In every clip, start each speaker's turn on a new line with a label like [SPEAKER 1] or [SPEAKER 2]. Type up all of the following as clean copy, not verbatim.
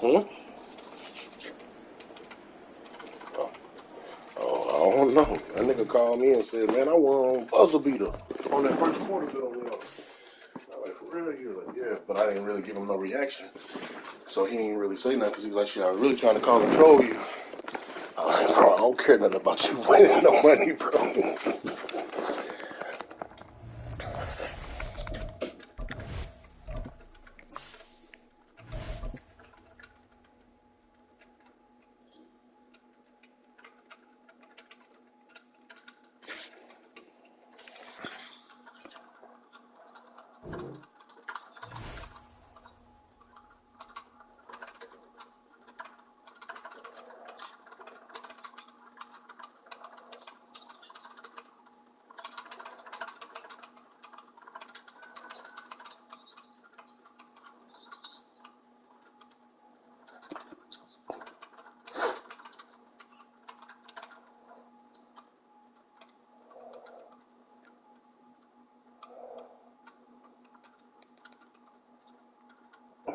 [SPEAKER 1] Hmm? Oh, oh, I don't know. That nigga called me and said, man, I won buzzer beater on that first quarter bill. I was like, for real? You like, yeah, but I didn't really give him no reaction. So he didn't really say nothing because he was like, shit, I was really trying to call and troll you. I was like, bro, I don't care nothing about you winning no money, bro.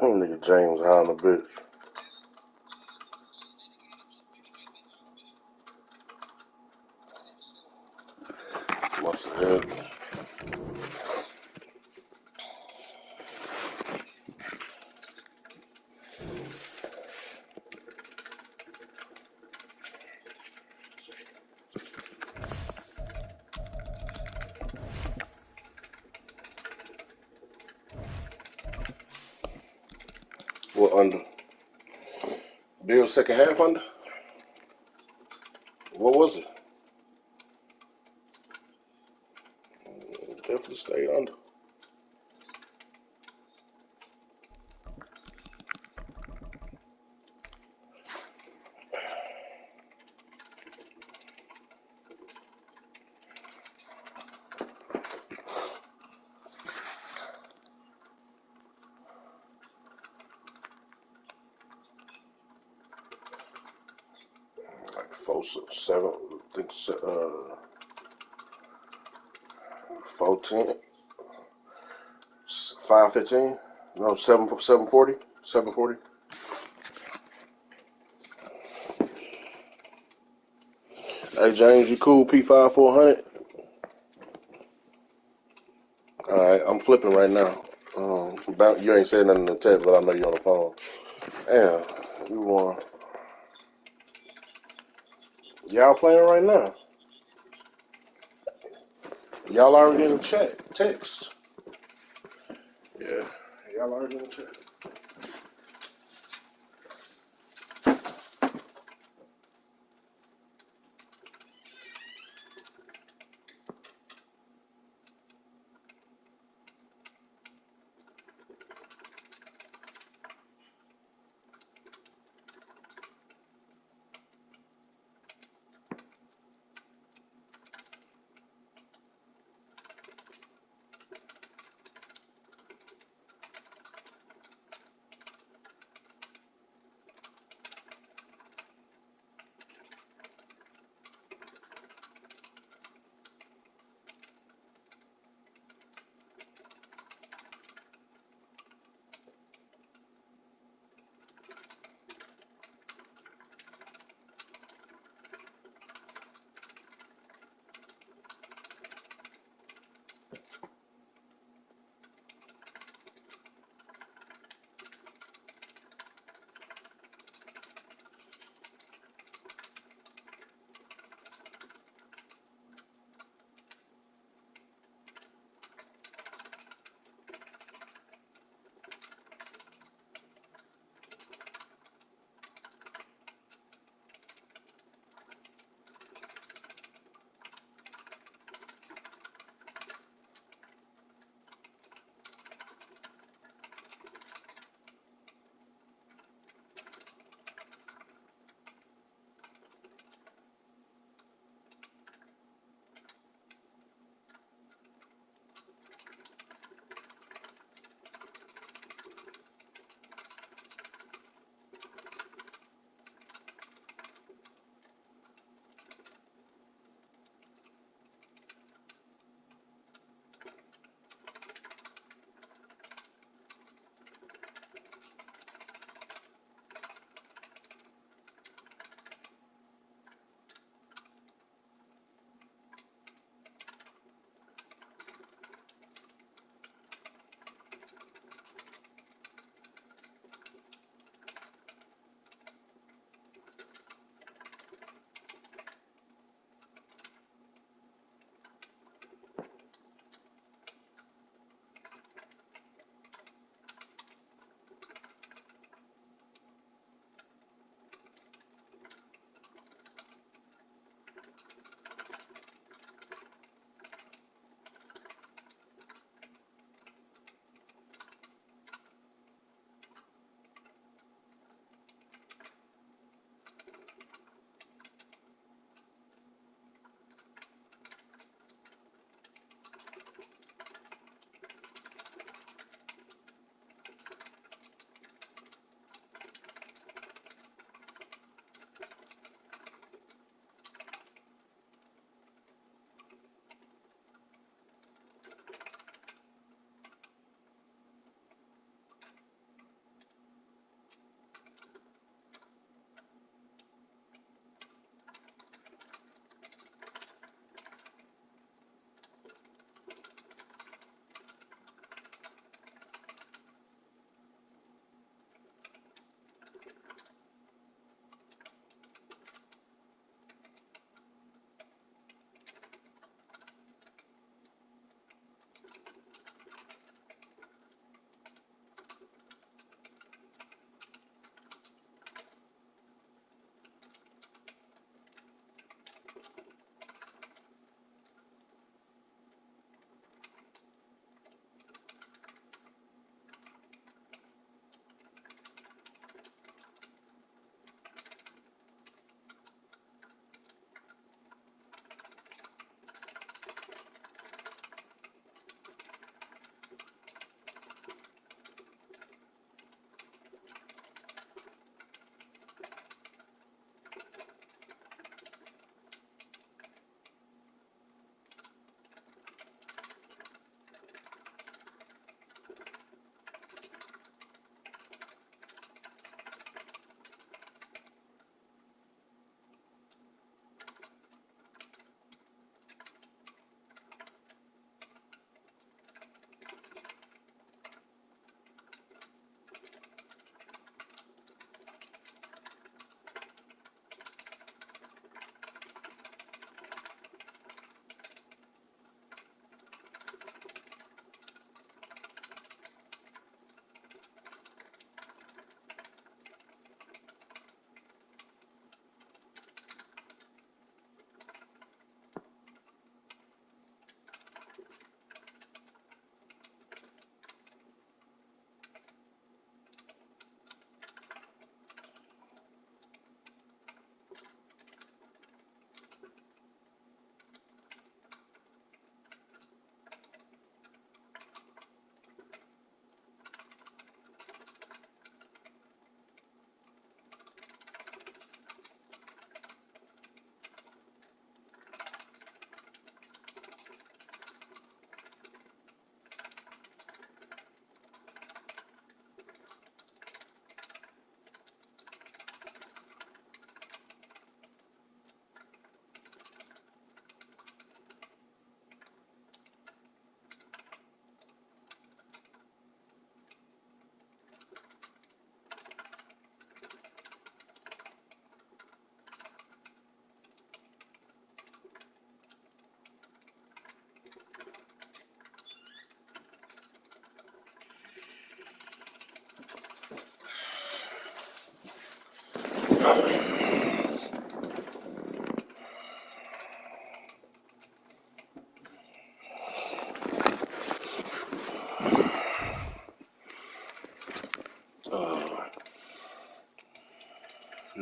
[SPEAKER 1] Nigga James high on the bitch. Must have had me. What under? Bill's second half under? What was it? Definitely stayed under. Like 4-7, I think 4-10, 5-15. No, 7-40, 7-40. Hey James, you cool? P5 400. All right, I'm flipping right now. You ain't saying nothing in the text, but I know you're on the phone. Damn, you won. Y'all playing right now? Y'all already in the chat. Text. Yeah, y'all already in the chat.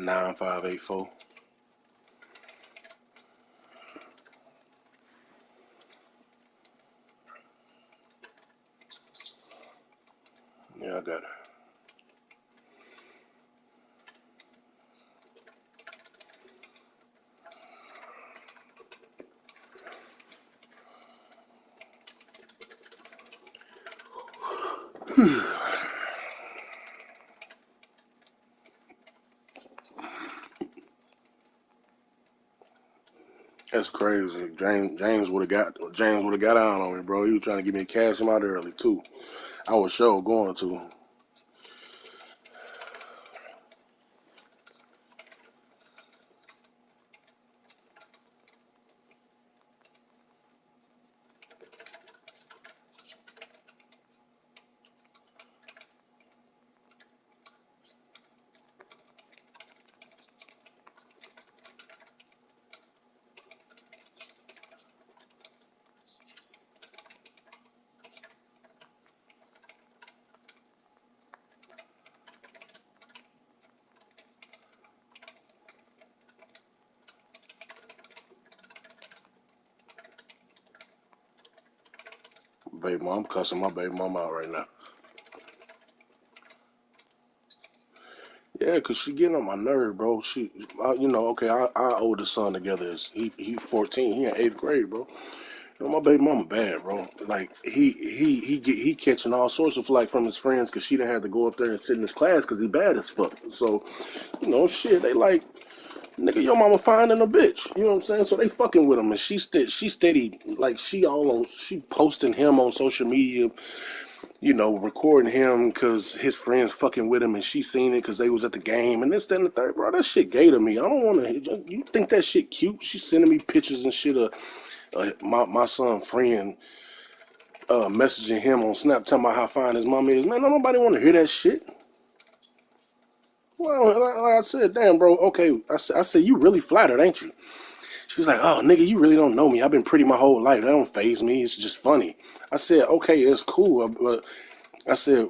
[SPEAKER 1] 9584. Yeah, I got it. That's crazy. James would have got out on me, bro. He was trying to get me to cash him out early too. I was sure going to. Baby mom, I'm cussing my baby mom out right now. Yeah, cause she getting on my nerve, bro. Okay, our oldest son together is he 14. He in 8th grade, bro. My baby mama bad, bro. Like he catching all sorts of flack from his friends because she done had to go up there and sit in his class because he bad as fuck. So shit, they like, nigga, your mama fine and a bitch. You know what I'm saying? So they fucking with him, and she steady, like, she posting him on social media, recording him because his friends fucking with him, and she seen it because they was at the game, and this, that, and the third, bro. That shit gay to me. I don't want to. You think that shit cute? She sending me pictures and shit of my son friend messaging him on Snap, telling about how fine his mom is. Man, don't nobody want to hear that shit. Well, like I said, damn, bro. Okay, I said, you really flattered, ain't you? She was like, oh, nigga, you really don't know me. I've been pretty my whole life. That don't faze me. It's just funny. I said, okay, it's cool, but I said,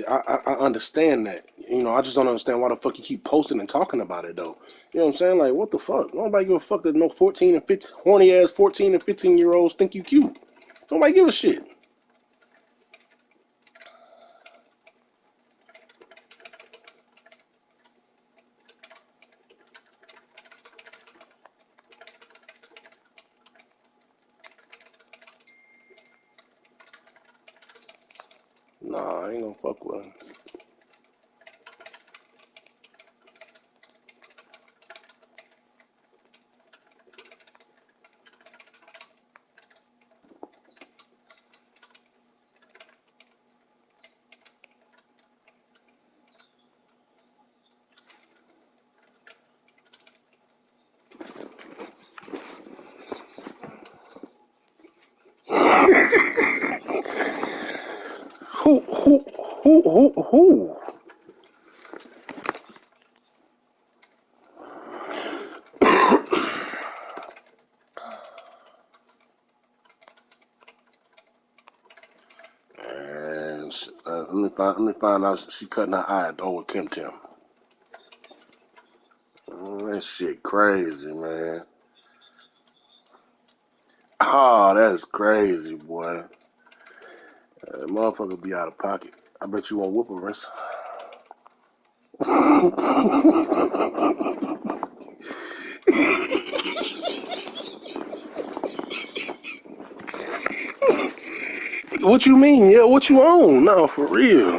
[SPEAKER 1] I understand that. I just don't understand why the fuck you keep posting and talking about it though. You know what I'm saying? Like, what the fuck? Nobody give a fuck that no 14 and 15 horny ass 14 and 15-year-olds think you cute. Nobody give a shit. Nah, I ain't gonna fuck with him. Who? And let me find out she cutting her eye at the old Tim Tim. That shit crazy, man. Oh, that's crazy, boy. Motherfucker be out of pocket. I bet you won't whoop a wrist. What you mean? Yeah, what you own? No, for real.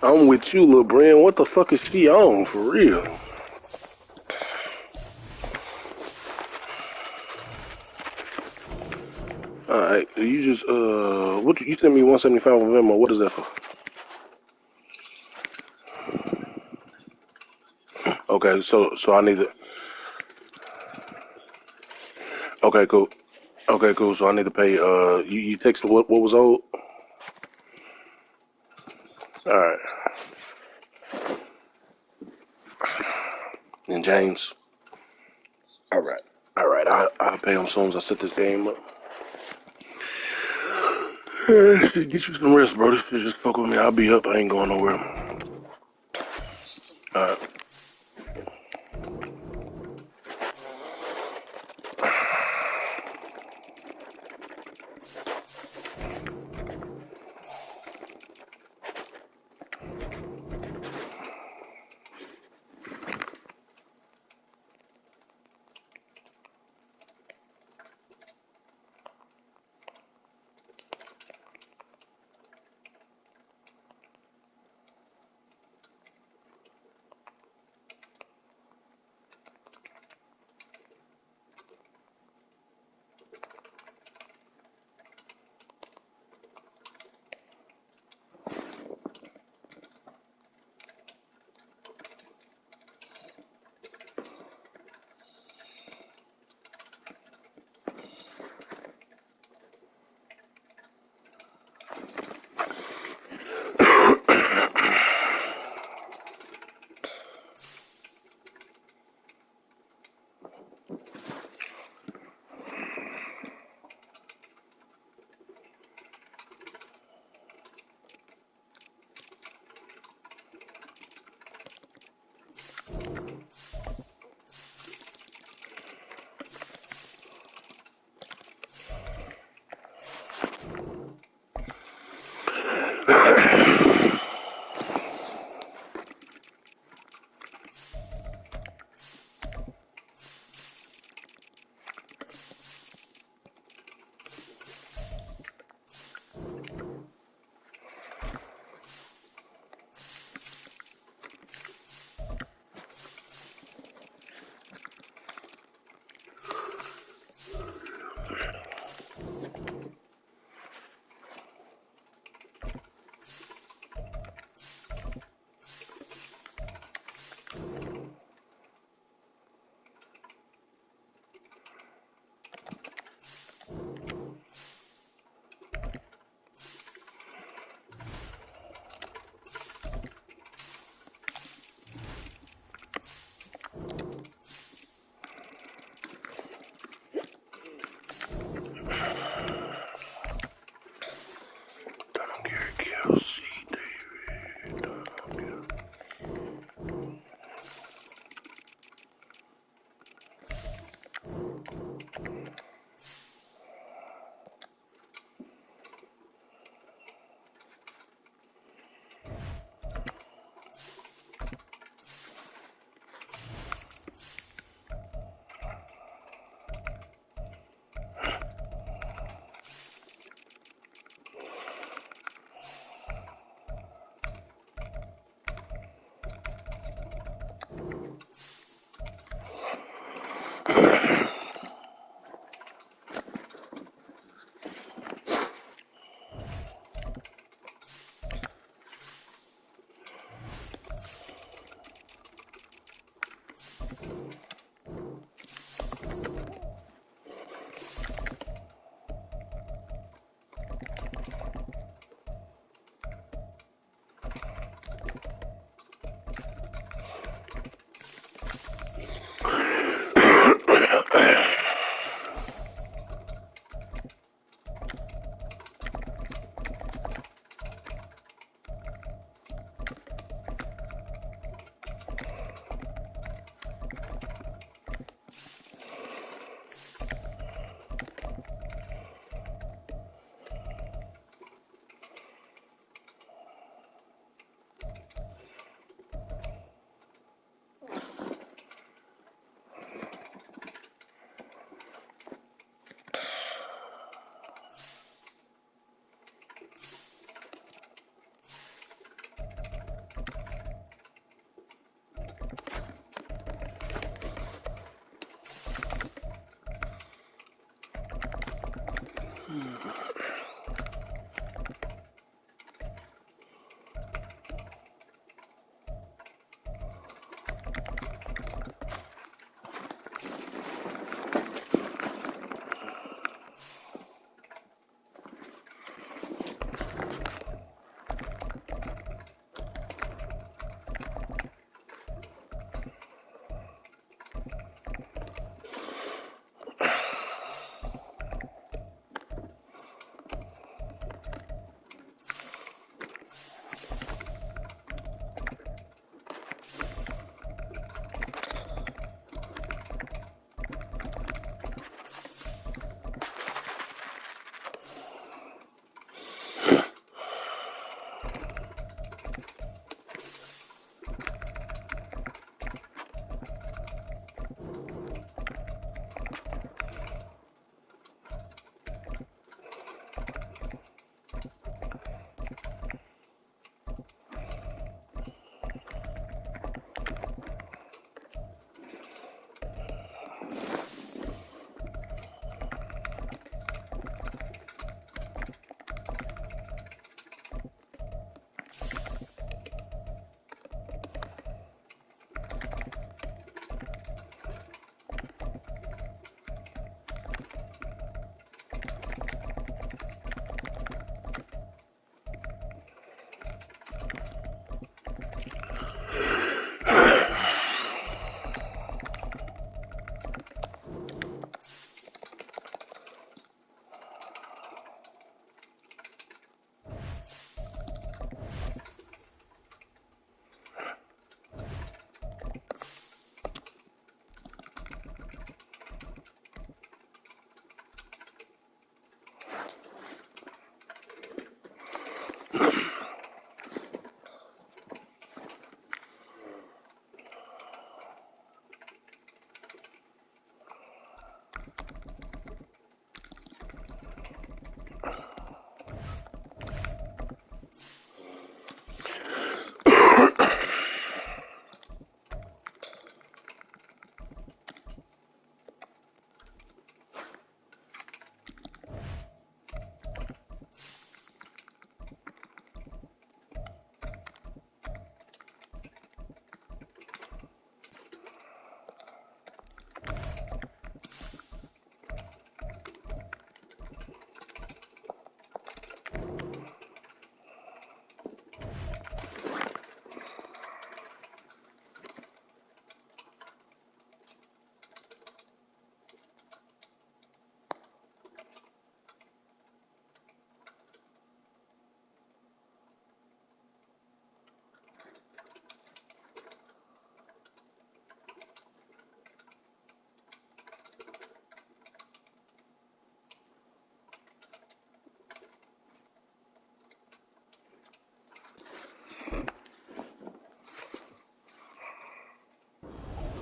[SPEAKER 1] I'm with you, Lil Brand. What the fuck is she on? For real. Alright, you just, what you sent me 175 on Venmo. What is that for? Okay, so I need to, okay, cool. Okay, cool. So I need to pay, you texted what was owed? Alright. And James? Alright. Alright, I'll pay him as soon as I set this game up. Get you some rest, bro. This shit just fuck with me. I'll be up. I ain't going nowhere. Alright. Kelsey David.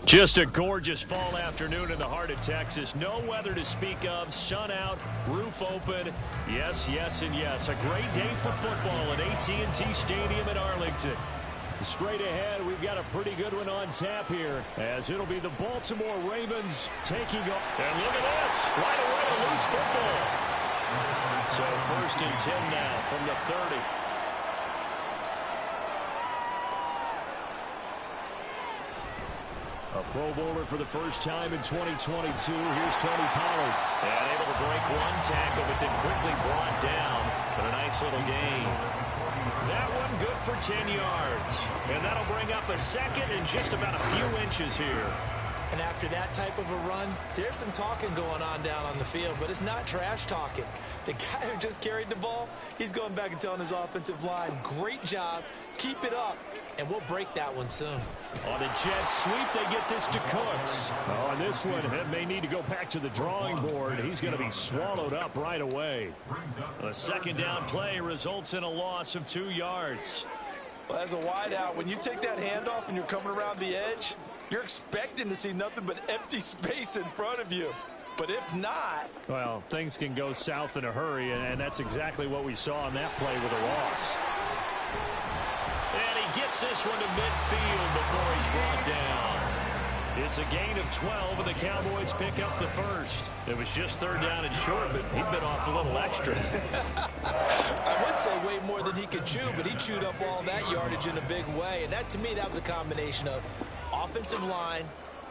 [SPEAKER 2] Just a gorgeous fall afternoon in the heart of Texas. No weather to speak of. Sun out, roof open. Yes, yes, and yes. A great day for football at AT&T Stadium in Arlington. Straight ahead, we've got a pretty good one on tap here, as it'll be the Baltimore Ravens taking on. And look at this. Right away, a loose football. So 1st and 10 now from the 30. A Pro Bowler for the first time in 2022. Here's Tony Pollard. And able to break one tackle, but then quickly brought down. But a nice little gain. That one good for 10 yards. And that'll bring up a second and just about a few inches here.
[SPEAKER 3] And after that type of a run, there's some talking going on down on the field, but it's not trash talking. The guy who just carried the ball, he's going back and telling his offensive line, great job, keep it up, and we'll break that one soon.
[SPEAKER 2] On the jet sweep, they get this to Cooks. Oh, and this one may need to go back to the drawing board. He's going to be swallowed up right away. A second down play results in a loss of 2 yards.
[SPEAKER 3] Well, as a wideout, when you take that handoff and you're coming around the edge, you're expecting to see nothing but empty space in front of you. But if not...
[SPEAKER 2] Well, things can go south in a hurry, and that's exactly what we saw on that play with a loss. And he gets this one to midfield before he's brought down. It's a gain of 12, and the Cowboys pick up the first. It was just 3rd down and short, but he'd been off a little extra.
[SPEAKER 3] I would say way more than he could chew, but he chewed up all that yardage in a big way. And that, to me, that was a combination of offensive line,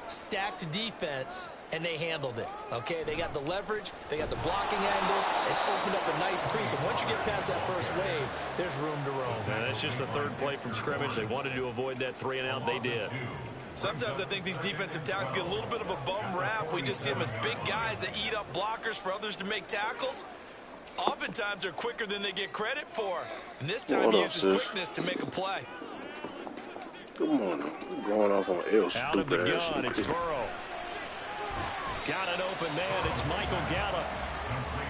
[SPEAKER 3] stacked defense, and they handled it. Okay, they got the leverage, they got the blocking angles, and opened up a nice crease. And once you get past that first wave, there's room to roam.
[SPEAKER 2] And that's just the 3rd play from scrimmage. They wanted to avoid that 3 and out. They did.
[SPEAKER 3] Sometimes I think these defensive tackles get a little bit of a bum rap. We just see them as big guys that eat up blockers for others to make tackles. Oftentimes they're quicker than they get credit for. And this time he uses quickness to make a play.
[SPEAKER 1] Come on, we're going off on L.
[SPEAKER 2] Out of the gun, it's Burrow. Got an open man, it's Michael Gallup.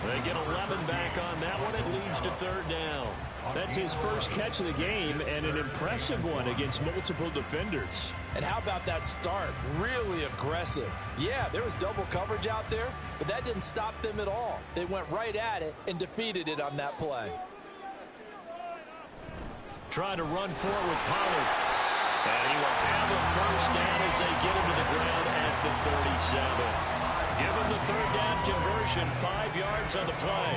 [SPEAKER 2] They get 11 back on that one. It leads to 3rd down. That's his first catch of the game, and an impressive one against multiple defenders.
[SPEAKER 3] And how about that start? Really aggressive. Yeah, there was double coverage out there, but that didn't stop them at all. They went right at it and defeated it on that play.
[SPEAKER 2] Trying to run forward with Pollard. And he will have a first down as they get him to the ground at the 37. Give him the 3rd down conversion, 5 yards on the play.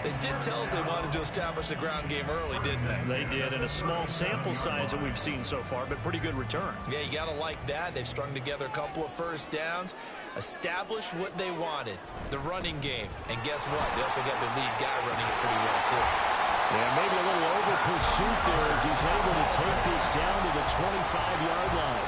[SPEAKER 3] They did tell us they wanted to establish the ground game early, didn't they?
[SPEAKER 2] They did, in a small sample size that we've seen so far, but pretty good return.
[SPEAKER 3] Yeah, you got to like that. They've strung together a couple of first downs, established what they wanted, the running game. And guess what? They also got their lead guy running it pretty well, too.
[SPEAKER 2] Yeah, maybe a little over pursuit there as he's able to take this down to the 25-yard line.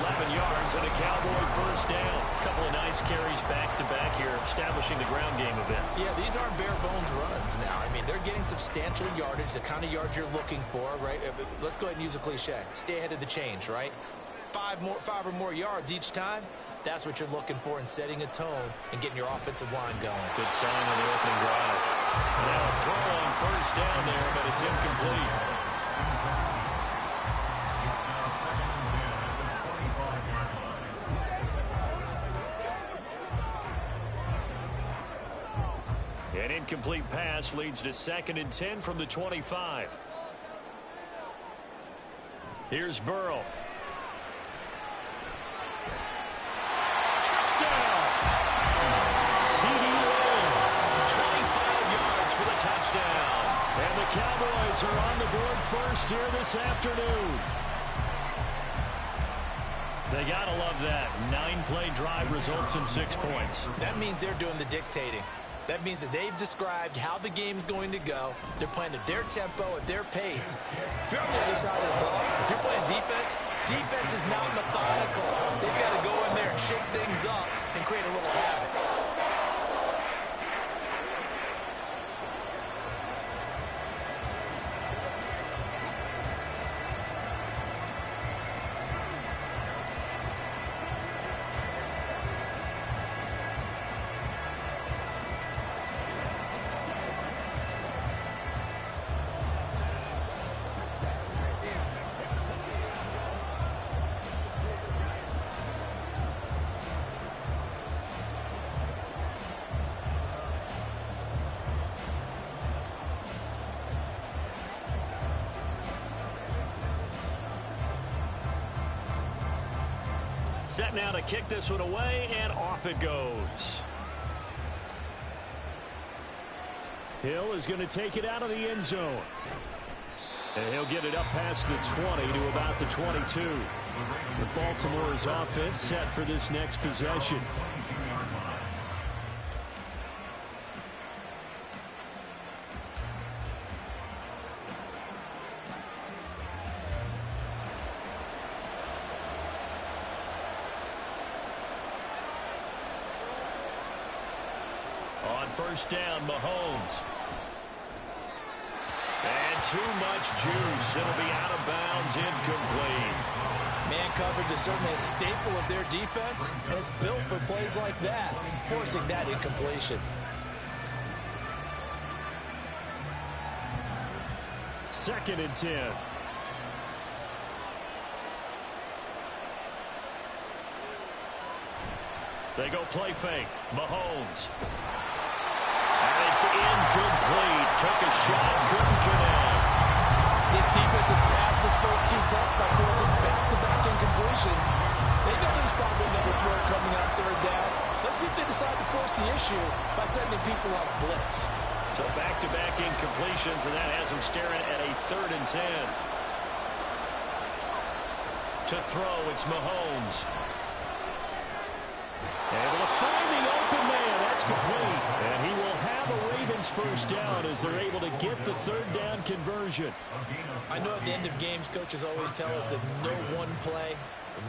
[SPEAKER 2] 11 yards and a Cowboy first down. A couple of nice carries back-to-back here, establishing the ground game a bit.
[SPEAKER 3] Yeah, these aren't bare-bones runs now. I mean, they're getting substantial yardage, the kind of yards you're looking for, right? Let's go ahead and use a cliche. Stay ahead of the change, right? 5 or more yards each time. That's what you're looking for in setting a tone and getting your offensive line going.
[SPEAKER 2] Good sign on the opening drive. Now a throw on first down there, but it's incomplete. An incomplete pass leads to 2nd and 10 from the 25. Here's Burrow. Touchdown! C.D. Lamb, 25 yards for the touchdown. And the Cowboys are on the board first here this afternoon. They gotta love that. 9-play drive results in 6 points.
[SPEAKER 3] That means they're doing the dictating. That means that they've described how the game's going to go. They're playing at their tempo, at their pace. If you're on the other side of the ball, if you're playing defense, defense is not methodical. They've got to go in there and shake things up and create a little havoc.
[SPEAKER 2] Set now to kick this one away, and off it goes. Hill is going to take it out of the end zone. And he'll get it up past the 20 to about the 22. With Baltimore's offense set for this next possession. First down, Mahomes. And too much juice. It'll be out of bounds, incomplete.
[SPEAKER 3] Man coverage is certainly a staple of their defense, and it's built for plays like that, forcing that incompletion.
[SPEAKER 2] Second and 10. They go play fake. Mahomes. It's incomplete. Took a shot, couldn't connect.
[SPEAKER 3] This defense has passed its first 2 tests by forcing back-to-back incompletions. They know there's probably another throw coming on 3rd down. Let's see if they decide to force the issue by sending people on blitz.
[SPEAKER 2] So back-to-back incompletions, and that has them staring at a 3rd and 10. To throw, it's Mahomes. Able to find the open man. That's complete. And he will have a Ravens first down as they're able to get the 3rd down conversion.
[SPEAKER 3] I know at the end of games, coaches always tell us that no one play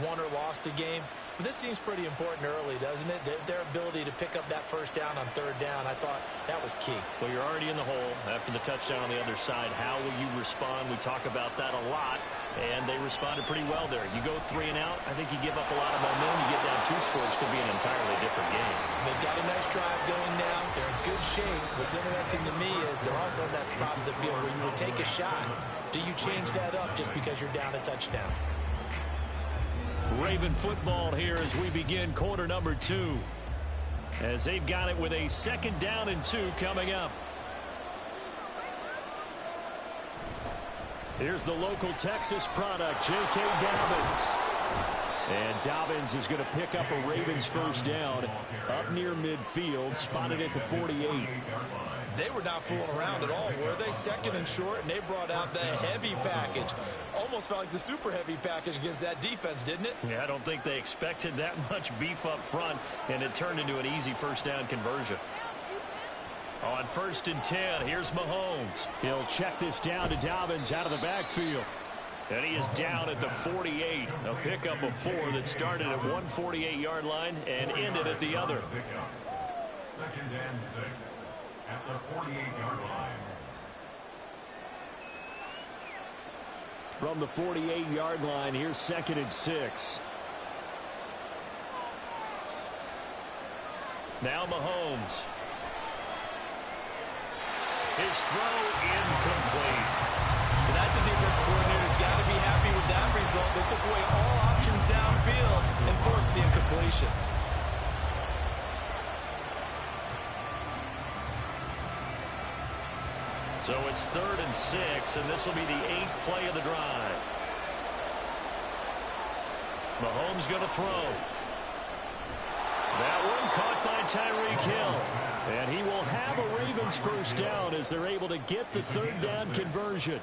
[SPEAKER 3] won or lost a game. But this seems pretty important early, doesn't it? Their ability to pick up that first down on 3rd down, I thought that was key.
[SPEAKER 2] Well, you're already in the hole after the touchdown on the other side. How will you respond? We talk about that a lot, and they responded pretty well there. You go 3 and out, I think you give up a lot of momentum. You get down 2 scores, could be an entirely different game.
[SPEAKER 3] So they've got a nice drive going now. They're in good shape. What's interesting to me is they're also in that spot of the field where you would take a shot. Do you change that up just because you're down a touchdown?
[SPEAKER 2] Raven football here as we begin quarter number 2. As they've got it with a 2nd down and 2 coming up. Here's the local Texas product, J.K. Dobbins. And Dobbins is going to pick up a Ravens first down up near midfield, spotted at the 48.
[SPEAKER 3] They were not fooling around at all, were they? 2nd and short, and they brought out the heavy package. Almost felt like the super heavy package against that defense, didn't it?
[SPEAKER 2] Yeah, I don't think they expected that much beef up front, and it turned into an easy first down conversion. On 1st and 10, here's Mahomes. He'll check this down to Dobbins out of the backfield. And he is down at the 48. A pickup of 4 that started at 148-yard line and ended at the other.
[SPEAKER 4] 2nd and 6 at the 48-yard line.
[SPEAKER 2] From the 48-yard line, here's 2nd and 6. Now Mahomes. His throw incomplete.
[SPEAKER 3] That's a defense coordinator's got to be happy with that result. They took away all options downfield and forced the incompletion.
[SPEAKER 2] So it's 3rd and 6, and this will be the 8th play of the drive. Mahomes going to throw. That one caught by Tyreek Hill. And he will have a Ravens first down as they're able to get the 3rd down conversion.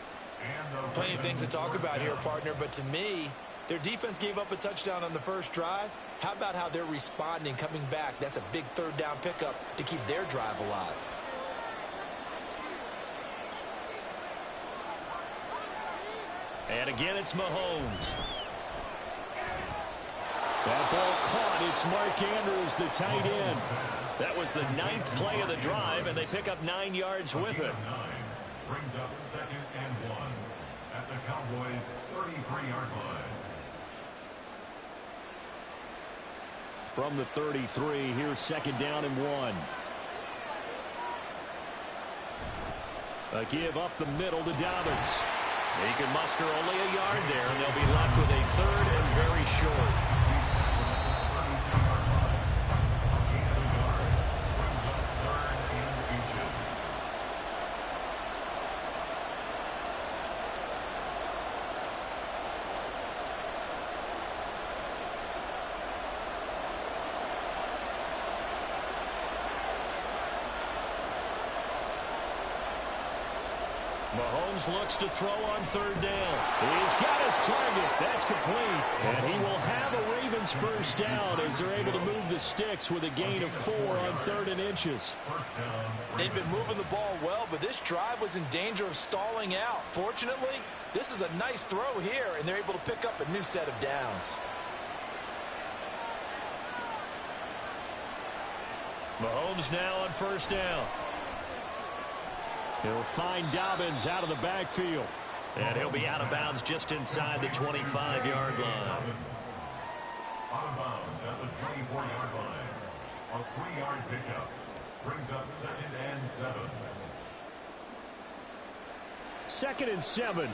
[SPEAKER 3] Plenty of things to talk about here, partner, but to me, their defense gave up a touchdown on the first drive. How about how they're responding, coming back? That's a big 3rd down pickup to keep their drive alive.
[SPEAKER 2] And again, it's Mahomes. That ball caught. It's Mark Andrews, the tight end. That was the 9th play of the drive, and they pick up 9 yards with it.
[SPEAKER 4] Brings up 2nd and 1 at the Cowboys' 33-yard line.
[SPEAKER 2] From the 33, here's 2nd down and 1. A give up the middle to Dobbins. He can muster only a yard there, and they'll be left with a 3rd and very short. Mahomes looks to throw on 3rd down. He's got his target. That's complete. And he will have a Ravens first down as they're able to move the sticks with a gain of 4 on 3rd and inches.
[SPEAKER 3] They've been moving the ball well, but this drive was in danger of stalling out. Fortunately, this is a nice throw here, and they're able to pick up a new set of downs.
[SPEAKER 2] Mahomes now on 1st down. He'll find Dobbins out of the backfield. And he'll be out of bounds just inside the 25-yard line.
[SPEAKER 4] Out of bounds at the 24-yard line. A 3-yard pickup brings up 2nd and 7.
[SPEAKER 2] 2nd and 7.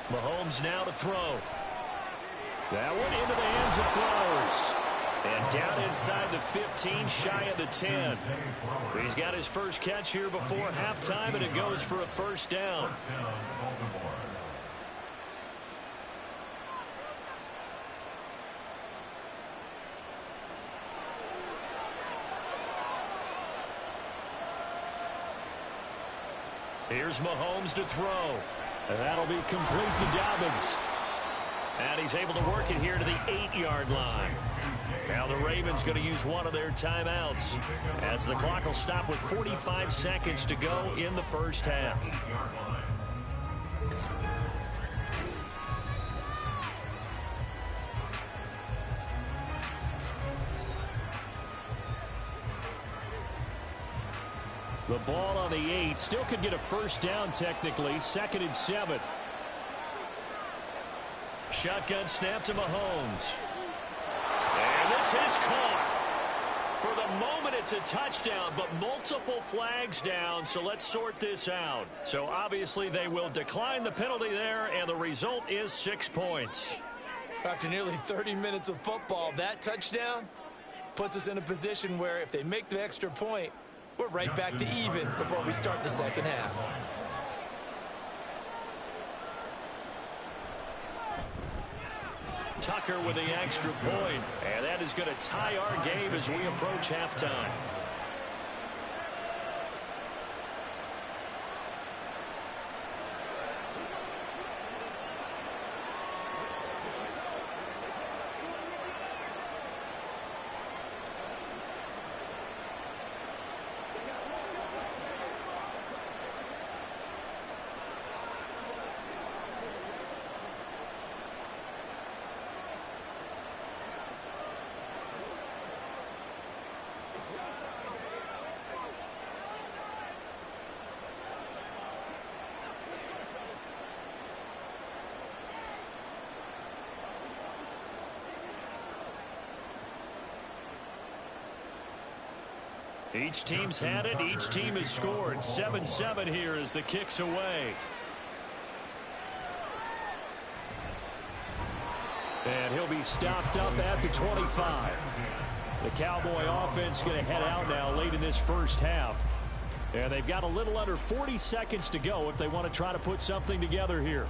[SPEAKER 2] Mahomes now to throw. That one into the hands of Flowers. And down inside the 15, shy of the 10. He's got his first catch here before halftime, and it goes for a first down. Here's Mahomes to throw. And that'll be complete to Dobbins. And he's able to work it here to the 8-yard line. Now the Ravens going to use one of their timeouts as the clock will stop with 45 seconds to go in the first half. The ball on the 8. Still could get a first down technically. 2nd and 7. Shotgun snap to Mahomes. And this is caught. For the moment, it's a touchdown, but multiple flags down, so let's sort this out. So obviously they will decline the penalty there, and the result is 6 points.
[SPEAKER 3] After nearly 30 minutes of football, that touchdown puts us in a position where if they make the extra point, we're right back to even before we start the second half.
[SPEAKER 2] Tucker with the extra point, and that is going to tie our game as we approach halftime. Each team's had it. Each team has scored. 7-7 here as the kick's away. And he'll be stopped up at the 25. The Cowboy offense going to head out now late in this first half. And they've got a little under 40 seconds to go if they want to try to put something together here.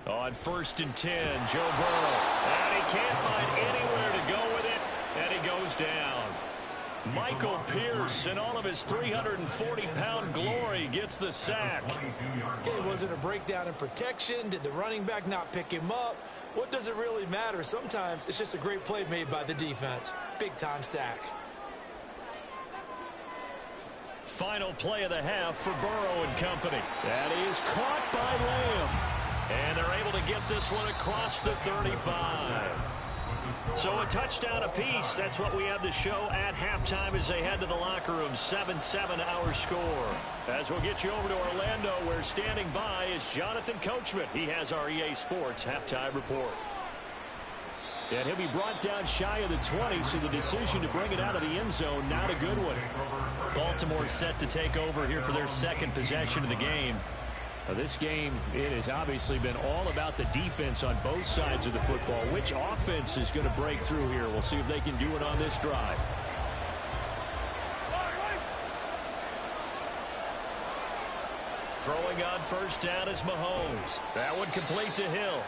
[SPEAKER 2] On 1st and 10, Joe Burrow. And he can't find anywhere to go with it, and he goes down. Michael Pierce, in all of his 340-pound glory, gets the sack.
[SPEAKER 3] Okay, was it a breakdown in protection? Did the running back not pick him up? What does it really matter? Sometimes it's just a great play made by the defense. Big-time sack.
[SPEAKER 2] Final play of the half for Burrow and company. That is caught by Lamb. And they're able to get this one across the 35. So a touchdown apiece. That's what we have to show at halftime as they head to the locker room. 7-7 our score. As we'll get you over to Orlando, where standing by is Jonathan Coachman. He has our EA Sports halftime report. And he'll be brought down shy of the 20, so the decision to bring it out of the end zone, not a good one. Baltimore set to take over here for their second possession of the game. Now this game, it has obviously been all about the defense on both sides of the football. Which offense is going to break through here? We'll see if they can do it on this drive. Throwing on 1st down is Mahomes. That one complete to Hill.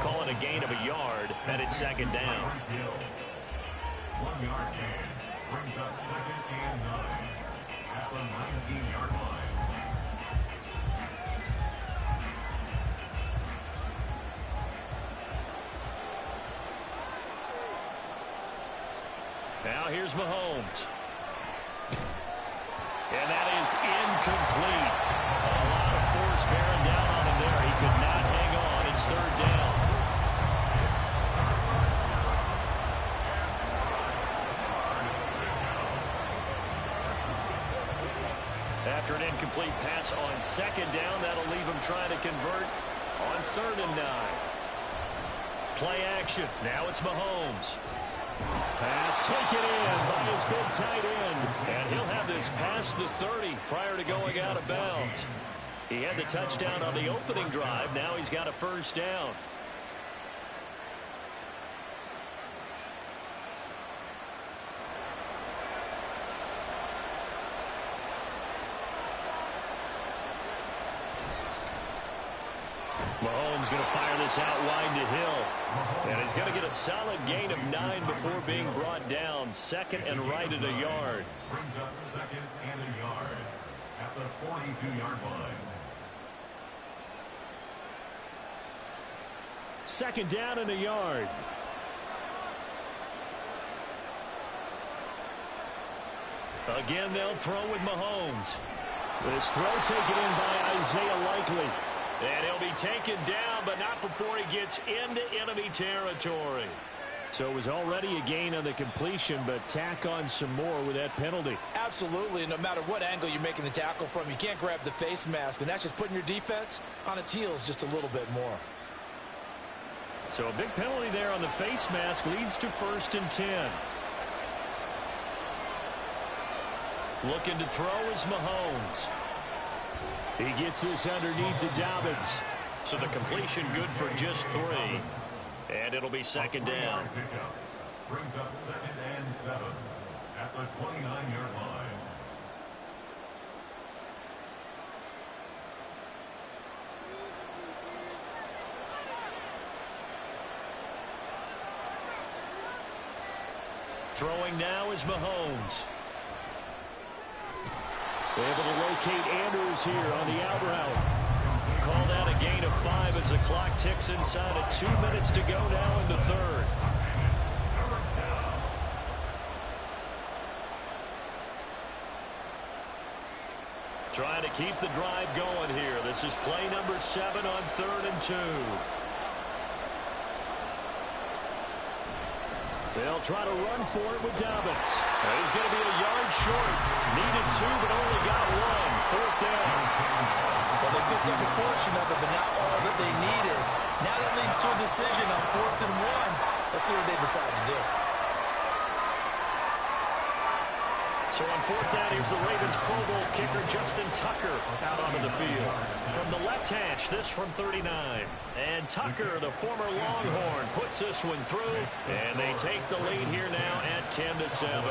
[SPEAKER 2] Call it a gain of a yard, and it's 2nd down.
[SPEAKER 4] 1 yard gain brings up 2nd and 9 at the 19-yard line.
[SPEAKER 2] Now here's Mahomes. And that is incomplete. A lot of force bearing down on him there. He could not hang on. It's 3rd down. After an incomplete pass on 2nd down, that'll leave him trying to convert on 3rd and 9. Play action. Now it's Mahomes. Pass taken in by his big tight end. And he'll have this past the 30 prior to going out of bounds. He had the touchdown on the opening drive. Now he's got a 1st down. Mahomes going to fire this out wide to Hill. And he's going to get a solid gain of 9 before being brought down. 2nd and right at a yard.
[SPEAKER 4] Brings up 2nd and a yard at the 42-yard line.
[SPEAKER 2] 2nd down and a yard. Again, they'll throw with Mahomes. This throw taken in by Isaiah Likely. And he'll be taken down, but not before he gets into enemy territory. So it was already a gain on the completion, but tack on some more with that penalty.
[SPEAKER 3] Absolutely. No matter what angle you're making the tackle from, you can't grab the face mask, and that's just putting your defense on its heels just a little bit more.
[SPEAKER 2] So a big penalty there on the face mask leads to 1st and 10. Looking to throw is Mahomes. He gets this underneath to Dobbins. So the completion good for just 3. And it'll be 2nd down.
[SPEAKER 4] Brings up 2nd and 7 at the 29-yard line.
[SPEAKER 2] Throwing now is Mahomes. Able to locate Andrews here on the out route. Called out a gain of 5 as the clock ticks inside of 2 minutes to go now in the 3rd. Trying to keep the drive going here. This is play number 7 on 3rd and 2. They'll try to run for it with Dobbins. He's going to be a yard short. Needed 2, but only got 1. 4th down.
[SPEAKER 3] Well, they picked up a portion of it, but not all that they needed. Now that leads to a decision on 4th and 1. Let's see what they decide to do.
[SPEAKER 2] So on 4th down, here's the Ravens Pro Bowl kicker Justin Tucker out onto the field. From the left hash, this from 39. And Tucker, the former Longhorn, puts this one through. And they take the lead here now at 10-7.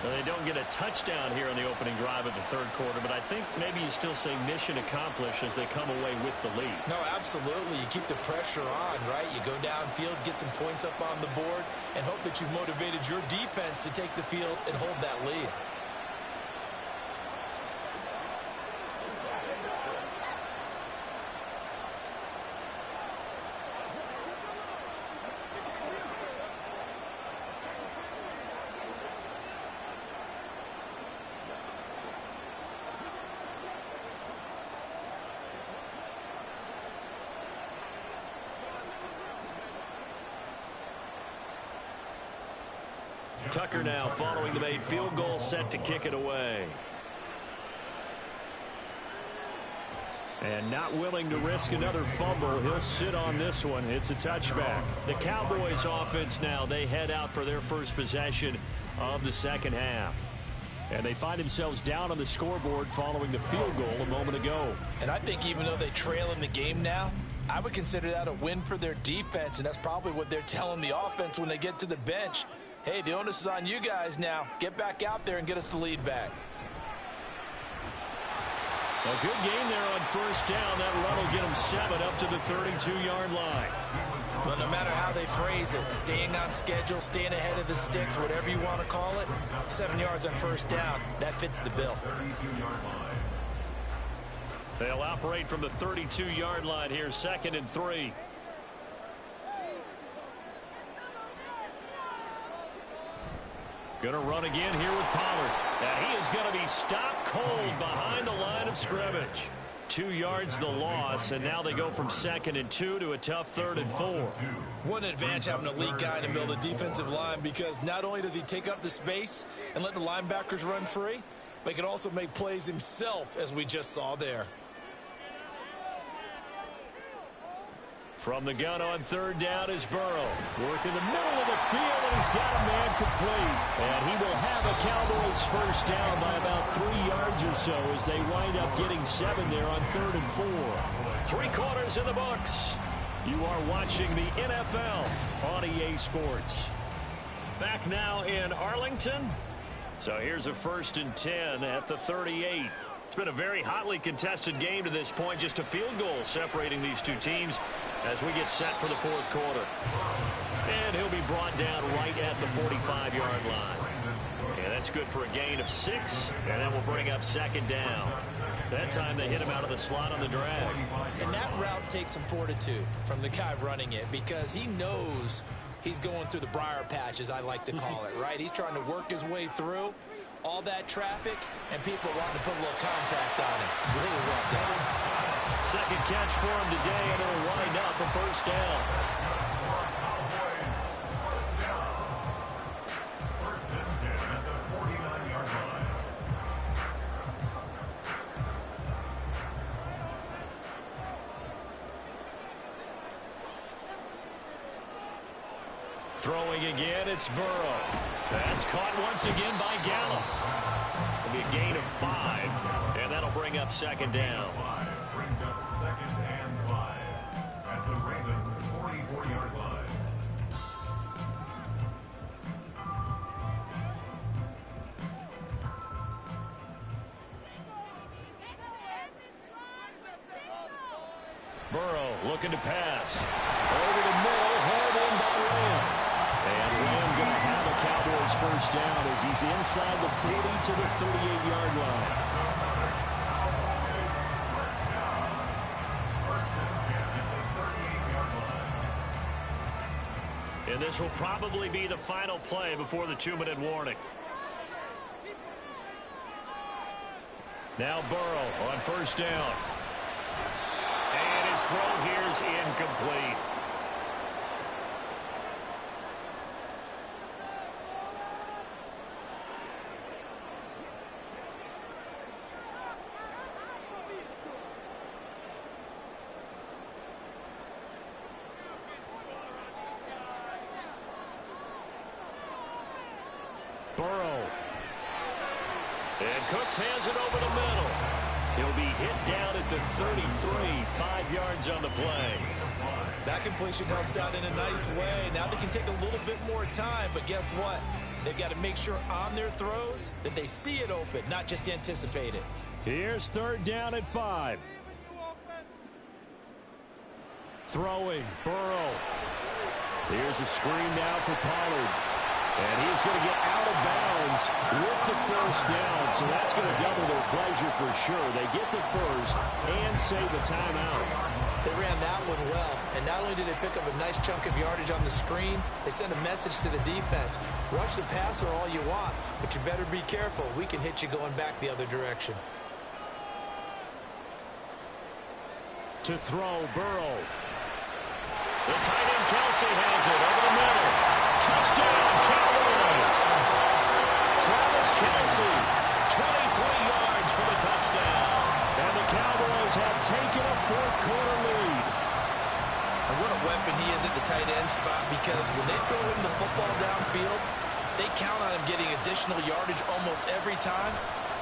[SPEAKER 2] Now, they don't get a touchdown here on the opening drive of the third quarter, but I think maybe you still say mission accomplished as they come away with the lead.
[SPEAKER 3] No, absolutely. You keep the pressure on, right? You go downfield, get some points up on the board, and hope that you've motivated your defense to take the field and hold that lead.
[SPEAKER 2] Tucker now following the made field goal, set to kick it away. And not willing to risk another fumble. He'll sit on this one. It's a touchback. The Cowboys offense now, they head out for their first possession of the second half. And they find themselves down on the scoreboard following the field goal a moment ago.
[SPEAKER 3] And I think even though they trail in the game now, I would consider that a win for their defense, and that's probably what they're telling the offense when they get to the bench. Hey, the onus is on you guys now. Get back out there and get us the lead back.
[SPEAKER 2] A good game there on first down. That run will get them 7 up to the 32-yard line.
[SPEAKER 3] Well, no matter how they phrase it, staying on schedule, staying ahead of the sticks, whatever you want to call it, 7 yards on first down, that fits the bill.
[SPEAKER 2] They'll operate from the 32-yard line here, 2nd and 3. Going to run again here with Pollard. And he is going to be stopped cold behind the line of scrimmage. 2 yards the loss, and now they go from 2nd and 2 to a tough 3rd and 4.
[SPEAKER 3] What an advantage having a elite guy in the middle of the defensive line, because not only does he take up the space and let the linebackers run free, but he can also make plays himself, as we just saw there.
[SPEAKER 2] From the gun on 3rd down is Burrow. Working the middle of the field, and he's got a man complete. And he will have a Cowboys first down by about 3 yards or so as they wind up getting 7 there on 3rd and 4. 3 quarters in the books. You are watching the NFL on EA Sports. Back now in Arlington. So here's a 1st and 10 at the 38. It's been a very hotly contested game to this point. Just a field goal separating these two teams as we get set for the 4th quarter. And he'll be brought down right at the 45-yard line. And that's good for a gain of 6. And that will bring up 2nd down. That time they hit him out of the slot on the drag.
[SPEAKER 3] And that route takes some fortitude from the guy running it, because he knows he's going through the briar patch, as I like to call it, right? He's trying to work his way through all that traffic, and people wanting to put a little contact on him. Really well done.
[SPEAKER 2] 2nd catch for him today, and it'll wind up a first down.
[SPEAKER 4] First and 10 at the 49-yard line.
[SPEAKER 2] Throwing again, it's Burrow. That's caught once again by Gallup. It'll be a gain of 5, and that'll bring up 2nd down.
[SPEAKER 4] Brings up 2nd and 5 at the Ravens' 44-yard line.
[SPEAKER 2] Burrow looking to pass. Over the middle, hauled in by Lamb. And Lamb going to have a Cowboys first down as he's inside the 40 to the 38-yard line. And this will probably be the final play before the 2-minute warning. Now Burrow on first down. And his throw here is incomplete. And Cooks has it over the middle. He'll be hit down at the 33, 5 yards on the play.
[SPEAKER 3] That completion helps out in a nice way. Now they can take a little bit more time, but guess what? They've got to make sure on their throws that they see it open, not just anticipate it.
[SPEAKER 2] Here's 3rd down at 5. Throwing, Burrow. Here's a screen now for Pollard. And he's going to get out of bounds with the 1st down. So that's going to double their pleasure for sure. They get the 1st and save the timeout.
[SPEAKER 3] They ran that one well. And not only did they pick up a nice chunk of yardage on the screen, they sent a message to the defense. Rush the passer all you want, but you better be careful. We can hit you going back the other direction.
[SPEAKER 2] To throw, Burrow. The tight end Kelsey has it over the middle. Touchdown, Cowboys. Travis Kelsey, 23 yards for the touchdown. And the Cowboys have taken a 4th quarter lead.
[SPEAKER 3] And what a weapon he is at the tight end spot, because when they throw him the football downfield, they count on him getting additional yardage almost every time.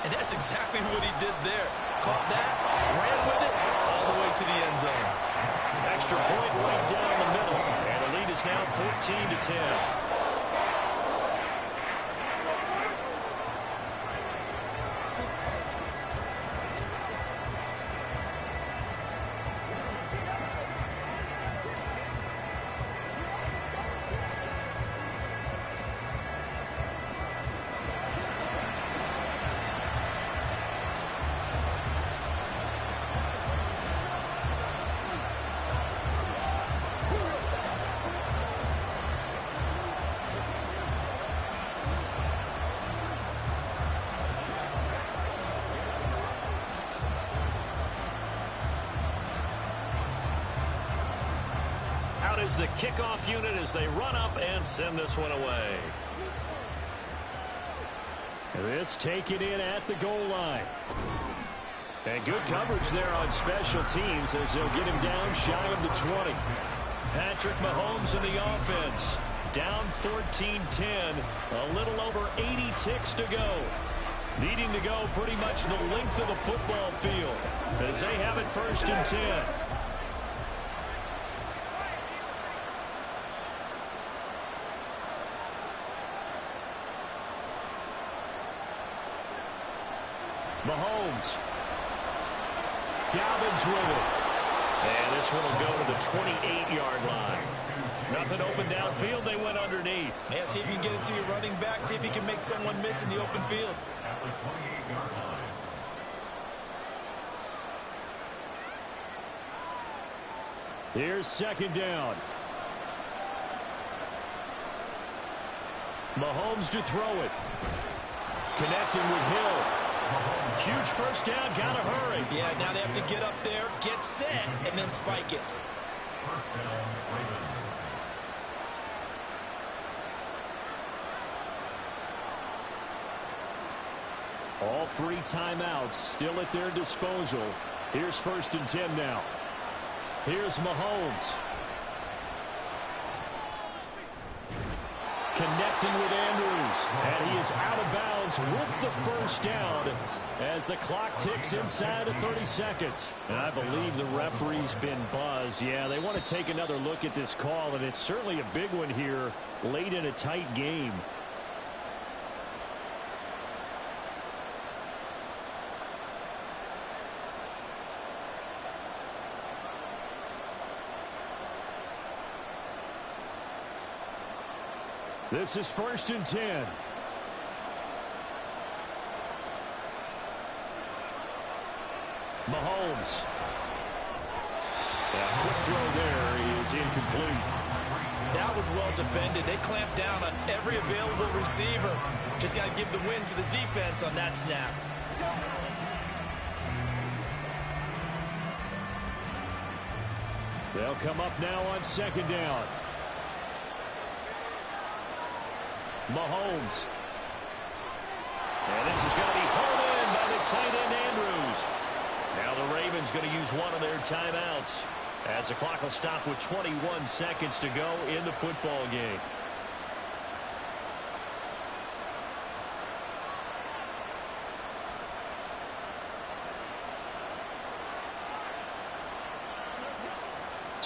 [SPEAKER 3] And that's exactly what he did there. Caught that, ran with it, all the way to the end zone.
[SPEAKER 2] Extra point right down the middle. And the lead is now 14-10. Is the kickoff unit as they run up and send this one away. This taken in at the goal line. And good coverage there on special teams as they'll get him down shy of the 20. Patrick Mahomes in the offense. Down 14-10. A little over 80 ticks to go. Needing to go pretty much the length of the football field as they have it 1st and 10. Mahomes. Dobbins with it. And this one will go to the 28-yard line. Nothing open downfield. They went underneath.
[SPEAKER 3] Yeah, see if you can get it to your running back. See if you can make someone miss in the open field.
[SPEAKER 4] At the 28-yard line.
[SPEAKER 2] Here's 2nd down. Mahomes to throw it. Connecting with Hill. Huge 1st down, gotta hurry.
[SPEAKER 3] Yeah, now they have to get up there, get set, and then spike it.
[SPEAKER 4] 1st down, Ravens.
[SPEAKER 2] All 3 timeouts still at their disposal. Here's 1st and 10 now. Here's Mahomes. Connecting with Andrews. And he is out of bounds with the 1st down as the clock ticks inside of 30 seconds. And I believe the referee's been buzzed. Yeah, they want to take another look at this call, and it's certainly a big one here late in a tight game. This is 1st and 10. Mahomes. A quick throw there is incomplete.
[SPEAKER 3] That was well defended. They clamped down on every available receiver. Just got to give the win to the defense on that snap.
[SPEAKER 2] They'll come up now on 2nd down. Mahomes. And this is going to be hauled in by the tight end Andrews. Now the Ravens going to use one of their timeouts as the clock will stop with 21 seconds to go in the football game.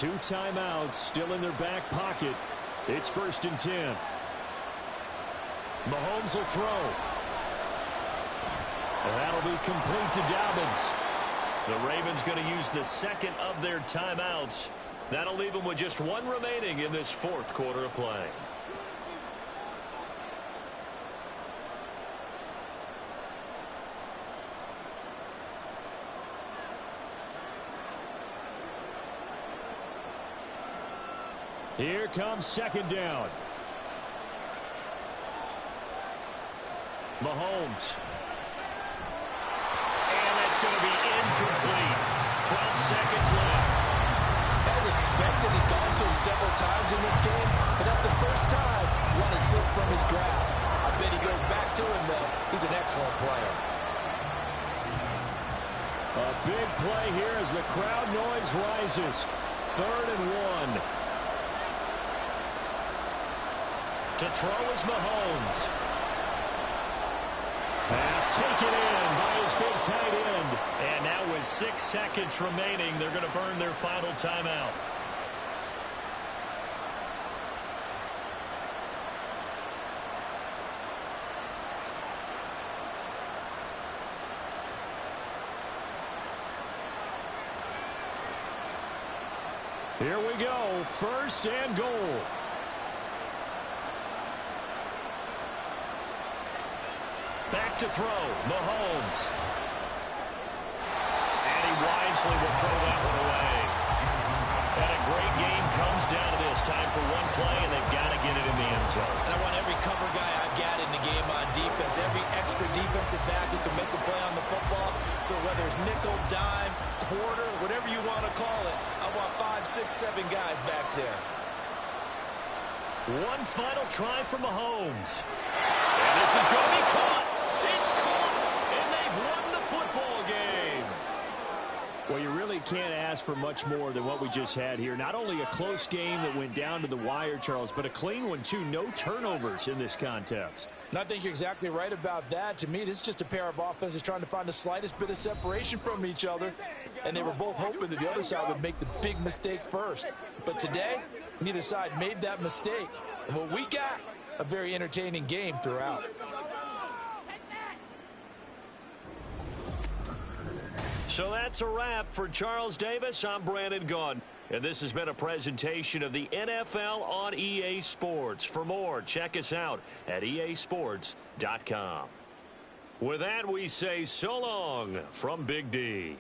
[SPEAKER 2] 2 timeouts still in their back pocket. It's 1st and 10. Mahomes will throw. And that'll be complete to Dobbins. The Ravens going to use the second of their timeouts. That'll leave them with just 1 remaining in this 4th quarter of play. Here comes 2nd down. Mahomes. And that's going to be incomplete. 12 seconds left.
[SPEAKER 3] As expected, he's gone to him several times in this game, but that's the first time one has slipped from his grasp. I bet he goes back to him, though. He's an excellent player.
[SPEAKER 2] A big play here as the crowd noise rises. 3rd and 1. To throw is Mahomes. Pass taken in by his big tight end. And now with 6 seconds remaining, they're going to burn their final timeout. Here we go. 1st and goal. Back to throw, Mahomes. And he wisely will throw that one away. And a great game comes down to this. Time for 1 play, and they've got to get it in the end zone.
[SPEAKER 3] And I want every cover guy I've got in the game on defense, every extra defensive back who can make the play on the football. So whether it's nickel, dime, quarter, whatever you want to call it, I want 5, 6, 7 guys back there.
[SPEAKER 2] 1 final try for Mahomes. And this is going to be caught. It's caught, and they've won the football game. Well, you really can't ask for much more than what we just had here. Not only a close game that went down to the wire, Charles, but a clean one, too. No turnovers in this contest.
[SPEAKER 3] And I think you're exactly right about that. To me, this is just a pair of offenses trying to find the slightest bit of separation from each other. And they were both hoping that the other side would make the big mistake first. But today, neither side made that mistake. And what we got, a very entertaining game throughout.
[SPEAKER 2] So that's a wrap for Charles Davis. I'm Brandon Gaudin. And this has been a presentation of the NFL on EA Sports. For more, check us out at easports.com. With that, we say so long from Big D.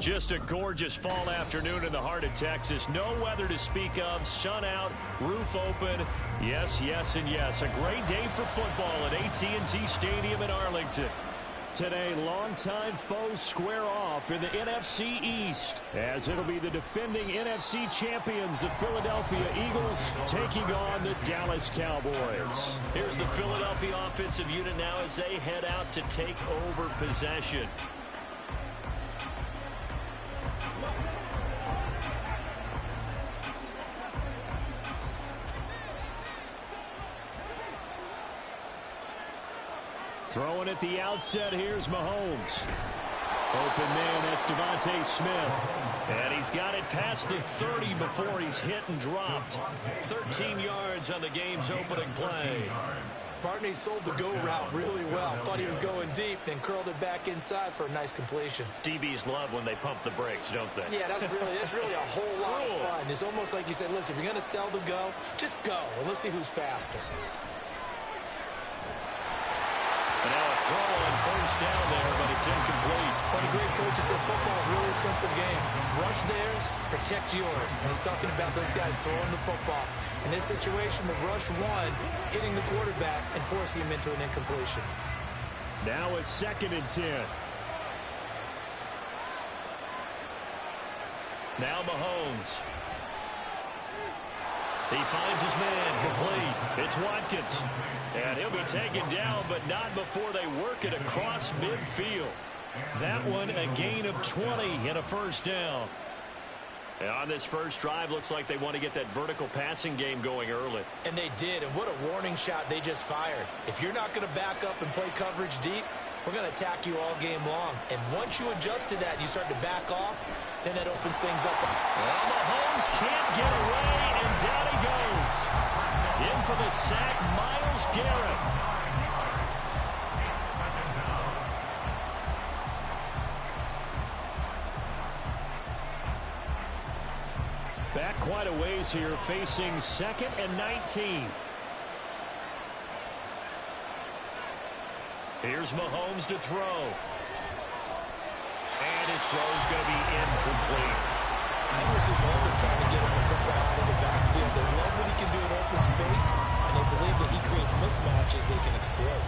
[SPEAKER 2] Just a gorgeous fall afternoon in the heart of Texas. No weather to speak of. Sun out, roof open. Yes, yes, and yes. A great day for football at AT&T Stadium in Arlington. Today, longtime foes square off in the NFC East, as it'll be the defending NFC champions, the Philadelphia Eagles, taking on the Dallas Cowboys. Here's the Philadelphia offensive unit now as they head out to take over possession. Throwing at the outset, here's Mahomes. Open man, that's Devontae Smith. And he's got it past the 30 before he's hit and dropped. 13 yards on the game's opening play.
[SPEAKER 3] Barney sold the go route really well. Thought he was going deep, then curled it back inside for a nice completion.
[SPEAKER 2] DBs love when they pump the brakes, don't they?
[SPEAKER 3] Yeah, that's really a whole lot of fun. It's almost like you said, listen, if you're going to sell the go, just go. And let's see who's faster.
[SPEAKER 2] And now a throw on first down there, but it's incomplete.
[SPEAKER 3] One of the great coaches said football is really a simple game. Rush theirs, protect yours. And he's talking about those guys throwing the football. In this situation, the rush won, hitting the quarterback and forcing him into an incompletion.
[SPEAKER 2] Now a 2nd and 10. Now Mahomes. He finds his man, complete. It's Watkins. And he'll be taken down, but not before they work it across midfield. That one, a gain of 20 and a first down. And on this first drive, looks like they want to get that vertical passing game going early.
[SPEAKER 3] And they did, and what a warning shot they just fired. If you're not going to back up and play coverage deep, we're going to attack you all game long. And once you adjust to that, you start to back off, then that opens things up.
[SPEAKER 2] Well, Mahomes can't get away, and down he goes. In for the sack, Myles Garrett. Back quite a ways here, facing 2nd and 19. Here's Mahomes to throw. And his throw's going to be incomplete.
[SPEAKER 3] I was involved trying to get him the football out of the backfield. They love what he can do in open space, and they believe that he creates mismatches they can exploit.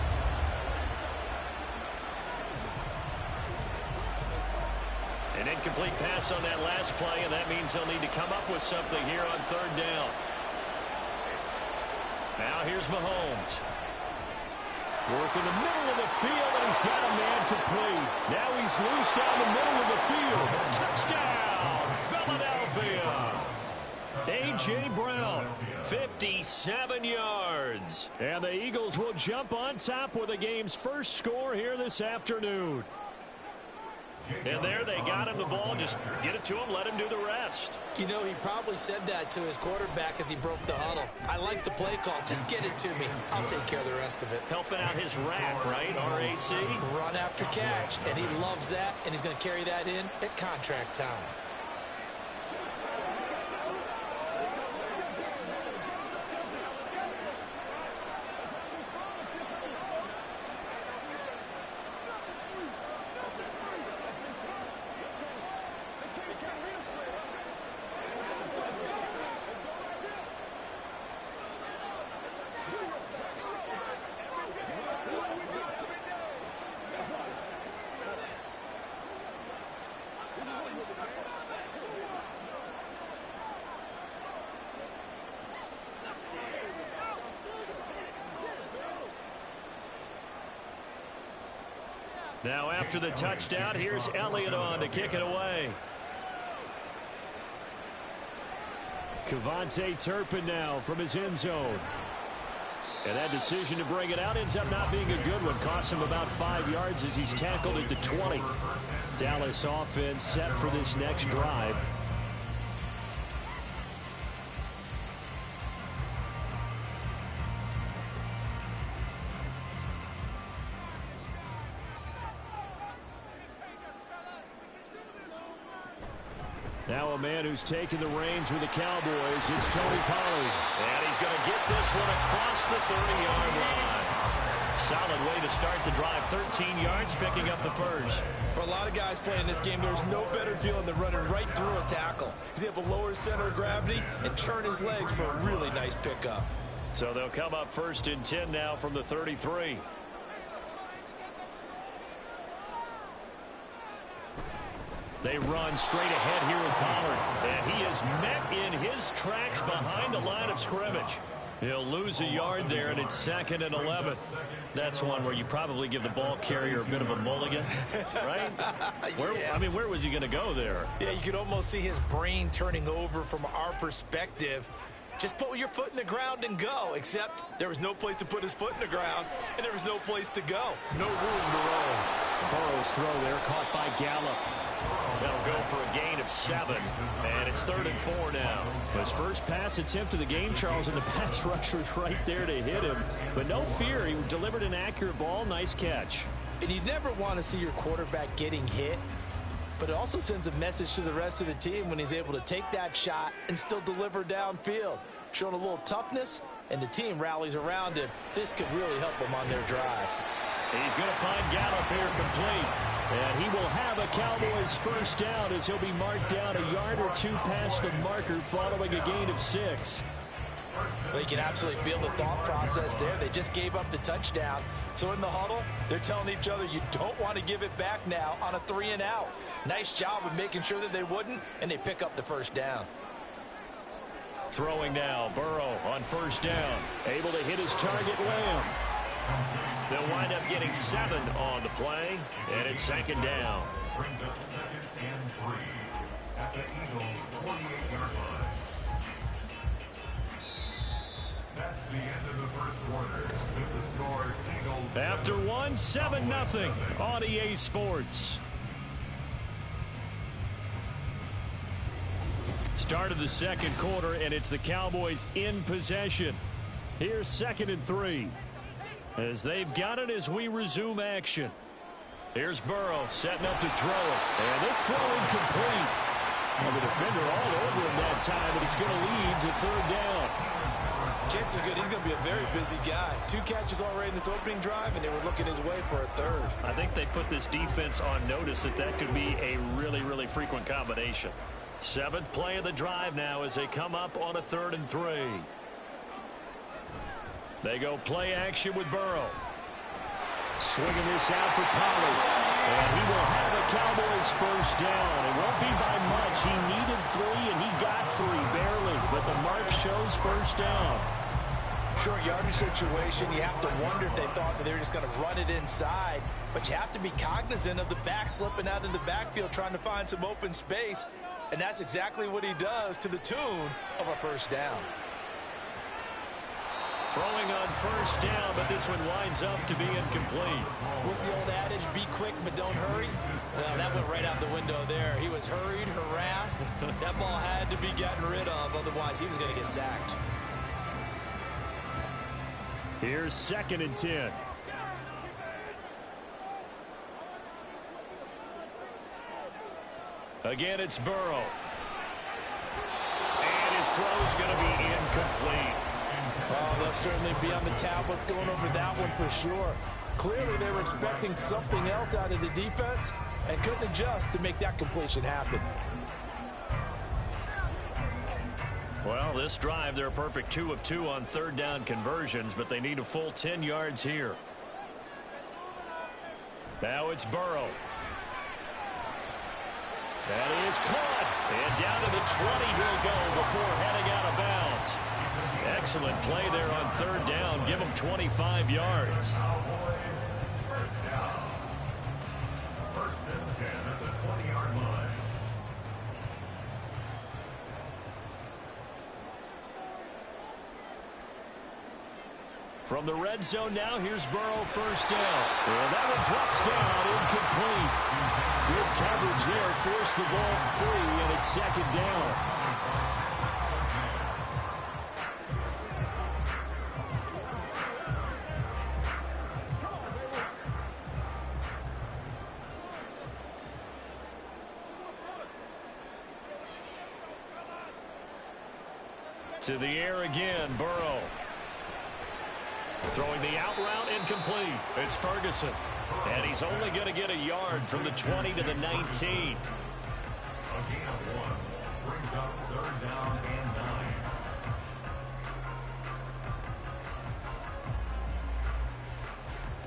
[SPEAKER 2] An incomplete pass on that last play, and that means they'll need to come up with something here on 3rd down. Now here's Mahomes. Working the middle of the field, and he's got a man complete. Now he's loose down the middle of the field. Touchdown, Philadelphia. A.J. Brown, 57 yards. And the Eagles will jump on top with the game's first score here this afternoon. And there they got him the ball. Just get it to him, let him do the rest.
[SPEAKER 3] You know, he probably said that to his quarterback as he broke the huddle. I like the play call. Just get it to me. I'll take care of the rest of it.
[SPEAKER 2] Helping out his rack, right? R-A-C?
[SPEAKER 3] Run after catch, and he loves that, and he's going to carry that in at contract time.
[SPEAKER 2] Now after the touchdown, here's Elliott on to kick it away. KaVontae Turpin now from his end zone. And that decision to bring it out ends up not being a good one. Costs him about 5 yards as he's tackled at the 20. Dallas offense set for this next drive. Now a man who's taken the reins with the Cowboys, it's Tony Pollard. And he's going to get this one across the 30-yard line. Solid way to start the drive. 13 yards, picking up the first.
[SPEAKER 3] For a lot of guys playing this game, there's no better feeling than running right through a tackle. He's able to lower his center of gravity and churn his legs for a really nice pickup.
[SPEAKER 2] So they'll come up 1st and 10 now from the 33. They run straight ahead here with Pollard. And he is met in his tracks behind the line of scrimmage. He'll lose a yard there, and it's 2nd and 11. That's one where you probably give the ball carrier a bit of a mulligan, right? Where was he going to go there?
[SPEAKER 3] Yeah, you could almost see his brain turning over from our perspective. Just put your foot in the ground and go, except there was no place to put his foot in the ground, and there was no place to go. No room to roll.
[SPEAKER 2] Burrow's throw there caught by Gallup. That'll go for a gain of 7, and it's 3rd and 4 now. His first pass attempt of the game, Charles, and the pass rusher's right there to hit him. But no fear, he delivered an accurate ball. Nice catch.
[SPEAKER 3] And you never want to see your quarterback getting hit, but it also sends a message to the rest of the team when he's able to take that shot and still deliver downfield. Showing a little toughness, and the team rallies around him. This could really help them on their drive.
[SPEAKER 2] He's going to find Gallup here complete. And he will have a Cowboys first down as he'll be marked down a yard or two past the marker following a gain of 6.
[SPEAKER 3] Well, you can absolutely feel the thought process there. They just gave up the touchdown. So in the huddle, they're telling each other, you don't want to give it back now on a 3-and-out. Nice job of making sure that they wouldn't, and they pick up the first down.
[SPEAKER 2] Throwing now, Burrow on first down. Able to hit his target, Lamb. They'll wind up getting 7 on the play, and it's 2nd down.
[SPEAKER 4] Brings up 2nd and 3 at the Eagles' 48-yard line. That's the end of the first quarter. With the score, Eagles.
[SPEAKER 2] After 7-0 on EA Sports. Start of the second quarter, and it's the Cowboys in possession. Here's 2nd and 3. As they've got it as we resume action. Here's Burrow setting up to throw it. And this throw incomplete. Well, the defender all over him that time, but it's going to lead to 3rd down.
[SPEAKER 3] Chances are good he's going to be a very busy guy. 2 catches already in this opening drive, and they were looking his way for a 3rd.
[SPEAKER 2] I think they put this defense on notice that could be a really, really frequent combination. 7th play of the drive now as they come up on a 3rd and 3. They go play action with Burrow. Swinging this out for Pollard. And he will have a Cowboys first down. It won't be by much. He needed 3, and he got 3, barely. But the mark shows first down.
[SPEAKER 3] Short yardage situation, you have to wonder if they thought that they were just going to run it inside. But you have to be cognizant of the back slipping out of the backfield trying to find some open space. And that's exactly what he does to the tune of a first down.
[SPEAKER 2] Throwing on first down, but this one winds up to be incomplete.
[SPEAKER 3] What's the old adage, be quick but don't hurry? Well, that went right out the window there. He was hurried, harassed. That ball had to be gotten rid of, otherwise he was going to get sacked.
[SPEAKER 2] Here's 2nd and 10. Again, it's Burrow. And his throw's going to be incomplete.
[SPEAKER 3] Oh, they'll certainly be on the tablets going over that one for sure. Clearly, they were expecting something else out of the defense and couldn't adjust to make that completion happen.
[SPEAKER 2] Well, this drive, they're a perfect 2 of 2 on 3rd down conversions, but they need a full 10 yards here. Now it's Burrow. That is caught. And down to the 20 he'll go before heading out of bounds. Excellent play there on 3rd down. Give him 25 yards.
[SPEAKER 4] Cowboys first down. 1st and 10 at the 20-yard line.
[SPEAKER 2] From the red zone now, here's Burrow first down. And that one drops down, incomplete. Good coverage there, forced the ball free, and it's 2nd down. To the air again, Burrow. Throwing the out route incomplete. It's Ferguson. And he's only going to get a yard from the 20 to the 19.
[SPEAKER 4] A gain of 1 brings up 3rd down and 9.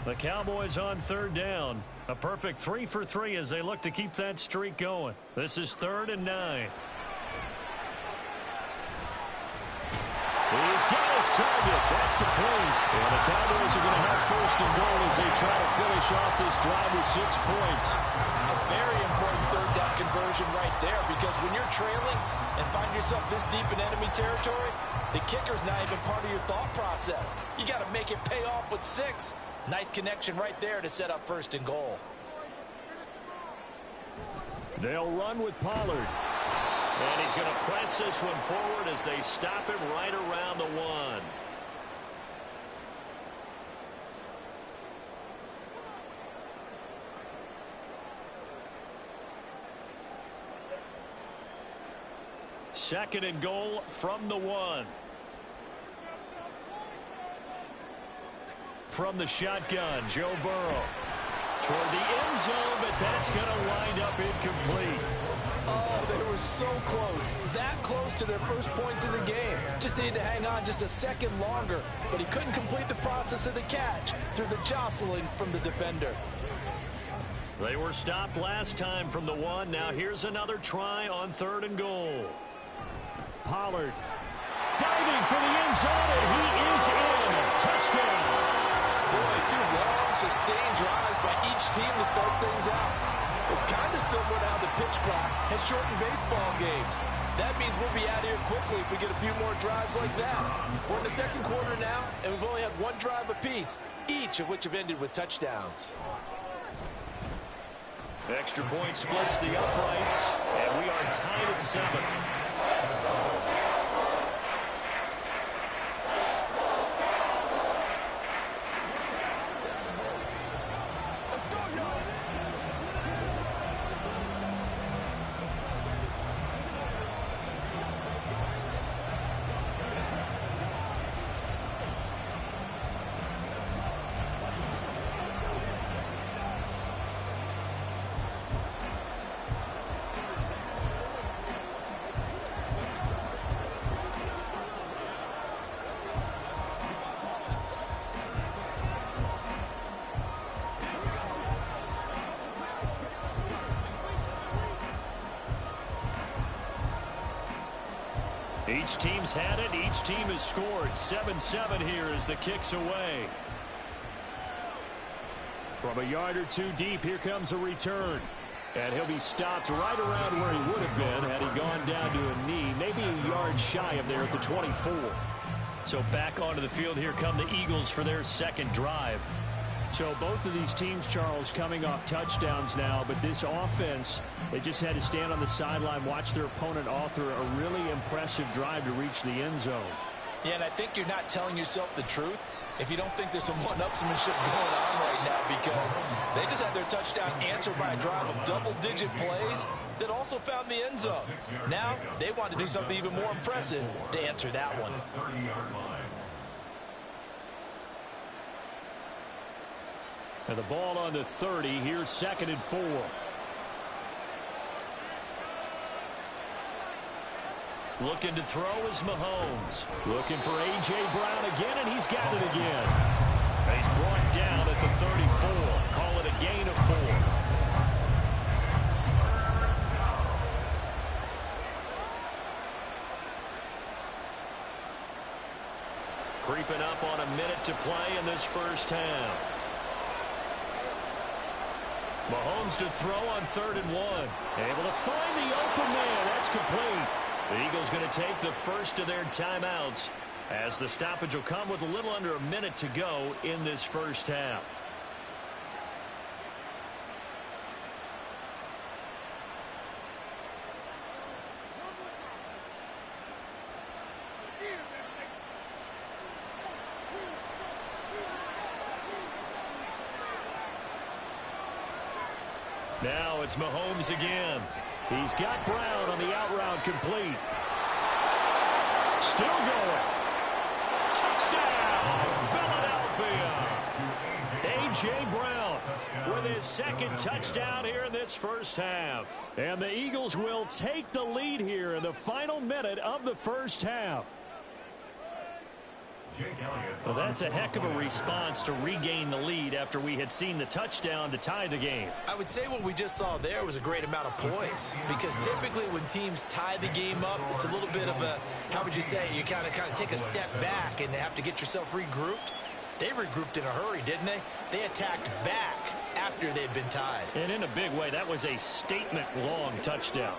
[SPEAKER 2] The Cowboys on 3rd down. A perfect 3 for 3 as they look to keep that streak going. This is 3rd and 9. He's got his target. That's complete. And the Cowboys are going to have 1st and goal as they try to finish off this drive with 6 points.
[SPEAKER 3] A very important 3rd down conversion right there, because when you're trailing and find yourself this deep in enemy territory, the kicker's not even part of your thought process. You got to make it pay off with 6. Nice connection right there to set up 1st and goal.
[SPEAKER 2] They'll run with Pollard. And he's going to press this one forward as they stop him right around the 1. Second and goal from the 1. From the shotgun, Joe Burrow. Toward the end zone, but that's going to wind up incomplete.
[SPEAKER 3] Oh, they were so close. That close to their first points in the game. Just needed to hang on just a second longer, but he couldn't complete the process of the catch through the jostling from the defender.
[SPEAKER 2] They were stopped last time from the 1. Now here's another try on 3rd and goal. Pollard diving for the end zone, and he is in. Touchdown.
[SPEAKER 3] Boy, 2 long, sustained drives by each team to start things out. It's kind of similar to how the pitch clock has shortened baseball games. That means we'll be out of here quickly if we get a few more drives like that. We're in the 2nd quarter now, and we've only had 1 drive apiece, each of which have ended with touchdowns.
[SPEAKER 2] Extra point splits the uprights, and we are tied at 7. Each team's had it. Each team has scored. 7-7 here as the kick's away. From a yard or 2 deep, here comes a return. And he'll be stopped right around where he would have been had he gone down to a knee. Maybe a yard shy of there at the 24. So back onto the field, here come the Eagles for their 2nd drive. So both of these teams, Charles, coming off touchdowns now, but this offense, they just had to stand on the sideline, watch their opponent author a really impressive drive to reach the end zone.
[SPEAKER 3] Yeah, and I think you're not telling yourself the truth if you don't think there's some one-upsmanship going on right now, because they just had their touchdown answered by a drive of double-digit plays that also found the end zone. Now they want to do something even more impressive to answer that one.
[SPEAKER 4] 30-yard line.
[SPEAKER 2] And the ball on the 30. Here's 2nd and 4. Looking to throw is Mahomes. Looking for A.J. Brown again, and he's got it again. He's brought down at the 34. Call it a gain of 4. Creeping up on a minute to play in this first half. Mahomes to throw on 3rd and 1. Able to find the open man. That's complete. The Eagles going to take the first of their timeouts as the stoppage will come with a little under a minute to go in this first half. Now it's Mahomes again. He's got Brown on the out route complete. Still going. Touchdown, Philadelphia. A.J. Brown with his second touchdown here in this first half. And the Eagles will take the lead here in the final minute of the first half. Well, that's a heck of a response to regain the lead after we had seen the touchdown to tie the game.
[SPEAKER 3] I would say what we just saw there was a great amount of poise, because typically when teams tie the game up, it's a little bit of a, how would you say, you kind of take a step back and have to get yourself regrouped. They regrouped in a hurry, didn't they? They attacked back after they'd been tied.
[SPEAKER 2] And in a big way, that was a statement-long touchdown.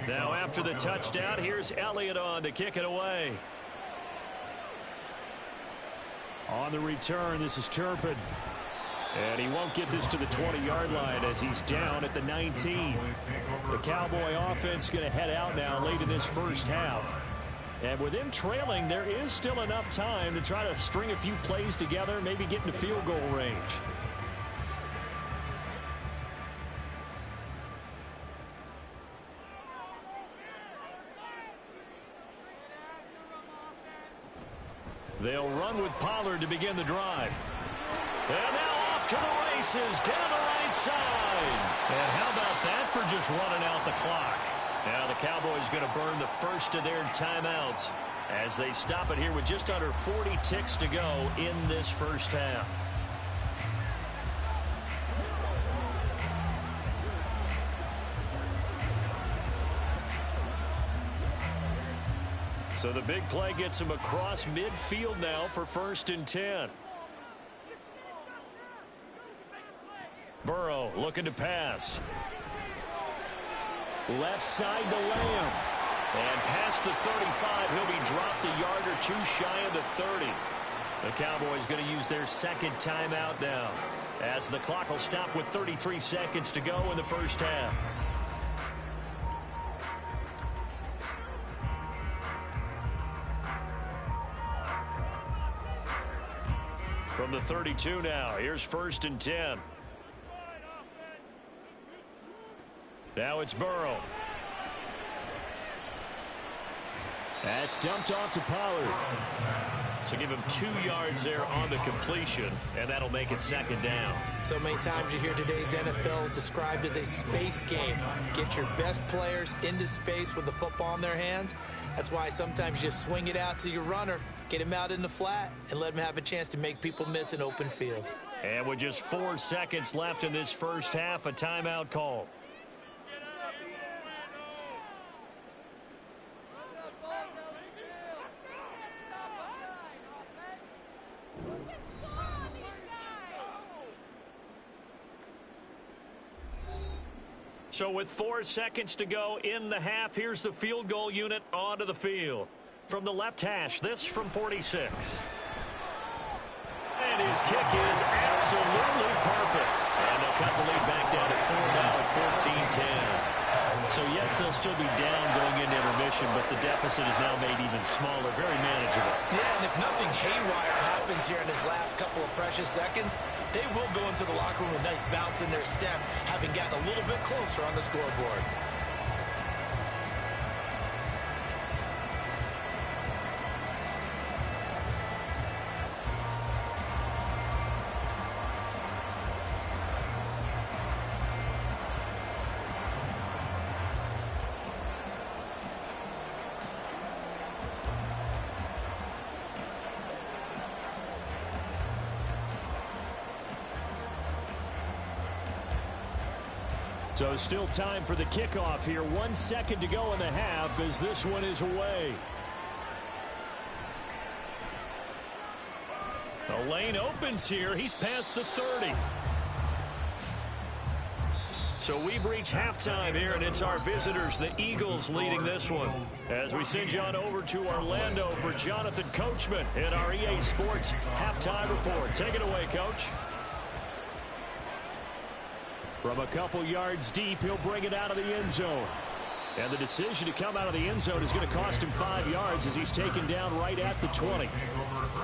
[SPEAKER 2] Now after the touchdown, here's Elliott on to kick it away. On the return, this is Turpin. And he won't get this to the 20-yard line as he's down at the 19. The Cowboy offense going to head out now late in this first half. And with them trailing, there is still enough time to try to string a few plays together, maybe get into field goal range. They'll run with Pollard to begin the drive. And now off to the races down the right side. And how about that for just running out the clock? Now the Cowboys going to burn the first of their timeouts as they stop it here with just under 40 ticks to go in this first half. So the big play gets him across midfield now for 1st and 10. Burrow looking to pass. Left side to Lamb. And past the 35, he'll be dropped a yard or two shy of the 30. The Cowboys going to use their second timeout now, as the clock will stop with 33 seconds to go in the first half. From the 32 now, here's 1st and 10. Now it's Burrow. That's dumped off to Pollard. So give him 2 yards there on the completion, and that'll make it 2nd down.
[SPEAKER 3] So many times you hear today's NFL described as a space game. Get your best players into space with the football in their hands. That's why sometimes you swing it out to your runner, get him out in the flat, and let him have a chance to make people miss an open field.
[SPEAKER 2] And with just 4 seconds left in this first half, a timeout call. So with 4 seconds to go in the half, here's the field goal unit onto the field. From the left hash, this from 46. And his kick is absolutely perfect. And they'll cut the lead back down to 4 now at 14-10. So yes, they'll still be down going into intermission, but the deficit is now made even smaller, very manageable. Yeah,
[SPEAKER 3] and if nothing haywire happens here in his last couple of precious seconds, they will go into the locker room with a nice bounce in their step, having gotten a little bit closer on the scoreboard.
[SPEAKER 2] So still time for the kickoff here. 1 second to go in the half as this one is away. The lane opens here. He's past the 30. So we've reached halftime here, and it's our visitors, the Eagles, leading this one. As we send you on over to Orlando for Jonathan Coachman in our EA Sports Halftime Report. Take it away, Coach. From a couple yards deep, he'll bring it out of the end zone. And the decision to come out of the end zone is going to cost him 5 yards as he's taken down right at the 20.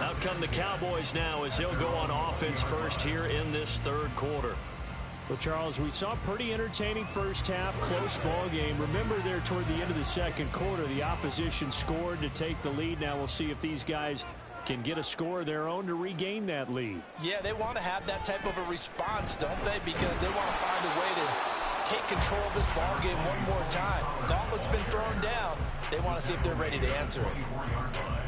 [SPEAKER 2] Out come the Cowboys now as they'll go on offense first here in this third quarter. Well, Charles, we saw a pretty entertaining first half, close ball game. Remember there toward the end of the second quarter, the opposition scored to take the lead. Now we'll see if these guys can get a score of their own to regain that lead.
[SPEAKER 3] Yeah, they want to have that type of a response, don't they? Because they want to find a way to take control of this ball game one more time. Gauntlet's been thrown down. They want to see if they're ready to answer it.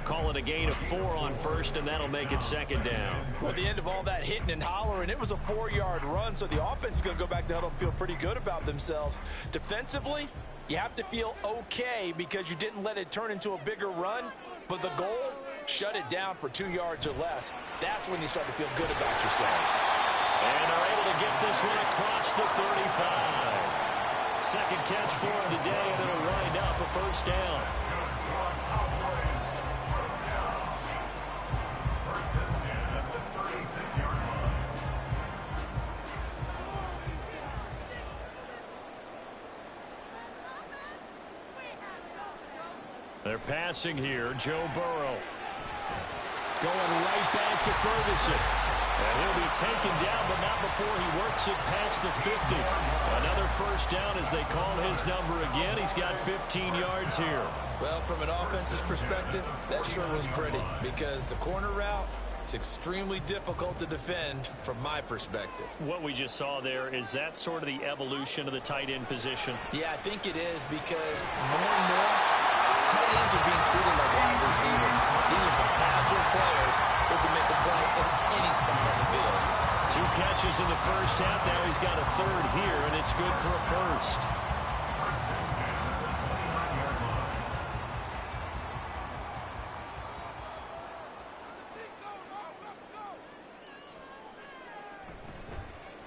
[SPEAKER 2] Call it a gain of 4 on first, and that'll make it second down.
[SPEAKER 3] Well, at the end of all that hitting and hollering, it was a 4-yard run, so the offense is going to go back to huddle and feel pretty good about themselves. Defensively, you have to feel okay because you didn't let it turn into a bigger run, but the goal, shut it down for 2 yards or less. That's when you start to feel good about yourselves.
[SPEAKER 2] And are able to get this one across the 35. Second catch for him today, and it'll wind up a first down. They're passing here. Joe Burrow going right back to Ferguson. And he'll be taken down, but not before he works it past the 50. Another first down as they call his number again. He's got 15 yards here.
[SPEAKER 3] Well, from an offense's perspective, that sure was pretty because the corner route, it's extremely difficult to defend from my perspective.
[SPEAKER 2] What we just saw there, is that sort of the evolution of the tight end position?
[SPEAKER 3] Yeah, I think it is because more and more, tight ends are being treated like wide receivers. These are some agile players who can make a play in any spot on the field.
[SPEAKER 2] 2 catches in the first half. Now he's got a third here, and it's good for a first.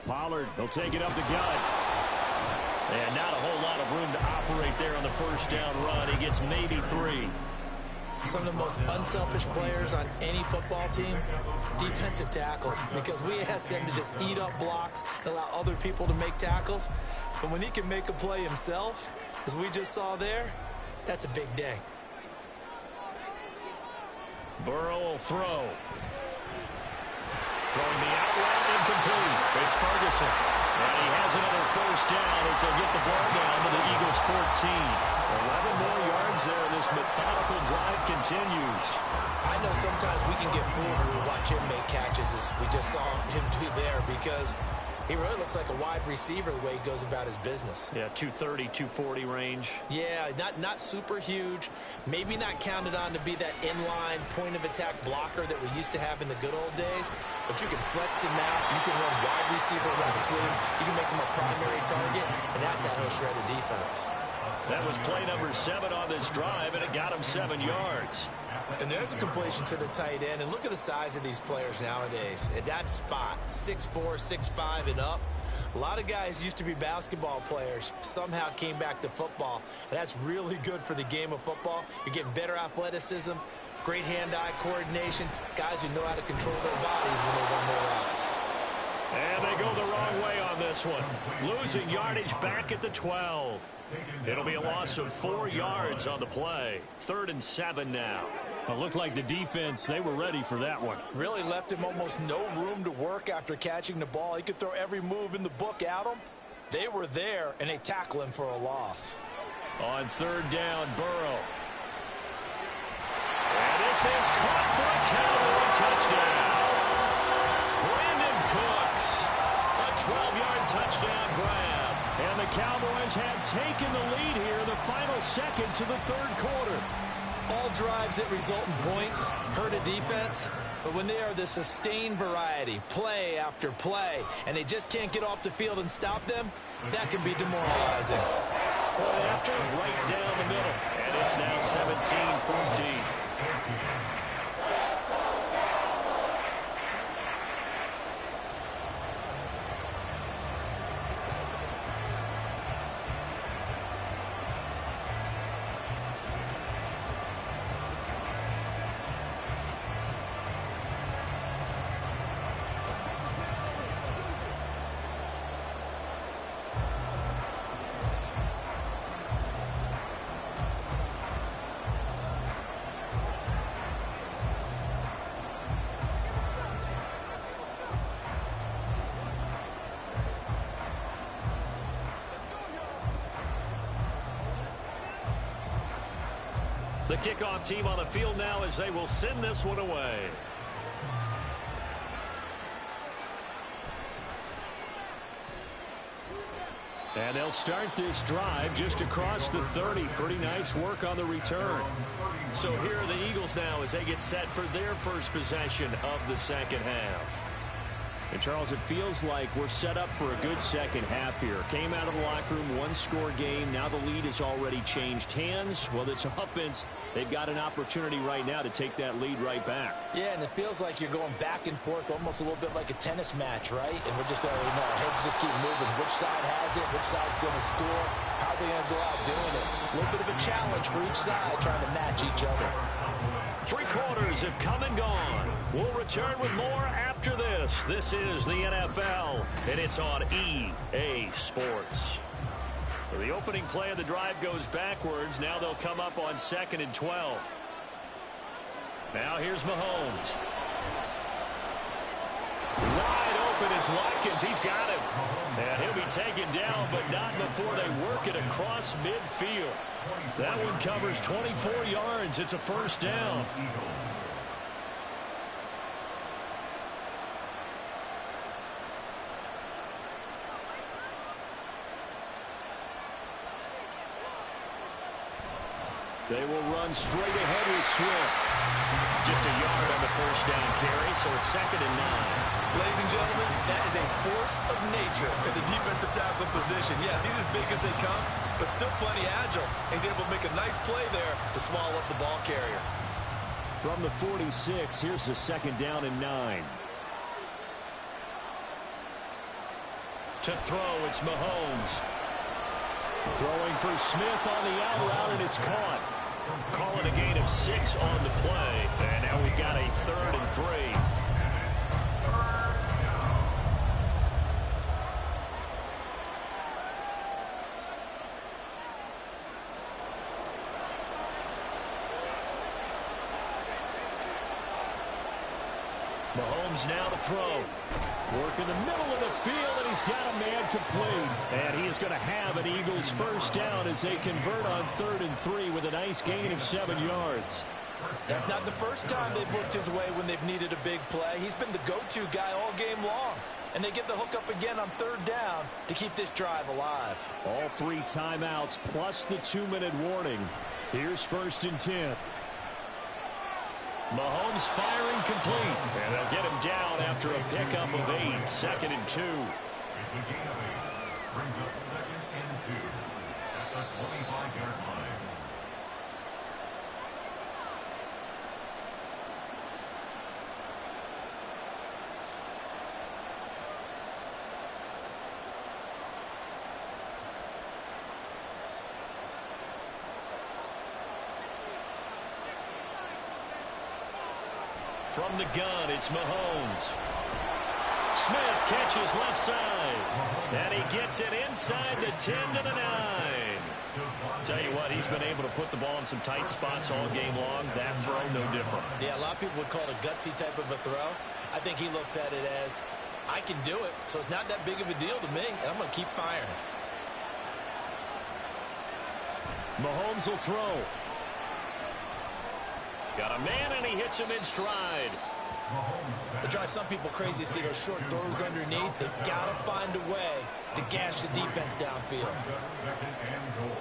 [SPEAKER 2] Pollard, he'll take it up the gut. And not a whole lot of room to operate there on the first down run. He gets maybe 3.
[SPEAKER 3] Some of the most unselfish players on any football team, defensive tackles, because we ask them to just eat up blocks and allow other people to make tackles. But when he can make a play himself, as we just saw there, that's a big day.
[SPEAKER 2] Burrow will throw. Throwing the out route, incomplete. It's Ferguson. And he has another first down as they'll get the ball down to the Eagles' 14. 11 more yards there. This methodical drive continues.
[SPEAKER 3] I know sometimes we can get fooled when we watch him make catches as we just saw him do there because he really looks like a wide receiver the way he goes about his business.
[SPEAKER 2] Yeah, 230, 240 range.
[SPEAKER 3] Yeah, not super huge. Maybe not counted on to be that inline point-of-attack blocker that we used to have in the good old days. But you can flex him out. You can run wide receiver routes with him. You can make him a primary target, and that's how he'll shred a defense.
[SPEAKER 2] That was play number 7 on this drive, and it got him 7 yards.
[SPEAKER 3] And there's a completion to the tight end. And look at the size of these players nowadays. At that spot, 6'4", 6'5", and up. A lot of guys used to be basketball players, somehow came back to football. And that's really good for the game of football. You're getting better athleticism, great hand-eye coordination, guys who know how to control their bodies when they run their routes.
[SPEAKER 2] And they go the wrong way on this one. Losing yardage back at the 12. It'll be a loss of 4 yards on the play. 3rd and 7 now. It looked like the defense, they were ready for that one.
[SPEAKER 3] Really left him almost no room to work after catching the ball. He could throw every move in the book at him. They were there, and they tackle him for a loss.
[SPEAKER 2] On 3rd down, Burrow. And this is caught for a Cowboy touchdown. Brandon Cooks, a 12-yard touchdown grab. And the Cowboys have taken the lead here in the final seconds of the third quarter.
[SPEAKER 3] All drives that result in points hurt a defense, but when they are the sustained variety, play after play, and they just can't get off the field and stop them, that can be demoralizing.
[SPEAKER 2] Point after, right down the middle, and it's now 17-14. The kickoff team on the field now as they will send this one away. And they'll start this drive just across the 30. Pretty nice work on the return. So here are the Eagles now as they get set for their first possession of the second half. And, Charles, it feels like we're set up for a good second half here. Came out of the locker room, one-score game. Now the lead has already changed hands. Well, this offense, they've got an opportunity right now to take that lead right back.
[SPEAKER 3] Yeah, and it feels like you're going back and forth almost a little bit like a tennis match, right? And we're just already know. Heads just keep moving. Which side has it? Which side's going to score? How are they going to go out doing it? A little bit of a challenge for each side trying to match each other.
[SPEAKER 2] 3 quarters have come and gone. We'll return with more after this. This is the NFL, and it's on EA Sports. So the opening play of the drive goes backwards. Now they'll come up on 2nd and 12. Now here's Mahomes. Wide open is Watkins. He's got him. And he'll be taken down, but not before they work it across midfield. That one covers 24 yards. It's a first down. They will run straight ahead with Swift. Just a yard on the first down carry, so it's 2nd and 9.
[SPEAKER 3] Ladies and gentlemen, that is a force of nature in the defensive tackle position. Yes, he's as big as they come, but still plenty agile. He's able to make a nice play there to small up the ball carrier.
[SPEAKER 2] From the 46, here's the 2nd down and 9. To throw, it's Mahomes. Throwing for Smith on the out route, and it's caught. Calling a gain of 6 on the play. And now we've got a 3rd and 3. Mahomes now to throw. Work in the middle of the field, and he's got a man complete. And he is going to have an Eagles first down as they convert on 3rd and 3 with a nice gain of 7 yards.
[SPEAKER 3] That's not the first time they've looked his way when they've needed a big play. He's been the go-to guy all game long. And they get the hook up again on 3rd down to keep this drive alive.
[SPEAKER 2] All 3 timeouts plus the 2-minute warning. Here's 1st and 10. Mahomes firing complete. And they'll get him down after a pickup of 8. 2nd and 2.
[SPEAKER 4] It's a gain of 8. Brings up 2nd and 2 at the 25-yard line.
[SPEAKER 2] From the gun, it's Mahomes. Smith catches left side. And he gets it inside the 10 to the 9. Tell you what, he's been able to put the ball in some tight spots all game long. That throw, no different.
[SPEAKER 3] Yeah, a lot of people would call it a gutsy type of a throw. I think he looks at it as, I can do it, so it's not that big of a deal to me, and I'm going to keep firing.
[SPEAKER 2] Mahomes will throw. Got a man, and he hits him in stride.
[SPEAKER 3] It drives some people crazy to see those short throws underneath. They've got to find a way to gash the defense downfield.
[SPEAKER 4] 2nd and goal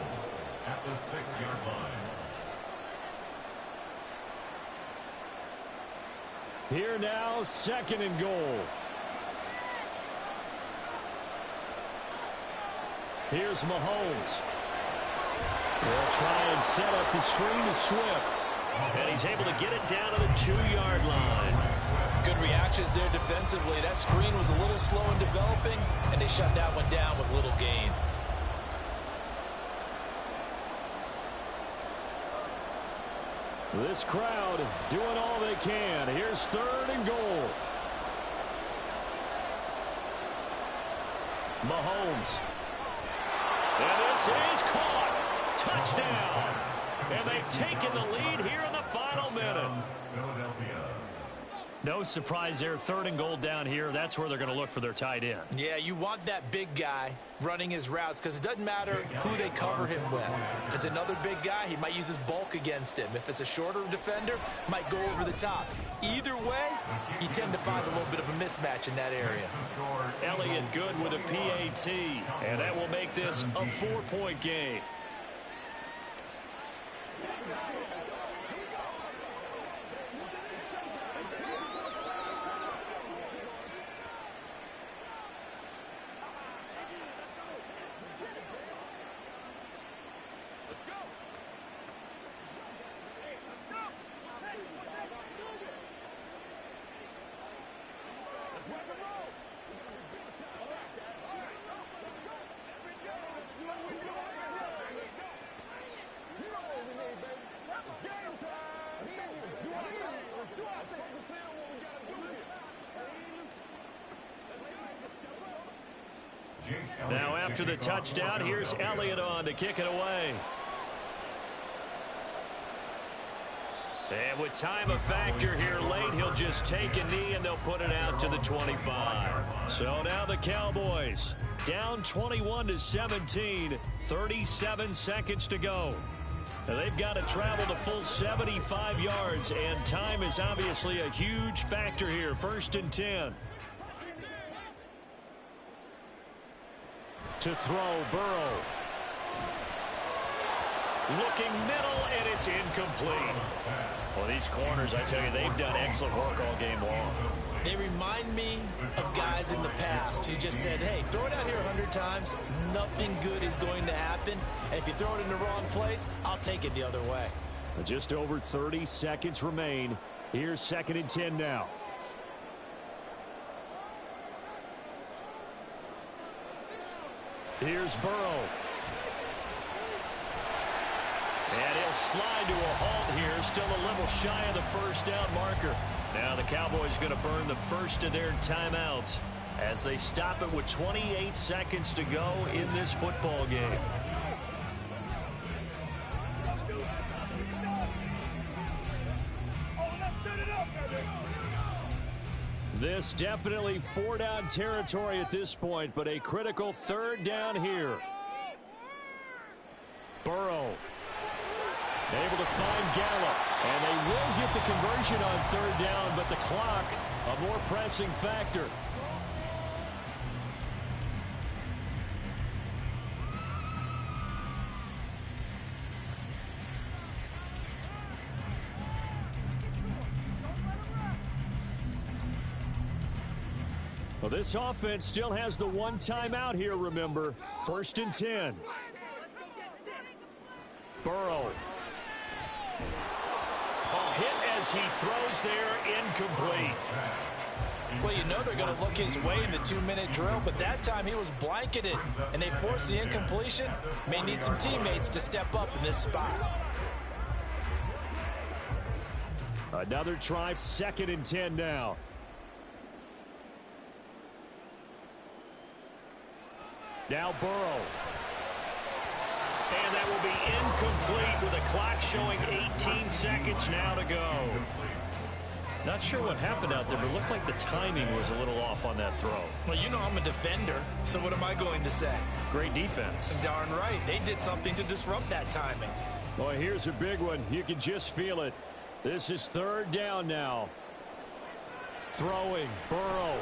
[SPEAKER 4] at the 6-yard line.
[SPEAKER 2] Here now, 2nd and goal. Here's Mahomes. They'll try and set up the screen to Swift. And he's able to get it down to the 2-yard line.
[SPEAKER 3] Good reactions there defensively. That screen was a little slow in developing, and they shut that one down with little gain.
[SPEAKER 2] This crowd doing all they can. Here's 3rd and goal. Mahomes. And this is caught. Touchdown. And they've taken the lead here in the final minute.
[SPEAKER 4] Philadelphia.
[SPEAKER 2] No surprise there. 3rd and goal down here. That's where they're going to look for their tight end.
[SPEAKER 3] Yeah, you want that big guy running his routes because it doesn't matter who they cover him with. If it's another big guy, he might use his bulk against him. If it's a shorter defender, might go over the top. Either way, you tend to find a little bit of a mismatch in that area.
[SPEAKER 2] Elliott good with a PAT, and that will make this a 4-point game. Now after the touchdown, here's Elliott on to kick it away. And with time a factor here late, he'll just take a knee and they'll put it out to the 25. So now the Cowboys down 21-17, 37 seconds to go. Now they've got to travel the full 75 yards, and time is obviously a huge factor here. 1st and 10. To throw, Burrow. Looking middle, and it's incomplete. Well, these corners, I tell you, they've done excellent work all game long.
[SPEAKER 3] They remind me of guys in the past who just said, hey, throw it out here 100 times, nothing good is going to happen. And if you throw it in the wrong place, I'll take it the other way.
[SPEAKER 2] Just over 30 seconds remain. Here's 2nd and 10 now. Here's Burrow. And he'll slide to a halt here. Still a little shy of the 1st down marker. Now the Cowboys going to burn the first of their timeouts as they stop it with 28 seconds to go in this football game. This definitely 4-down territory at this point, but a critical 3rd down here. Burrow able to find Gallup, and they will get the conversion on 3rd down, but the clock a more pressing factor. Well, this offense still has the one timeout here, remember. 1st and 10. Burrow. A hit as he throws there, incomplete.
[SPEAKER 3] Well, you know they're going to look his way in the 2-minute drill, but that time he was blanketed, and they forced the incompletion. May need some teammates to step up in this spot.
[SPEAKER 2] Another try, 2nd and 10 now. Now Burrow. And that will be incomplete with the clock showing 18 seconds now to go. Not sure what happened out there, but it looked like the timing was a little off on that throw.
[SPEAKER 3] Well, you know I'm a defender, so what am I going to say?
[SPEAKER 2] Great defense.
[SPEAKER 3] Darn right. They did something to disrupt that timing.
[SPEAKER 2] Well, here's a big one. You can just feel it. This is 3rd down now. Throwing, Burrow.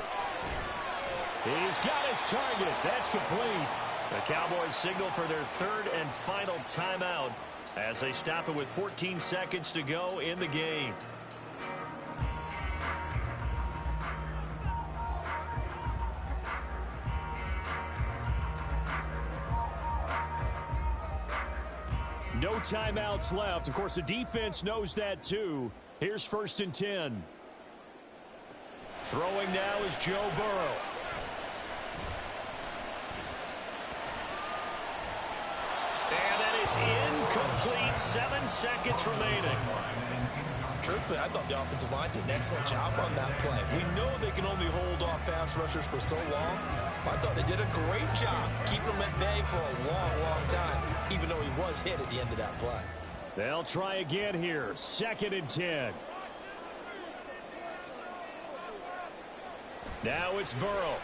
[SPEAKER 2] He's got his target. That's complete. The Cowboys signal for their 3rd and final timeout as they stop it with 14 seconds to go in the game. No timeouts left. Of course, the defense knows that too. Here's 1st and 10. Throwing now is Joe Burrow. And that is incomplete. 7 seconds remaining.
[SPEAKER 3] Truthfully, I thought the offensive line did an excellent job on that play. We know they can only hold off pass rushers for so long, but I thought they did a great job keeping them at bay for a long, long time, even though he was hit at the end of that play.
[SPEAKER 2] They'll try again here. 2nd and 10. Now it's Burrow.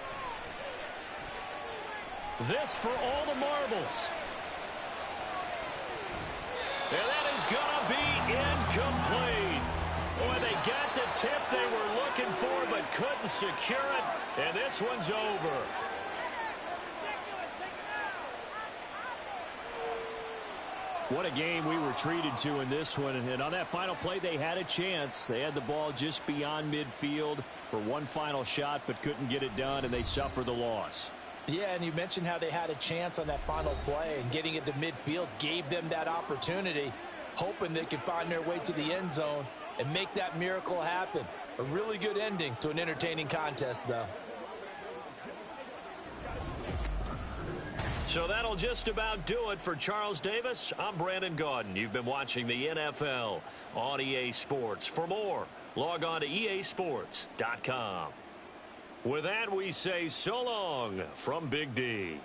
[SPEAKER 2] This for all the marbles. And that is going to be incomplete. Boy, they got the tip they were looking for but couldn't secure it. And this one's over. What a game we were treated to in this one. And on that final play, they had a chance. They had the ball just beyond midfield for one final shot but couldn't get it done, and they suffer the loss.
[SPEAKER 3] Yeah, and you mentioned how they had a chance on that final play, and getting it to midfield gave them that opportunity, hoping they could find their way to the end zone and make that miracle happen. A really good ending to an entertaining contest, though.
[SPEAKER 2] So that'll just about do it for Charles Davis. I'm Brandon Gaudin. You've been watching the NFL on EA Sports. For more, log on to easports.com. With that, we say so long from Big D.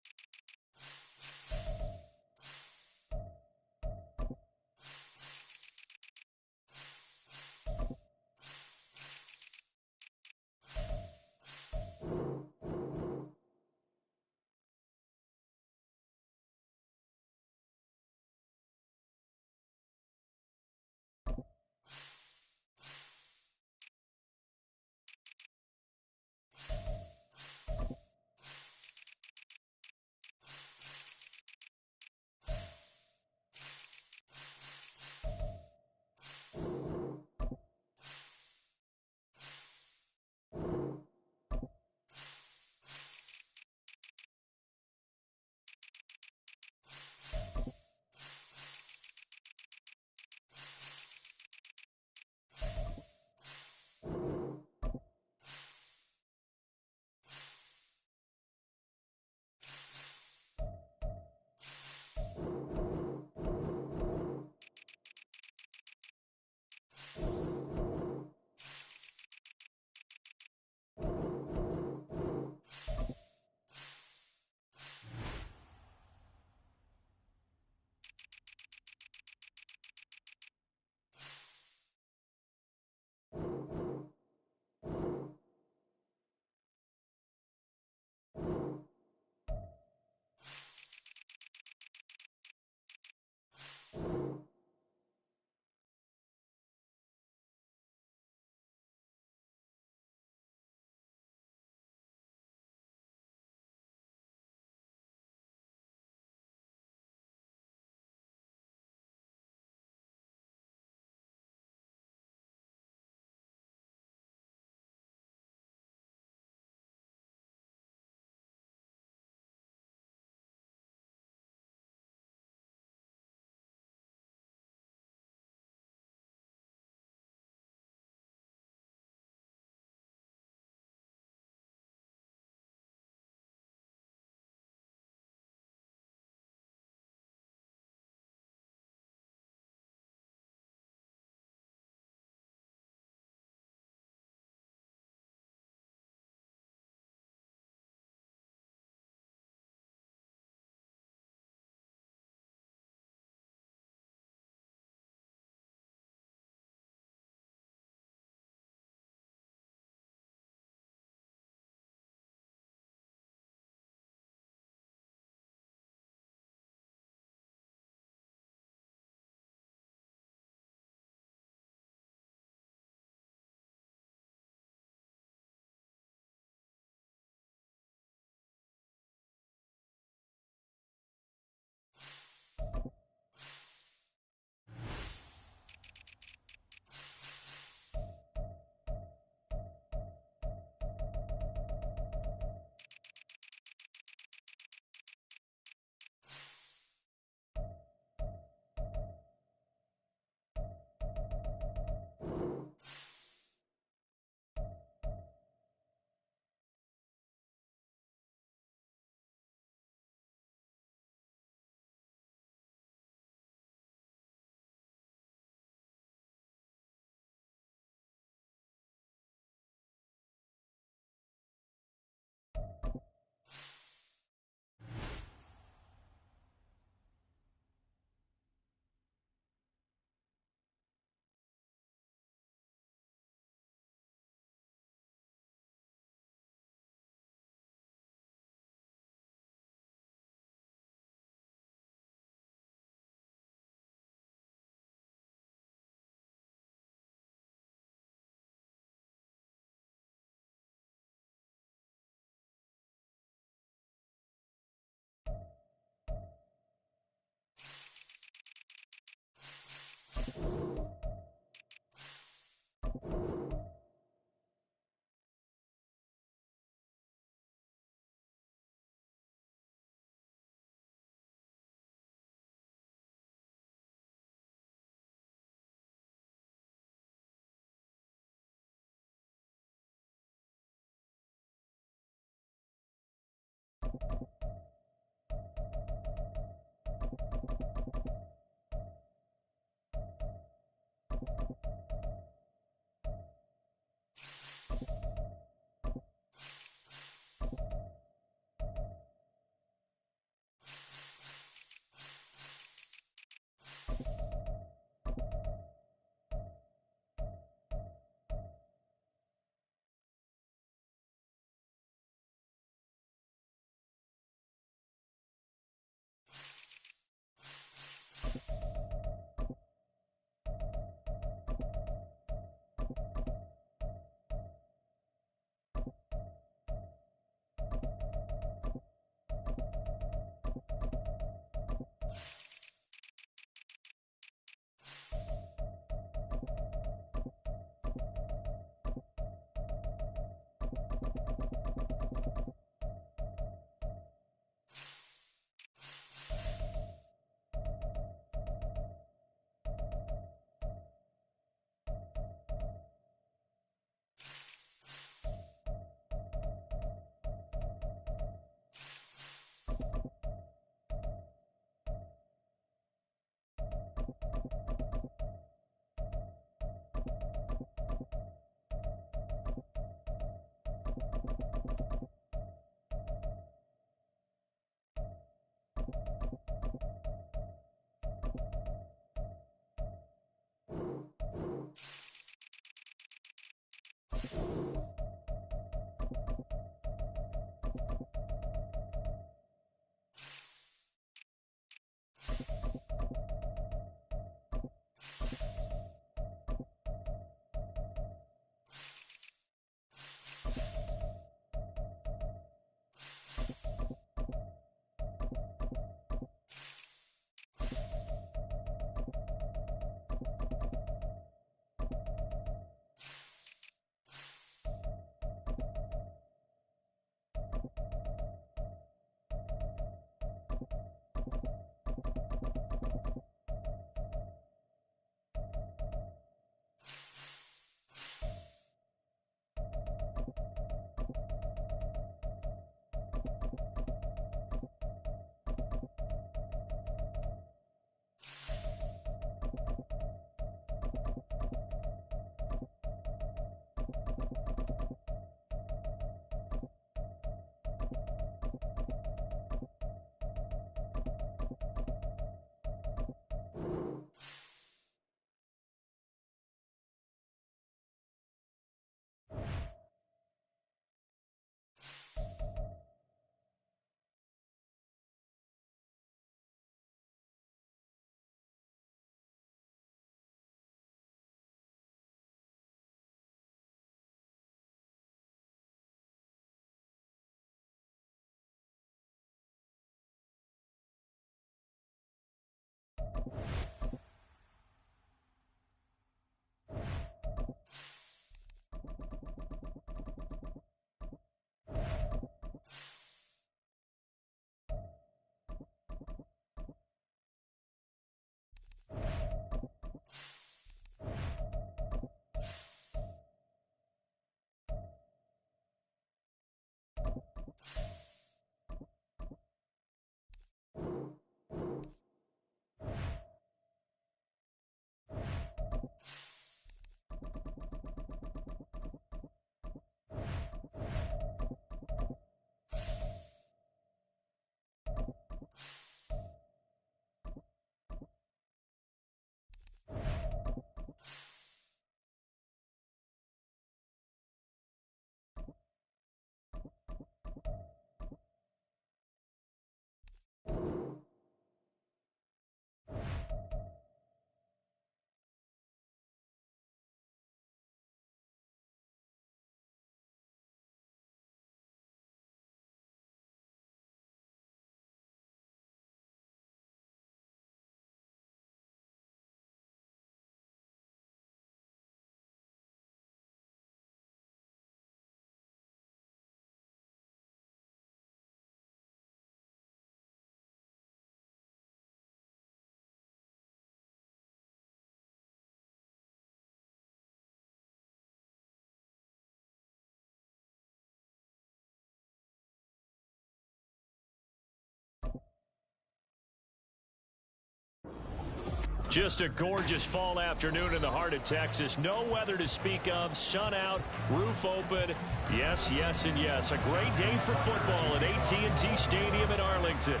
[SPEAKER 2] Just a gorgeous fall afternoon in the heart of Texas. No weather to speak of. Sun out, roof open. Yes, yes, and yes. A great day for football at AT&T Stadium in Arlington.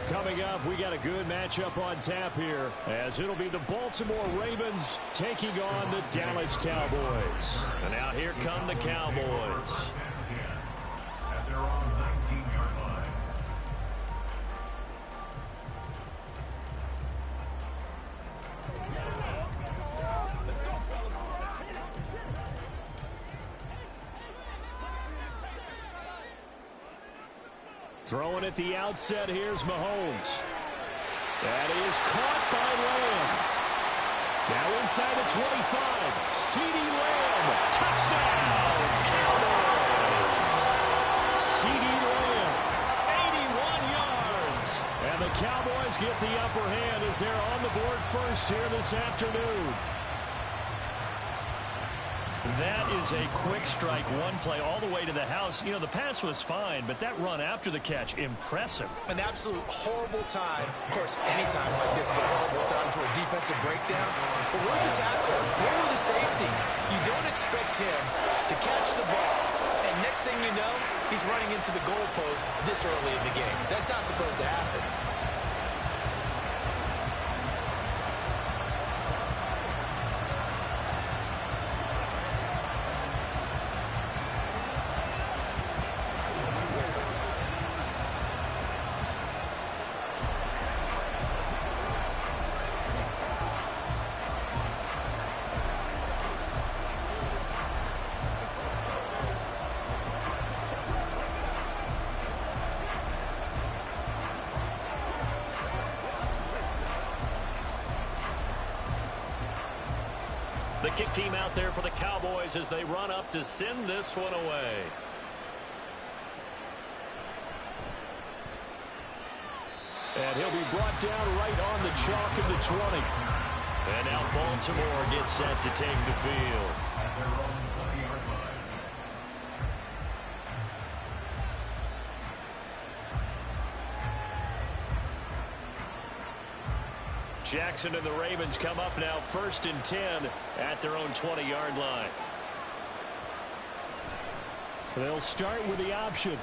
[SPEAKER 2] Coming up, we got a good matchup on tap here, as it'll be the Baltimore Ravens taking on the Dallas Cowboys. And now here come the Cowboys.
[SPEAKER 4] At their own 19-yard line.
[SPEAKER 2] Throwing at the outset, here's Mahomes. That is caught by Lamb. Now inside the 25. CeeDee Lamb. Touchdown, Cowboys. CeeDee Lamb, 81 yards. And the Cowboys get the upper hand as they're on the board first here this afternoon. That is a quick strike, one play all the way to the house. You know, the pass was fine, but that run after the catch, impressive.
[SPEAKER 3] An absolute horrible time. Of course, any time like this is a horrible time for a defensive breakdown. But where's the tackler? Where were the safeties? You don't expect him to catch the ball, and next thing you know, he's running into the goalpost this early in the game. That's not supposed to happen.
[SPEAKER 2] kick team out there for the Cowboys as they run up to send this one away. And he'll be brought down right on the chalk of the 20. And now Baltimore gets set to take the field.
[SPEAKER 4] At their own 20-yard line.
[SPEAKER 2] Jackson and the Ravens come up now 1st and 10 at their own 20-yard line. They'll start with the option.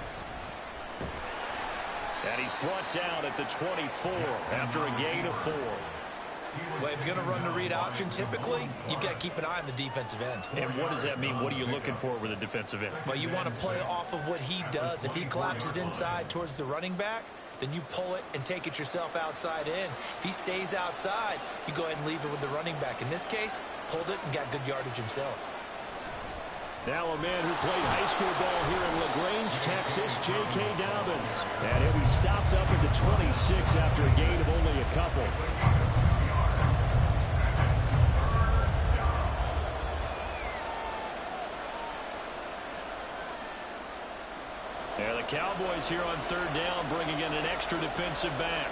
[SPEAKER 2] And he's brought down at the 24 after a gain of 4.
[SPEAKER 3] Well, if you're going to run the read option, typically, you've got to keep an eye on the defensive end.
[SPEAKER 2] And what does that mean? What are you looking for with a defensive end?
[SPEAKER 3] Well, you want to play off of what he does. If he collapses inside towards the running back, then you pull it and take it yourself outside in. If he stays outside, you go ahead and leave it with the running back. In this case, pulled it and got good yardage himself.
[SPEAKER 2] Now a man who played high school ball here in LaGrange, Texas, J.K. Dobbins. And he'll be stopped up into 26 after a gain of only a couple. Yeah, the Cowboys here on 3rd down, bringing in an extra defensive back.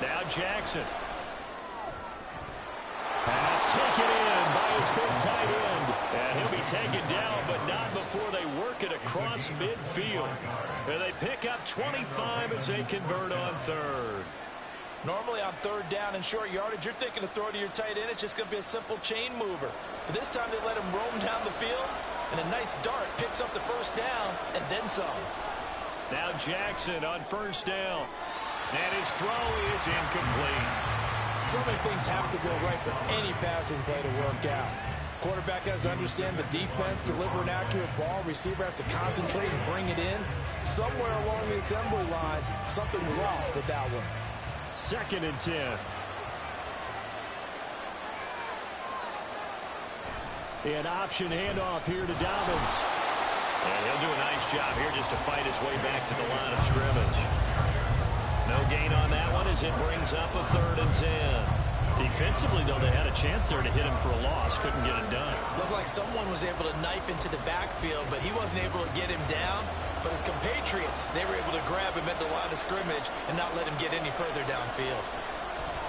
[SPEAKER 2] Now Jackson. Pass taken in by his big tight end. And he'll be taken down, but not before they work it across midfield. And they pick up 25 as they convert on 3rd.
[SPEAKER 3] Normally on 3rd down and short yardage, you're thinking to throw to your tight end. It's just going to be a simple chain mover. But this time they let him roam down the field. And a nice dart picks up the 1st down and then some.
[SPEAKER 2] Now Jackson on 1st down. And his throw is incomplete.
[SPEAKER 3] So many things have to go right for any passing play to work out. Quarterback has to understand the defense, deliver an accurate ball. Receiver has to concentrate and bring it in. Somewhere along the assembly line, something was off with that one.
[SPEAKER 2] 2nd and 10. An option handoff here to Dobbins. And he'll do a nice job here just to fight his way back to the line of scrimmage. No gain on that one as it brings up a 3rd and 10. Defensively, though, they had a chance there to hit him for a loss. Couldn't get it done.
[SPEAKER 3] Looked like someone was able to knife into the backfield, but he wasn't able to get him down. But his compatriots, they were able to grab him at the line of scrimmage and not let him get any further downfield.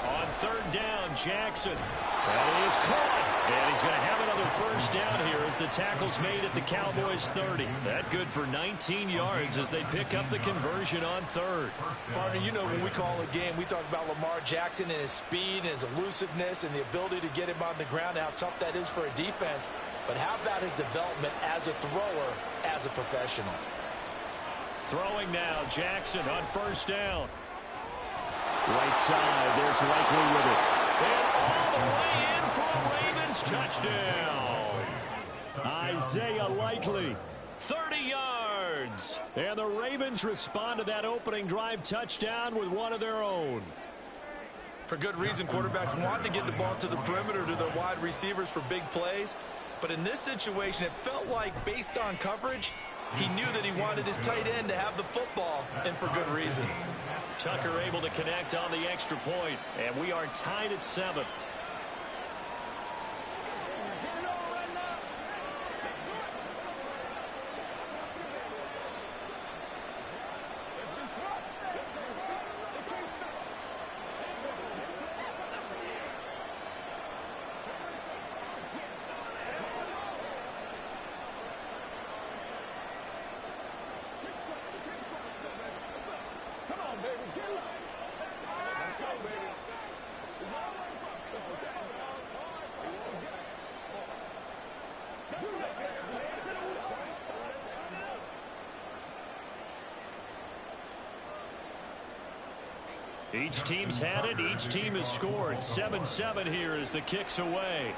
[SPEAKER 2] On 3rd down, Jackson. That is caught. And he's going to have another 1st down here as the tackle's made at the Cowboys' 30. That good for 19 yards as they pick up the conversion on 3rd.
[SPEAKER 3] Partner, you know when we call a game, we talk about Lamar Jackson and his speed and his elusiveness and the ability to get him on the ground, how tough that is for a defense. But how about his development as a thrower, as a professional?
[SPEAKER 2] Throwing now, Jackson on 1st down. Right side, there's Likely with it. And all the way in for a Ravens touchdown. Isaiah Likely, 30 yards. And the Ravens respond to that opening drive touchdown with one of their own.
[SPEAKER 3] For good reason, quarterbacks want to get the ball to the perimeter to their wide receivers for big plays. But in this situation, it felt like based on coverage, he knew that he wanted his tight end to have the football, and for good reason.
[SPEAKER 2] Tucker able to connect on the extra point, and we are tied at 7. Each team's had it. Each team has scored. 7-7 here as the kick's away.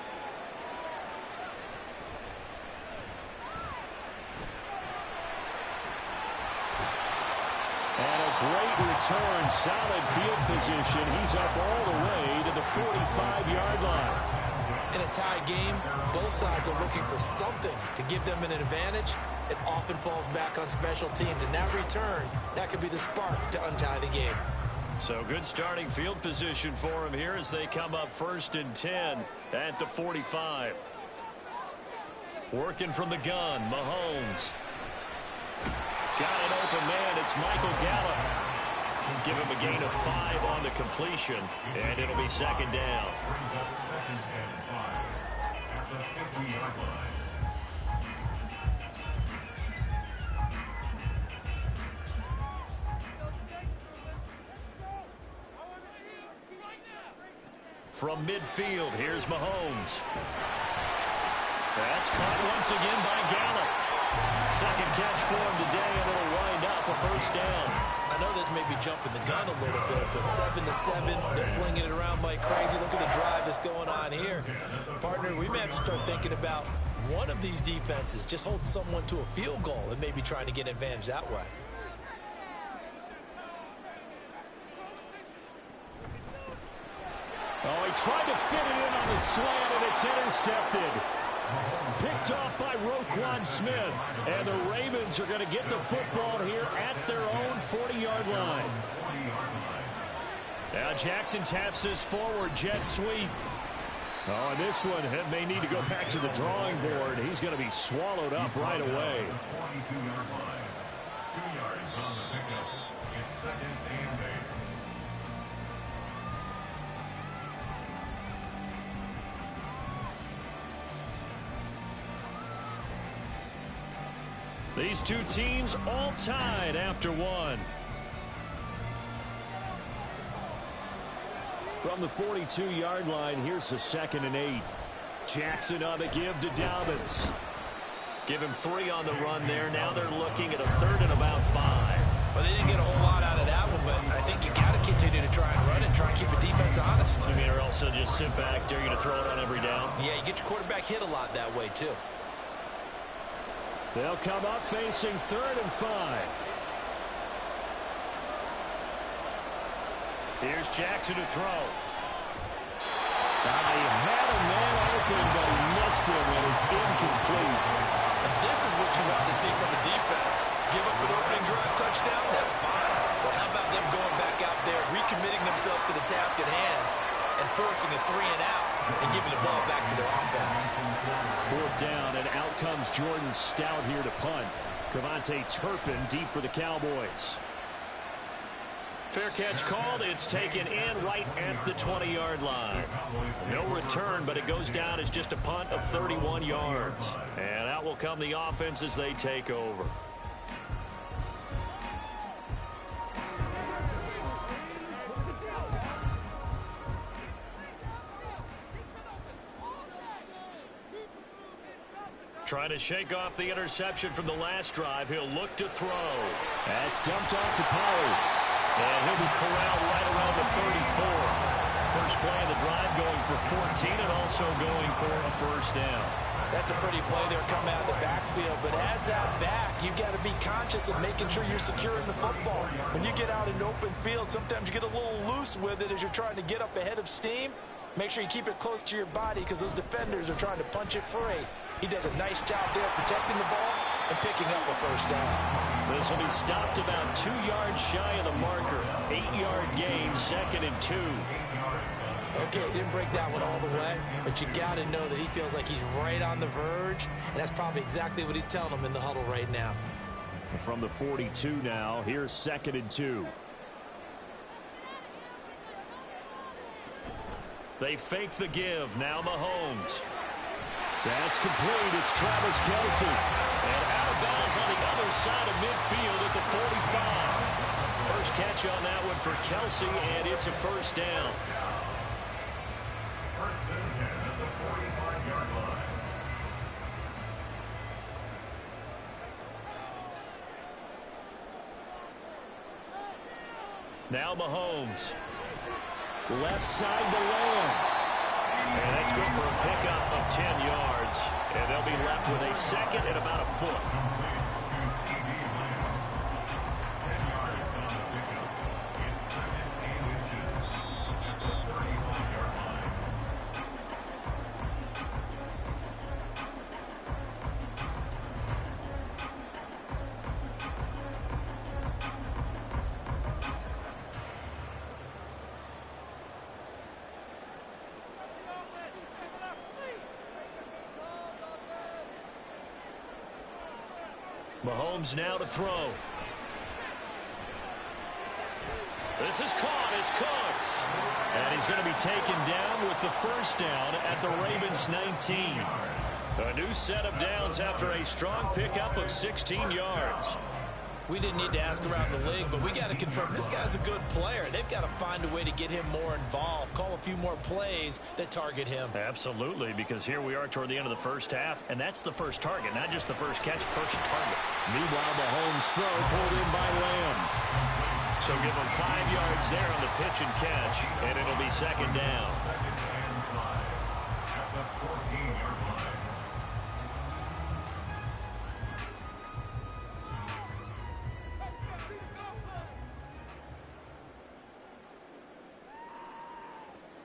[SPEAKER 2] And a great return. Solid field position. He's up all the way to the 45-yard line.
[SPEAKER 3] In a tie game, both sides are looking for something to give them an advantage. It often falls back on special teams. And that return, that could be the spark to untie the game.
[SPEAKER 2] So good starting field position for him here as they come up 1st and 10 at the 45. Working from the gun, Mahomes. Got an open man. It's Michael Gallup. Give him a gain of 5 on the completion, and it'll be 2nd down.
[SPEAKER 4] Brings up 2nd and 5 at the 50-yard line.
[SPEAKER 2] From midfield, here's Mahomes. That's caught once again by Gallup. 2nd catch for him today, and it'll wind up a 1st down.
[SPEAKER 3] I know this may be jumping the gun a little bit, but 7-7, they're flinging it around like crazy. Look at the drive that's going on here. Partner, we may have to start thinking about one of these defenses just holding someone to a field goal and maybe trying to get an advantage that way.
[SPEAKER 2] Oh, he tried to fit it in on the slant, and it's intercepted. Picked off by Roquan Smith. And the Ravens are going to get the football here at their own 40-yard line. Now Jackson taps this forward, jet sweep. Oh, and this one may need to go back to the drawing board. He's going to be swallowed up right away.
[SPEAKER 4] 42-yard line. 2 yards on the pickup. It's 2nd and 8.
[SPEAKER 2] These two teams all tied after one. From the 42-yard line, here's the 2nd and 8. Jackson on the give to Dobbins. Give him 3 on the run there. Now they're looking at a 3rd and about 5.
[SPEAKER 3] Well, they didn't get a whole lot out of that one, but I think you got to continue to try and run and try and keep the defense honest.
[SPEAKER 2] You mean, or also just sit back, dare you to throw it on every down? Yeah,
[SPEAKER 3] you get your quarterback hit a lot that way, too.
[SPEAKER 2] They'll come up facing 3rd and 5. Here's Jackson to throw. He had a man open, but he missed him, and it's incomplete.
[SPEAKER 3] And this is what you want to see from a defense. Give up an opening drive touchdown, that's fine. Well, how about them going back out there, recommitting themselves to the task at hand, and forcing a 3 and out, and giving the ball back to their offense.
[SPEAKER 2] 4th down, and out comes Jordan Stout here to punt. Cavante Turpin deep for the Cowboys. Fair catch called. It's taken in right at the 20-yard line. No return, but it goes down as just a punt of 31 yards. And out will come the offense as they take over. Trying to shake off the interception from the last drive. He'll look to throw. That's dumped off to Pollard. And he'll be corralled right around the 34. First play of the drive going for 14 and also going for a 1st down.
[SPEAKER 3] That's a pretty play there coming out of the backfield. But as that back, you've got to be conscious of making sure you're securing the football. When you get out in open field, sometimes you get a little loose with it as you're trying to get up ahead of steam. Make sure you keep it close to your body because those defenders are trying to punch it free. He does a nice job there protecting the ball and picking up a 1st down.
[SPEAKER 2] This will be stopped about 2 yards shy of the marker. 8-yard gain, 2nd and 2.
[SPEAKER 3] Okay, he didn't break that one all the way, but you got to know that he feels like he's right on the verge, and that's probably exactly what he's telling them in the huddle right now.
[SPEAKER 2] From the 42 now, here's 2nd and 2. They fake the give. Now Mahomes. That's complete. It's Travis Kelce. And out of bounds on the other side of midfield at the 45. First catch on that one for Kelce, and it's a 1st down.
[SPEAKER 4] First and 10 at the 45-yard line.
[SPEAKER 2] Now Mahomes. Left side to Lamb. And that's good for a pickup of 10 yards. And they'll be left with a 2nd and about a foot. Mahomes now to throw. This is caught. It's Cooks. And he's going to be taken down with the first down at the Ravens 19. A new set of downs after a strong pickup of 16 yards.
[SPEAKER 3] We didn't need to ask around the league, but we got to confirm this guy's a good player. They've got to find a way to get him more involved, call a few more plays that target him.
[SPEAKER 2] Absolutely, because here we are toward the end of the first half, and that's the first target, not just the first catch, first target. Meanwhile, Mahomes' throw pulled in by Lamb. So give him 5 yards there on the pitch and catch, and it'll be second down.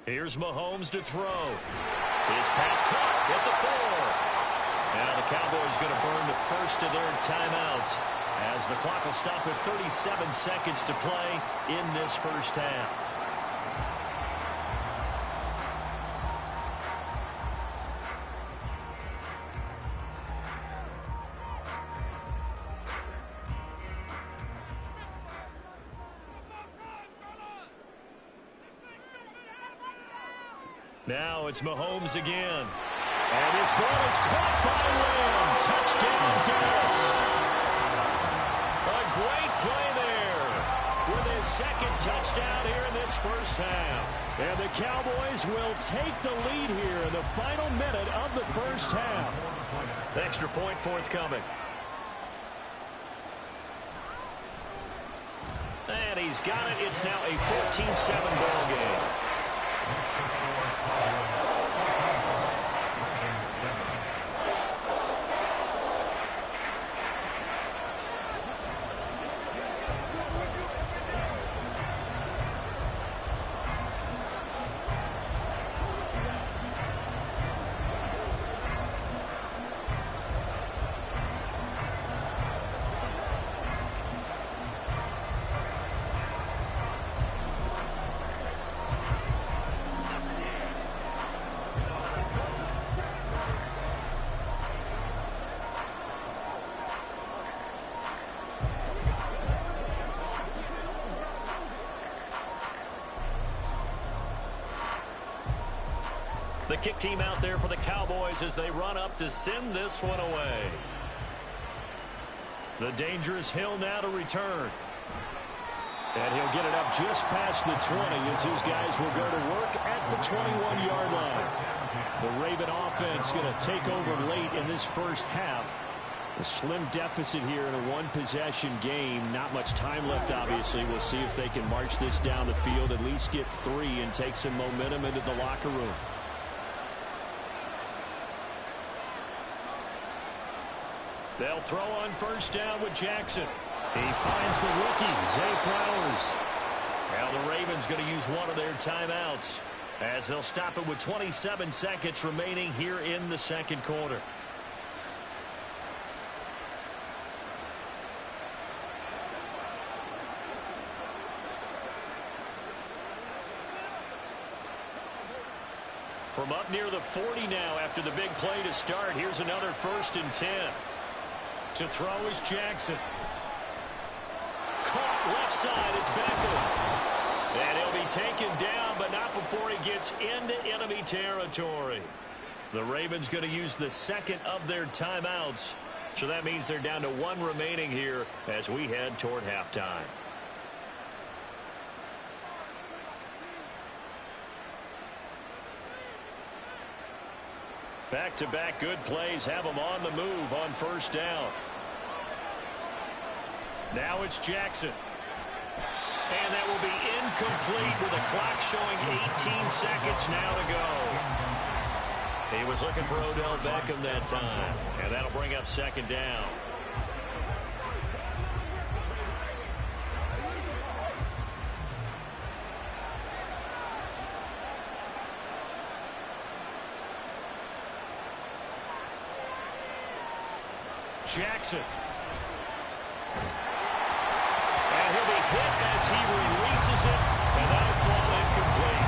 [SPEAKER 2] Here's Mahomes to throw. His pass caught at the 4. Now the Cowboys going to burn the first of their timeouts as the clock will stop at 37 seconds to play in this first half. Now it's Mahomes again. And his ball is caught by Lamb. Touchdown, Dallas. A great play there with his second touchdown here in this first half. And the Cowboys will take the lead here in the final minute of the first half. Extra point forthcoming. And he's got it. It's now a 14-7 ball game. The kick team out there for the Cowboys as they run up to send this one away. The dangerous Hill now to return. And he'll get it up just past the 20 as his guys will go to work at the 21-yard line. The Raven offense going to take over late in this first half. A slim deficit here in a one-possession game. Not much time left, obviously. We'll see if they can march this down the field, at least get 3 and take some momentum into the locker room. They'll throw on first down with Jackson. He finds the rookie, Zay Flowers. Now the Ravens going to use one of their timeouts as they'll stop it with 27 seconds remaining here in the second quarter. From up near the 40 now after the big play to start, here's another 1st and 10. To throw is Jackson. Caught left side. It's Beckham. And he'll be taken down, but not before he gets into enemy territory. The Ravens going to use the second of their timeouts. So that means they're down to 1 remaining here as we head toward halftime. Back-to-back good plays have them on the move on first down. Now it's Jackson. And that will be incomplete with the clock showing 18 seconds now to go. He was looking for Odell Beckham that time. And that'll bring up second down. Jackson. And he'll be hit as he releases it, and that'll fall incomplete.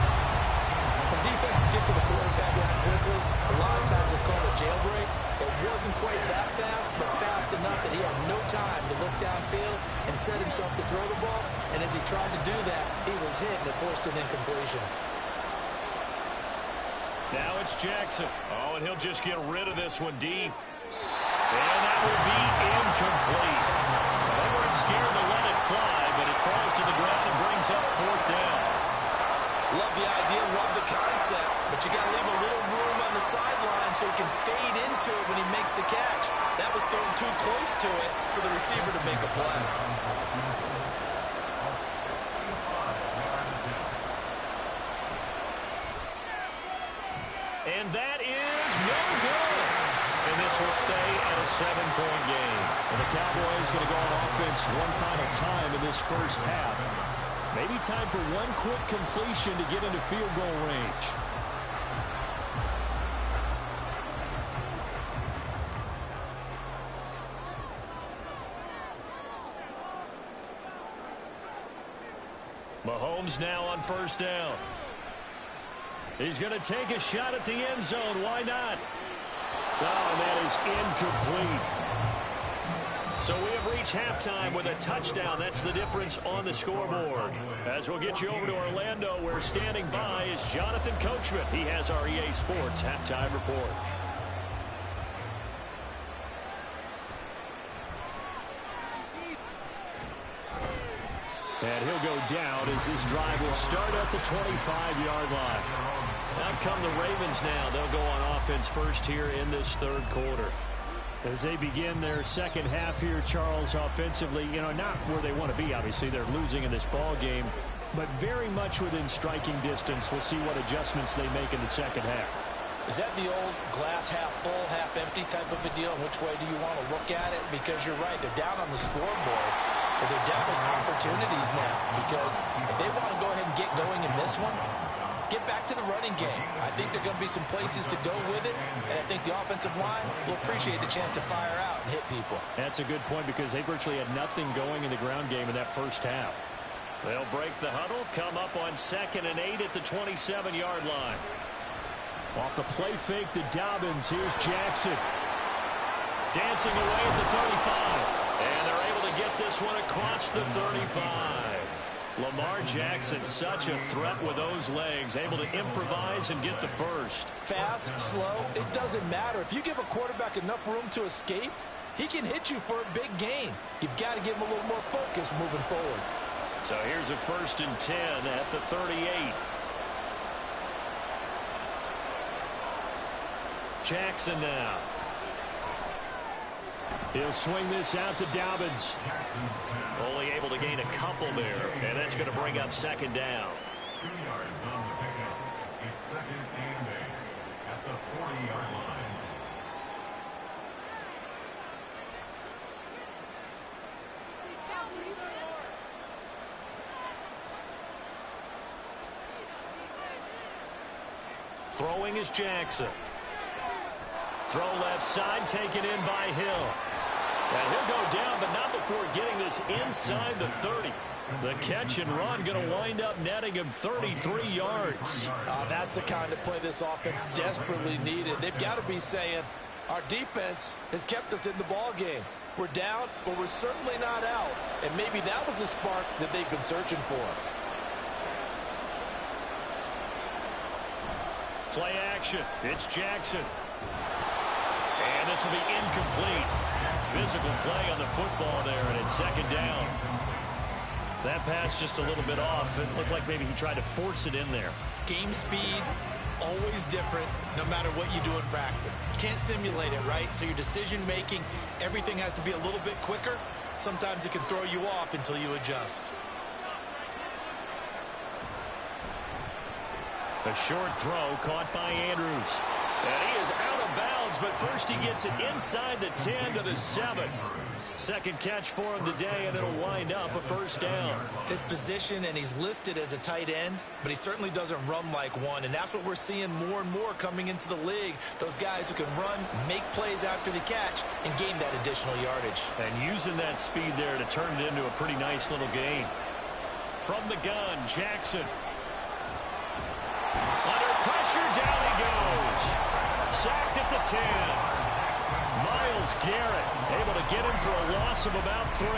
[SPEAKER 3] When defenses get to the quarterback that quickly, a lot of times it's called a jailbreak. It wasn't quite that fast, but fast enough. enough that he had no time to look downfield and set himself to throw the ball. And as he tried to do that, he was hit and it forced an incompletion.
[SPEAKER 2] Now it's Jackson. Oh, and he'll just get rid of this one deep. And that will be incomplete. They weren't scared to let it fly, but it falls to the ground and brings up 4th down.
[SPEAKER 3] Love the idea, love the concept, but you got to leave a little room on the sideline so he can fade into it when he makes the catch. That was thrown too close to it for the receiver to make a play.
[SPEAKER 2] And that is no good. And this will stay at a 7-point game. And the Cowboys going to go on offense one final time in this first half. Maybe time for one quick completion to get into field goal range. Mahomes now on 1st down. He's going to take a shot at the end zone. Why not? Oh, that is incomplete. So we have reached halftime with a touchdown. That's the difference on the scoreboard. As we'll get you over to Orlando, where standing by is Jonathan Coachman. He has our EA Sports halftime report. And he'll go down as this drive will start at the 25-yard line. Out come the Ravens now. They'll go on offense first here in this 3rd quarter. As they begin their second half here, Charles, offensively, not where they want to be, obviously. They're losing in this ball game, but very much within striking distance. We'll see what adjustments they make in the second half.
[SPEAKER 3] Is that the old glass half full, half empty type of a deal? Which way do you want to look at it? Because you're right, they're down on the scoreboard, but they're definitely opportunities now. Because if they want to go ahead and get going in this one, get back to the running game. I think there are going to be some places to go with it, and I think the offensive line will appreciate the chance to fire out and hit people.
[SPEAKER 2] That's a good point because they virtually had nothing going in the ground game in that first half. They'll break the huddle, come up on 2nd and 8 at the 27-yard line. Off the play fake to Dobbins. Here's Jackson. Dancing away at the 35. And they're able to get this one across the 35. Lamar Jackson, such a threat with those legs, able to improvise and get the first.
[SPEAKER 3] Fast, slow, it doesn't matter. If you give a quarterback enough room to escape, he can hit you for a big gain. You've got to give him a little more focus moving forward.
[SPEAKER 2] So here's a 1st and 10 at the 38. Jackson now. He'll swing this out to Dobbins. Only able to gain a couple there, and that's going to bring up 2nd down.
[SPEAKER 4] 2 yards on the pickup. It's 2nd and 8 at the 40-yard line.
[SPEAKER 2] Throwing is Jackson. Throw left side, taken in by Hill. And he'll go down, but not before getting this inside the 30. The catch and run going to wind up netting him 33 yards.
[SPEAKER 3] That's the kind of play this offense desperately needed. They've got to be saying, our defense has kept us in the ball game. We're down, but we're certainly not out. And maybe that was the spark that they've been searching for.
[SPEAKER 2] Play action. It's Jackson. And this will be incomplete. Physical play on the football there, and it's 2nd down. That pass just a little bit off. It looked like maybe he tried to force it in there.
[SPEAKER 3] Game speed, always different, no matter what you do in practice. You can't simulate it, right? So your decision-making, everything has to be a little bit quicker. Sometimes it can throw you off until you adjust.
[SPEAKER 2] A short throw caught by Andrews. And he is out of bounds, but first he gets it inside the 10 to the 7. Second catch for him today, and it'll wind up a 1st down.
[SPEAKER 3] His position, and he's listed as a tight end, but he certainly doesn't run like one, and that's what we're seeing more and more coming into the league. Those guys who can run, make plays after the catch, and gain that additional yardage.
[SPEAKER 2] And using that speed there to turn it into a pretty nice little gain. From the gun, Jackson. Under pressure, down he goes. Sacked at the 10. Myles Garrett able to get him for a loss of about 3.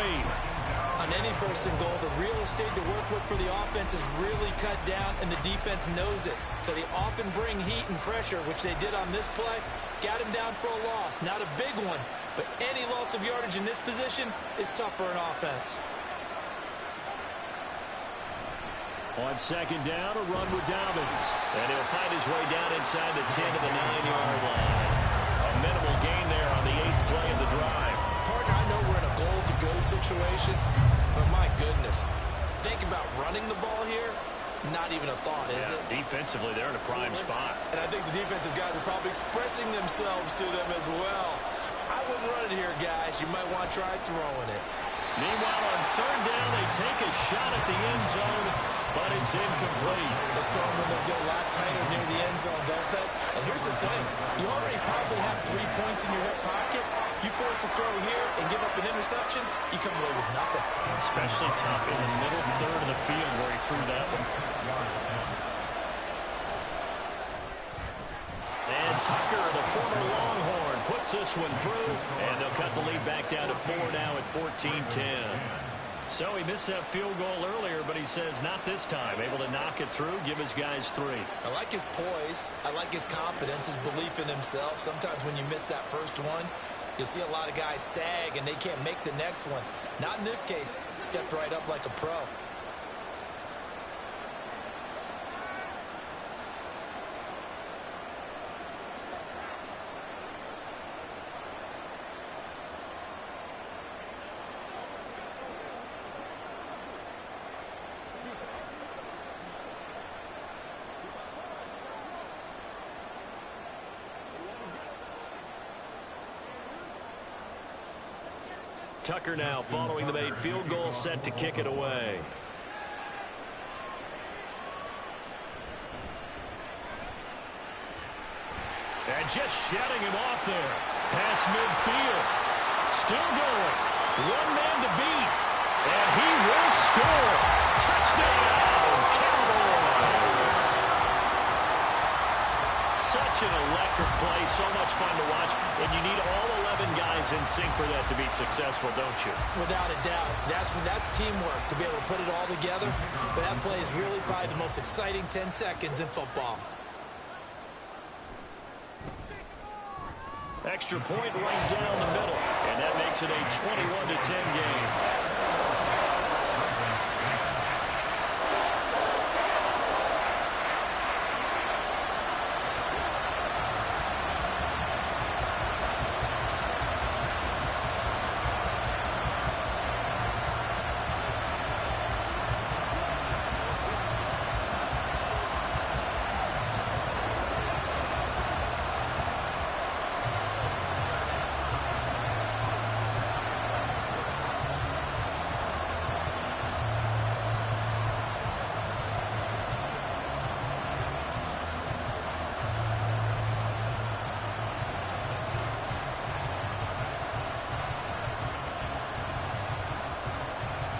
[SPEAKER 3] On any first and goal, the real estate to work with for the offense is really cut down, and the defense knows it. So they often bring heat and pressure, which they did on this play. Got him down for a loss. Not a big one, but any loss of yardage in this position is tough for an offense.
[SPEAKER 2] On second down, a run with Dobbins. And he'll find his way down inside the 10 to the 9-yard line. A minimal gain there on the 8th play of the drive.
[SPEAKER 3] Partner, I know we're in a goal-to-go situation, but my goodness, think about running the ball here. Not even a thought, is it?
[SPEAKER 2] Defensively, they're in a prime spot.
[SPEAKER 3] And I think the defensive guys are probably expressing themselves to them as well. I wouldn't run it here, guys. You might want to try throwing it.
[SPEAKER 2] Meanwhile, on third down, they take a shot at the end zone, but it's incomplete.
[SPEAKER 3] The strong windows get a lot tighter near the end zone, don't they? And here's the thing. You already probably have 3 points in your hip pocket. You force a throw here and give up an interception, you come away with nothing.
[SPEAKER 2] Especially tough in the middle third of the field where he threw that one. And Tucker, the former Longhorn, puts this one through, and they'll cut the lead back down to 4 now at 14-10. So he missed that field goal earlier, but he says not this time. Able to knock it through, give his guys 3.
[SPEAKER 3] I like his poise. I like his confidence, his belief in himself. Sometimes when you miss that first one, you'll see a lot of guys sag, and they can't make the next one. Not in this case. Stepped right up like a pro.
[SPEAKER 2] Tucker now following the made field goal, set to kick it away. And just shutting him off there. Past midfield. Still going. One man to beat. And he will score. Touchdown, Cowboys. Such an electric play. So much fun to watch. And you need all 11 guys in sync for that to be successful, don't you?
[SPEAKER 3] Without a doubt. That's teamwork, to be able to put it all together. But that play is really probably the most exciting 10 seconds in football.
[SPEAKER 2] Extra point right down the middle. And that makes it a 21-10 game.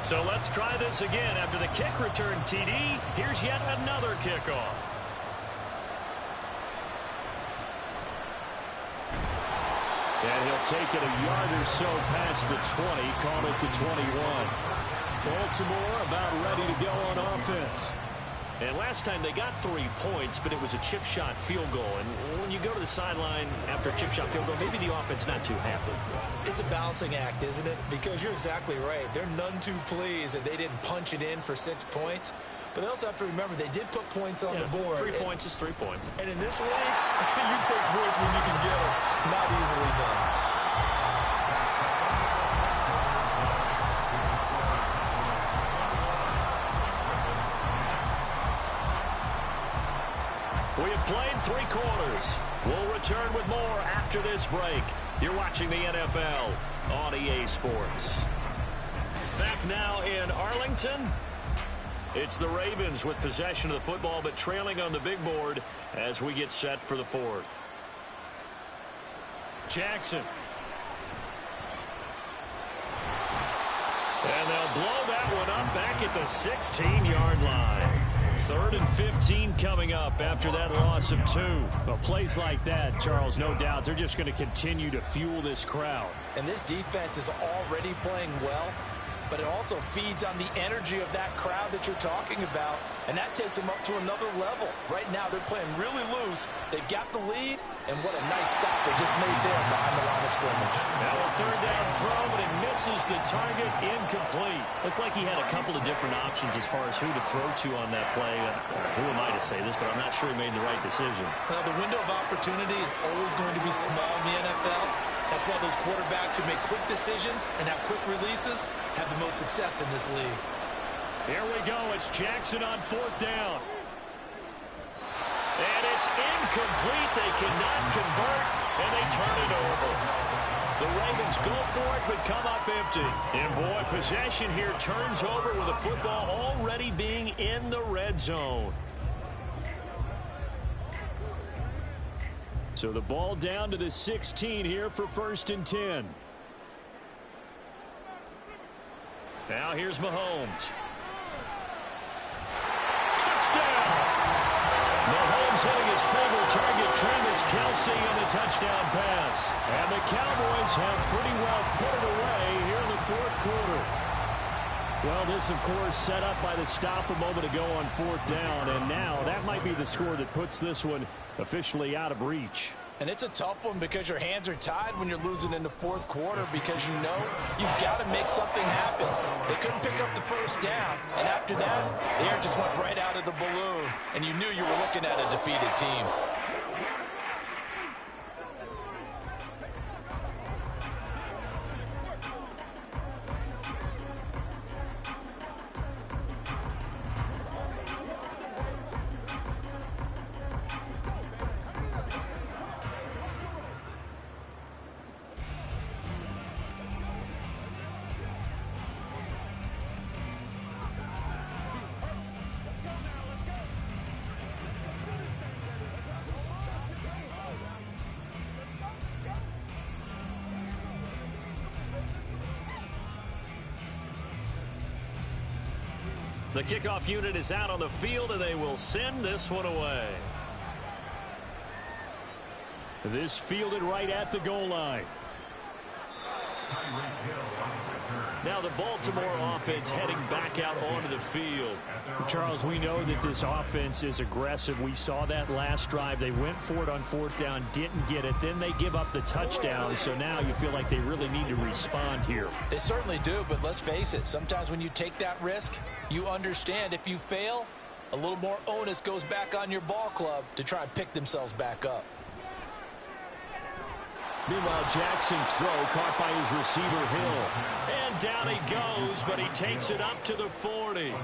[SPEAKER 2] So let's try this again. After the kick return TD, here's yet another kickoff. And he'll take it a yard or so past the 20, call it the 21. Baltimore about ready to go on offense. And last time they got 3 points, but it was a chip shot field goal. And when you go to the sideline after a chip shot field goal, maybe the offense not too happy.
[SPEAKER 3] It's a balancing act, isn't it? Because you're exactly right. They're none too pleased that they didn't punch it in for 6 points. But they also have to remember they did put points on the board.
[SPEAKER 2] 3 points is 3 points.
[SPEAKER 3] And in this league, you take points when you can get them. Not easily done.
[SPEAKER 2] We have played 3 quarters. We'll return with more after this break. You're watching the NFL on EA Sports. Back now in Arlington. It's the Ravens with possession of the football, but trailing on the big board as we get set for the 4th. Jackson. And they'll blow that one up back at the 16-yard line. 3rd and 15 coming up after that loss of 2.
[SPEAKER 5] Well, plays like that, Charles, no doubt, they're just going to continue to fuel this crowd.
[SPEAKER 3] And this defense is already playing well, but it also feeds on the energy of that crowd that you're talking about, and that takes them up to another level. Right now, they're playing really loose. They've got the lead, and what a nice stop they just made there behind the line of scrimmage.
[SPEAKER 2] Now a 3rd down throw, but it misses the target, incomplete.
[SPEAKER 5] Looked like he had a couple of different options as far as who to throw to on that play. Who am I to say this, but I'm not sure he made the right decision.
[SPEAKER 3] Well, the window of opportunity is always going to be small in the NFL. That's why those quarterbacks who make quick decisions and have quick releases have the most success in this league.
[SPEAKER 2] Here we go. It's Jackson on 4th down. And it's incomplete. They cannot convert, and they turn it over. The Ravens go for it, but come up empty. And, boy, possession here turns over with the football already being in the red zone. So the ball down to the 16 here for 1st and 10. Now here's Mahomes. Touchdown! Mahomes hitting his favorite target, Travis Kelce, on the touchdown pass. And the Cowboys have pretty well put it away here in the 4th quarter.
[SPEAKER 5] Well, this, of course, set up by the stop a moment ago on 4th down, and now that might be the score that puts this one officially out of reach.
[SPEAKER 3] And it's a tough one because your hands are tied when you're losing in the 4th quarter because you know you've got to make something happen. They couldn't pick up the 1st down, and after that, the air just went right out of the balloon, and you knew you were looking at a defeated team.
[SPEAKER 2] The kickoff unit is out on the field, and they will send this one away.
[SPEAKER 5] This fielded right at the goal line.
[SPEAKER 2] Now the Baltimore offense heading back out onto the field.
[SPEAKER 5] Charles, we know that this offense is aggressive. We saw that last drive. They went for it on 4th down, didn't get it. Then they give up the touchdown. So now you feel like they really need to respond here.
[SPEAKER 3] They certainly do, but let's face it. Sometimes when you take that risk, you understand if you fail, a little more onus goes back on your ball club to try and pick themselves back up.
[SPEAKER 2] Meanwhile, Jackson's throw caught by his receiver, Hill. And down he goes, but he takes it up to the 40.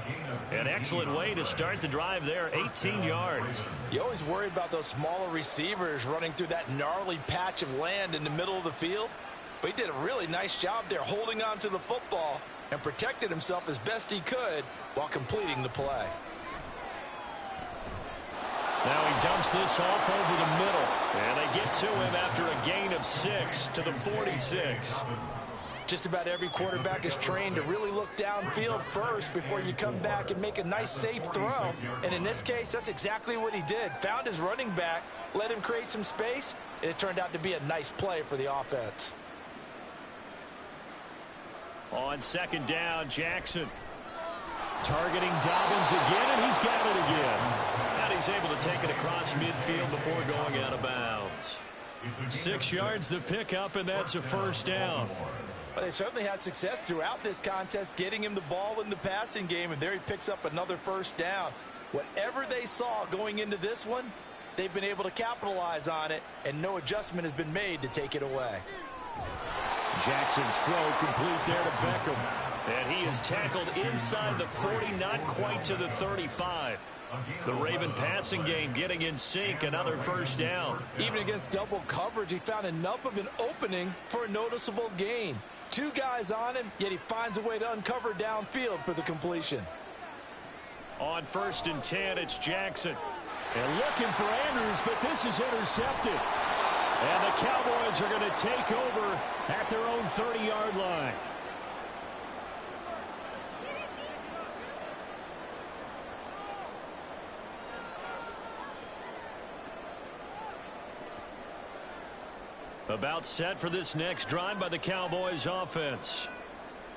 [SPEAKER 2] An excellent way to start the drive there, 18 yards.
[SPEAKER 3] You always worry about those smaller receivers running through that gnarly patch of land in the middle of the field. But he did a really nice job there holding on to the football and protected himself as best he could while completing the play.
[SPEAKER 2] Now he dumps this off over the middle. And they get to him after a gain of 6 to the 46.
[SPEAKER 3] Just about every quarterback is trained to really look downfield first before you come back and make a nice, safe throw. And in this case, that's exactly what he did. Found his running back, let him create some space, and it turned out to be a nice play for the offense.
[SPEAKER 2] On 2nd down, Jackson targeting Dobbins again, and he's got it again. And he's able to take it across midfield before going out of bounds. 6 yards the pickup, and that's a 1st down.
[SPEAKER 3] Well, they certainly had success throughout this contest getting him the ball in the passing game, and there he picks up another 1st down. Whatever they saw going into this one, they've been able to capitalize on it, and no adjustment has been made to take it away.
[SPEAKER 2] Jackson's throw complete there to Beckham. And he is tackled inside the 40, not quite to the 35. The Raven passing game getting in sync, another 1st down.
[SPEAKER 3] Even against double coverage, he found enough of an opening for a noticeable gain. 2 guys on him, yet he finds a way to uncover downfield for the completion.
[SPEAKER 2] On 1st and 10, it's Jackson. And looking for Andrews, but this is intercepted. And the Cowboys are going to take over at their own 30-yard line. About set for this next drive by the Cowboys offense.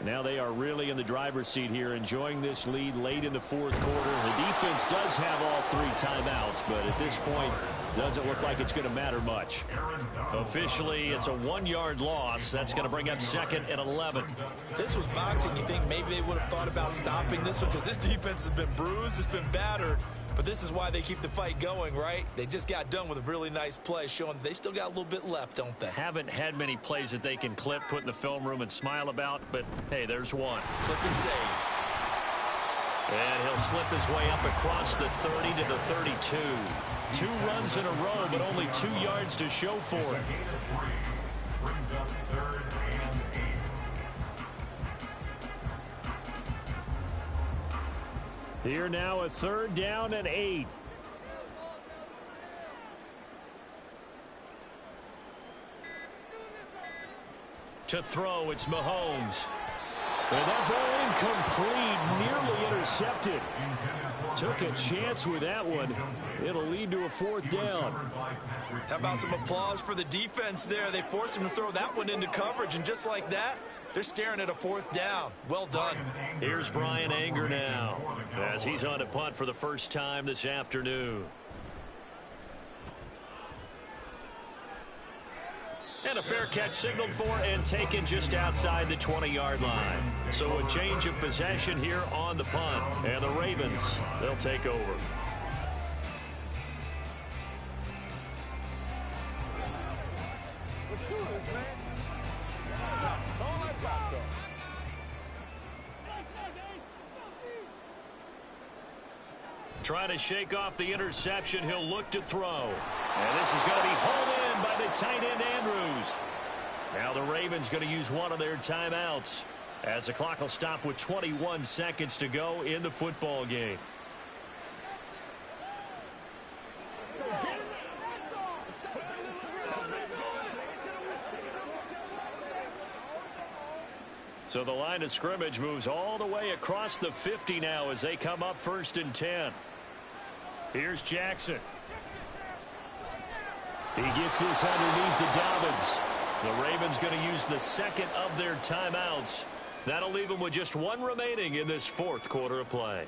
[SPEAKER 2] Now they are really in the driver's seat here, enjoying this lead late in the fourth quarter. The defense does have all 3 timeouts, but at this point, doesn't look like it's going to matter much. Officially, it's a 1-yard loss. That's going to bring up 2nd and 11.
[SPEAKER 3] This was boxing. You think maybe they would have thought about stopping this one because this defense has been bruised, it's been battered. But this is why they keep the fight going, right? They just got done with a really nice play, showing they still got a little bit left, don't they?
[SPEAKER 2] Haven't had many plays that they can clip, put in the film room, and smile about, but hey, there's one.
[SPEAKER 3] Clip and save.
[SPEAKER 2] And he'll slip his way up across the 30 to the 32. 2 runs in a row, but only 2 yards to show for it.
[SPEAKER 4] Brings up 3rd and 8.
[SPEAKER 2] Here now a 3rd down and 8. To throw, it's Mahomes. And that ball incomplete, nearly intercepted. Took a chance with that one. It'll lead to a 4th down.
[SPEAKER 3] How about some applause for the defense there? They forced him to throw that one into coverage, and just like that, they're staring at a 4th down. Well done.
[SPEAKER 2] Here's Brian Anger now as he's on to punt for the first time this afternoon. And a fair catch signaled for and taken just outside the 20-yard line. So a change of possession here on the punt. And the Ravens, they'll take over.
[SPEAKER 6] Let's do this, man. That's all I got, though.
[SPEAKER 2] Trying to shake off the interception. He'll look to throw. And this is going to be hauled in by the tight end, Andrews. Now the Ravens going to use one of their timeouts as the clock will stop with 21 seconds to go in the football game. So the line of scrimmage moves all the way across the 50 now as they come up 1st and 10. Here's Jackson. He gets this underneath to Dobbins. The Ravens going to use the 2nd of their timeouts. That'll leave them with just 1 remaining in this 4th quarter of play.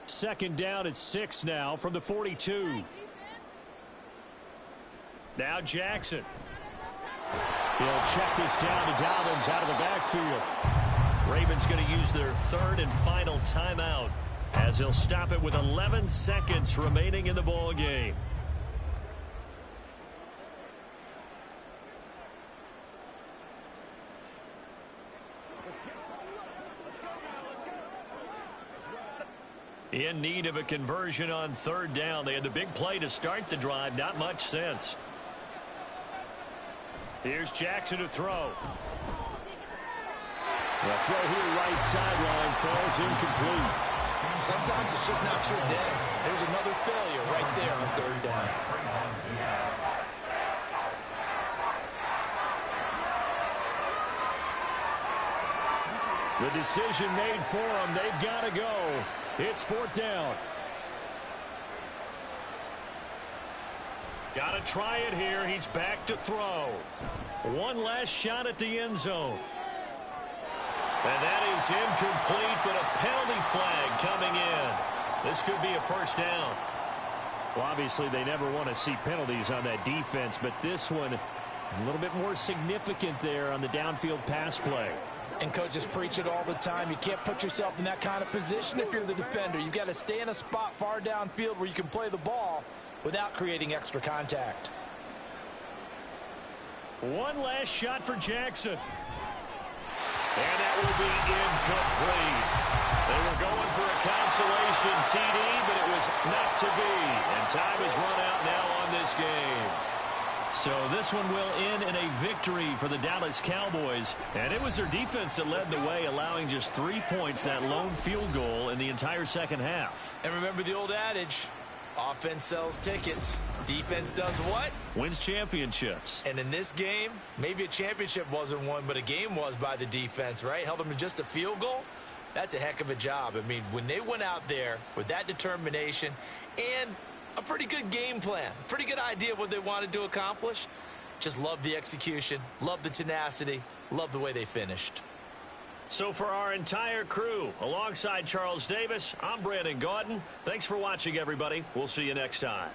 [SPEAKER 2] Second down at 6 now from the 42. Now Jackson. He'll check this down to Dobbins out of the backfield. Ravens going to use their 3rd and final timeout as he'll stop it with 11 seconds remaining in the ball game. In need of a conversion on 3rd down. They had the big play to start the drive. Not much sense. Here's Jackson to throw. The throw here right sideline falls incomplete.
[SPEAKER 3] Sometimes it's just not your day. There's another failure right there on 3rd down.
[SPEAKER 2] The decision made for them. They've got to go. It's 4th down. Got to try it here. He's back to throw. One last shot at the end zone. And that is incomplete, but a penalty flag coming in. This could be a 1st down. Well, obviously, they never want to see penalties on that defense, but this one a little bit more significant there on the downfield pass play.
[SPEAKER 3] And coaches preach it all the time. You can't put yourself in that kind of position if you're the defender. You've got to stay in a spot far downfield where you can play the ball without creating extra contact.
[SPEAKER 2] One last shot for Jackson. And that will be incomplete. They were going for a consolation TD, but it was not to be. And time is run out now on this game. So this one will end in a victory for the Dallas Cowboys. And it was their defense that led the way, allowing just 3 points, that lone field goal in the entire second half.
[SPEAKER 3] And remember the old adage, Offense sells tickets. Defense does what?
[SPEAKER 2] Wins championships.
[SPEAKER 3] And in this game, maybe a championship wasn't won, but a game was by the defense, right? Held them to just a field goal. That's a heck of a job. I mean, when they went out there with that determination and a pretty good game plan, pretty good idea of what they wanted to accomplish, just love the execution, love the tenacity, love the way they finished.
[SPEAKER 2] So for our entire crew, alongside Charles Davis, I'm Brandon Gaudin. Thanks for watching, everybody. We'll see you next time.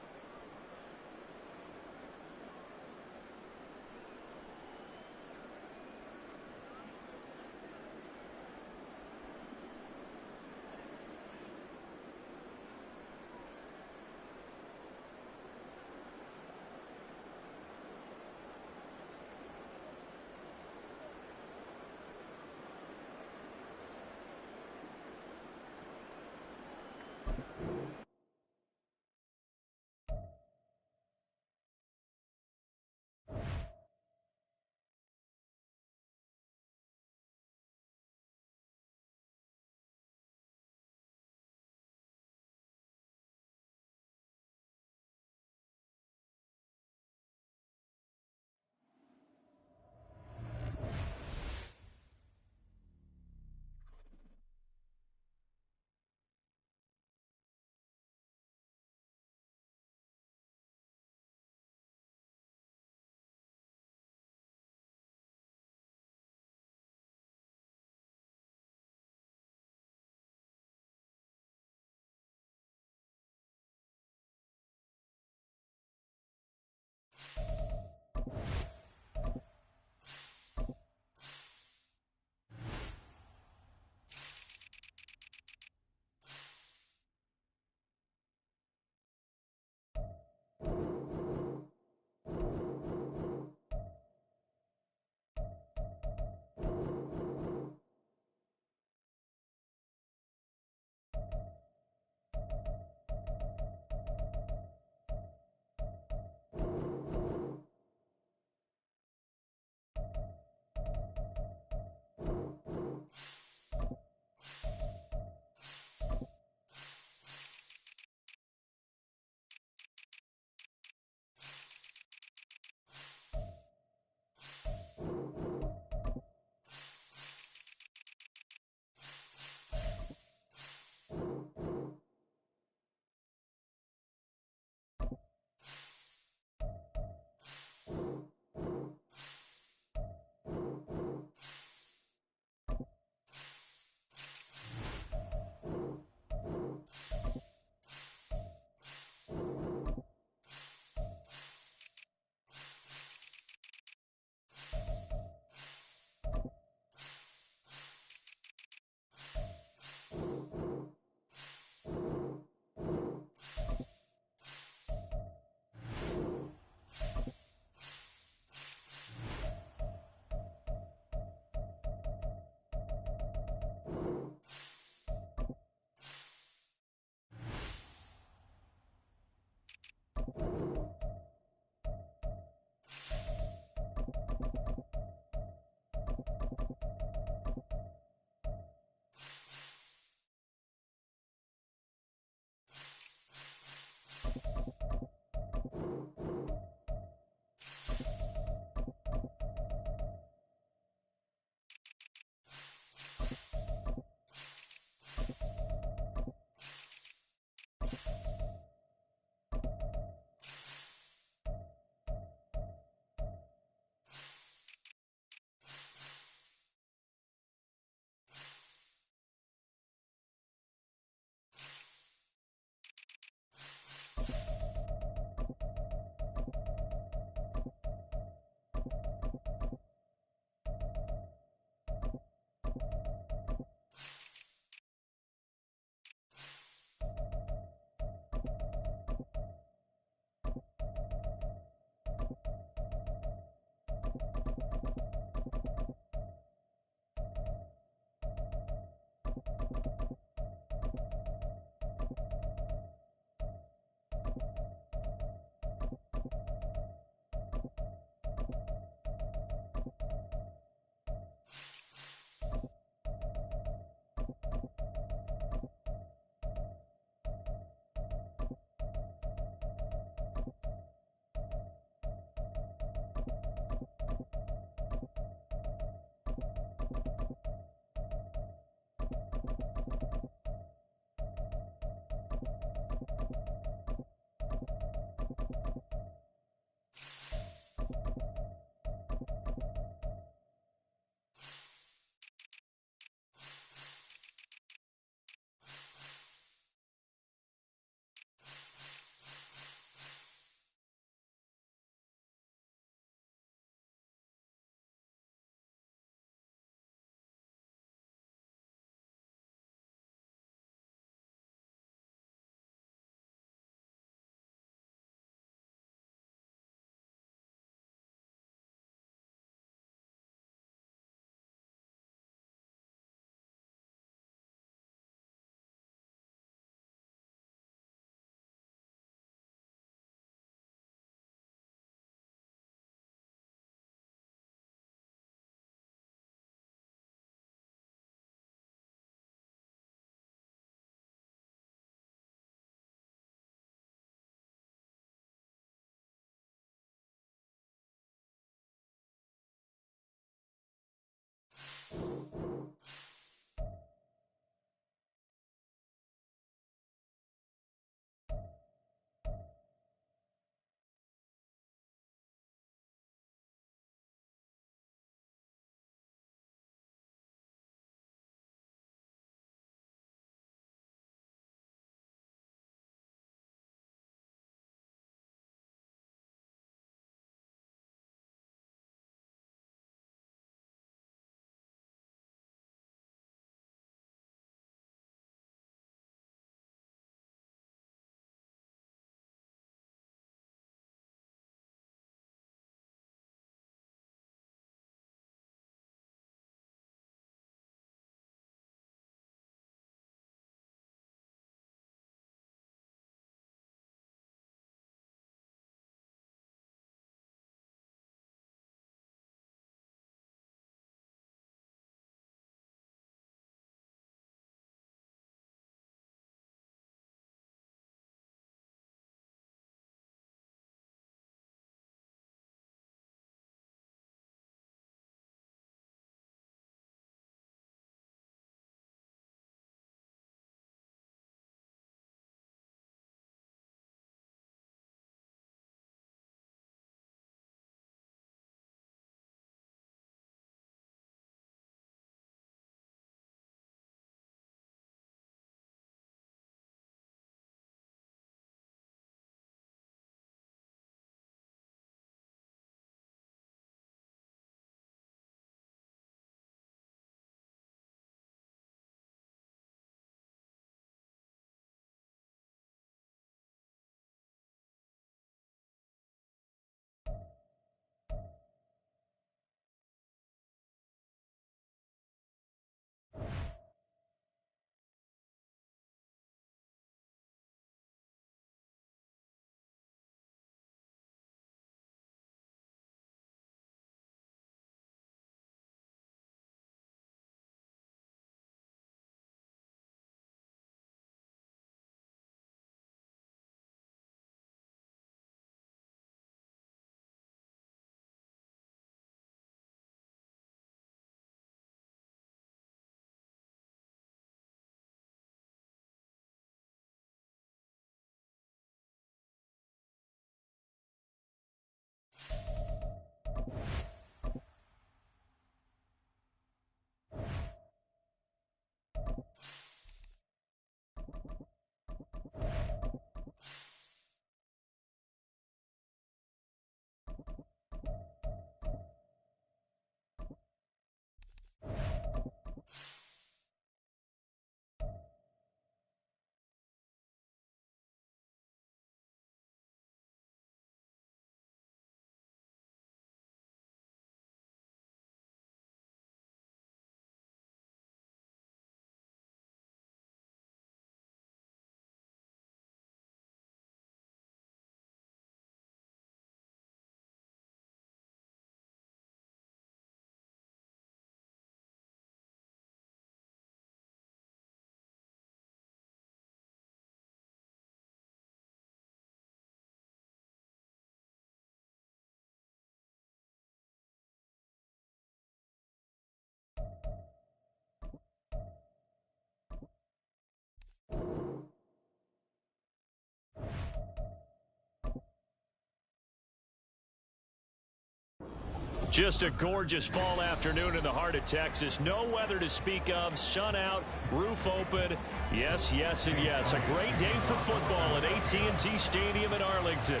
[SPEAKER 2] Just a gorgeous fall afternoon in the heart of Texas. No weather to speak of. Sun out, roof open. Yes, yes, and yes. A great day for football at AT&T Stadium in Arlington.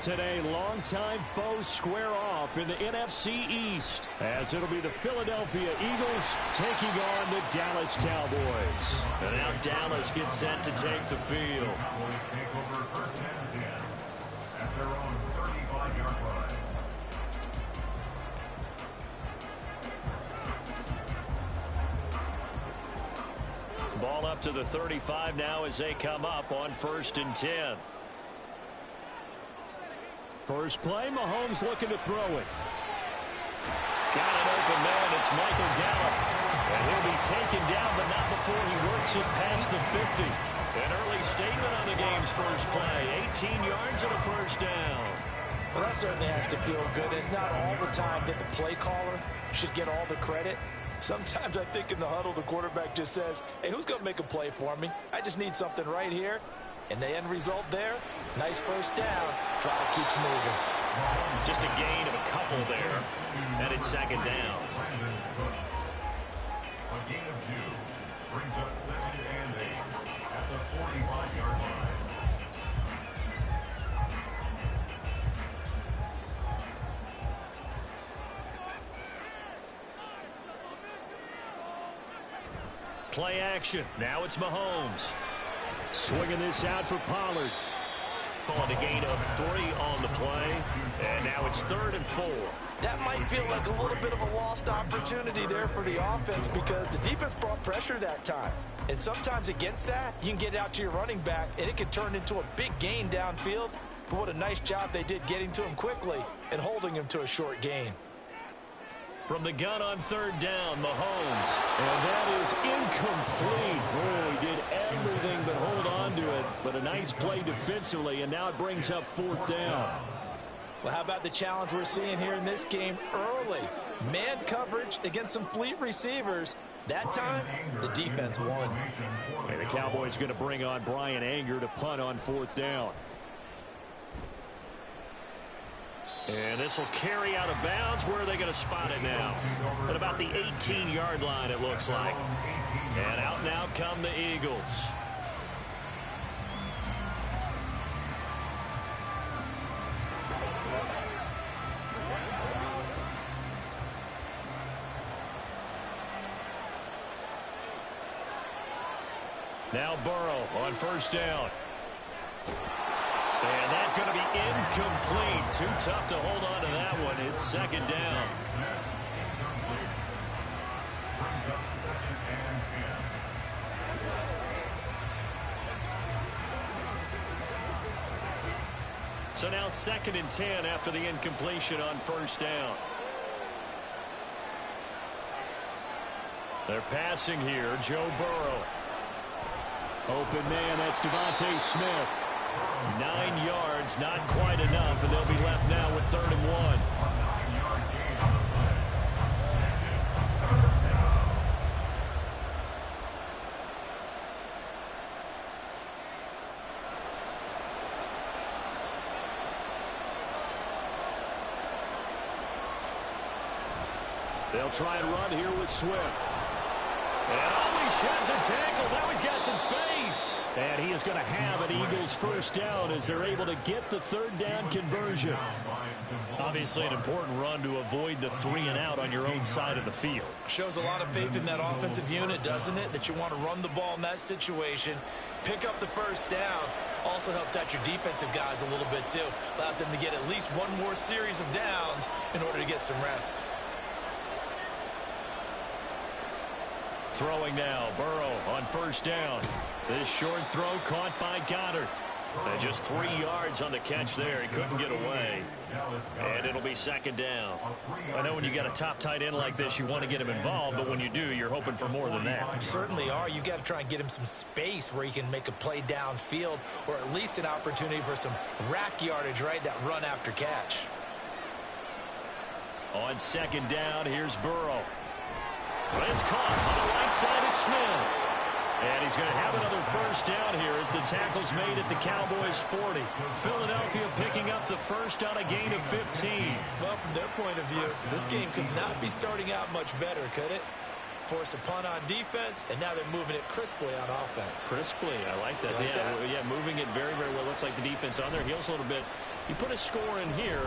[SPEAKER 2] Today, longtime foes square off in the NFC East, as it'll be the Philadelphia Eagles taking on the Dallas Cowboys. And now Dallas gets set to take the field.
[SPEAKER 4] Cowboys take over first and 10 at their own 35-yard line.
[SPEAKER 2] Ball up to the 35 now as they come up on 1st and 10.
[SPEAKER 5] First play, Mahomes looking to throw it.
[SPEAKER 2] Got an open man. It's Michael Gallup. And he'll be taken down, but not before he works it past the 50. An early statement on the game's first play. 18 yards and a first down.
[SPEAKER 3] Well, that certainly has to feel good. It's not all the time that the play caller should get all the credit. Sometimes I think in the huddle, the quarterback just says, hey, who's going to make a play for me? I just need something right here. And the end result there, nice first down. Drive keeps moving.
[SPEAKER 2] Just a gain of a couple there. And it's second down.
[SPEAKER 4] A gain of 2 brings up 2nd and 8 at the 45-yard line.
[SPEAKER 2] Play action. Now it's Mahomes.
[SPEAKER 5] Swinging this out for Pollard.
[SPEAKER 2] Calling a gain of 3 on the play. And now it's 3rd and 4.
[SPEAKER 3] That might feel like a little bit of a lost opportunity there for the offense because the defense brought pressure that time. And sometimes against that, you can get out to your running back, and it can turn into a big gain downfield. But what a nice job they did getting to him quickly and holding him to a short gain.
[SPEAKER 2] From the gun on 3rd down, Mahomes.
[SPEAKER 5] And that is incomplete. Oh, he did everything but hold on to it. But a nice play defensively, and now it brings up 4th down.
[SPEAKER 3] Well, how about the challenge we're seeing here in this game early? Man coverage against some fleet receivers. That time, the defense won.
[SPEAKER 5] And the Cowboys going to bring on Brian Anger to punt on 4th down.
[SPEAKER 2] And this will carry out of bounds. Where are they going to spot it now? At about the 18-yard line, it looks like. And out come the Eagles. Now Burrow on 1st down. And that's going to be incomplete. Too tough to hold on to that one. It's 2nd down. So now 2nd and 10 after the incompletion on 1st down. They're passing here. Joe Burrow.
[SPEAKER 5] Open man, that's Devontae Smith.
[SPEAKER 2] 9 yards, not quite enough, and they'll be left now with 3rd and 1.
[SPEAKER 5] They'll try and run here with Swift.
[SPEAKER 2] And always sheds a tackle. Now he's got some space.
[SPEAKER 5] And he is going to have an Eagles 1st down as they're able to get the 3rd down conversion.
[SPEAKER 2] Obviously an important run to avoid the 3 and out on your own side of the field.
[SPEAKER 3] Shows a lot of faith in that offensive unit, doesn't it? That you want to run the ball in that situation. Pick up the 1st down. Also helps out your defensive guys a little bit too. Allows them to get at least one more series of downs in order to get some rest.
[SPEAKER 2] Throwing now, Burrow on 1st down. This short throw caught by Goddard. And just 3 yards on the catch there. He couldn't get away. And it'll be 2nd down. I know when you got a top tight end like this, you want to get him involved, but when you do, you're hoping for more than that.
[SPEAKER 3] You certainly are. You got to try and get him some space where he can make a play downfield, or at least an opportunity for some rack yardage, right? That run after catch.
[SPEAKER 2] On 2nd down, here's Burrow. But it's caught on the right side. It's Smith. And he's going to have another first down here as the tackle's made at the Cowboys' 40. Philadelphia picking up the first on a gain of 15.
[SPEAKER 3] Well, from their point of view, this game could not be starting out much better, could it? Force a punt on defense, and now they're moving it crisply on offense.
[SPEAKER 2] Crisply, I like that. Yeah, moving it very, very well. Looks like the defense on their heels a little bit. You put a score in here,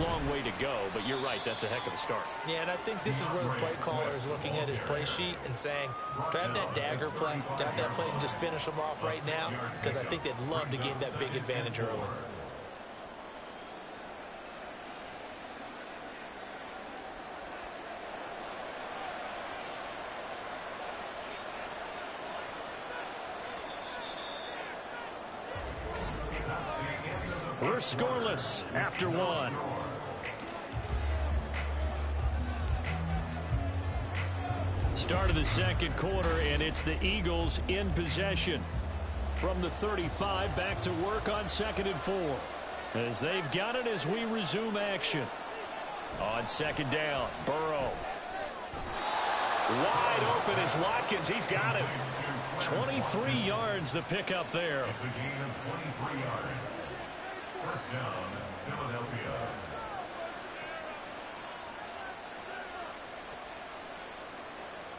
[SPEAKER 2] long way to go, but you're right, that's a heck of a start.
[SPEAKER 3] Yeah, and I think this is where the play caller is looking at his play sheet and saying, do I have that dagger play? Do I have that play and just finish them off right now? Because I think they'd love to gain that big advantage early.
[SPEAKER 2] We're scoreless after one. Start of the second quarter, and it's the Eagles in possession. From the 35, back to work on 2nd and 4. As they've got it as we resume action. On 2nd down, Burrow. Wide open is Watkins. He's got it. 23 yards the pickup there.
[SPEAKER 4] It's a gain of 23 yards. First down, Philadelphia.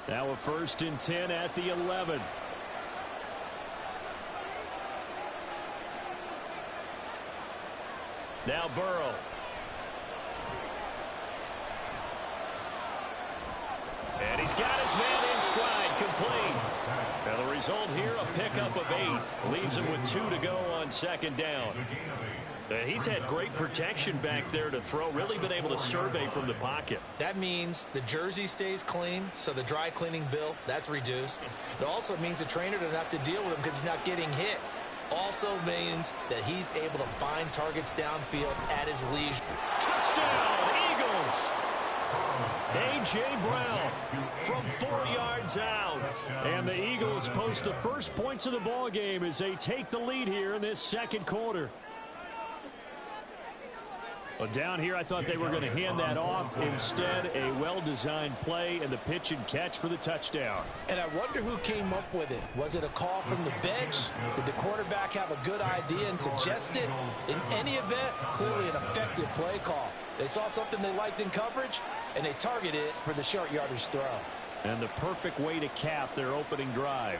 [SPEAKER 2] Now a 1st and 10 at the 11. Now Burrow. And he's got his man in stride, complete. And the result here, a pickup of 8. Leaves him with 2 to go on 2nd down. He's had great protection back there to throw, really been able to survey from the pocket.
[SPEAKER 3] That means the jersey stays clean, so the dry cleaning bill, that's reduced. It also means the trainer doesn't have to deal with him because he's not getting hit. Also means that he's able to find targets downfield at his leisure.
[SPEAKER 2] Touchdown, Eagles! A.J. Brown from 4 yards out. And the Eagles post the first points of the ball game as they take the lead here in this second quarter. Well, down here, I thought they were going to hand that off. Instead, a well-designed play and the pitch and catch for the touchdown.
[SPEAKER 3] And I wonder who came up with it. Was it a call from the bench? Did the quarterback have a good idea and suggest it? In any event, clearly an effective play call. They saw something they liked in coverage, and they targeted it for the short yardage throw.
[SPEAKER 2] And the perfect way to cap their opening drive.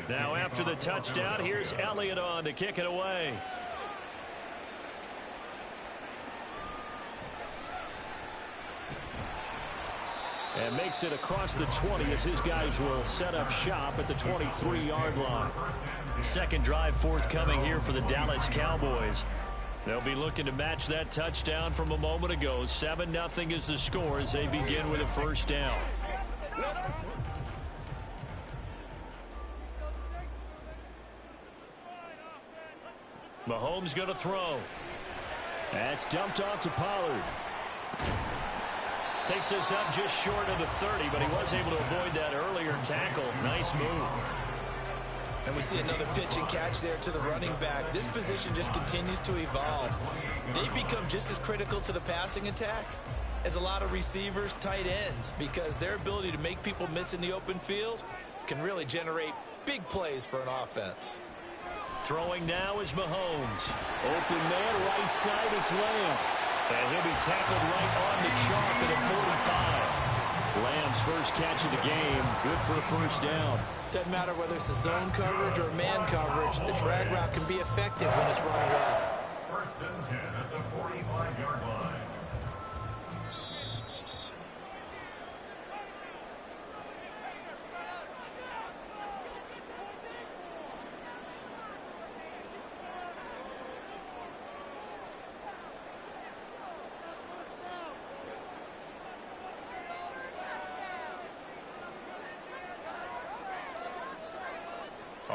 [SPEAKER 2] Now after the touchdown, here's Elliott on to kick it away. And makes it across the 20 as his guys will set up shop at the 23-yard line. Second drive forthcoming here for the Dallas Cowboys. They'll be looking to match that touchdown from a moment ago. 7-0 is the score as they begin with a first down. Mahomes going to throw. That's dumped off to Pollard. Takes us up just short of the 30, but he was able to avoid that earlier tackle. Nice move.
[SPEAKER 3] And we see another pitch and catch there to the running back. This position just continues to evolve. They've become just as critical to the passing attack as a lot of receivers, tight ends, because their ability to make people miss in the open field can really generate big plays for an offense.
[SPEAKER 2] Throwing now is Mahomes. Open man, right side, it's Lamb. And he'll be tackled right on the chalk at a 45. Lamb's first catch of the game, good for a first down.
[SPEAKER 3] Doesn't matter whether it's a zone coverage or man coverage, the drag route can be effective when it's run well.
[SPEAKER 4] First and 10 at the 45-yard line.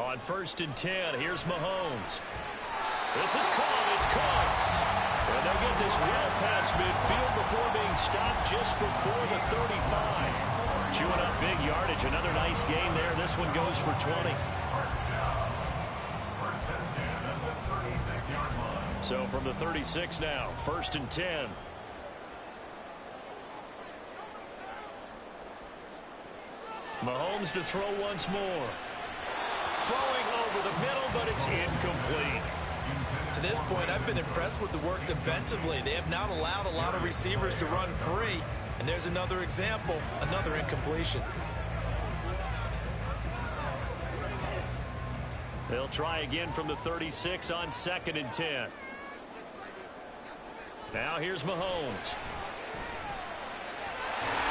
[SPEAKER 2] On 1st and 10, here's Mahomes. This is caught. It's Cooks. And they'll get this well past midfield before being stopped just before the 35. Chewing up big yardage. Another nice gain there. This one goes for 20. So from the 36 now, 1st and 10. Mahomes to throw once more. Throwing over the middle, but it's incomplete.
[SPEAKER 3] To this point, I've been impressed with the work defensively. They have not allowed a lot of receivers to run free. And there's another example, another incompletion.
[SPEAKER 2] They'll try again from the 36 on 2nd and 10. Now here's Mahomes.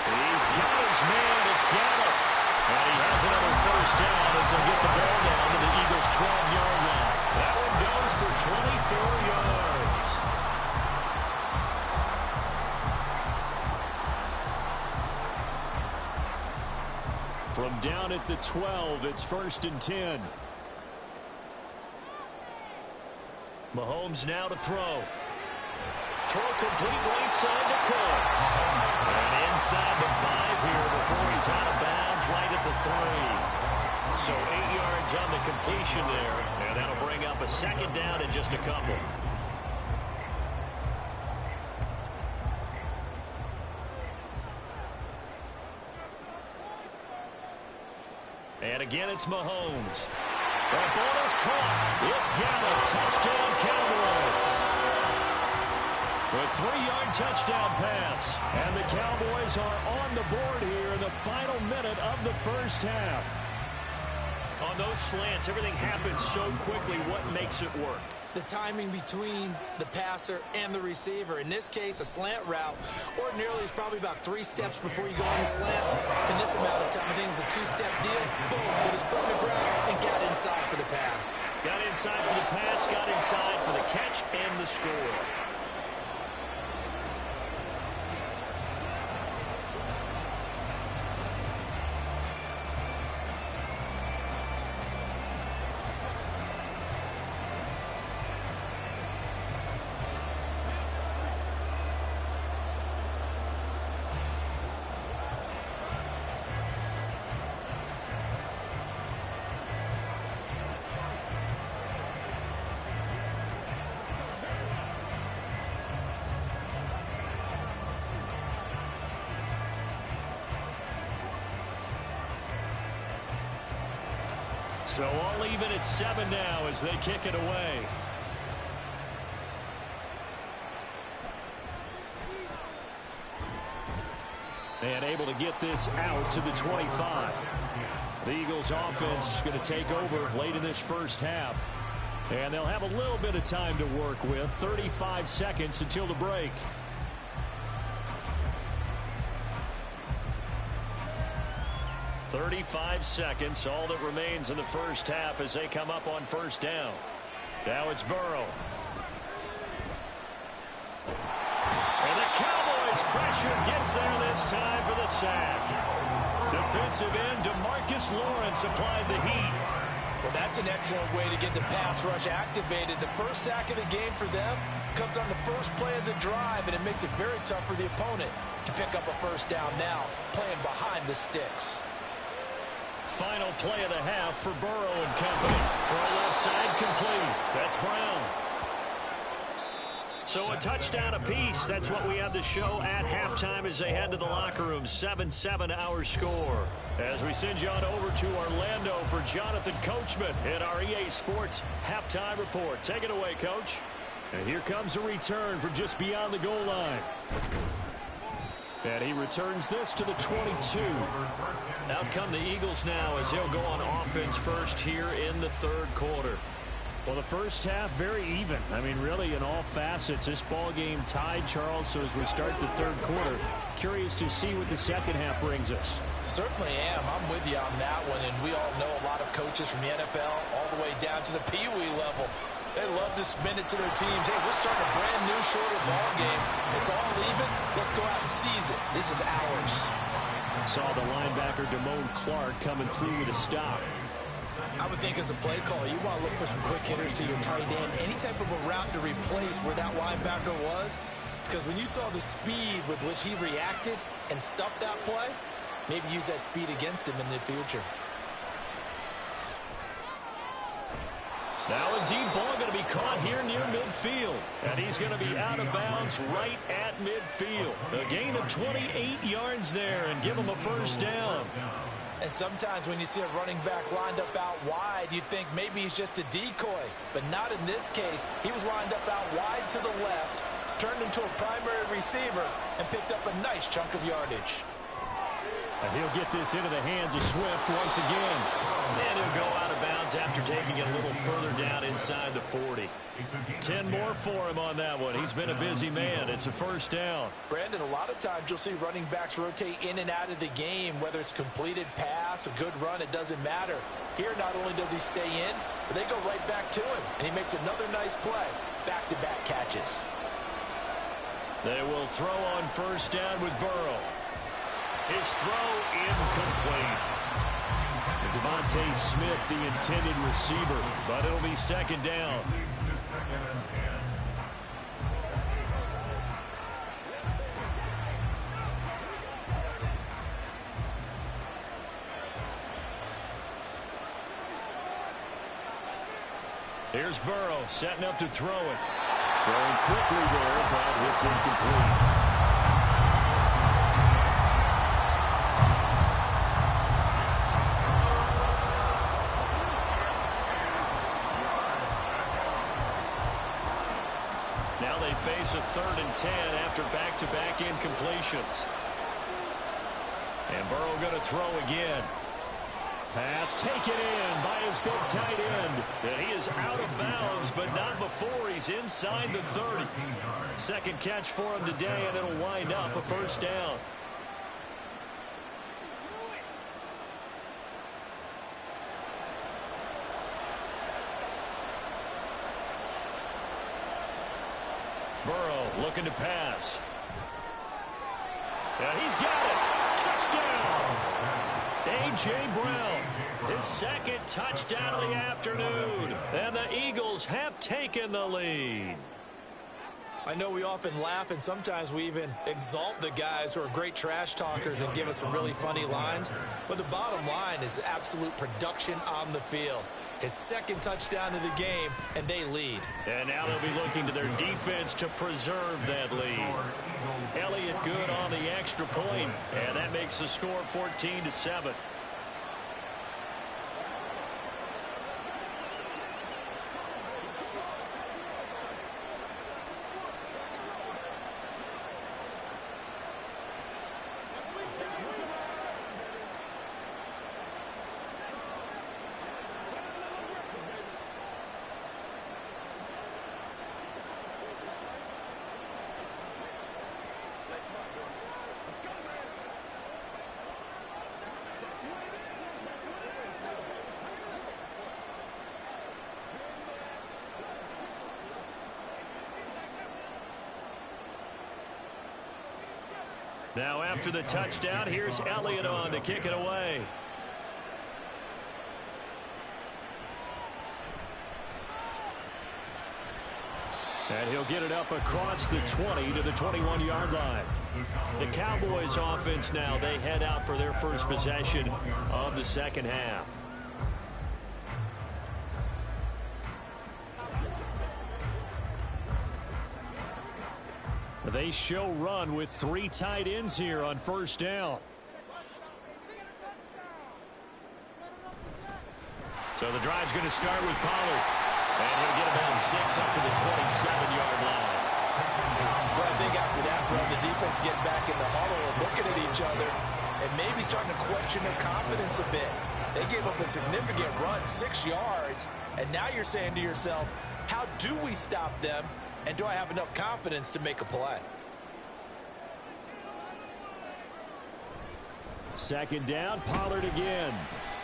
[SPEAKER 2] He's got his man. It's Gallup. And he has another first down as they'll get the ball down to the Eagles' 12-yard line. That one goes for 24 yards. From down at the 12, it's 1st and 10. Mahomes now to throw. Throw complete right side to Cooks. And inside the 5 here before he's out of bounds right at the 3. So 8 yards on the completion there. And that'll bring up a 2nd down in just a couple. And again, it's Mahomes. The ball is caught. It's Gallup. Touchdown, Cowboys. A 3-yard touchdown pass. And the Cowboys are on the board here in the final minute of the first half. On those slants, everything happens so quickly. What makes it work?
[SPEAKER 3] The timing between the passer and the receiver. In this case, a slant route ordinarily is probably about 3 steps before you go on the slant. In this amount of time, I think it's a 2-step deal. Boom, put his foot on the ground and got inside for the pass.
[SPEAKER 2] Got inside for the pass, got inside for the catch and the score. So all even at 7 now as they kick it away. And able to get this out to the 25. The Eagles offense going to take over late in this first half. And they'll have a little bit of time to work with. 35 seconds until the break. "35 seconds, all that remains in the first half as they come up on 1st down. Now it's Burrow. And the Cowboys pressure gets there this time for the sack. Defensive end DeMarcus Lawrence applied the heat.
[SPEAKER 3] Well, that's an excellent way to get the pass rush activated. The first sack of the game for them comes on the first play of the drive, and it makes it very tough for the opponent to pick up a first down now, playing behind the sticks.
[SPEAKER 2] Final play of the half for Burrow and company. Throw left side complete. That's Brown. So a touchdown apiece. That's what we have to show at halftime as they head to the locker room. 7-7 our score. As we send you on over to Orlando for Jonathan Coachman in our EA Sports Halftime Report. Take it away, Coach. And here comes a return from just beyond the goal line. And he returns this to the 22. Out come the Eagles now as they'll go on offense first here in the third quarter.
[SPEAKER 5] Well, the first half, very even. I mean, really, in all facets, this ball game tied, Charles. So as we start the third quarter, curious to see what the second half brings us.
[SPEAKER 3] Certainly am. I'm with you on that one. And we all know a lot of coaches from the NFL all the way down to the Pee Wee level. They love to spin it to their teams. Hey, we're starting a brand new, shorter ball game. It's all even. Let's go out and seize it. This is ours.
[SPEAKER 5] Saw the linebacker Damone Clark coming through with a stop.
[SPEAKER 3] I would think as a play caller, you want to look for some quick hitters to your tight end, any type of a route to replace where that linebacker was. Because when you saw the speed with which he reacted and stuffed that play, maybe use that speed against him in the future.
[SPEAKER 2] Now a deep ball going to be caught here near midfield. And he's going to be out of bounds right at midfield. A gain of 28 yards there and give him a first down.
[SPEAKER 3] And sometimes when you see a running back lined up out wide, you think maybe he's just a decoy. But not in this case. He was lined up out wide to the left, turned into a primary receiver, and picked up a nice chunk of yardage.
[SPEAKER 2] And he'll get this into the hands of Swift once again. And he'll go out of bounds after taking it a little further down inside the 40. 10 more for him on that one. He's been a busy man. It's a first down.
[SPEAKER 3] Brandon, a lot of times you'll see running backs rotate in and out of the game, whether it's completed pass, a good run, it doesn't matter. Here, not only does he stay in, but they go right back to him, and he makes another nice play. Back-to-back catches.
[SPEAKER 2] They will throw on first down with Burrow. His throw incomplete. Devontae Smith, the intended receiver, but it'll be second down. Here's Burrow setting up to throw it. Throwing quickly there, but it's incomplete. Now they face a 3rd and 10 after back-to-back incompletions. And Burrow going to throw again. Pass taken in by his big tight end. And he is out of bounds, but not before he's inside the 30. Second catch for him today, and it'll wind up a first down. Burrow looking to pass. And he's got it. Touchdown. A.J. Brown, his second touchdown of the afternoon. And the Eagles have taken the lead.
[SPEAKER 3] I know we often laugh, and sometimes we even exalt the guys who are great trash talkers and give us some really funny lines. But the bottom line is absolute production on the field. His second touchdown of the game, and they lead.
[SPEAKER 2] And now they'll be looking to their defense to preserve that lead. Elliott good on the extra point, and that makes the score 14-7. Now after the touchdown, here's Elliott on to kick it away. And he'll get it up across the 20 to the 21-yard line. The Cowboys offense now, they head out for their first possession of the second half. They show run with 3 tight ends here on first down. So the drive's going to start with Pollard. And he'll get about 6 up to the 27-yard line.
[SPEAKER 3] Well, I think after that run, the defense getting back in the huddle and looking at each other and maybe starting to question their confidence a bit. They gave up a significant run, 6 yards, and now you're saying to yourself, how do we stop them? And do I have enough confidence to make a play?
[SPEAKER 2] Second down, Pollard again.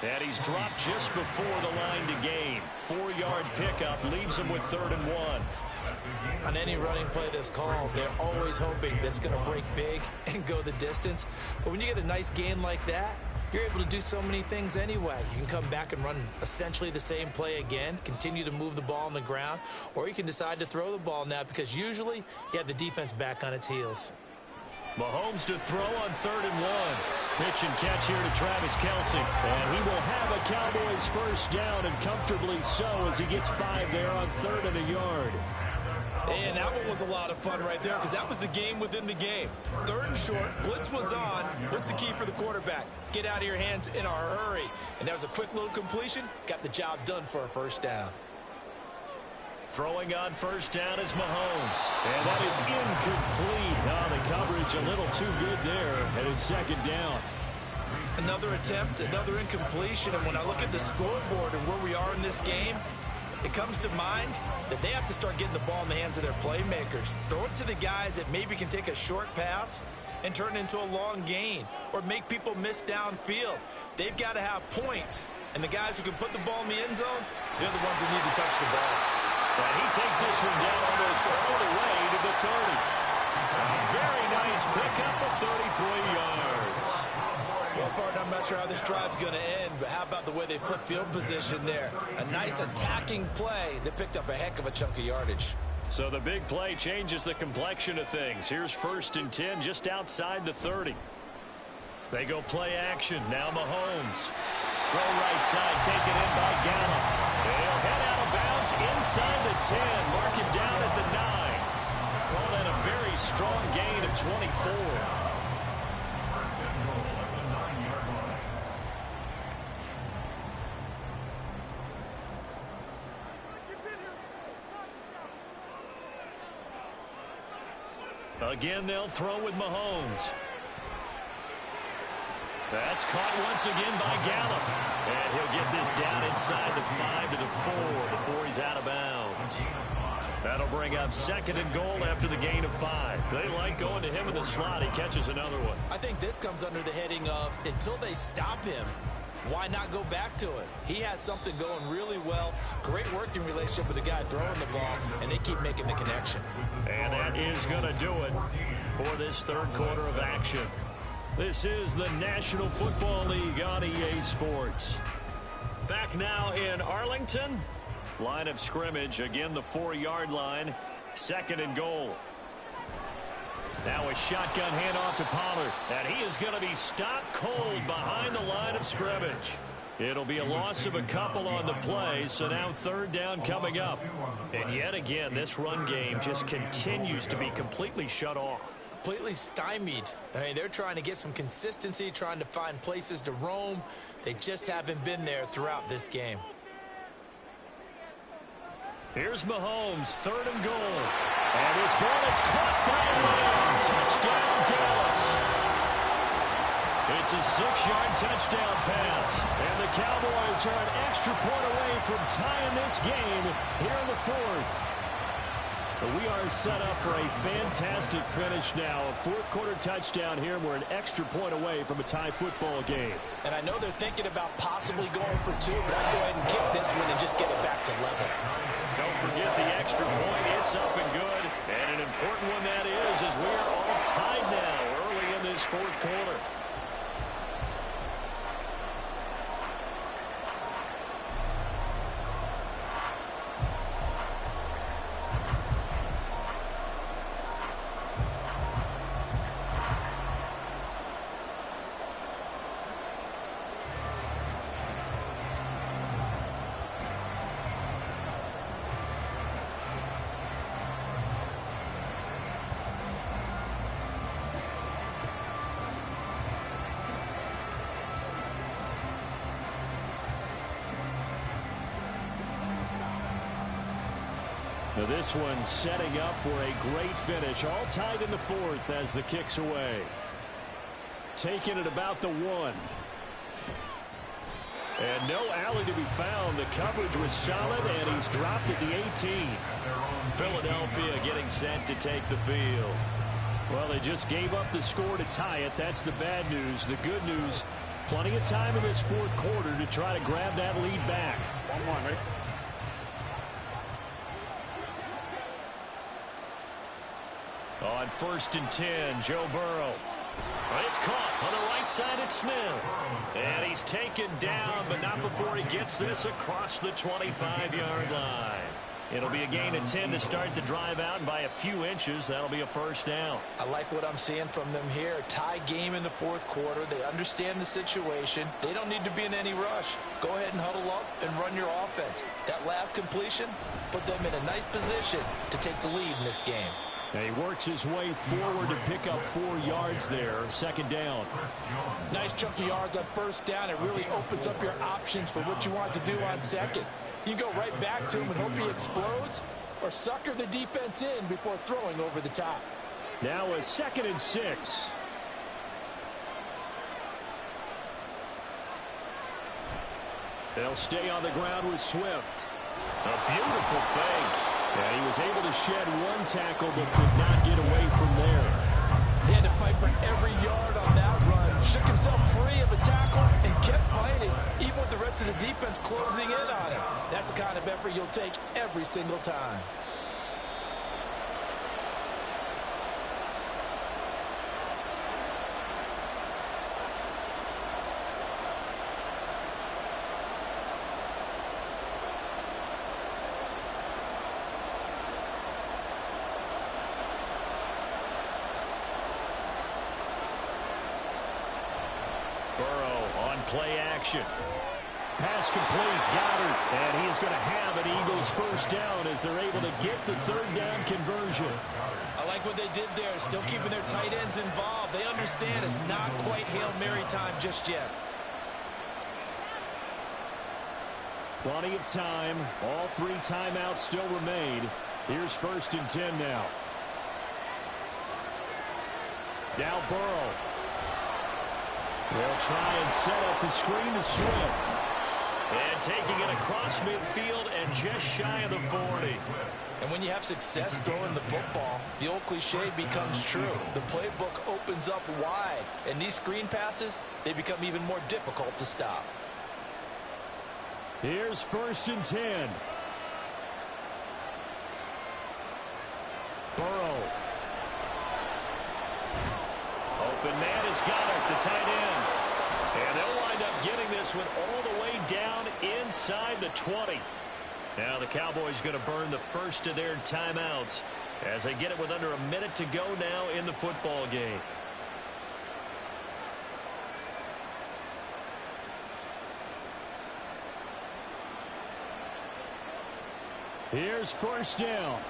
[SPEAKER 2] And he's dropped just before the line to gain. 4-yard pickup leaves him with 3rd and 1.
[SPEAKER 3] On any running play that's called, they're always hoping that it's going to break big and go the distance. But when you get a nice gain like that, you're able to do so many things anyway. You can come back and run essentially the same play again, continue to move the ball on the ground, or you can decide to throw the ball now because usually you have the defense back on its heels.
[SPEAKER 2] Mahomes to throw on 3rd and 1. Pitch and catch here to Travis Kelce. And he will have a Cowboys first down, and comfortably so as he gets 5 there on 3rd and a yard.
[SPEAKER 3] And that one was a lot of fun right there because that was the game within the game. 3rd and short, blitz was on. What's the key for the quarterback? Get out of your hands in a hurry. And that was a quick little completion. Got the job done for a first down.
[SPEAKER 2] Throwing on first down is Mahomes. And that is incomplete. Oh, the coverage a little too good there. And it's 2nd down.
[SPEAKER 3] Another attempt, another incompletion. And when I look at the scoreboard and where we are in this game, it comes to mind that they have to start getting the ball in the hands of their playmakers. Throw it to the guys that maybe can take a short pass and turn it into a long gain or make people miss downfield. They've got to have points. And the guys who can put the ball in the end zone, they're the ones that need to touch the ball.
[SPEAKER 2] And he takes this one down almost all the way to the 30. A very nice pickup of 33 yards.
[SPEAKER 3] Well, partner, I'm not sure how this drive's going to end, but how about the way they flip field position there? A nice attacking play that picked up a heck of a chunk of yardage.
[SPEAKER 2] So the big play changes the complexion of things. Here's 1st and 10 just outside the 30. They go play action. Now Mahomes. Throw right side, taken in by Gallup. And he'll head out of bounds inside the 10. Mark him down at the 9. Call that a very strong gain of 24. Again, they'll throw with Mahomes. That's caught once again by Gallup. And he'll get this down inside the 5 to the 4 before he's out of bounds. That'll bring up 2nd and goal after the gain of 5. They like going to him in the slot. He catches another one.
[SPEAKER 3] I think this comes under the heading of until they stop him, why not go back to it? He has something going really well. Great working relationship with the guy throwing the ball, and they keep making the connection.
[SPEAKER 2] And that is going to do it for this 3rd quarter of action. This is the National Football League on EA Sports. Back now in Arlington. Line of scrimmage, again the 4-yard line. 2nd and goal. Now a shotgun handoff to Pollard. And he is going to be stopped cold behind the line of scrimmage. It'll be a loss of a couple on the play, so now 3rd down coming up. And yet again, this run game just continues to be completely shut off.
[SPEAKER 3] Completely stymied. I mean, they're trying to get some consistency, trying to find places to roam. They just haven't been there throughout this game.
[SPEAKER 2] Here's Mahomes, 3rd and goal. And his ball is caught by Lamb. Touchdown, Dallas. It's a 6-yard touchdown pass. And the Cowboys are an extra point away from tying this game here in the 4th. We are set up for a fantastic finish now. A 4th quarter touchdown here. We're an extra point away from a tie football game.
[SPEAKER 3] And I know they're thinking about possibly going for 2, but I'd go ahead and kick this one and just get it back to level.
[SPEAKER 2] Don't forget the extra point. It's up and good. And an important one that is, as we are all tied now early in this 4th quarter. Now this one setting up for a great finish. All tied in the 4th as the kick's away. Taking it about the 1. And no alley to be found. The coverage was solid, and he's dropped at the 18. Philadelphia getting set to take the field. Well, they just gave up the score to tie it. That's the bad news. The good news, plenty of time in this 4th quarter to try to grab that lead back.
[SPEAKER 6] 1-1, right?
[SPEAKER 2] On 1st and 10, Joe Burrow It's caught on the right side at Smith. And he's taken down, but not before he gets this across the 25-yard line. It'll be a gain of 10 to start the drive out, and by a few inches, that'll be a first down.
[SPEAKER 3] I like what I'm seeing from them here. Tie game in the fourth quarter. They understand the situation. They don't need to be in any rush. Go ahead and huddle up and run your offense. That last completion put them in a nice position to take the lead in this game.
[SPEAKER 5] He works his way forward to pick up 4 yards there. Second down.
[SPEAKER 3] Nice chunk of yards on first down. It really opens up your options for what you want to do on second. You go right back to him and hope he explodes, or sucker the defense in before throwing over the top.
[SPEAKER 5] Now a 2nd and 6. They'll stay on the ground with Swift.
[SPEAKER 2] A beautiful fake.
[SPEAKER 5] And he was able to shed 1 tackle, but could not get away from there.
[SPEAKER 3] He had to fight for every yard on that run. Shook himself free of a tackle and kept fighting, even with the rest of the defense closing in on him. That's the kind of effort you'll take every single time.
[SPEAKER 2] Play action.
[SPEAKER 5] Pass complete, Goddard, and he is going to have an Eagles first down as they're able to get the 3rd down conversion.
[SPEAKER 3] I like what they did there, still keeping their tight ends involved. They understand it's not quite Hail Mary time just yet.
[SPEAKER 5] Plenty of time. All 3 timeouts still remain. Here's 1st and 10 now. Now Burrow. They'll try and set up the screen to Swift.
[SPEAKER 2] And taking it across midfield and just shy of the 40.
[SPEAKER 3] And when you have success throwing the football, the old cliche becomes true. The playbook opens up wide. And these screen passes, they become even more difficult to stop.
[SPEAKER 5] Here's 1st and 10. Burrow.
[SPEAKER 2] Open man is Goddard, the tight end. And they'll wind up getting this one all the way down inside the 20. Now the Cowboys going to burn the first of their timeouts as they get it with under a minute to go now in the football game.
[SPEAKER 5] Here's 1st down.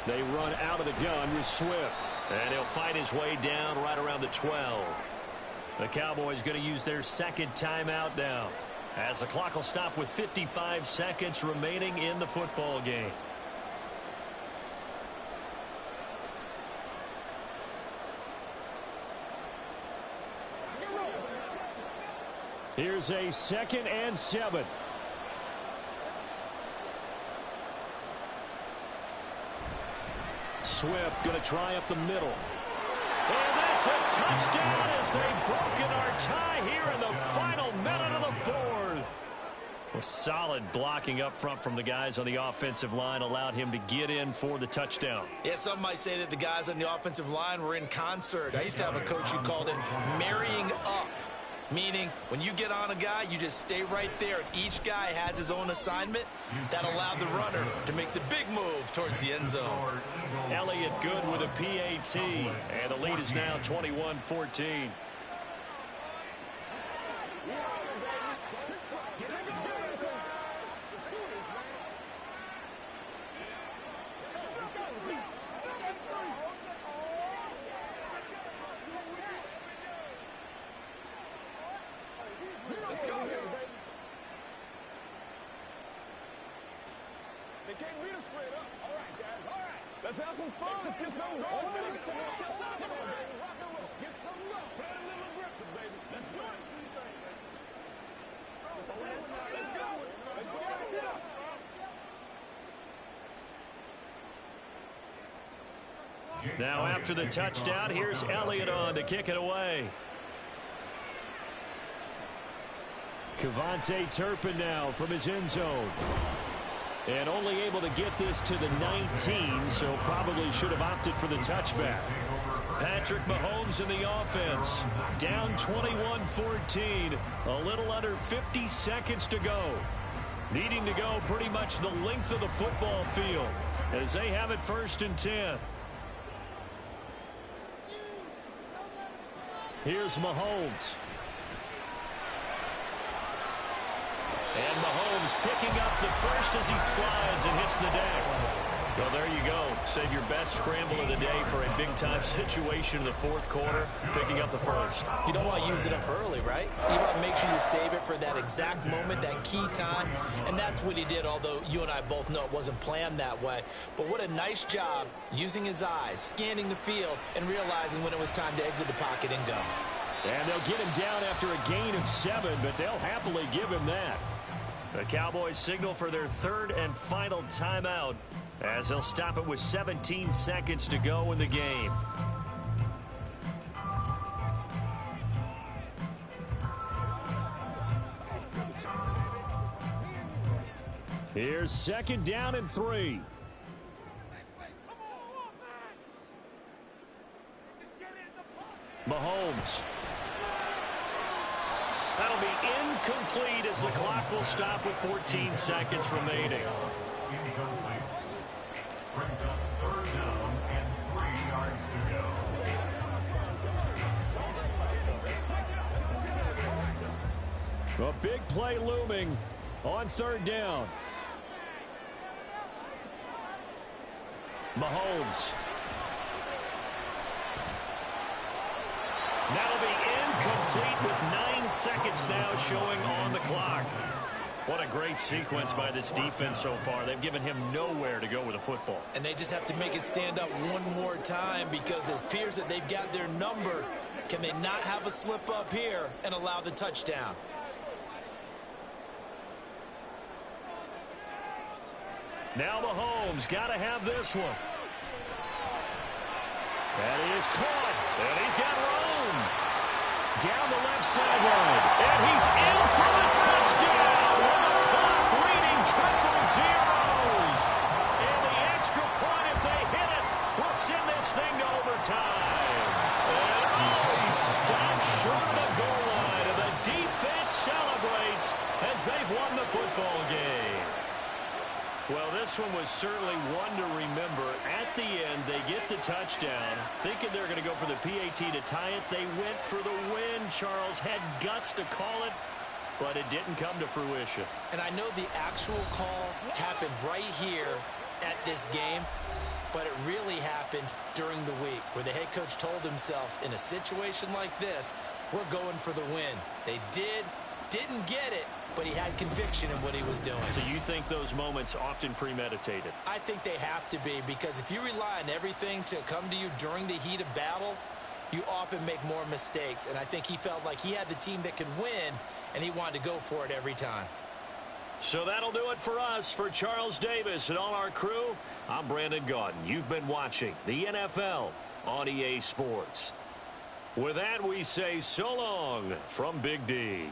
[SPEAKER 5] They run out of the gun with Swift.
[SPEAKER 2] And he'll fight his way down right around the 12. The Cowboys going to use their 2nd timeout now, as the clock will stop with 55 seconds remaining in the football game.
[SPEAKER 5] Here's a 2nd and 7. Swift going to try up the middle.
[SPEAKER 2] And that's a touchdown as they've broken our tie here in the final minute of the 4th. Well, solid blocking up front from the guys on the offensive line allowed him to get in for the touchdown.
[SPEAKER 3] Yeah, some might say that the guys on the offensive line were in concert. I used to have a coach who called it marrying up. Meaning, when you get on a guy, you just stay right there. Each guy has his own assignment. That allowed the runner to make the big move towards the end zone.
[SPEAKER 2] Elliott good with a PAT. And the lead is now 21-14.
[SPEAKER 6] They can't beat us straight up. All right, guys. All right. Let's have some fun. Let's get something going. Let's get something going. Play a little aggressive, baby. Let's do it. Let's go. Let's go.
[SPEAKER 2] Now after the touchdown, here's Elliott on to kick it away.
[SPEAKER 5] KaVontae Turpin now from his end zone.
[SPEAKER 2] And only able to get this to the 19, so probably should have opted for the touchback. Patrick Mahomes in the offense. Down 21-14. A little under 50 seconds to go. Needing to go pretty much the length of the football field as they have it 1st and 10. Here's Mahomes. And Mahomes picking up the first as he slides and hits the deck. Well, there you go. Save your best scramble of the day for a big-time situation in the 4th quarter, picking up the first.
[SPEAKER 3] You don't want to use it up early, right? You want to make sure you save it for that exact moment, that key time, and that's what he did, although you and I both know it wasn't planned that way. But what a nice job using his eyes, scanning the field, and realizing when it was time to exit the pocket and go.
[SPEAKER 2] And they'll get him down after a gain of 7, but they'll happily give him that. The Cowboys signal for their 3rd and final timeout as they'll stop it with 17 seconds to go in the game. Here's 2nd down and 3. Mahomes. That'll be incomplete as the clock will stop with 14 seconds remaining.
[SPEAKER 4] Incomplete. Brings up 3rd down and 3 yards to go.
[SPEAKER 2] A big play looming on 3rd down. Mahomes. That'll be incomplete with 9 seconds now showing on the clock. What a great sequence by this defense so far. They've given him nowhere to go with the football.
[SPEAKER 3] And they just have to make it stand up one more time because it appears that they've got their number. Can they not have a slip up here and allow the touchdown?
[SPEAKER 2] Now Mahomes got to have this one. And he is caught. And he's got room. Down the left sideline. And he's in for the touchdown. With the clock reading triple zeros. And the extra point, if they hit it, will send this thing to overtime. And he stops short of the goal line. And the defense celebrates as they've won the football game. Well, this one was certainly one to remember. At the end, they get the touchdown. Thinking they're going to go for the PAT to tie it. They went for the win. Charles had guts to call it, but it didn't come to fruition.
[SPEAKER 3] And I know the actual call happened right here at this game, but it really happened during the week where the head coach told himself, in a situation like this, we're going for the win. They didn't get it, but he had conviction in what he was doing.
[SPEAKER 2] So you think those moments often premeditated?
[SPEAKER 3] I think they have to be, because if you rely on everything to come to you during the heat of battle, you often make more mistakes. And I think he felt like he had the team that could win, and he wanted to go for it every time.
[SPEAKER 2] So that'll do it for us. For Charles Davis and all our crew, I'm Brandon Gaudin. You've been watching the NFL on EA Sports. With that, we say so long from Big D.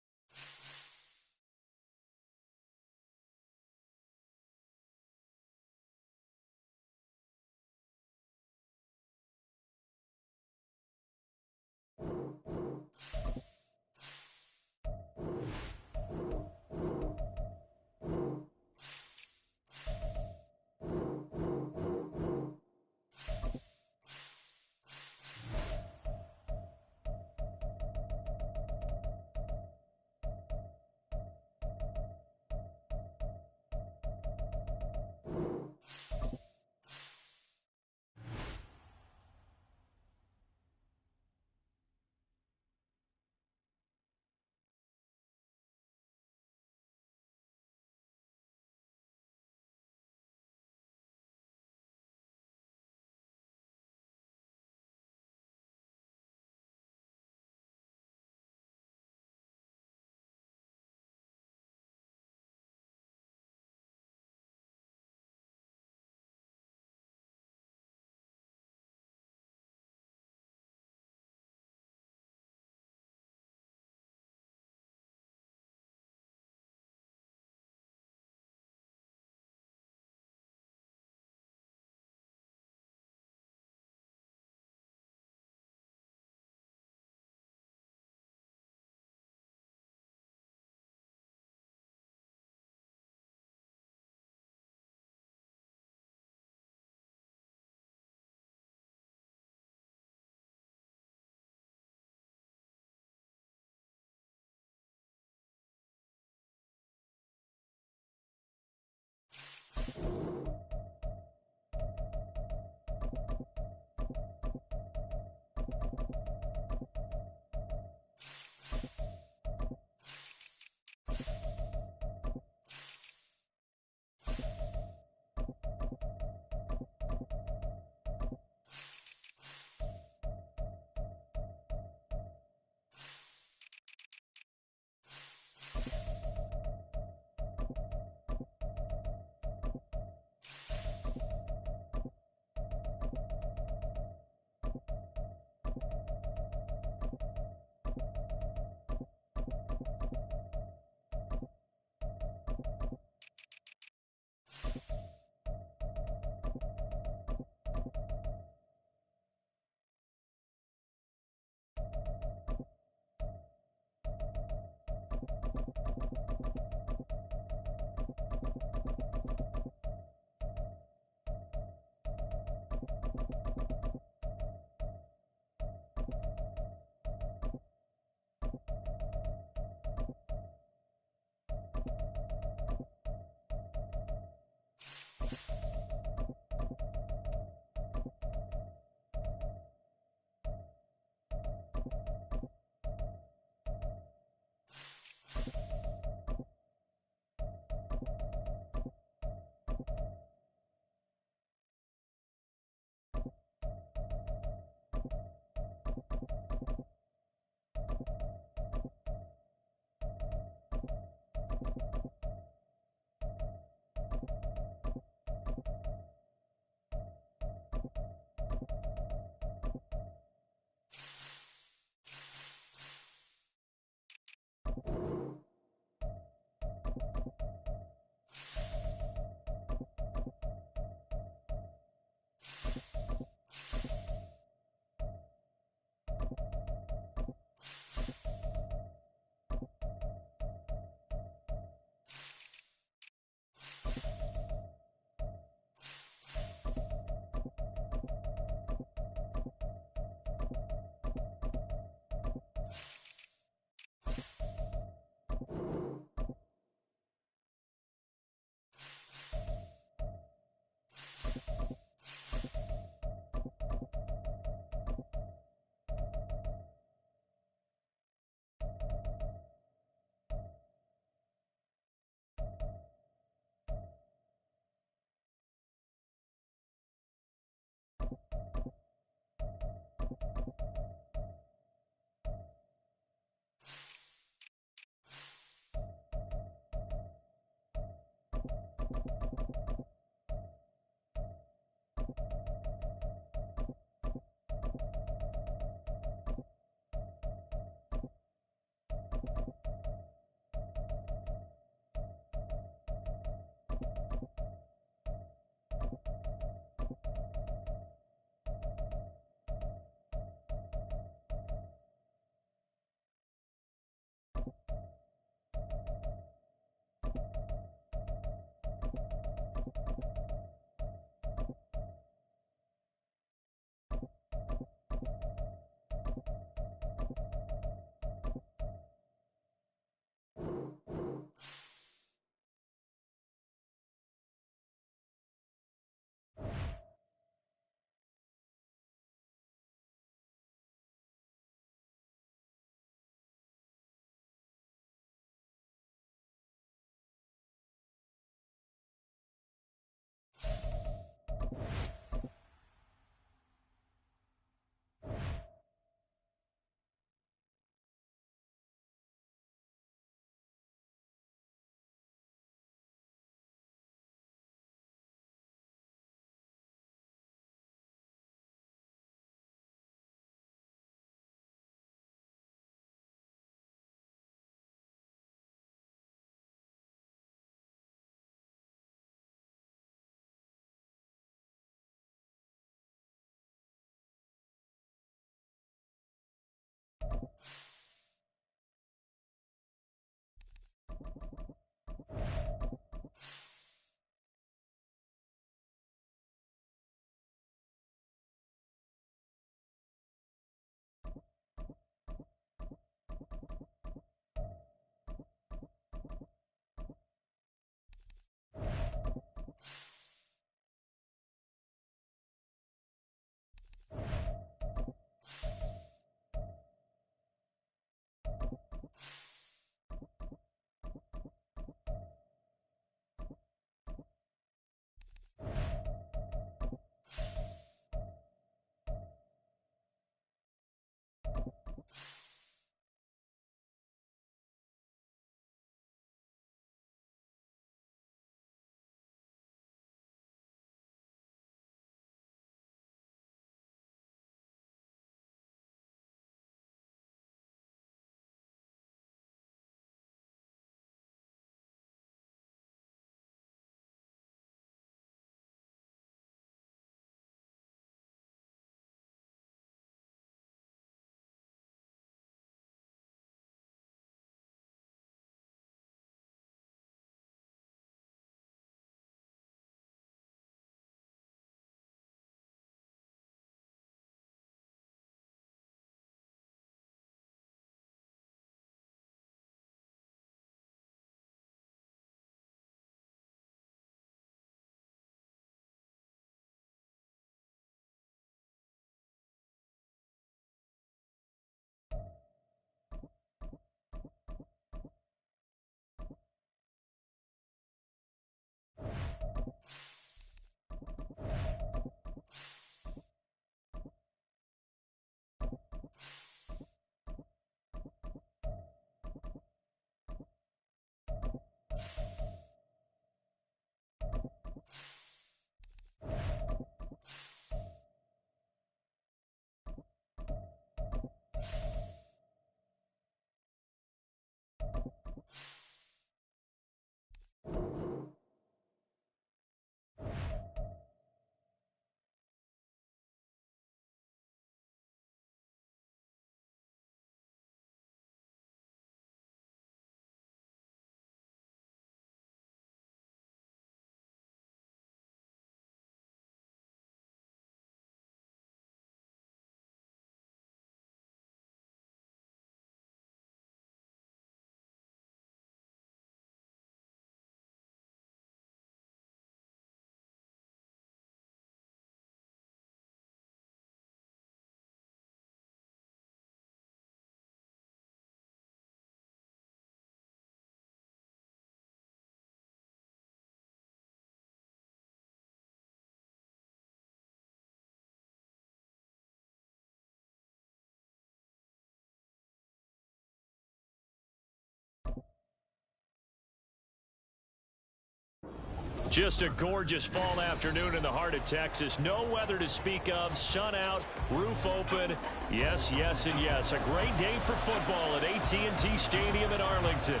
[SPEAKER 2] Just a gorgeous fall afternoon in the heart of Texas. No weather to speak of. Sun out, roof open. Yes, yes, and yes. A great day for football at AT&T Stadium in Arlington.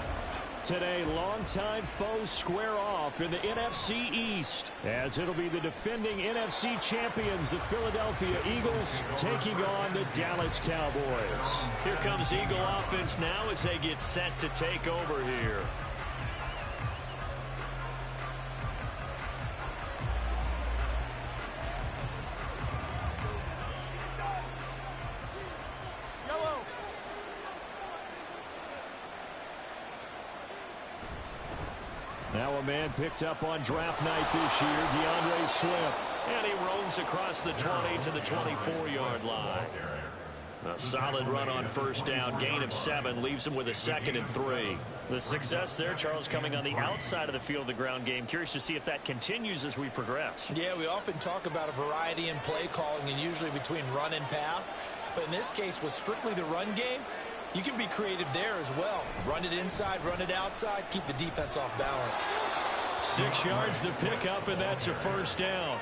[SPEAKER 2] Today, longtime foes square off in the NFC East, as it'll be the defending NFC champions, the Philadelphia Eagles, taking on the Dallas Cowboys.
[SPEAKER 5] Here comes Eagle offense now as they get set to take over here.
[SPEAKER 2] Now a man picked up on draft night this year, DeAndre Swift.
[SPEAKER 5] And he roams across the 20 to the 24-yard line.
[SPEAKER 2] A solid run on first down, gain of 7, leaves him with a 2nd and 3.
[SPEAKER 5] The success there, Charles, coming on the outside of the field, the ground game. Curious to see if that continues as we progress.
[SPEAKER 3] Yeah, we often talk about a variety in play calling and usually between run and pass. But in this case, with strictly the run game, you can be creative there as well. Run it inside, run it outside, keep the defense off balance.
[SPEAKER 2] 6 yards the pickup, and that's a first down.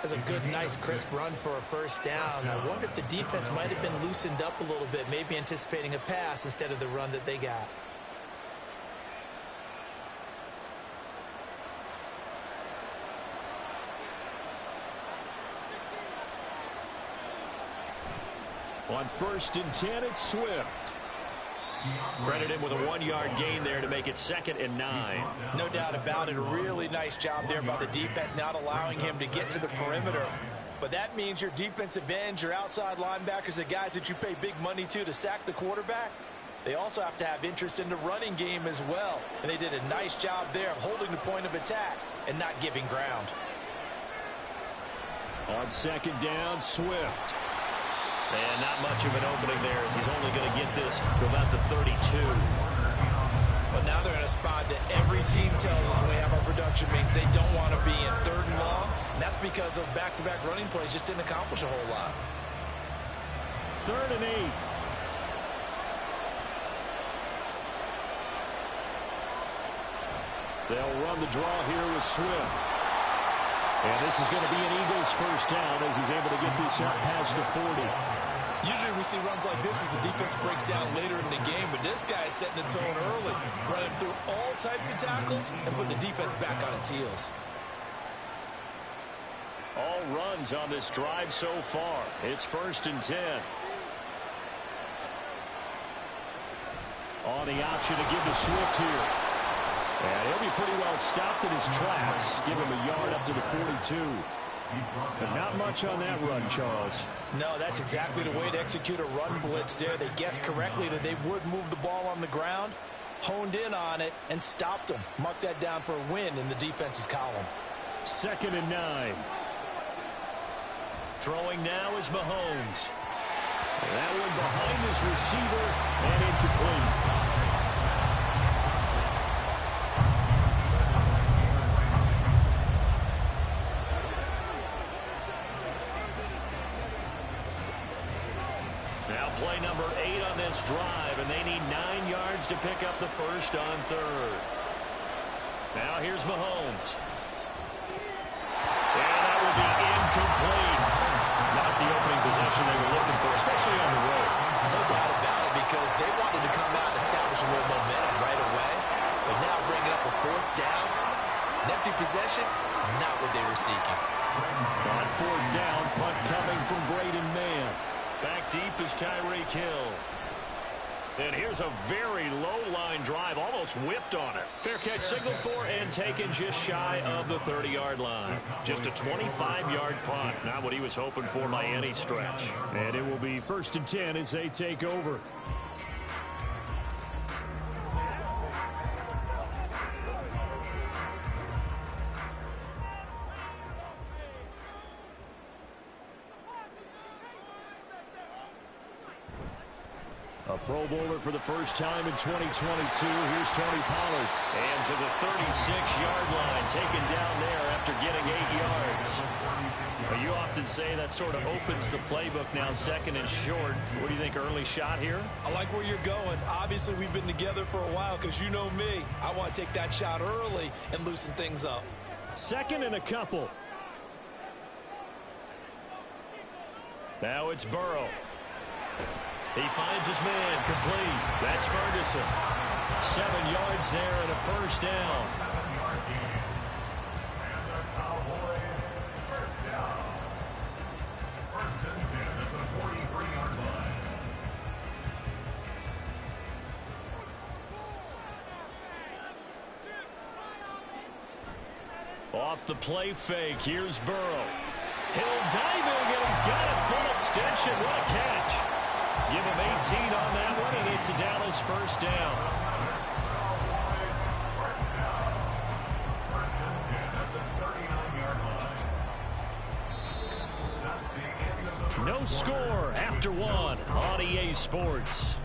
[SPEAKER 3] That's a good, nice, crisp run for a first down. I wonder if the defense might have been loosened up a little bit, maybe anticipating a pass instead of the run that they got.
[SPEAKER 2] On 1st and 10, it's Swift.
[SPEAKER 5] Credit him with a 1-yard gain there to make it 2nd and 9.
[SPEAKER 3] No doubt about it. A really nice job there by the defense, not allowing him to get to the perimeter. But that means your defensive ends, your outside linebackers, the guys that you pay big money to sack the quarterback, they also have to have interest in the running game as well. And they did a nice job there of holding the point of attack and not giving ground.
[SPEAKER 2] On 2nd down, Swift.
[SPEAKER 5] And not much of an opening there as he's only going to get this to about the 32.
[SPEAKER 3] But now they're in a spot that every team tells us when we have our production means they don't want to be in 3rd and long. And that's because those back-to-back running plays just didn't accomplish a whole lot.
[SPEAKER 2] 3rd and 8. They'll run the draw here with Swift. And this is going to be an Eagles first down as he's able to get this out past the 40.
[SPEAKER 3] Usually we see runs like this as the defense breaks down later in the game, but this guy is setting the tone early, running through all types of tackles and putting the defense back on its heels.
[SPEAKER 2] All runs on this drive so far. It's 1st and 10. On the option to give to Swift here. And he'll be pretty well stopped in his tracks. Give him a yard up to the 42. But not much on that run, Charles.
[SPEAKER 3] No, that's exactly the way to execute a run blitz there. They guessed correctly that they would move the ball on the ground, honed in on it, and stopped them. Mark that down for a win in the defense's column.
[SPEAKER 2] 2nd and 9.
[SPEAKER 5] Throwing now is Mahomes.
[SPEAKER 2] That one behind his receiver and incomplete. Play number 8 on this drive, and they need 9 yards to pick up the first on third. Now here's Mahomes. And that will be incomplete. Not the opening possession they were looking for, especially on the road.
[SPEAKER 3] No doubt about it, because they wanted to come out and establish a little momentum right away. But now bringing up a 4th down, an empty possession, not what they were seeking.
[SPEAKER 2] On 4th down, punt coming from Braden Mann. Back deep is Tyreek Hill. And here's a very low-line drive, almost whiffed on it. Fair catch signaled for and taken just shy of the 30-yard line. Just a 25-yard punt, not what he was hoping for by any stretch.
[SPEAKER 5] And it will be 1st and 10 as they take over. A Pro Bowler for the first time in 2022. Here's Tony Pollard.
[SPEAKER 2] And to the 36-yard line, taken down there after getting 8 yards. Well, you often say that sort of opens the playbook now, 2nd and short. What do you think, early shot here?
[SPEAKER 3] I like where you're going. Obviously, we've been together for a while because you know me. I want to take that shot early and loosen things up.
[SPEAKER 5] 2nd and a couple.
[SPEAKER 2] Now it's Burrow. He finds his man, complete. That's Ferguson. 7 yards there and a first down.
[SPEAKER 4] And the Cowboys first down. 1st and 10 at the 43-yard line.
[SPEAKER 2] Off the play fake, here's Burrow. Hill diving, and he's got it. Full extension. What a catch. Give him 18 on that one, and it's a Dallas first down.
[SPEAKER 4] First and 10 at the 39-yard line.
[SPEAKER 2] No score after 1 on EA Sports.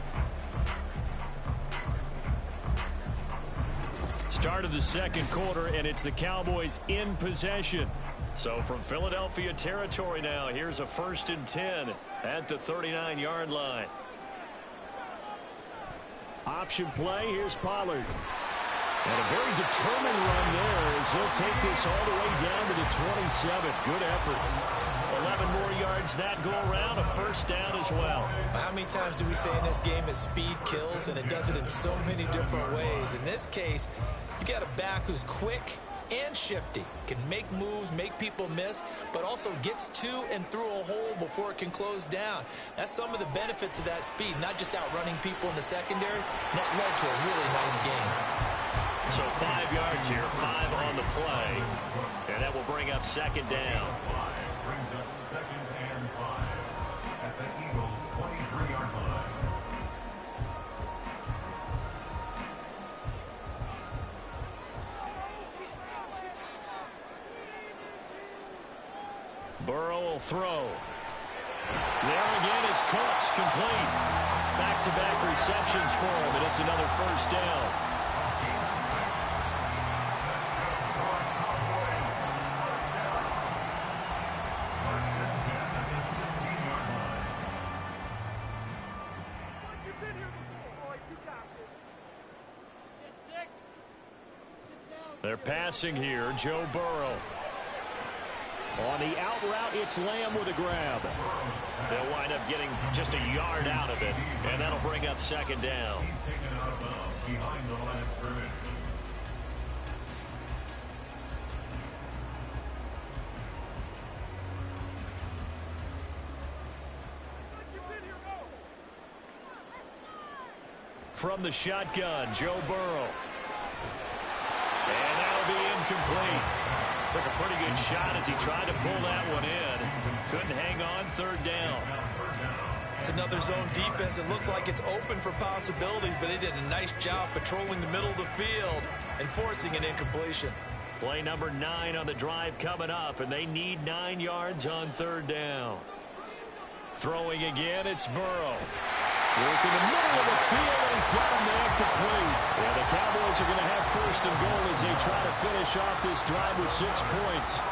[SPEAKER 2] Start of the 2nd quarter, and it's the Cowboys in possession. So from Philadelphia territory now, here's a 1st and 10 at the 39-yard line.
[SPEAKER 5] Option play, here's Pollard. And a very determined run there as he'll take this all the way down to the 27. Good effort.
[SPEAKER 2] 11 more yards that go around, a first down as well.
[SPEAKER 3] How many times do we say in this game that speed kills, and it does it in so many different ways? In this case, you got a back who's quick and shifty, can make moves, make people miss, but also gets to and through a hole before it can close down. That's some of the benefits of that speed, not just outrunning people in the secondary. And that led to a really nice game.
[SPEAKER 2] So 5 yards here, 5 on the play, and that will bring up 2nd down.
[SPEAKER 4] Brings up 2nd and 5 at the Eagles' 23-yard line.
[SPEAKER 2] Burrow will throw. There again is Cooks, complete. Back-to-back receptions for him, and it's another first down. They're passing here, Joe Burrow.
[SPEAKER 5] On the out route, it's Lamb with a grab.
[SPEAKER 2] They'll wind up getting just a yard out of it, and that'll bring up 2nd down.
[SPEAKER 4] He's taken out of bounds behind the line of scrimmage.
[SPEAKER 2] From the shotgun, Joe Burrow. And that'll be incomplete. Took a pretty good shot as he tried to pull that one in. Couldn't hang on, 3rd down.
[SPEAKER 3] It's another zone defense. It looks like it's open for possibilities, but they did a nice job patrolling the middle of the field and forcing an incompletion.
[SPEAKER 2] Play number 9 on the drive coming up, and they need 9 yards on 3rd down. Throwing again, it's Burrow.
[SPEAKER 5] Work in the middle of the field, and he's got a man complete.
[SPEAKER 2] Yeah, the Cowboys are going to have 1st and goal as they try to finish off this drive with 6 points.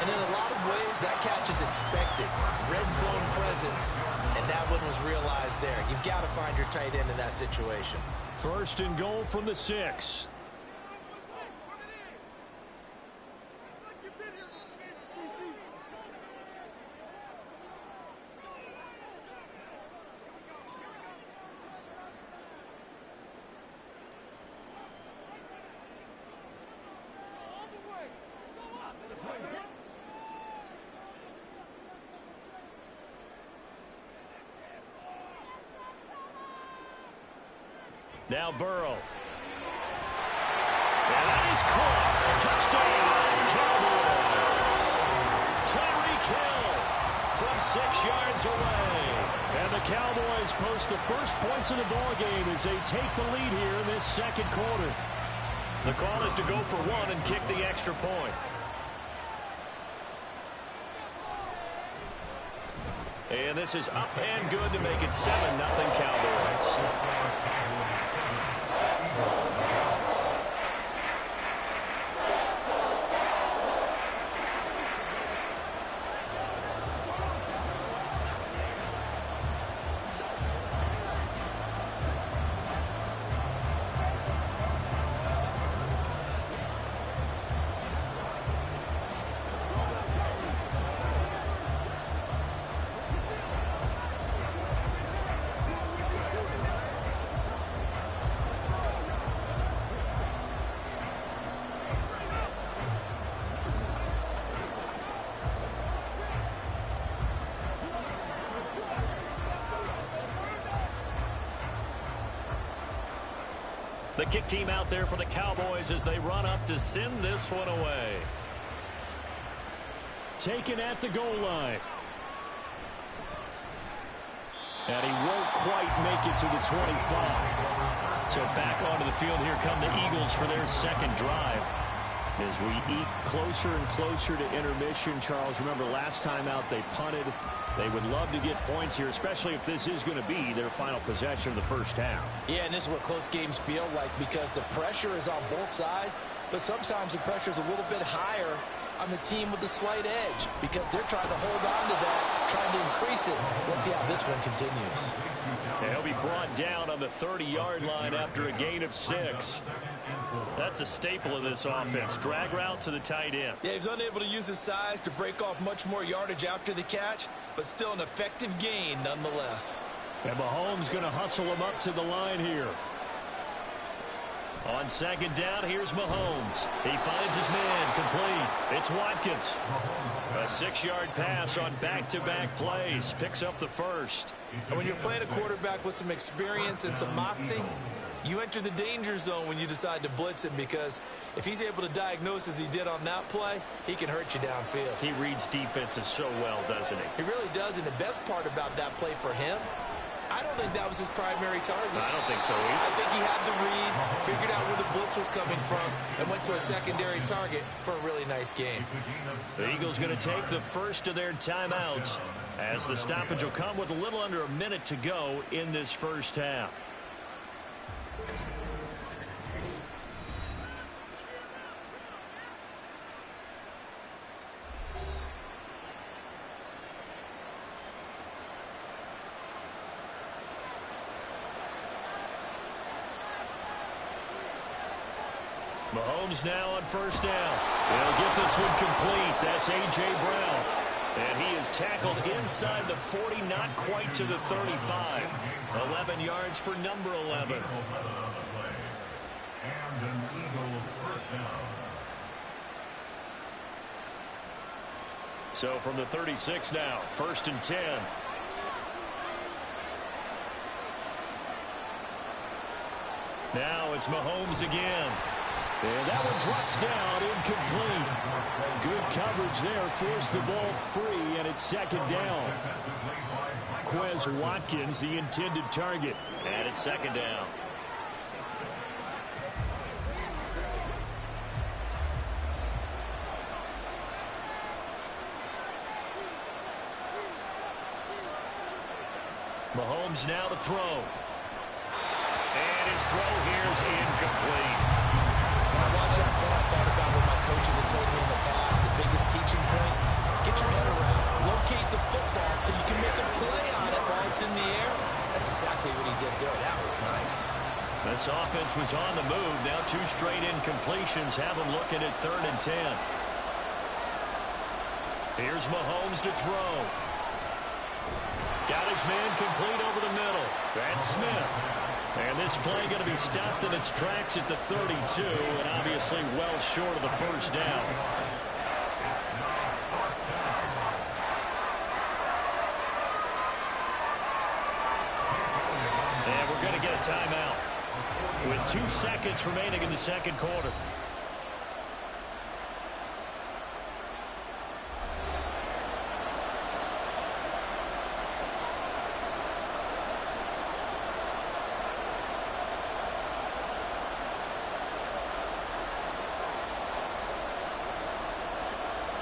[SPEAKER 3] And in a lot of ways, that catch is expected. Red zone presence, and that one was realized there. You've got to find your tight end in that situation.
[SPEAKER 2] First and goal from the 6. Now Burrow. And that is caught. Touchdown, Cowboys. Tyreek Hill from 6 yards away. And the Cowboys post the first points of the ballgame as they take the lead here in this second quarter. The call is to go for 1 and kick the extra point. And this is up and good to make it 7-0 Cowboys. The kick team out there for the Cowboys as they run up to send this one away. Taken at the goal line. And he won't quite make it to the 25. So back onto the field, here come the Eagles for their second drive. As we eke closer and closer to intermission, Charles, remember last time out they punted. They would love to get points here, especially if this is going to be their final possession of the first half.
[SPEAKER 3] Yeah, and this is what close games feel like because the pressure is on both sides, but sometimes the pressure is a little bit higher on the team with the slight edge because they're trying to hold on to that, trying to increase it. Let's see how this one continues.
[SPEAKER 2] And he'll be brought down on the 30-yard line after a gain of 6. That's a staple of this offense. Drag route to the tight end.
[SPEAKER 3] Yeah, he's unable to use his size to break off much more yardage after the catch, but still an effective gain nonetheless.
[SPEAKER 2] And Mahomes going to hustle him up to the line here. On second down, here's Mahomes. He finds his man complete. It's Watkins. A 6-yard pass on back-to-back plays. Picks up the first.
[SPEAKER 3] And when you're playing a quarterback with some experience and some moxie, you enter the danger zone when you decide to blitz him because if he's able to diagnose as he did on that play, he can hurt you downfield.
[SPEAKER 2] He reads defenses so well, doesn't he?
[SPEAKER 3] He really does, and the best part about that play for him, I don't think that was his primary target.
[SPEAKER 2] I don't think so either.
[SPEAKER 3] I think he had the read, figured out where the blitz was coming from, and went to a secondary target for a really nice game.
[SPEAKER 2] The Eagles going to take the first of their timeouts as the stoppage will come with a little under a minute to go in this first half. Mahomes now on first down. He'll get this one complete. That's A.J. Brown. And he is tackled inside the 40, not quite to the 35. 11 yards for number 11.
[SPEAKER 4] And an Eagle first down.
[SPEAKER 2] So from the 36 now, 1st and 10. Now it's Mahomes again. And that one drops down, incomplete. Good coverage there, forced the ball free, and it's second down. Quez Watkins, the intended target, and it's second down. Mahomes now to throw. And his throw here is incomplete.
[SPEAKER 3] When I watched that play, I thought about what my coaches had told me in the past. The biggest teaching point
[SPEAKER 2] This offense was on the move. Now 2 straight incompletions have them looking at 3rd and 10. Here's Mahomes to throw. Got his man complete over the middle. That's Smith. And this play going to be stopped in its tracks at the 32, and obviously well short of the first down. And we're going to get a timeout with 2 seconds remaining in the second quarter.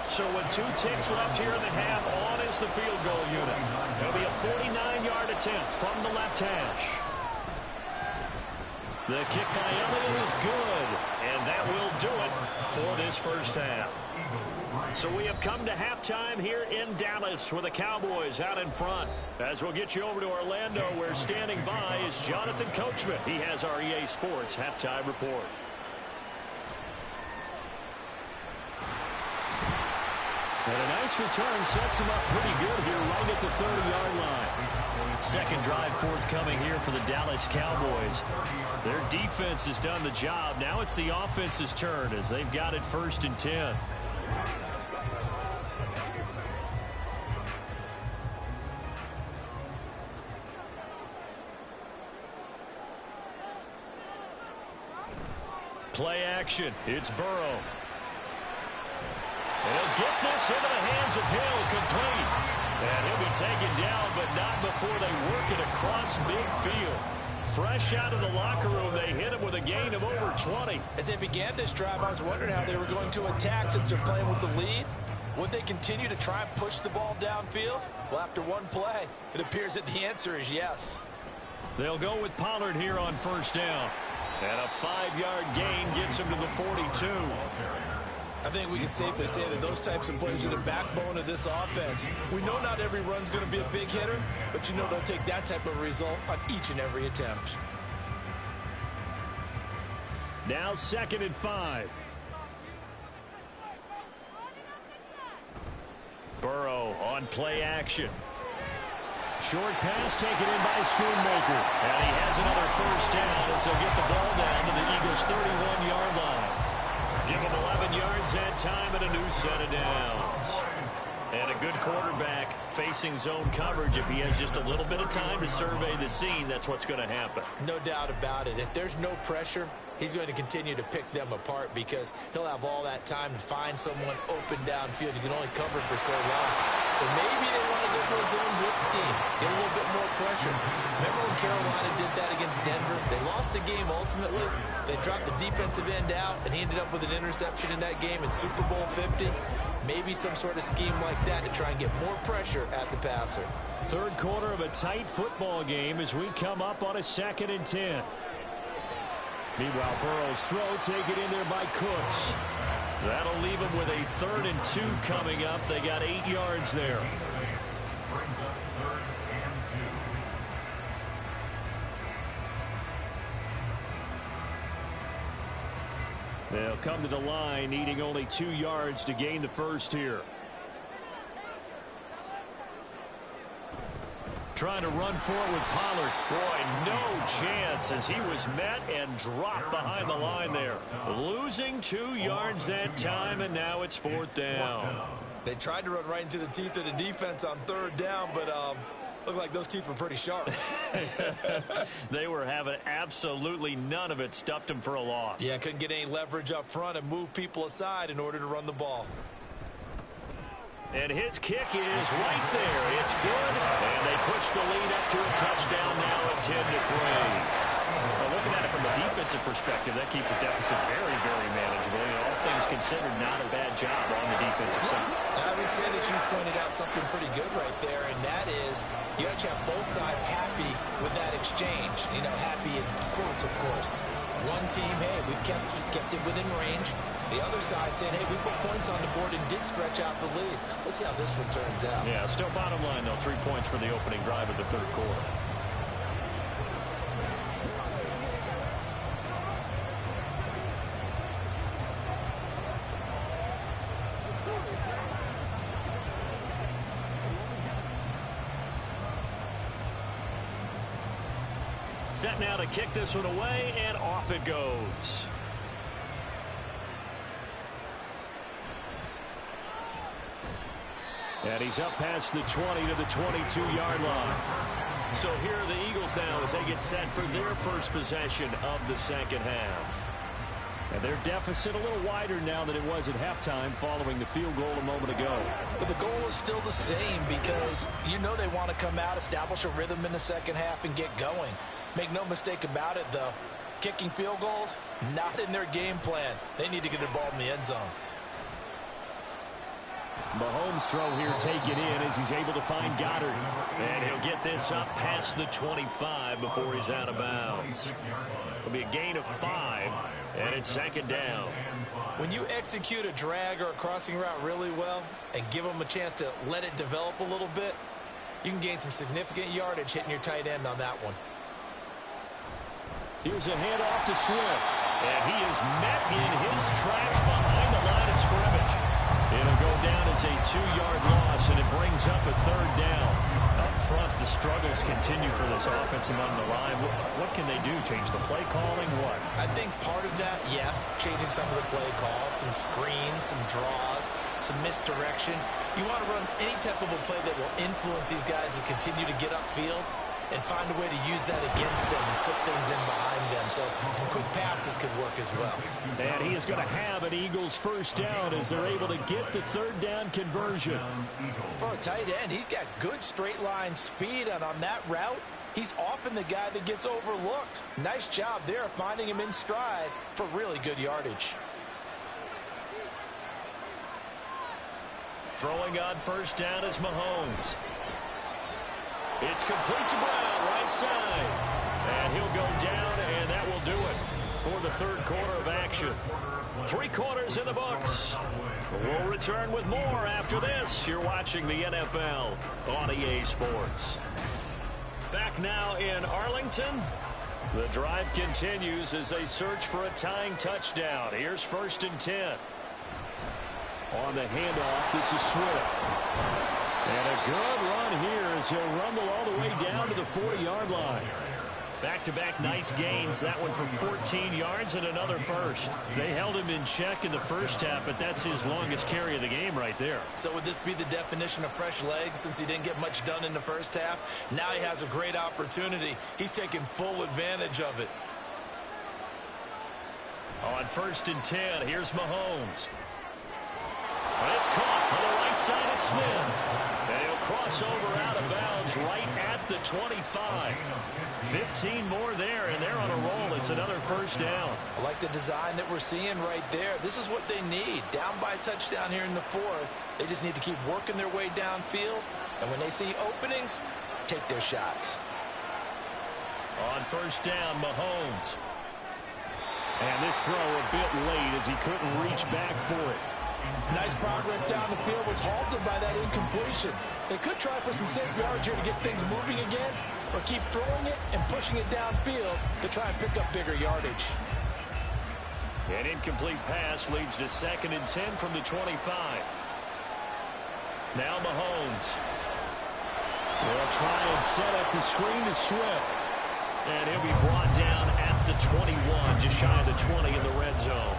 [SPEAKER 2] So with 2 ticks left here in the half, on is the field goal unit. It'll be a 49-yard attempt from the left hash. The kick by Elliott is good, and that will do it for this first half. So we have come to halftime here in Dallas with the Cowboys out in front. As we'll get you over to Orlando, where standing by is Jonathan Coachman. He has our EA Sports halftime report. And a nice return sets him up pretty good here right at the 30-yard line. Second drive forthcoming here for the Dallas Cowboys. Their defense has done the job. Now it's the offense's turn as they've got it 1st and 10. Play action. It's Burrow. And he'll get this into the hands of Hill, complete. And he'll be taken down, but not before they work it across midfield. Fresh out of the locker room, they hit him with a gain of over 20.
[SPEAKER 3] As they began this drive, I was wondering how they were going to attack since they're playing with the lead. Would they continue to try and push the ball downfield? Well, after one play, it appears that the answer is yes.
[SPEAKER 2] They'll go with Pollard here on 1st down. And a 5-yard gain gets him to the 42.
[SPEAKER 3] I think we can safely say that those types of plays are the backbone of this offense. We know not every run's going to be a big hitter, but you know they'll take that type of result on each and every attempt.
[SPEAKER 5] Now 2nd and 5.
[SPEAKER 2] Burrow on play action. Short pass taken in by Schoonmaker. And he has another 1st down as they'll get the ball down to the Eagles' 31-yard line. Give him 11 yards that time and a new set of downs. And a good quarterback facing zone coverage. If he has just a little bit of time to survey the scene, that's what's going to happen.
[SPEAKER 3] No doubt about it. If there's no pressure, he's going to continue to pick them apart because he'll have all that time to find someone open downfield. You can only cover for so long. So maybe they want to go for a zone blitz scheme, get a little bit more pressure. Remember when Carolina did that against Denver? They lost the game ultimately. They dropped the defensive end out, and he ended up with an interception in that game in Super Bowl 50. Maybe some sort of scheme like that to try and get more pressure at the passer.
[SPEAKER 5] Third quarter of a tight football game as we come up on a 2nd and 10. Meanwhile, Burrow's throw taken in there by Cooks. That'll leave him with a 3rd and 2 coming up. They got 8 yards there.
[SPEAKER 4] Brings up 3rd and 2.
[SPEAKER 5] They'll come to the line, needing only 2 yards to gain the first here.
[SPEAKER 2] Trying to run for it with Pollard. Boy, no chance as he was met and dropped behind the line there. Losing 2 yards that time, and now it's 4th down.
[SPEAKER 3] They tried to run right into the teeth of the defense on 3rd down, but looked like those teeth were pretty sharp.
[SPEAKER 2] They were having absolutely none of it. Stuffed him for a loss.
[SPEAKER 3] Yeah, couldn't get any leverage up front and move people aside in order to run the ball.
[SPEAKER 2] And his kick is right there. It's good. And they push the lead up to a touchdown now at 10-3. Well, looking at it from a defensive perspective, that keeps the deficit very, very manageable. You know, all things considered, not a bad job on the defensive side.
[SPEAKER 3] I would say that you pointed out something pretty good right there, and that is you actually have both sides happy with that exchange. You know, happy in quotes, of course. One team, hey, we've kept it within range. The other side saying, hey, we put points on the board and did stretch out the lead. Let's see how this one turns out.
[SPEAKER 2] Yeah, still bottom line, though, 3 points for the opening drive of the third quarter. Set now to kick this one away, and off it goes. And he's up past the 20 to the 22-yard line. So here are the Eagles now as they get set for their first possession of the second half. And their deficit a little wider now than it was at halftime following the field goal a moment ago.
[SPEAKER 3] But the goal is still the same because you know they want to come out, establish a rhythm in the second half, and get going. Make no mistake about it, though. Kicking field goals, not in their game plan. They need to get the ball in the end zone.
[SPEAKER 2] Mahomes' throw here taken in as he's able to find Goddard. And he'll get this up past the 25 before he's out of bounds. It'll be a gain of 5, and it's second down.
[SPEAKER 3] When you execute a drag or a crossing route really well and give them a chance to let it develop a little bit, you can gain some significant yardage hitting your tight end on that one.
[SPEAKER 2] Here's a handoff to Swift. And he is met in his tracks behind the line of scrimmage. It'll go down as a 2-yard loss, and it brings up a third down. Up front, the struggles continue for this offense among the line. What can they do? Change the play calling? What?
[SPEAKER 3] I think part of that, yes, changing some of the play calls, some screens, some draws, some misdirection. You want to run any type of a play that will influence these guys to continue to get upfield and find a way to use that against them and slip things in behind them. So some quick passes could work as well.
[SPEAKER 2] And he is going to have an Eagles first down as they're able to get the third down conversion.
[SPEAKER 3] For a tight end, he's got good straight line speed, and on that route, he's often the guy that gets overlooked. Nice job there finding him in stride for really good yardage.
[SPEAKER 2] Throwing on first down is Mahomes. It's complete to Brown, right side. And he'll go down, and that will do it for the third quarter of action. 3 quarters in the books. We'll return with more after this. You're watching the NFL on EA Sports. Back now in Arlington. The drive continues as they search for a tying touchdown. Here's 1st and 10. On the handoff, this is Swift. And a good run here as he'll rumble all the way down to the 40-yard line. Back-to-back nice gains. That one for 14 yards and another first. They held him in check in the first half, but that's his longest carry of the game right there.
[SPEAKER 3] So would this be the definition of fresh legs since he didn't get much done in the first half? Now he has a great opportunity. He's taking full advantage of it.
[SPEAKER 2] On 1st and 10, here's Mahomes. And it's caught on the right side of Smith. And he'll cross over out of bounds right at the 25. 15 more there, and they're on a roll. It's another first down.
[SPEAKER 3] I like the design that we're seeing right there. This is what they need. Down by a touchdown here in the 4th. They just need to keep working their way downfield. And when they see openings, take their shots.
[SPEAKER 2] On first down, Mahomes. And this throw a bit late as he couldn't reach back for it.
[SPEAKER 3] Nice progress down the field, was halted by that incompletion. They could try for some safe yards here to get things moving again, or keep throwing it and pushing it downfield to try and pick up bigger yardage.
[SPEAKER 2] An incomplete pass leads to 2nd and 10 from the 25. Now Mahomes. They'll try and set up the screen to Swift. And he'll be brought down at the 21, just shy of the 20 in the red zone.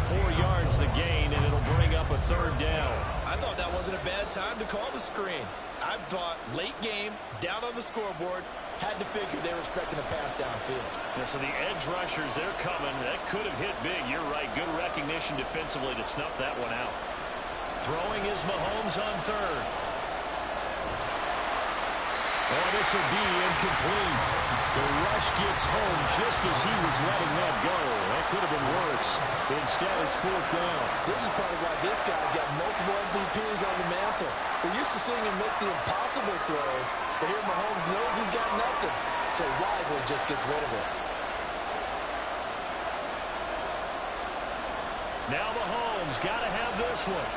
[SPEAKER 2] 4 yards the gain, and it'll bring up a third down.
[SPEAKER 3] I thought that wasn't a bad time to call the screen. I thought late game, down on the scoreboard, had to figure they were expecting a pass downfield.
[SPEAKER 2] Yeah, so the edge rushers, they're coming. That could have hit big. You're right. Good recognition defensively to snuff that one out. Throwing is Mahomes on 3rd. Oh, this will be incomplete. The rush gets home just as he was letting that go. That could have been worse. Instead, it's 4th down.
[SPEAKER 3] This is part of why this guy's got multiple MVPs on the mantle. We're used to seeing him make the impossible throws, but here Mahomes knows he's got nothing, so wisely just gets rid of it.
[SPEAKER 2] Now Mahomes got to have this one.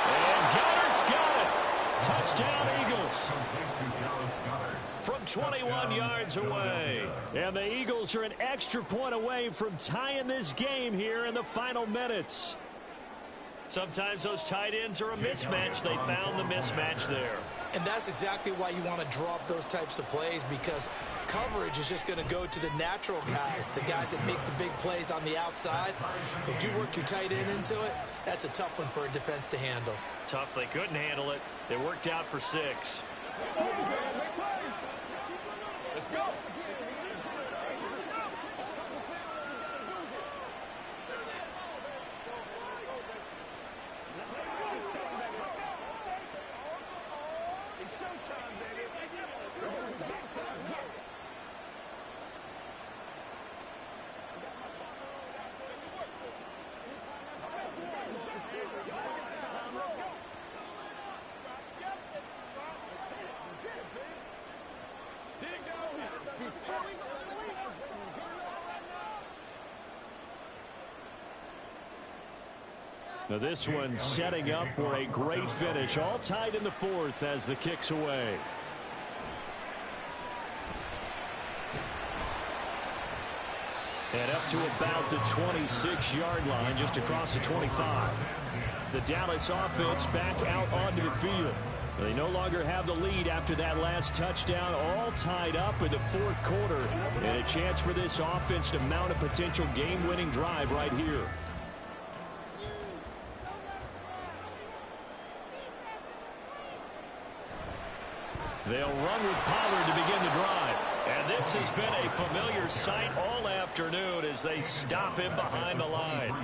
[SPEAKER 2] And Goddard's got it. Touchdown, Eagles. From 21 yards away. And the Eagles are an extra point away from tying this game here in the final minutes. Sometimes those tight ends are a mismatch. They found the mismatch there.
[SPEAKER 3] And that's exactly why you want to draw up those types of plays, because coverage is just going to go to the natural guys, the guys that make the big plays on the outside. If you work your tight end into it, that's a tough one for a defense to handle.
[SPEAKER 2] Tough. They couldn't handle it. It worked out for 6.
[SPEAKER 6] Let's go. It's showtime, baby. Let's go.
[SPEAKER 2] Now this one setting up for a great finish. All tied in the 4th as the kick's away. And up to about the 26-yard line, just across the 25. The Dallas offense back out onto the field. They no longer have the lead after that last touchdown, all tied up in the 4th quarter. And a chance for this offense to mount a potential game-winning drive right here. They'll run with Pollard to begin the drive. And this has been a familiar sight all afternoon as they stop him behind the line.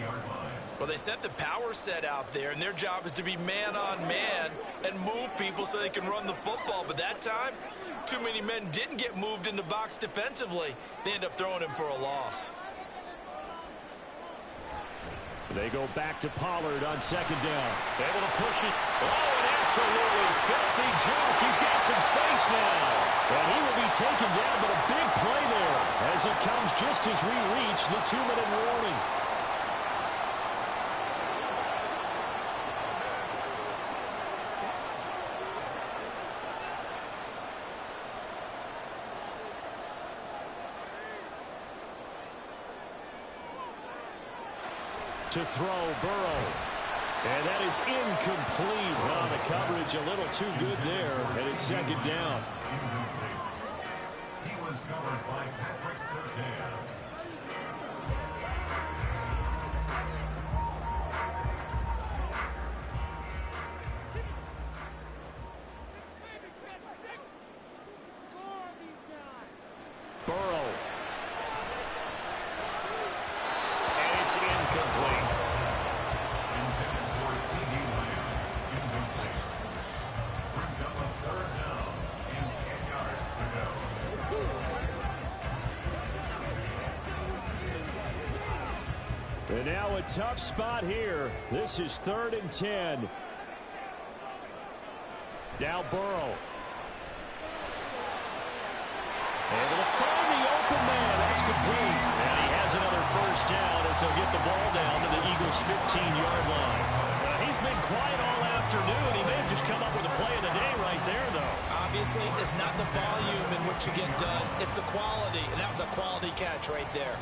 [SPEAKER 3] Well, they sent the power set out there, and their job is to be man-on-man and move people so they can run the football. But that time, too many men didn't get moved in the box defensively. They end up throwing him for a loss.
[SPEAKER 2] They go back to Pollard on 2nd down. Able to push it. Oh, an absolutely filthy jump. He's got some space now. And he will be taken down, but a big play there as it comes just as we reach the 2-minute warning. To throw, Burrow. And that is incomplete. Oh, the coverage a little too good there. And it's 2nd down.
[SPEAKER 4] He was covered by Patrick Surtain.
[SPEAKER 2] Burrow. And it's incomplete.
[SPEAKER 4] Intended for C.D. Lamb. Incomplete. Brings up a 3rd down and 10 yards to go.
[SPEAKER 2] And now a tough spot here. This is 3rd and 10. Now Burrow. Able to find the open man. That's complete. And he has another 1st down as they'll get the ball down to the Eagles' 15-yard line. He's been quiet all afternoon. He may have just come up with a play of the day right there, though.
[SPEAKER 3] Obviously, it's not the volume in which you get done. It's the quality, and that was a quality catch right there.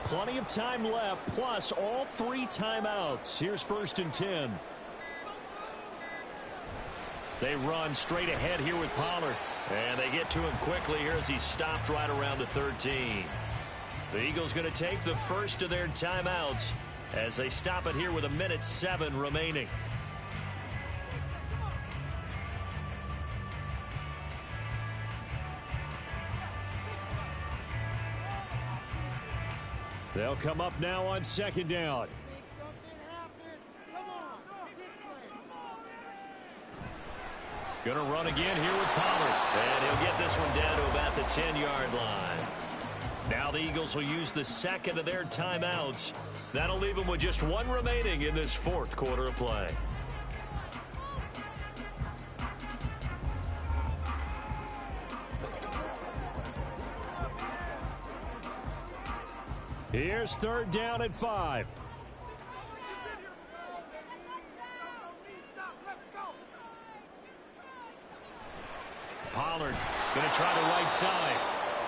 [SPEAKER 2] Plenty of time left, plus all 3 timeouts. Here's 1st and 10. They run straight ahead here with Pollard. And they get to him quickly here as he stopped right around the 13. The Eagles going to take the first of their timeouts as they stop it here with 1:07 remaining. They'll come up now on 2nd down. Going to run again here with Pollard. And he'll get this one down to about the 10-yard line. Now the Eagles will use the 2nd of their timeouts. That'll leave them with just 1 remaining in this 4th quarter of play. Here's 3rd down and 5. Pollard going to try the right side.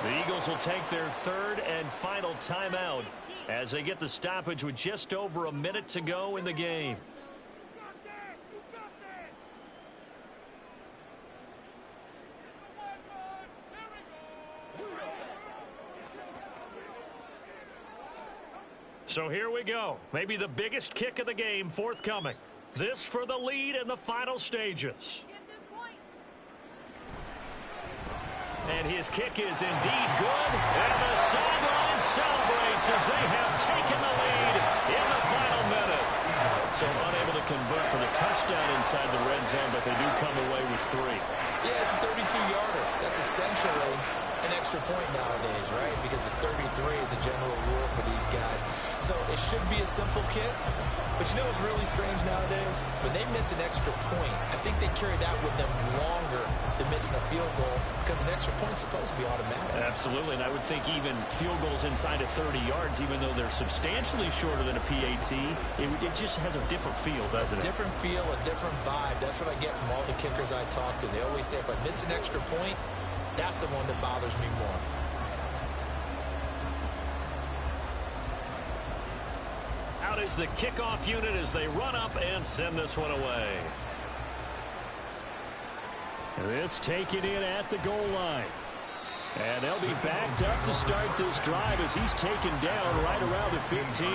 [SPEAKER 2] The Eagles will take their 3rd and final timeout as they get the stoppage with just over a minute to go in the game. So here we go. Maybe the biggest kick of the game forthcoming. This for the lead in the final stages. And his kick is indeed good. And the sideline celebrates as they have taken the lead in the final minute. So unable to convert for the touchdown inside the red zone, but they do come away with 3.
[SPEAKER 3] Yeah, it's a 32-yarder. That's essentially an extra point nowadays, right? Because it's 33 is a general rule for these guys. So it should be a simple kick. But you know what's really strange nowadays? When they miss an extra point, I think they carry that with them longer than missing a field goal because an extra point's supposed to be automatic.
[SPEAKER 2] Absolutely, and I would think even field goals inside of 30 yards, even though they're substantially shorter than a PAT, it just has a different feel, doesn't it?
[SPEAKER 3] A different feel, a different vibe. That's what I get from all the kickers I talk to. They always say if I miss an extra point, that's the one that bothers me more.
[SPEAKER 2] Out is the kickoff unit as they run up and send this one away. This taken in at the goal line. And they'll be backed up to start this drive as he's taken down right around the 15.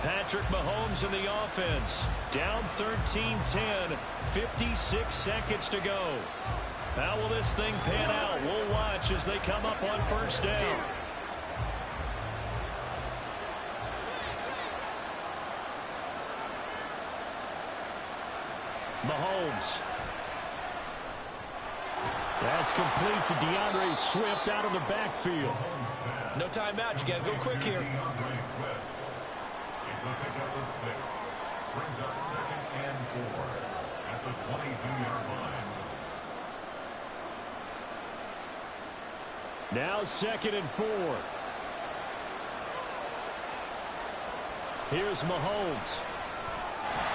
[SPEAKER 2] Patrick Mahomes in the offense. Down 13-10. 56 seconds to go. How will this thing pan out? We'll watch as they come up on first down. Mahomes. That's complete to DeAndre Swift out of the backfield.
[SPEAKER 3] No timeout. You got to go quick here.
[SPEAKER 4] DeAndre Swift. It's a pickup of 6. Brings up 2nd and 4 at the 22-yard line.
[SPEAKER 2] Now 2nd and 4. Here's Mahomes.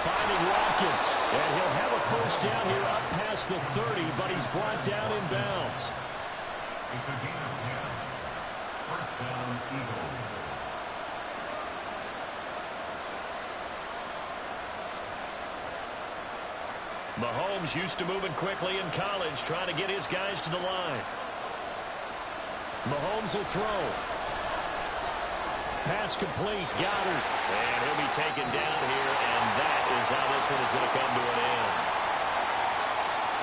[SPEAKER 2] Finding Watkins. And he'll have a first down here up past the 30, but he's brought down in bounds.
[SPEAKER 4] It's a gain of 10. First down, Eagles.
[SPEAKER 2] Mahomes used to moving quickly in college, trying to get his guys to the line. Mahomes will throw. Pass complete. Goddard. And he'll be taken down here, and that is how this one is going to come to an end.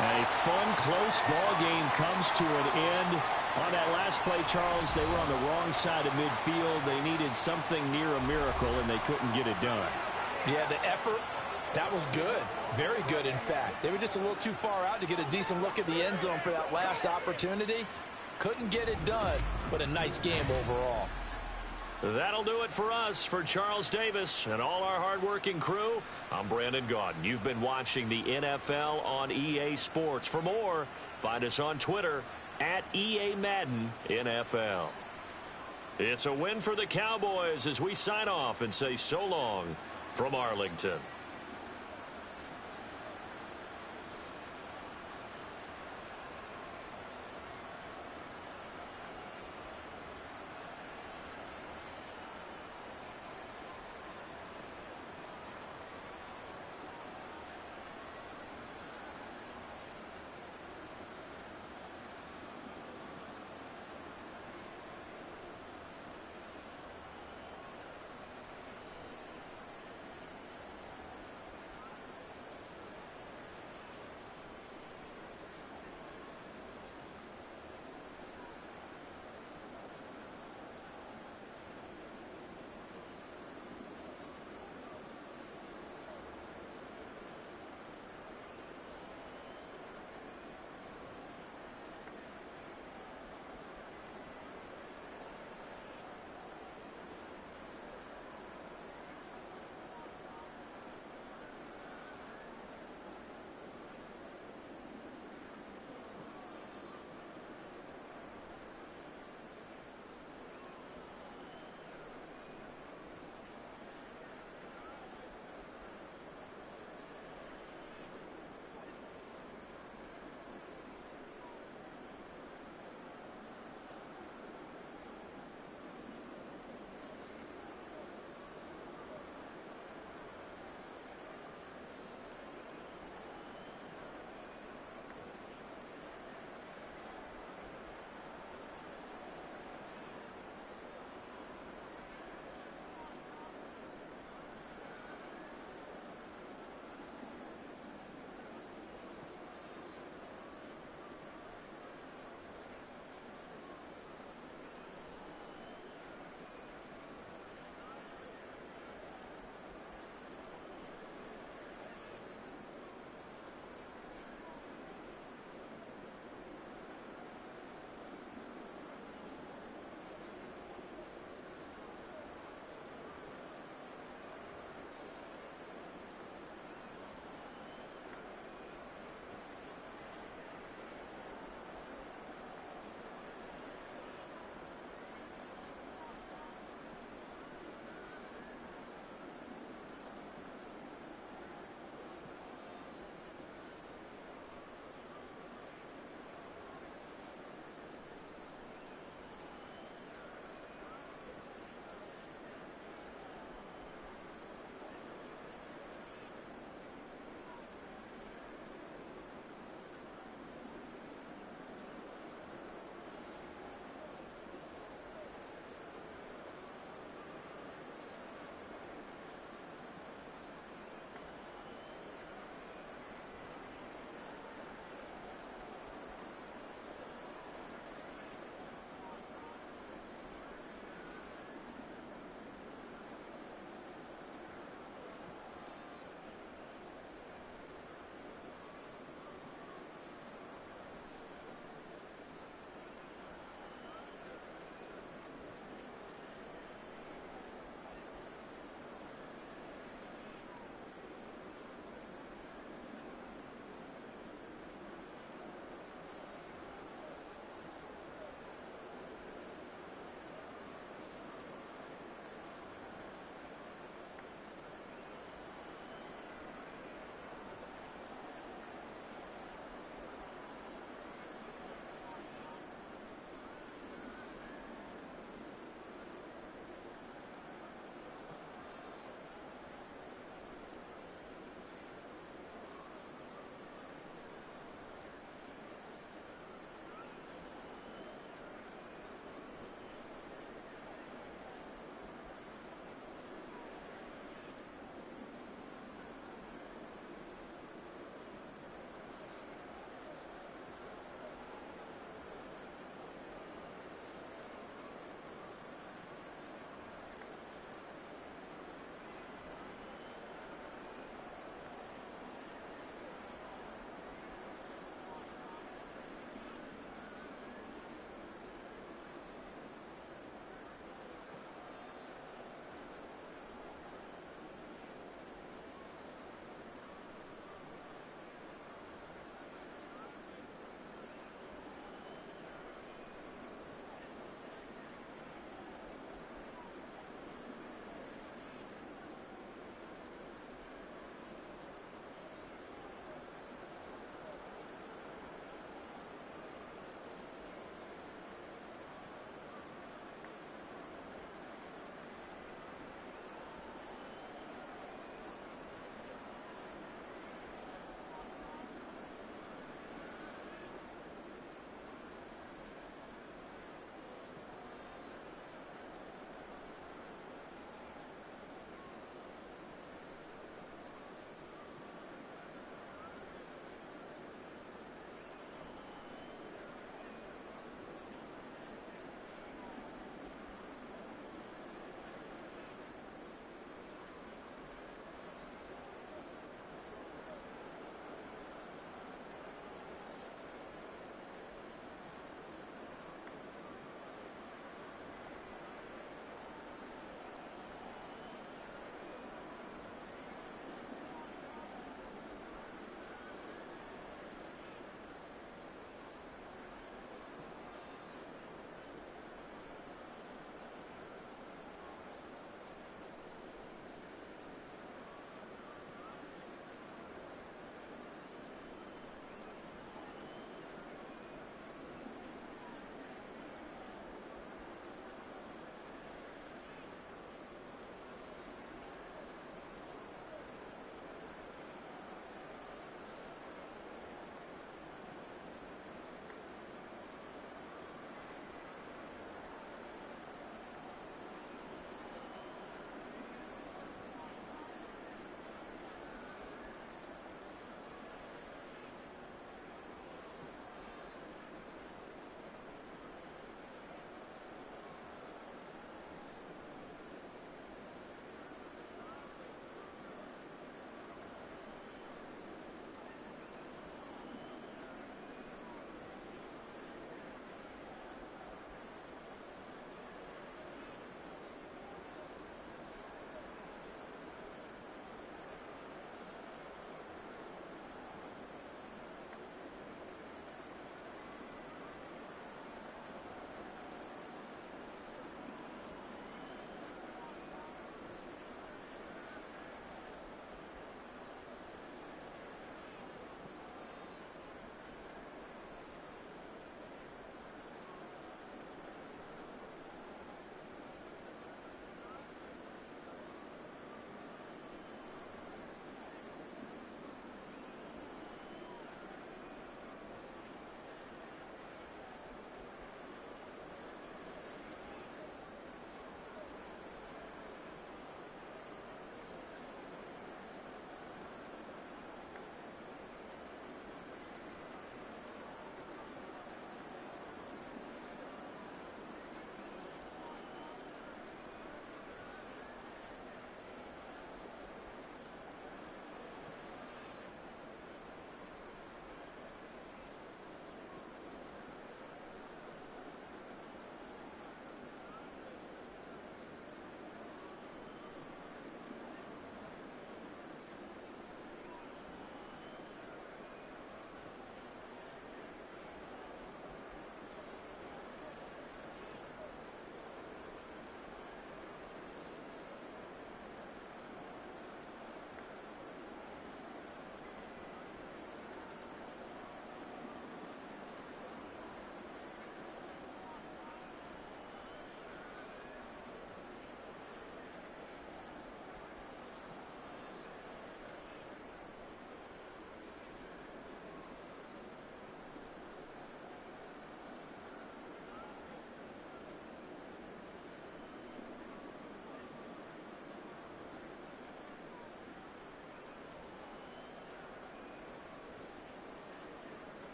[SPEAKER 2] A fun, close ball game comes to an end. On that last play, Charles, they were on the wrong side of midfield. They needed something near a miracle, and they couldn't get it done.
[SPEAKER 3] Yeah, the effort, that was good. Very good, in fact. They were just a little too far out to get a decent look at the end zone for that last opportunity. Couldn't get it done, but a nice game overall.
[SPEAKER 2] That'll do it for us. For Charles Davis and all our hardworking crew, I'm Brandon Gaudin. You've been watching the NFL on EA Sports. For more, find us on Twitter at EA Madden NFL. It's a win for the Cowboys as we sign off and say so long from Arlington.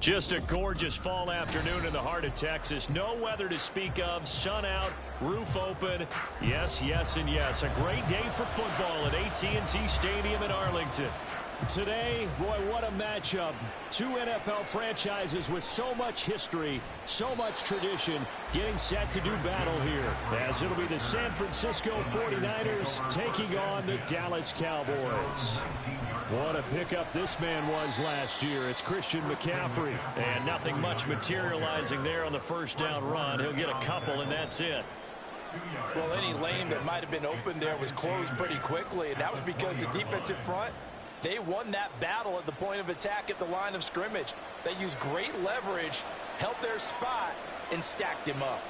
[SPEAKER 2] Just a gorgeous fall afternoon in the heart of Texas. No weather to speak of. Sun out, roof open. Yes, yes, and yes. A great day for football at AT&T Stadium in Arlington.
[SPEAKER 5] Today, boy, what a matchup. Two NFL franchises with so much history, so much tradition, getting set to do battle here. As it'll be the San Francisco 49ers taking on the Dallas Cowboys. What a pickup this man was last year. It's Christian McCaffrey.
[SPEAKER 2] And nothing much materializing there on the first down run. He'll get a couple, and that's it.
[SPEAKER 3] Well, any lane that might have been open there was closed pretty quickly, and that was because the defensive front, they won that battle at the point of attack at the line of scrimmage. They used great leverage, held their spot, and stacked him up.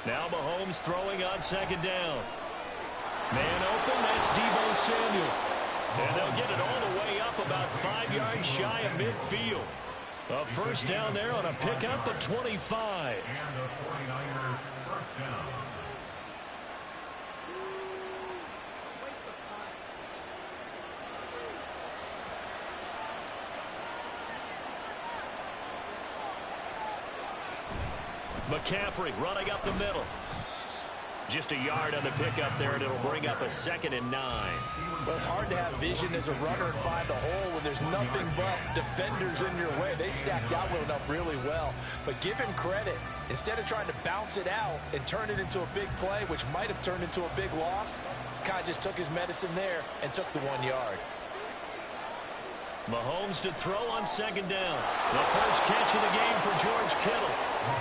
[SPEAKER 2] Now Mahomes throwing on second down. Man open, that's Deebo Samuel. And they'll get it all the way up about 5 yards shy of midfield. A first down there on a pickup at 25.
[SPEAKER 4] And the 49ers first down.
[SPEAKER 2] McCaffrey running up the middle. Just a yard on the pickup there, and it'll bring up a 2nd and 9.
[SPEAKER 3] Well, it's hard to have vision as a runner and find a hole when there's nothing but defenders in your way. They stacked that one up really well. But give him credit. Instead of trying to bounce it out and turn it into a big play, which might have turned into a big loss, kind of just took his medicine there and took the 1 yard.
[SPEAKER 2] Mahomes to throw on second down. The first catch of the game for George Kittle.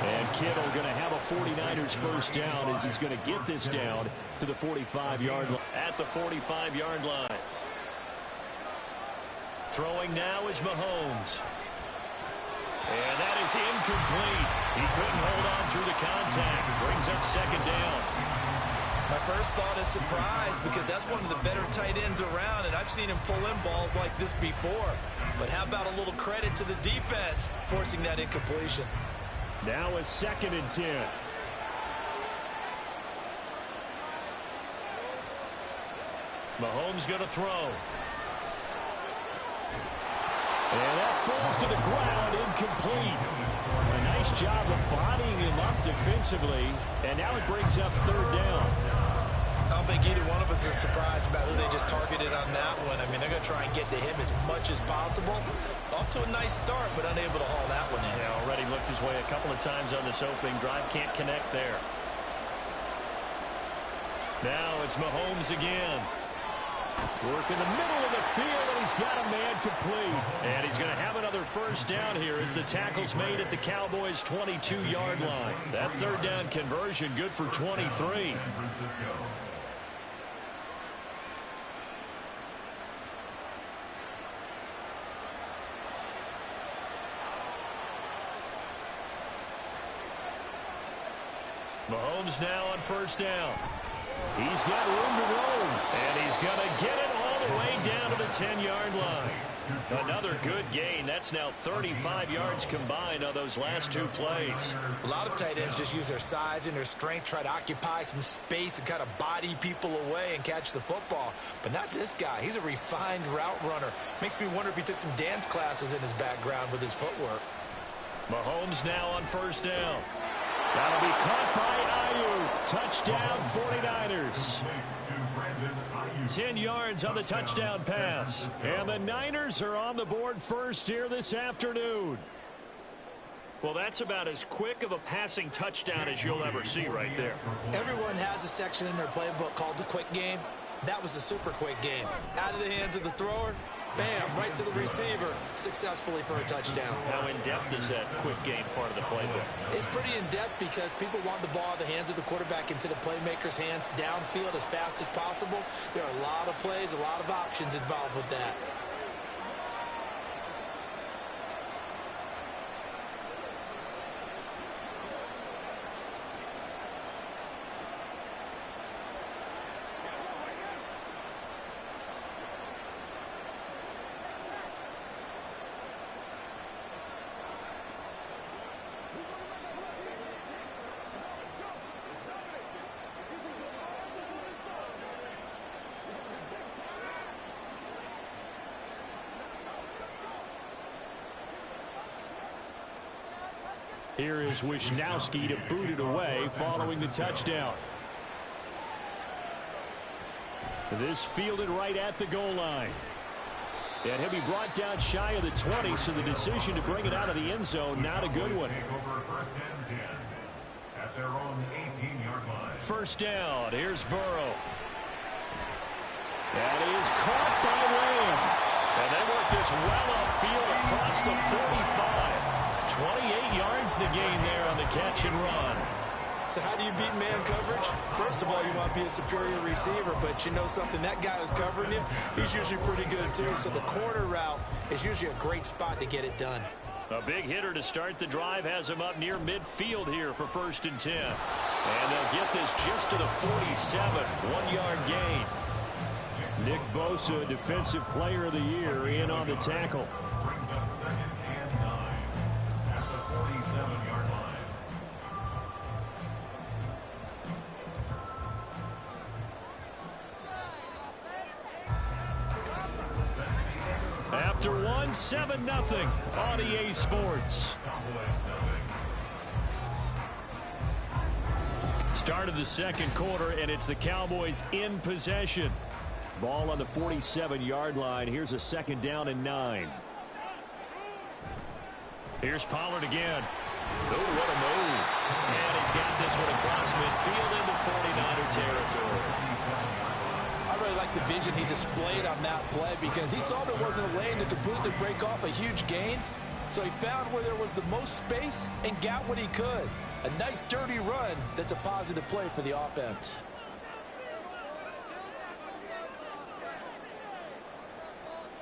[SPEAKER 5] And Kittle going to have a 49ers first down as he's going to get this down to the 45-yard line.
[SPEAKER 2] At the 45-yard line. Throwing now is Mahomes. And that is incomplete. He couldn't hold on through the contact. Brings up second down.
[SPEAKER 3] My first thought is surprise because that's one of the better tight ends around, and I've seen him pull in balls like this before. But how about a little credit to the defense forcing that incompletion?
[SPEAKER 5] Now a 2nd and 10.
[SPEAKER 2] Mahomes going to throw.
[SPEAKER 5] And that falls to the ground, incomplete. A nice job of bodying him up defensively, and now it brings up 3rd down.
[SPEAKER 3] I don't think either one of us is surprised about who they just targeted on that one. I mean, they're going to try and get to him as much as possible. Off to a nice start, but unable to haul that one in.
[SPEAKER 2] Yeah, already looked his way a couple of times on this opening drive. Can't connect there. Now it's Mahomes again.
[SPEAKER 5] Work in the middle of the field, and he's got a man complete.
[SPEAKER 2] And he's going to have another first down here as the tackle's made at the Cowboys' 22-yard line. That 3rd down conversion good for 23.
[SPEAKER 4] San Francisco.
[SPEAKER 2] Mahomes now on first down.
[SPEAKER 5] He's got room to roam.
[SPEAKER 2] And he's going to get it all the way down to the 10-yard line. Another good gain. That's now 35 yards combined on those last 2 plays.
[SPEAKER 3] A lot of tight ends just use their size and their strength, try to occupy some space and kind of body people away and catch the football. But not this guy. He's a refined route runner. Makes me wonder if he took some dance classes in his background with his footwork.
[SPEAKER 2] Mahomes now on first down.
[SPEAKER 5] That'll be caught by Ayuk. Touchdown, 49ers.
[SPEAKER 2] 10 yards on the touchdown pass.
[SPEAKER 5] And the Niners are on the board first here this afternoon.
[SPEAKER 2] Well, that's about as quick of a passing touchdown as you'll ever see right there.
[SPEAKER 3] Everyone has a section in their playbook called the quick game. That was a super quick game. Out of the hands of the thrower, bam, right to the receiver, successfully for a touchdown.
[SPEAKER 2] How in-depth is that quick game part of the playbook?
[SPEAKER 3] It's pretty in-depth because people want the ball out of the hands of the quarterback into the playmaker's hands downfield as fast as possible. There are a lot of plays, a lot of options involved with that.
[SPEAKER 5] Here is Wisnowski to boot it away following the touchdown. This fielded right at the goal line. And he'll be brought down shy of the 20, so the decision to bring it out of the end zone, not a good one.
[SPEAKER 4] At their own 18-yard line.
[SPEAKER 5] First down, here's Burrow. That is caught by Lamb. And they work this well upfield across the 45. 28 yards the gain there on the catch and run.
[SPEAKER 3] So how do you beat man coverage? First of all, you want to be a superior receiver, but you know something, that guy who's covering you, he's usually pretty good too. So the corner route is usually a great spot to get it done.
[SPEAKER 5] A big hitter to start the drive has him up near midfield here for 1st and 10. And they'll get this just to the 47, 1-yard gain. Nick Bosa, Defensive Player of the Year, in on the tackle.
[SPEAKER 4] Brings up 2nd and 9 at the 47-yard line.
[SPEAKER 5] After one, 7-0 on EA Sports. Start of the second quarter, and it's the Cowboys in possession. Ball on the 47-yard line. Here's a 2nd down and 9. Here's Pollard again. Oh, what a move. And he's got this one across midfield into 49er territory.
[SPEAKER 3] I really like the vision he displayed on that play because he saw there wasn't a lane to completely break off a huge gain. So he found where there was the most space and got what he could. A nice dirty run that's a positive play for the offense.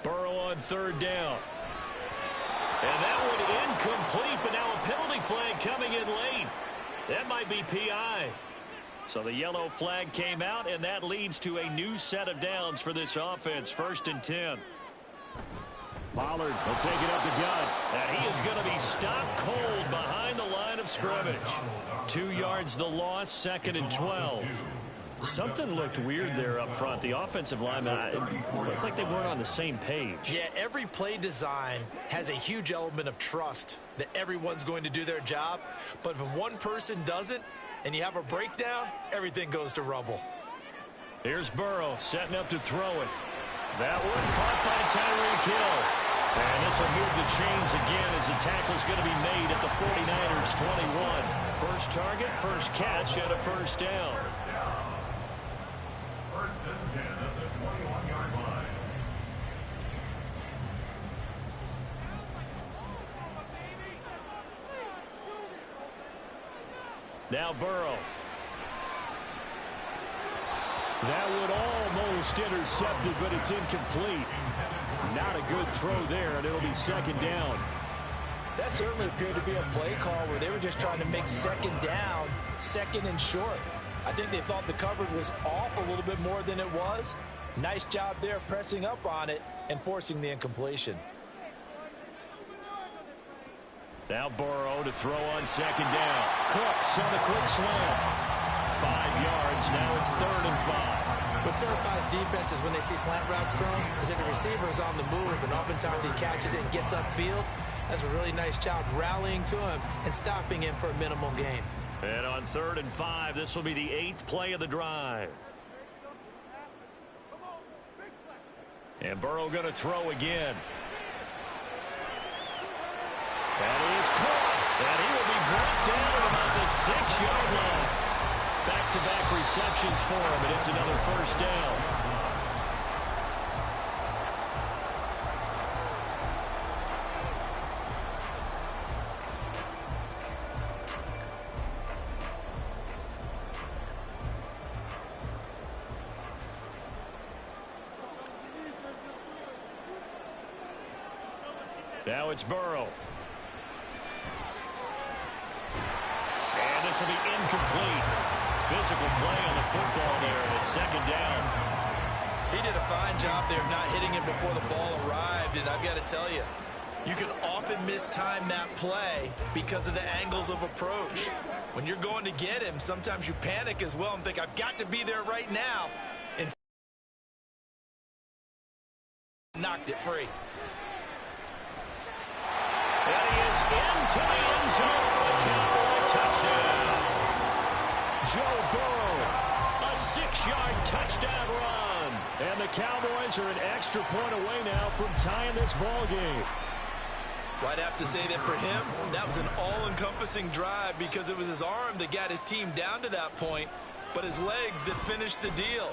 [SPEAKER 5] Burrow on 3rd down. And that one incomplete, but now a penalty flag coming in late. That might be PI. So the yellow flag came out, and that leads to a new set of downs for this offense. 1st and 10. Pollard will take it up the gut. And he is going to be stopped cold behind the line of scrimmage. 2 yards the loss, 2nd and 12. Something looked weird there up front. The offensive lineman, it's like they weren't on the same page.
[SPEAKER 3] Yeah, every play design has a huge element of trust that everyone's going to do their job. But if one person doesn't and you have a breakdown, everything goes to rubble.
[SPEAKER 5] Here's Burrow setting up to throw it. That one caught by Tyreek Hill. And this will move the chains again as the tackle's going to be made at the 49ers 21. First target, first catch, and a 1st down.
[SPEAKER 4] 1st and 10 at the 21-yard line.
[SPEAKER 5] Now Burrow. That would almost intercept it, but it's incomplete. Not a good throw there, and it'll be 2nd down.
[SPEAKER 3] That certainly appeared to be a play call where they were just trying to make 2nd down, 2nd and short. I think they thought the coverage was off a little bit more than it was. Nice job there pressing up on it and forcing the incompletion.
[SPEAKER 5] Now Burrow to throw on 2nd down. Cooks on the quick slam. 5 yards. Now it's 3rd and 5.
[SPEAKER 3] What terrifies defenses when they see slant routes thrown is if the receiver is on the move and oftentimes he catches it and gets upfield. That's a really nice job rallying to him and stopping him for a minimal gain.
[SPEAKER 5] And on 3rd and 5, this will be the 8th play of the drive. And Burrow going to throw again. And he is caught. And he will be brought down at about the 6-yard line. Back-to-back receptions for him, and it's another 1st down. Now it's Burrow. And this will be incomplete. Physical play on the football there, and it's 2nd down.
[SPEAKER 3] He did a fine job there of not hitting him before the ball arrived, and I've got to tell you, you can often mistime that play because of the angles of approach. When you're going to get him, sometimes you panic as well and think, I've got to be there right now, and knocked it free.
[SPEAKER 2] And he is into the end zone for the Cowboy touchdown. Joe Burrow, a 6-yard touchdown run. And the Cowboys are an extra point away now from tying this ball game.
[SPEAKER 3] Well, I'd have to say that for him, that was an all-encompassing drive because it was his arm that got his team down to that point, but his legs that finished the deal.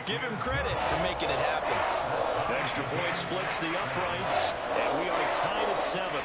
[SPEAKER 3] Give him credit for making it happen.
[SPEAKER 2] Extra point splits the uprights, and we are tied at 7.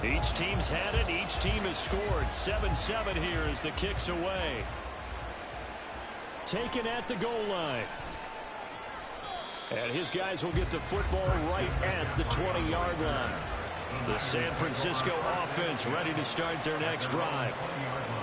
[SPEAKER 2] Each team's had it. Each team has scored. 7-7 here as the kick's away. Taken at the goal line. And his guys will get the football right at the 20-yard line. The San Francisco offense ready to start their next drive.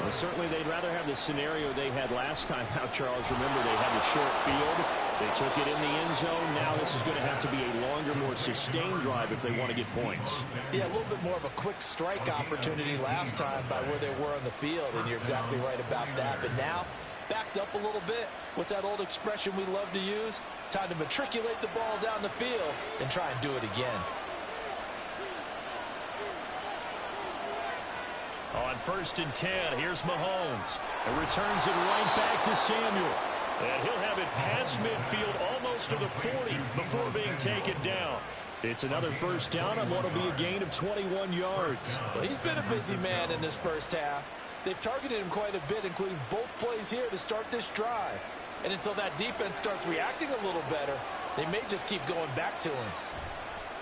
[SPEAKER 2] Well, certainly they'd rather have the scenario they had last time out, Charles. Remember, they had the short field. They took it in the end zone. Now this is going to have to be a longer, more sustained drive if they want to get points.
[SPEAKER 3] Yeah, a little bit more of a quick strike opportunity last time by where they were on the field, and you're exactly right about that. But now, backed up a little bit. What's that old expression we love to use? Time to matriculate the ball down the field and try and do it again.
[SPEAKER 2] On 1st and 10, here's Mahomes. And returns it right back to Samuel. And he'll have it past midfield almost to the 40 before being taken down. It's another first down on what will be a gain of 21 yards.
[SPEAKER 3] Well, he's been a busy man in this first half. They've targeted him quite a bit, including both plays here to start this drive. And until that defense starts reacting a little better, they may just keep going back to him.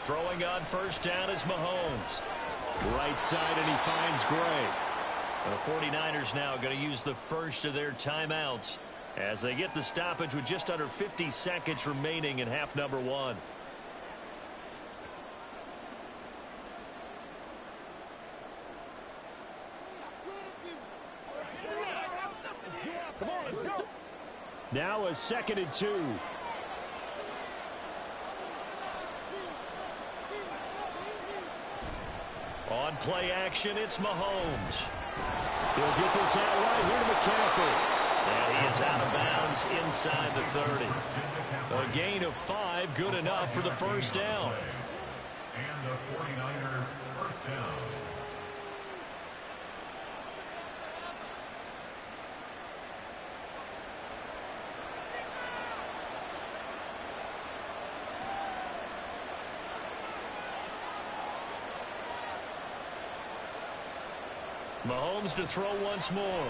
[SPEAKER 2] Throwing on 1st down is Mahomes. Right side, and he finds Gray. The 49ers now going to use the first of their timeouts as they get the stoppage with just under 50 seconds remaining in half number 1. Now a 2nd and 2. On play action, it's Mahomes. He'll get this out right here to McCaffrey. And he is out of bounds inside the 30. A gain of 5, good enough for the first down.
[SPEAKER 4] And the 49er first down.
[SPEAKER 2] Mahomes to throw once more.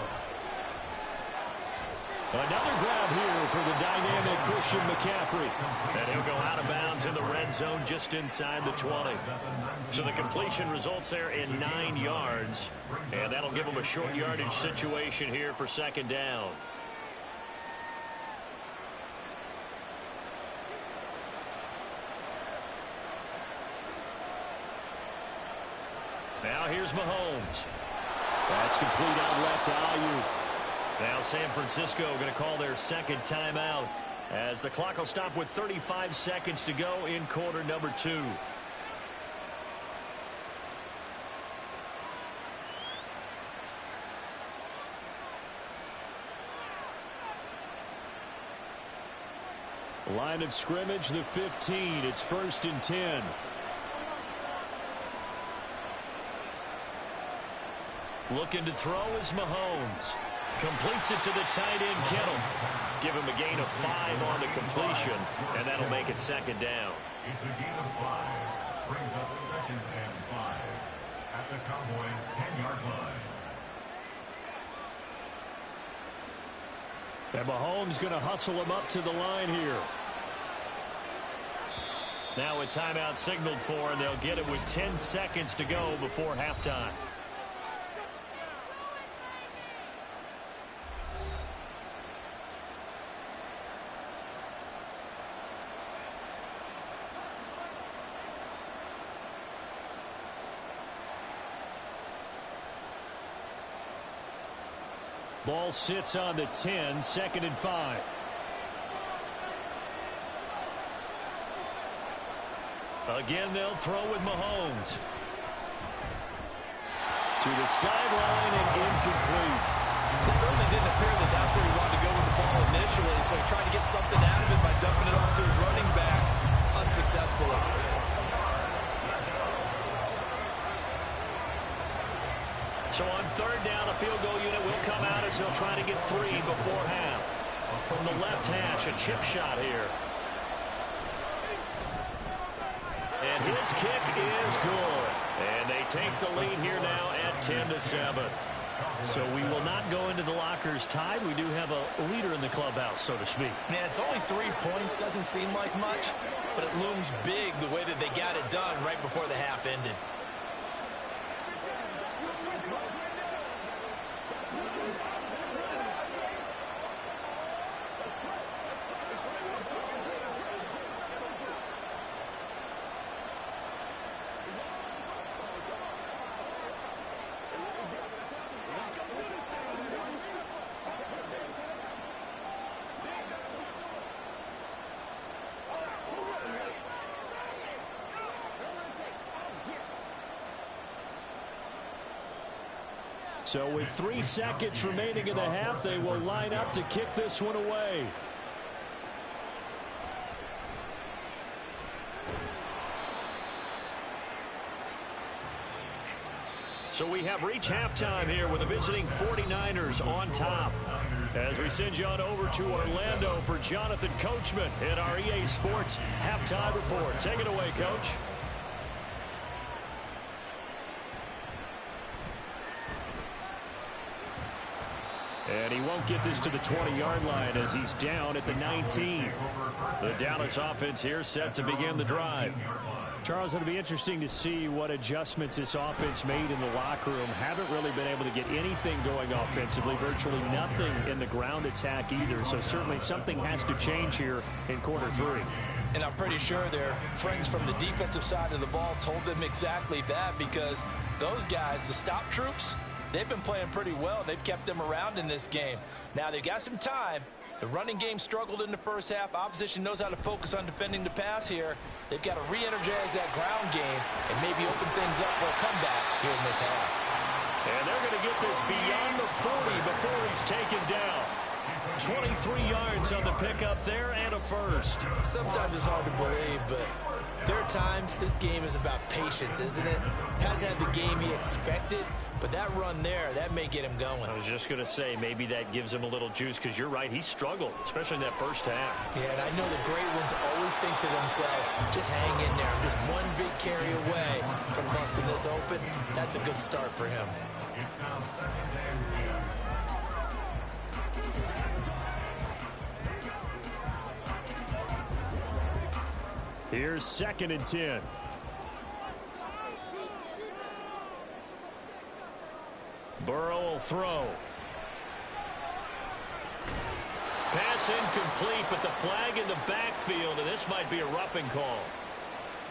[SPEAKER 2] Another grab here for the dynamic Christian McCaffrey. And he'll go out of bounds in the red zone just inside the 20. So the completion results there in 9 yards. And that'll give him a short yardage situation here for 2nd down. Now here's Mahomes. That's complete out left to Ayuk. Now San Francisco going to call their 2nd timeout as the clock will stop with 35 seconds to go in quarter number 2. Line of scrimmage, the 15. It's 1st and 10. Looking to throw is Mahomes. Completes it to the tight end, Kittle. Give him a gain of 5 on the completion, and that'll make it 2nd down.
[SPEAKER 4] It's a gain of 5. Brings up 2nd and 5 at the Cowboys' 10-yard line.
[SPEAKER 2] And Mahomes going to hustle him up to the line here. Now a timeout signaled for, and they'll get it with 10 seconds to go before halftime.
[SPEAKER 5] Ball sits on the 10, 2nd and 5. Again, they'll throw with Mahomes. To the sideline and incomplete.
[SPEAKER 3] It certainly didn't appear that that's where he wanted to go with the ball initially, so he tried to get something out of it by dumping it off to his running back unsuccessfully.
[SPEAKER 5] So on 3rd down, a field goal unit will come out as he'll try to get 3 before half. From the left hash, a chip shot here. And his kick is good. And they take the lead here now at 10-7. So we will not go into the lockers tied. We do have a leader in the clubhouse, so to speak.
[SPEAKER 3] Man, it's only 3 points. Doesn't seem like much, but it looms big the way that they got it done right before the half ended.
[SPEAKER 5] So with 3 seconds remaining in the half, they will line up to kick this one away. So we have reached halftime here with the visiting 49ers on top. As we send you on over to Orlando for Jonathan Coachman in our EA Sports Halftime Report. Take it away, Coach. And he won't get this to the 20-yard line as he's down at the 19. The Dallas offense here set to begin the drive. Charles, it'll be interesting to see what adjustments this offense made in the locker room. Haven't really been able to get anything going offensively, virtually nothing in the ground attack either. So certainly something has to change here in quarter 3.
[SPEAKER 3] And I'm pretty sure their friends from the defensive side of the ball told them exactly that, because those guys, the stop troops, they've been playing pretty well. They've kept them around in this game. Now, they've got some time. The running game struggled in the first half. Opposition knows how to focus on defending the pass here. They've got to re-energize that ground game and maybe open things up for a comeback here in this half.
[SPEAKER 5] And they're going to get this beyond the 40 before it's taken down. 23 yards on the pickup there and a first.
[SPEAKER 3] Sometimes it's hard to believe, but there are times this game is about patience, isn't it? Hasn't had the game he expected, but that run there, that may get him going.
[SPEAKER 5] I was just going to say, maybe that gives him a little juice, because you're right, he struggled, especially in that first half.
[SPEAKER 3] Yeah, and I know the great ones always think to themselves, just hang in there. I'm just one big carry away from busting this open. That's a good start for him.
[SPEAKER 4] It's now 2nd and 10.
[SPEAKER 5] Here's 2nd and 10. Burrow will throw. Pass incomplete, but the flag in the backfield, and this might be a roughing call.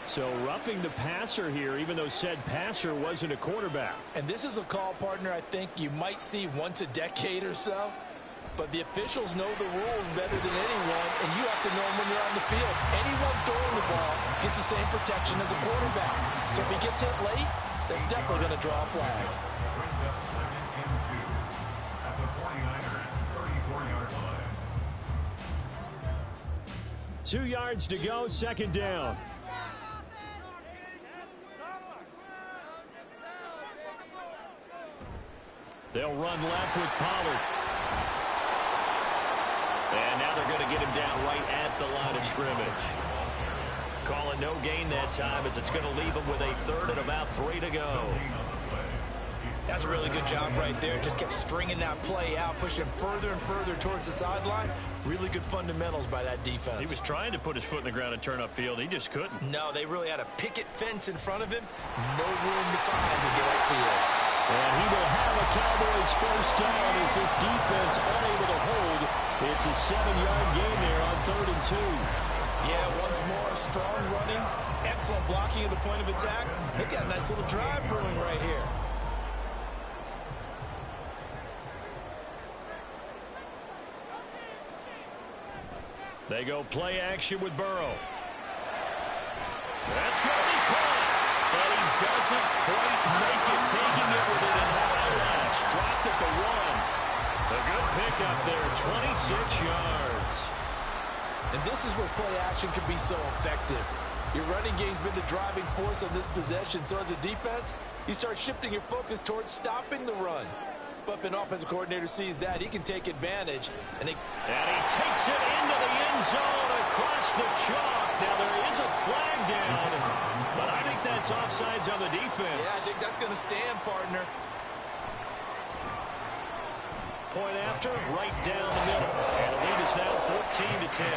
[SPEAKER 5] So roughing the passer here, even though said passer wasn't a quarterback.
[SPEAKER 3] And this is a call, partner, I think you might see once a decade or so. But the officials know the rules better than anyone, and you have to know them when you're on the field. Anyone throwing the ball gets the same protection as a quarterback. So if he gets hit late, that's definitely going to draw a flag.
[SPEAKER 4] Brings up 2nd and 2 at the 49ers 34-yard line.
[SPEAKER 5] 2 yards to go, 2nd down. They'll run left with Pollard. And now they're going to get him down right at the line of scrimmage. Calling no gain that time, as it's going to leave him with a 3rd and about 3 to go.
[SPEAKER 3] That's a really good job right there. Just kept stringing that play out, pushing him further and further towards the sideline. Really good fundamentals by that defense.
[SPEAKER 5] He was trying to put his foot in the ground and turn upfield. He just couldn't.
[SPEAKER 3] No, they really had a picket fence in front of him. No room to find to get upfield.
[SPEAKER 5] And he will have a Cowboys first down as this defense unable to hold. It's a 7-yard gain there on 3rd and 2.
[SPEAKER 3] Yeah, once more, strong running, excellent blocking at the point of attack. They've got a nice little drive brewing right here.
[SPEAKER 2] They go play action with Burrow. That's going to be caught. And he doesn't quite make it, taking it with an eyelash. Dropped at the 1. A good pickup there, 26 yards.
[SPEAKER 3] And this is where play action can be so effective. Your running game's been the driving force on this possession, so as a defense, you start shifting your focus towards stopping the run. But if an offensive coordinator sees that, he can take advantage. And he
[SPEAKER 2] takes it into the end zone across the chalk. Now there is a flag down, but I think that's offsides on the defense.
[SPEAKER 3] Yeah, I think that's going to stand, partner.
[SPEAKER 2] Point after, right down the middle. And the lead is now 14-10.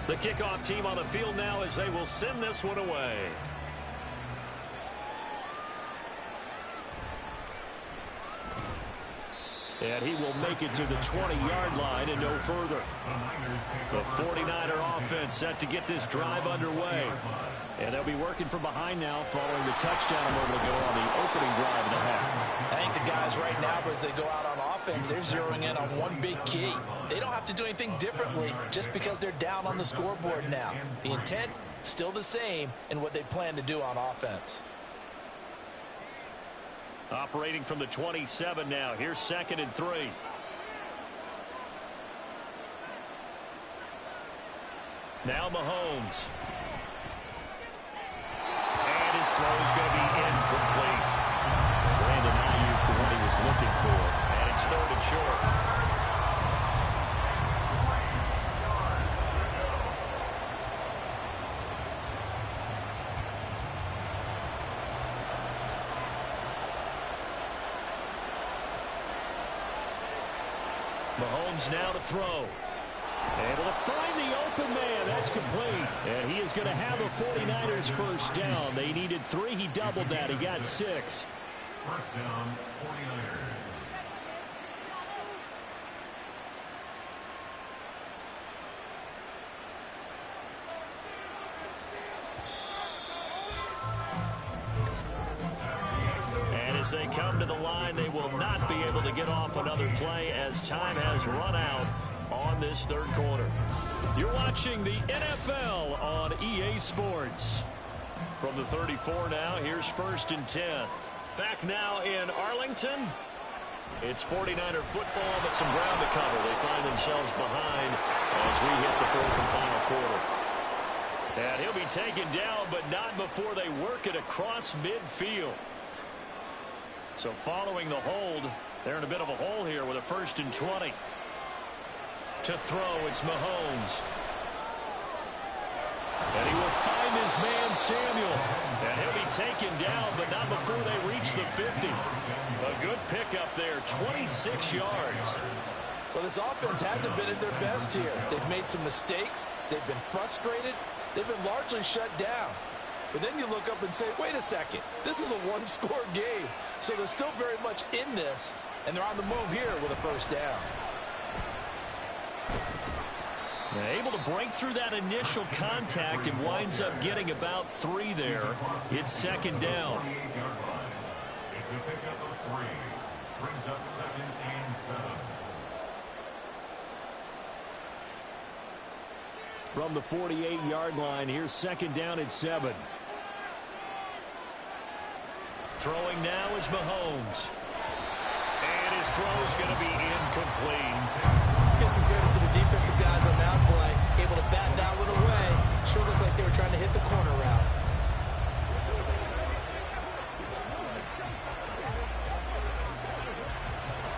[SPEAKER 2] The kickoff team on the field now as they will send this one away. And he will make it to the 20-yard line and no further. The 49er offense set to get this drive underway. And they'll be working from behind now following the touchdown a moment ago on the opening drive of the half.
[SPEAKER 3] I think the guys right now, as they go out on offense, they're zeroing in on one big key. They don't have to do anything differently just because they're down on the scoreboard now. The intent, still the same in what they plan to do on offense.
[SPEAKER 2] Operating from the 27 now. Here's 2nd and 3. Now Mahomes. And his throw is going to be incomplete. Brandon Ayuk, the one he was looking for. And it's 3rd and short. Mahomes now to throw. Able to find the open man. That's complete. And he is going to have a 49ers first down. They needed 3. He doubled that. He got 6.
[SPEAKER 4] First down, 49ers.
[SPEAKER 2] As they come to the line, they will not be able to get off another play as time has run out on this 3rd quarter. You're watching the NFL on EA Sports. From the 34 now, here's 1st and 10. Back now in Arlington. It's 49er football, but some ground to cover. They find themselves behind as we hit the 4th and final quarter. And he'll be taken down, but not before they work it across midfield. So following the hold, they're in a bit of a hole here with a 1st and 20. To throw, it's Mahomes. And he will find his man, Samuel. And he'll be taken down, but not before they reach the 50. A good pickup there, 26 yards.
[SPEAKER 3] Well, this offense hasn't been at their best here. They've made some mistakes. They've been frustrated. They've been largely shut down. But then you look up and say, wait a second, this is a one-score game. So they're still very much in this, and they're on the move here with a first down.
[SPEAKER 2] They're able to break through that initial contact and winds up getting about 3 there. It's 2nd down.
[SPEAKER 4] It's a pickup of 3. Brings up 2nd and 7.
[SPEAKER 2] From the 48-yard line, here's 2nd down at 7. Throwing now is Mahomes. And his throw is going to be incomplete.
[SPEAKER 3] Let's give some credit to the defensive guys on that play. Able to bat that one away. Sure looked like they were trying to hit the corner route.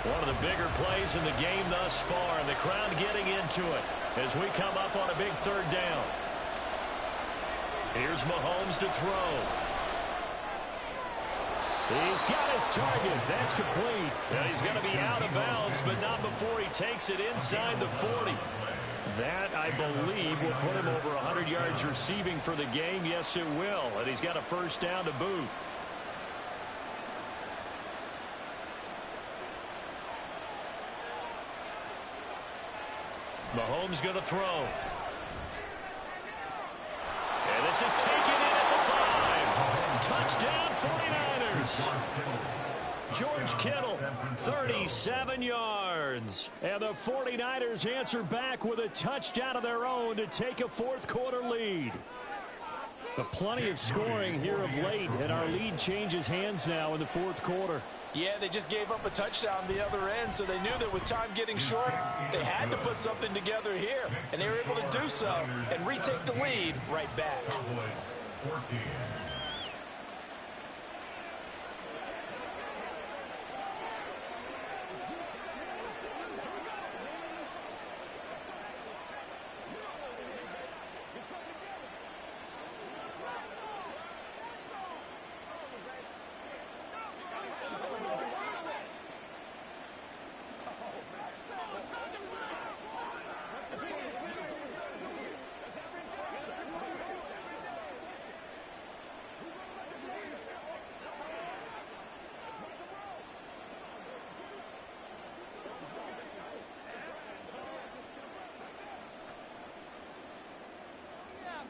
[SPEAKER 2] One of the bigger plays in the game thus far, and the crowd getting into it. as we come up on a big third down. Here's Mahomes to throw. He's got his target. That's complete. Now he's going to be out of bounds, but not before he takes it inside the 40. That, I believe, will put him over 100 yards receiving for the game. Yes, it will. And he's got a first down to boot. Mahomes going to throw. And this is taken in at the 5. Touchdown 49ers. George Kittle, 37 yards. And the 49ers answer back with a touchdown of their own to take a fourth-quarter lead. But plenty of scoring here of late, and our lead changes hands now in the fourth quarter.
[SPEAKER 3] Yeah, they just gave up a touchdown the other end, so they knew that with time getting short, they had to put something together here. And they were able to do so and retake the lead right back.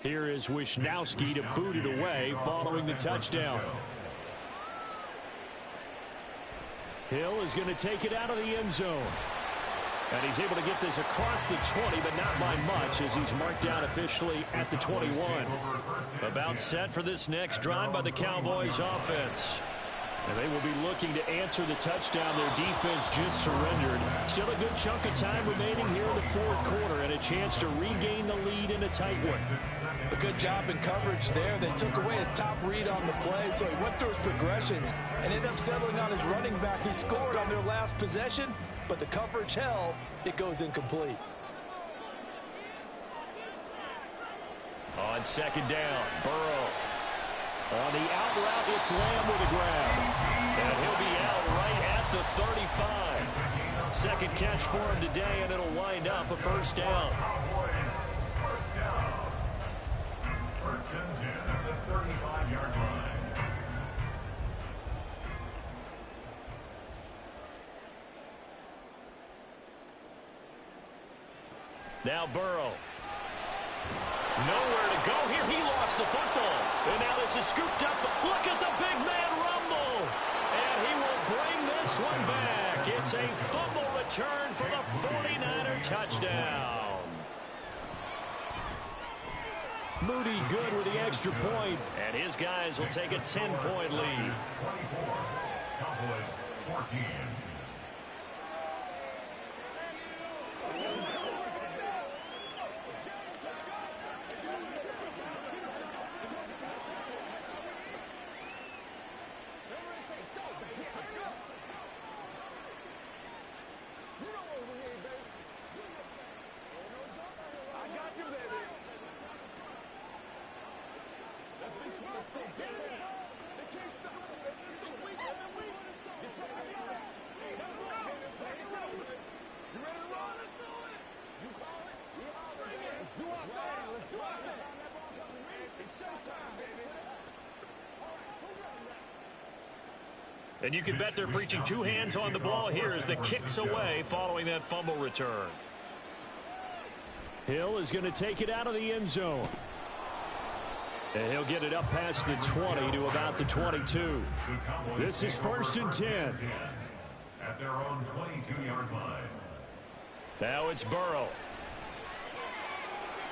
[SPEAKER 2] Here is Wisnowski to boot it away following the touchdown. Hill is going to take it out of the end zone. And he's able to get this across the 20, but not by much, as he's marked down officially at the 21. About set for this next drive by the Cowboys offense. And they will be looking to answer the touchdown their defense just surrendered. Still a good chunk of time remaining here in the fourth quarter and a chance to regain the lead in a tight one.
[SPEAKER 3] A good job in coverage there. They took away his top read on the play, so he went through his progressions and ended up settling on his running back who scored on their last possession, but the coverage held. It goes incomplete.
[SPEAKER 2] On second down, Burrow. On the out route, it's Lamb with a grab. And he'll be out right at the 35. Second catch for him today, and it'll wind up a first down.
[SPEAKER 4] First and 10 at the 35-yard line.
[SPEAKER 2] Now Burrow. Nowhere to go here. He lost the football. And now this is scooped up. Look at the big man rumble. And he will bring this one back. It's a fumble return for the 49er touchdown. Moody good with the extra point. And his guys will take a 10-point lead.
[SPEAKER 4] 24, Cowboys 14.
[SPEAKER 2] And you can bet they're preaching two hands on the ball here as the kick's away following that fumble return. Hill is going to take it out of the end zone. And he'll get it up past the 20 to about the 22. This is first and 10.
[SPEAKER 4] At their own 22-yard line.
[SPEAKER 2] Now it's Burrow.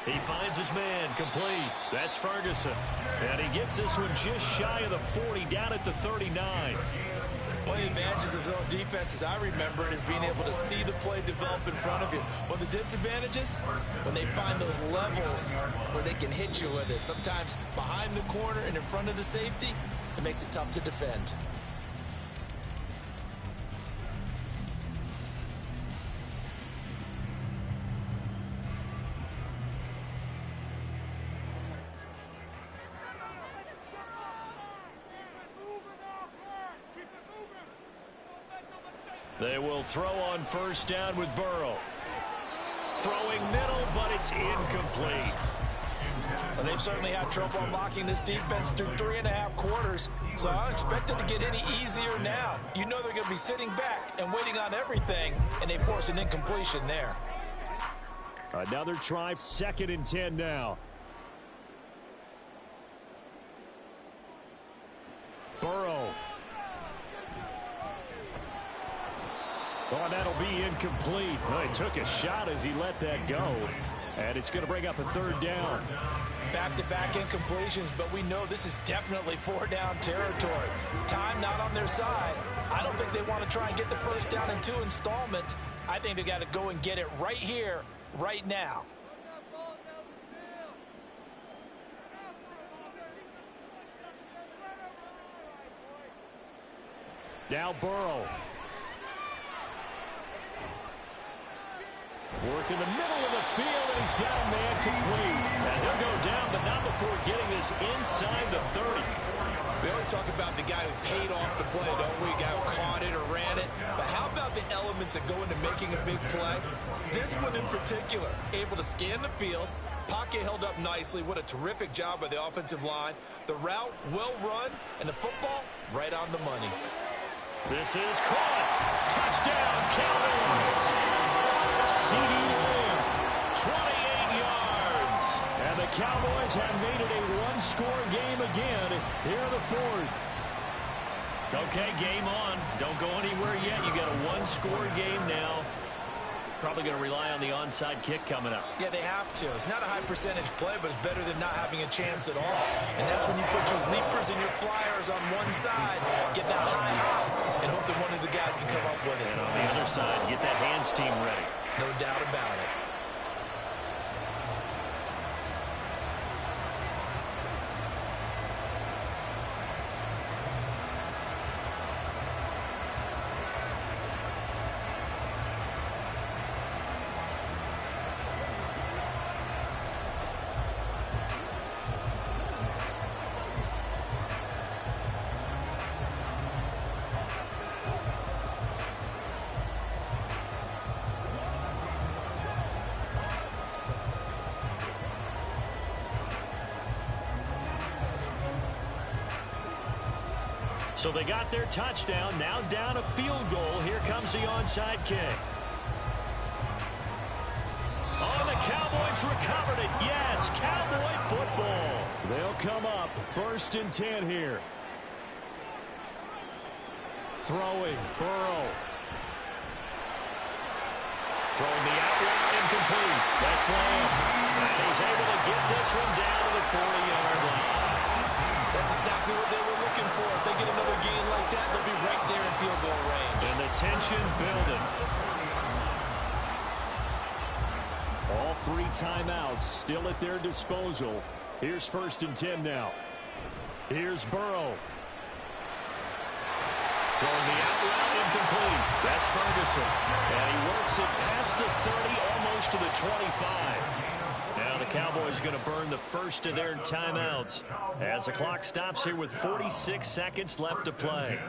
[SPEAKER 2] He finds his man, complete. That's Ferguson. And he gets this one just shy of the 40, down at the 39.
[SPEAKER 3] One of the advantages of zone defense, as I remember it, is being able to see the play develop in front of you. One of the disadvantages, when they find those levels where they can hit you with it, sometimes behind the corner and in front of the safety, it makes it tough to defend.
[SPEAKER 2] They will throw on first down with Burrow. Throwing middle, but it's incomplete.
[SPEAKER 3] Well, they've certainly had trouble unlocking this defense through 3.5 quarters, so I don't expect it to get any easier now. You know they're going to be sitting back and waiting on everything, and they force an incompletion there.
[SPEAKER 5] Another try, 2nd and 10 now. Burrow. Oh, that'll be incomplete. Well, he took a shot as he let that go. And it's going to bring up a 3rd down.
[SPEAKER 3] Back-to-back incompletions, but we know this is definitely 4-down territory. Time not on their side. I don't think they want to try and get the first down in 2 installments. I think they got to go and get it right here, right now.
[SPEAKER 5] Now Burrow. Work in the middle of the field, and he's got a man complete. And he'll go down, but not before getting this inside the 30.
[SPEAKER 3] We always talk about the guy who paid off the play, don't we? The guy who caught it or ran it. But how about the elements that go into making a big play? This one in particular, able to scan the field. Pocket held up nicely. What a terrific job by the offensive line. The route, well run, and the football, right on the money.
[SPEAKER 5] This is caught. Touchdown, Cowboys. CeeDee Lamb, 28 yards. And the Cowboys have made it a one-score game again here in the 4th.
[SPEAKER 2] Okay, game on. Don't go anywhere yet. You got a one-score game now. Probably going to rely on the onside kick coming up.
[SPEAKER 3] Yeah, they have to. It's not a high percentage play, but it's better than not having a chance at all. And that's when you put your leapers and your flyers on one side, get that high hop, and hope that one of the guys can come up with it.
[SPEAKER 2] And on the other side, get that hands team ready.
[SPEAKER 3] No doubt about it.
[SPEAKER 2] So they got their touchdown, now down a field goal. Here comes the onside kick. Oh, and the Cowboys recovered it. Yes, Cowboy football.
[SPEAKER 5] They'll come up 1st and 10 here. Throwing, Burrow.
[SPEAKER 2] Throwing the out route, incomplete. That's Lamb. And he's able to get this one down to the 40-yard line.
[SPEAKER 3] That's exactly what they were looking for. If they get another gain like that, they'll be right there in field goal range.
[SPEAKER 2] And the tension building.
[SPEAKER 5] All 3 timeouts still at their disposal. Here's 1st and 10 now. Here's Burrow.
[SPEAKER 2] Throwing the out route, incomplete. That's Ferguson. And he works it past the 30, almost to the 25. Now the Cowboys going to burn the first of their timeouts as the clock stops here with 46 seconds left to play.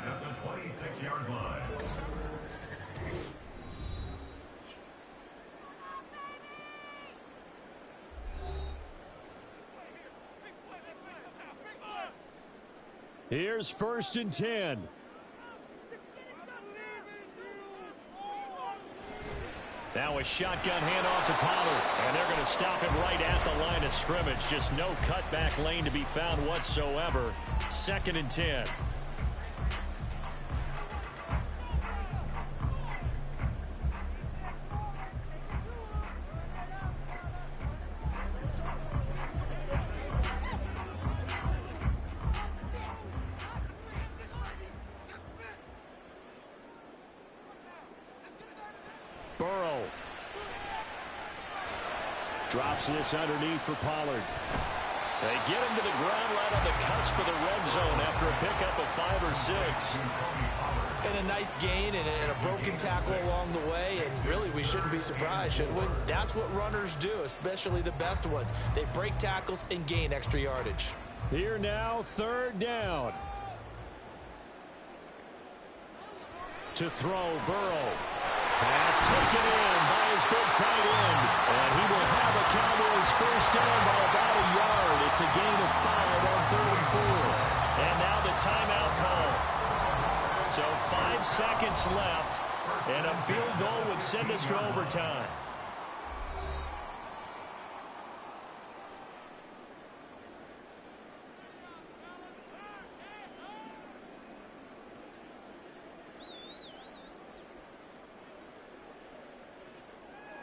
[SPEAKER 5] Here's 1st and 10.
[SPEAKER 2] Now a shotgun handoff to Pollard, and they're going to stop him right at the line of scrimmage. Just no cutback lane to be found whatsoever. 2nd and 10.
[SPEAKER 5] Burrow. Drops this underneath for Pollard.
[SPEAKER 2] They get him to the ground right on the cusp of the red zone after a pickup of 5 or 6.
[SPEAKER 3] And a nice gain and a broken tackle along the way. And really, we shouldn't be surprised, should we? That's what runners do, especially the best ones. They break tackles and gain extra yardage.
[SPEAKER 5] Here now, 3rd down. To throw, Burrow. Pass taken in by his big tight end. And he will have a Cowboys first down by about a yard. It's a gain of 5 on 3rd and 4.
[SPEAKER 2] And now the timeout call. So 5 seconds left, and a field goal would send us to overtime.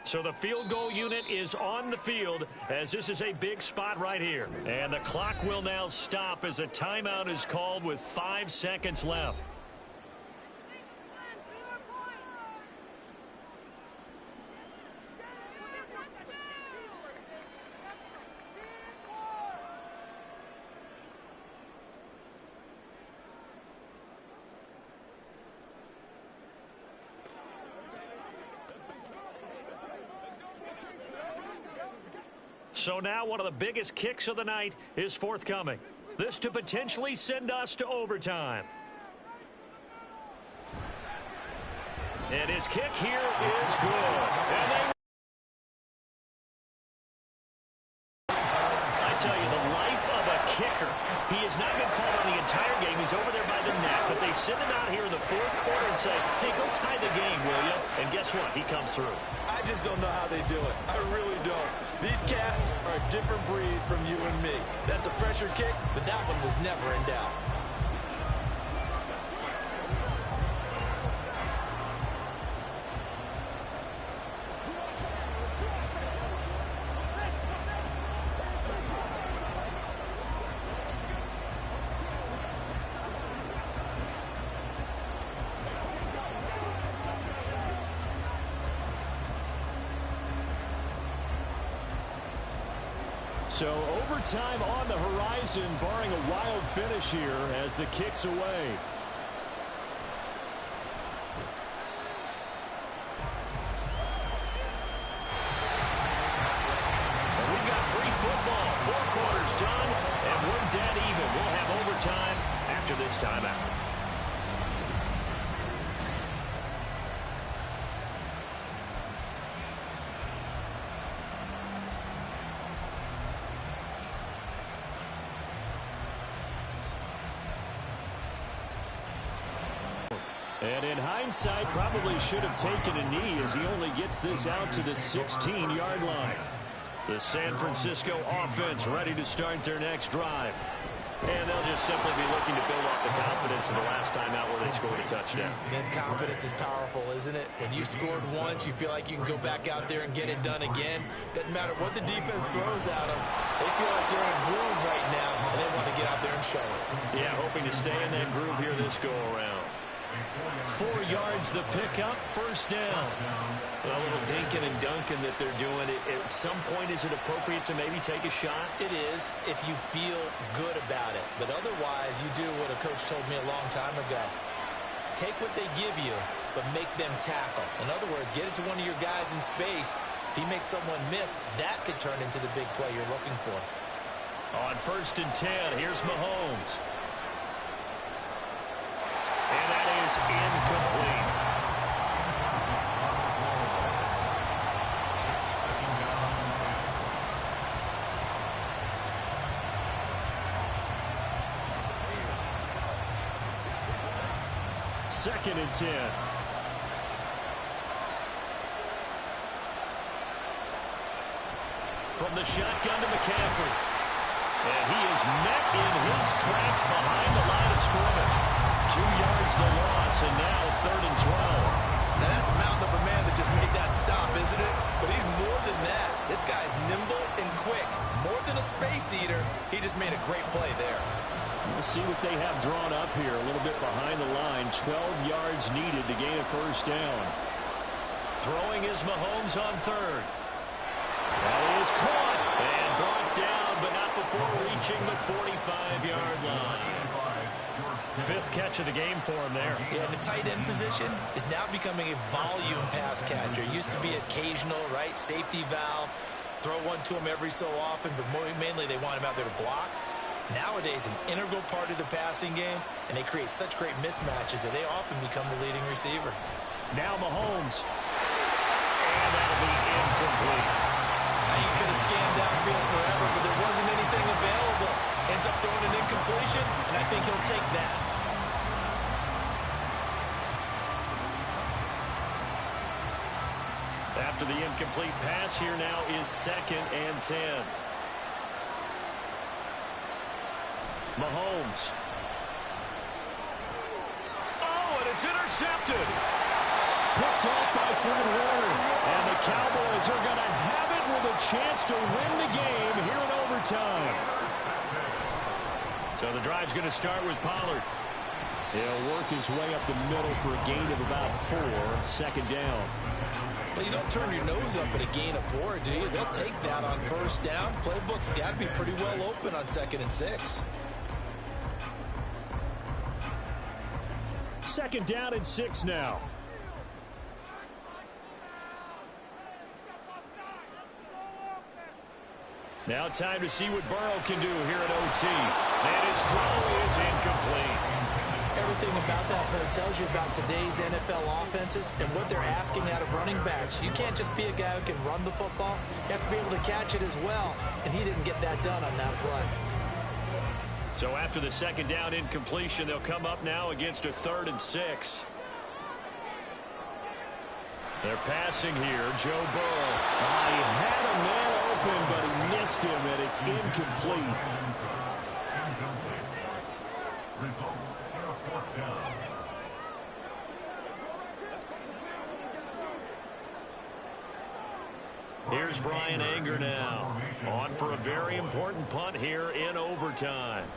[SPEAKER 2] So the field goal unit is on the field as this is a big spot right here. And the clock will now stop as a timeout is called with 5 seconds left. So now one of the biggest kicks of the night is forthcoming. This to potentially send us to overtime. And his kick here is good. And I tell you, the life of a kicker. He has not been called on the entire game. He's over there by the neck. But they send him out here in the 4th quarter and say, hey, go tie the game, will you? And guess what? He comes through.
[SPEAKER 3] I just don't know how they do it. I really don't. These cats are a different breed from you and me. That's a pressure kick, but that one was never in doubt.
[SPEAKER 5] So overtime on the horizon, barring a wild finish here as the kick's away.
[SPEAKER 2] And we've got free football. 4 quarters done, and we're dead even. We'll have overtime after this timeout.
[SPEAKER 5] And in hindsight, probably should have taken a knee as he only gets this out to the 16-yard line.
[SPEAKER 2] The San Francisco offense ready to start their next drive. And they'll just simply be looking to build off the confidence of the last time out where they scored a touchdown.
[SPEAKER 3] And confidence is powerful, isn't it? When you scored once, you feel like you can go back out there and get it done again. Doesn't matter what the defense throws at them. They feel like they're in a groove right now, and they want to get out there and show it.
[SPEAKER 2] Yeah, hoping to stay in that groove here this go-around.
[SPEAKER 5] 4 yards the pickup, first down.
[SPEAKER 2] A little dinking and dunking that they're doing. At some point, is it appropriate to maybe take a shot?
[SPEAKER 3] It is if you feel good about it. But otherwise, you do what a coach told me a long time ago. Take what they give you, but make them tackle. In other words, get it to one of your guys in space. If he makes someone miss, that could turn into the big play you're looking for.
[SPEAKER 2] On 1st and 10, here's Mahomes. And that is incomplete.
[SPEAKER 5] Second and 10.
[SPEAKER 2] From the shotgun to McCaffrey. And he is met in his tracks behind the line of scrimmage. 2 yards the loss, and now 3rd and 12.
[SPEAKER 3] Now that's a mountain of a man that just made that stop, isn't it? But he's more than that. This guy's nimble and quick. More than a space eater, he just made a great play there.
[SPEAKER 5] We'll see what they have drawn up here. A little bit behind the line. 12 yards needed to gain a first down.
[SPEAKER 2] Throwing is Mahomes on 3rd. That is caught and brought down, but not before reaching the 45-yard line. 5th catch of the game for him there.
[SPEAKER 3] Yeah, and the tight end position is now becoming a volume pass catcher. It used to be occasional, right? Safety valve. Throw one to him every so often, but mainly they want him out there to block. Nowadays, an integral part of the passing game, and they create such great mismatches that they often become the leading receiver.
[SPEAKER 2] Now Mahomes. And that'll be incomplete.
[SPEAKER 3] Now you could have scanned downfield forever, but there wasn't anything available. Ends up throwing an incompletion, and I think he'll take that.
[SPEAKER 2] After the incomplete pass, here now is 2nd and 10. Mahomes. Oh, and it's intercepted. Picked off by Fred Warner. And the Cowboys are going to have it with a chance to win the game here in overtime. So the drive's going to start with Pollard. He'll work his way up the middle for a gain of about 4. 2nd down.
[SPEAKER 3] Well, you don't turn your nose up at a gain of 4, do you? They'll take that on 1st down. Playbook's got to be pretty well open on 2nd and 6.
[SPEAKER 2] 2nd down and 6 now. Now time to see what Burrow can do here at OT. And his throw is incomplete.
[SPEAKER 3] Everything about that play tells you about today's NFL offenses and what they're asking out of running backs. You can't just be a guy who can run the football. You have to be able to catch it as well, and he didn't get that done on that play.
[SPEAKER 2] So after the 2nd down incompletion, they'll come up now against a 3rd and 6. They're passing here. Joe Burrow. He had a man open, but he missed him, and it's incomplete.
[SPEAKER 4] Results in a 4th down.
[SPEAKER 2] Here's Brian Anger now. On for a very important punt here in overtime.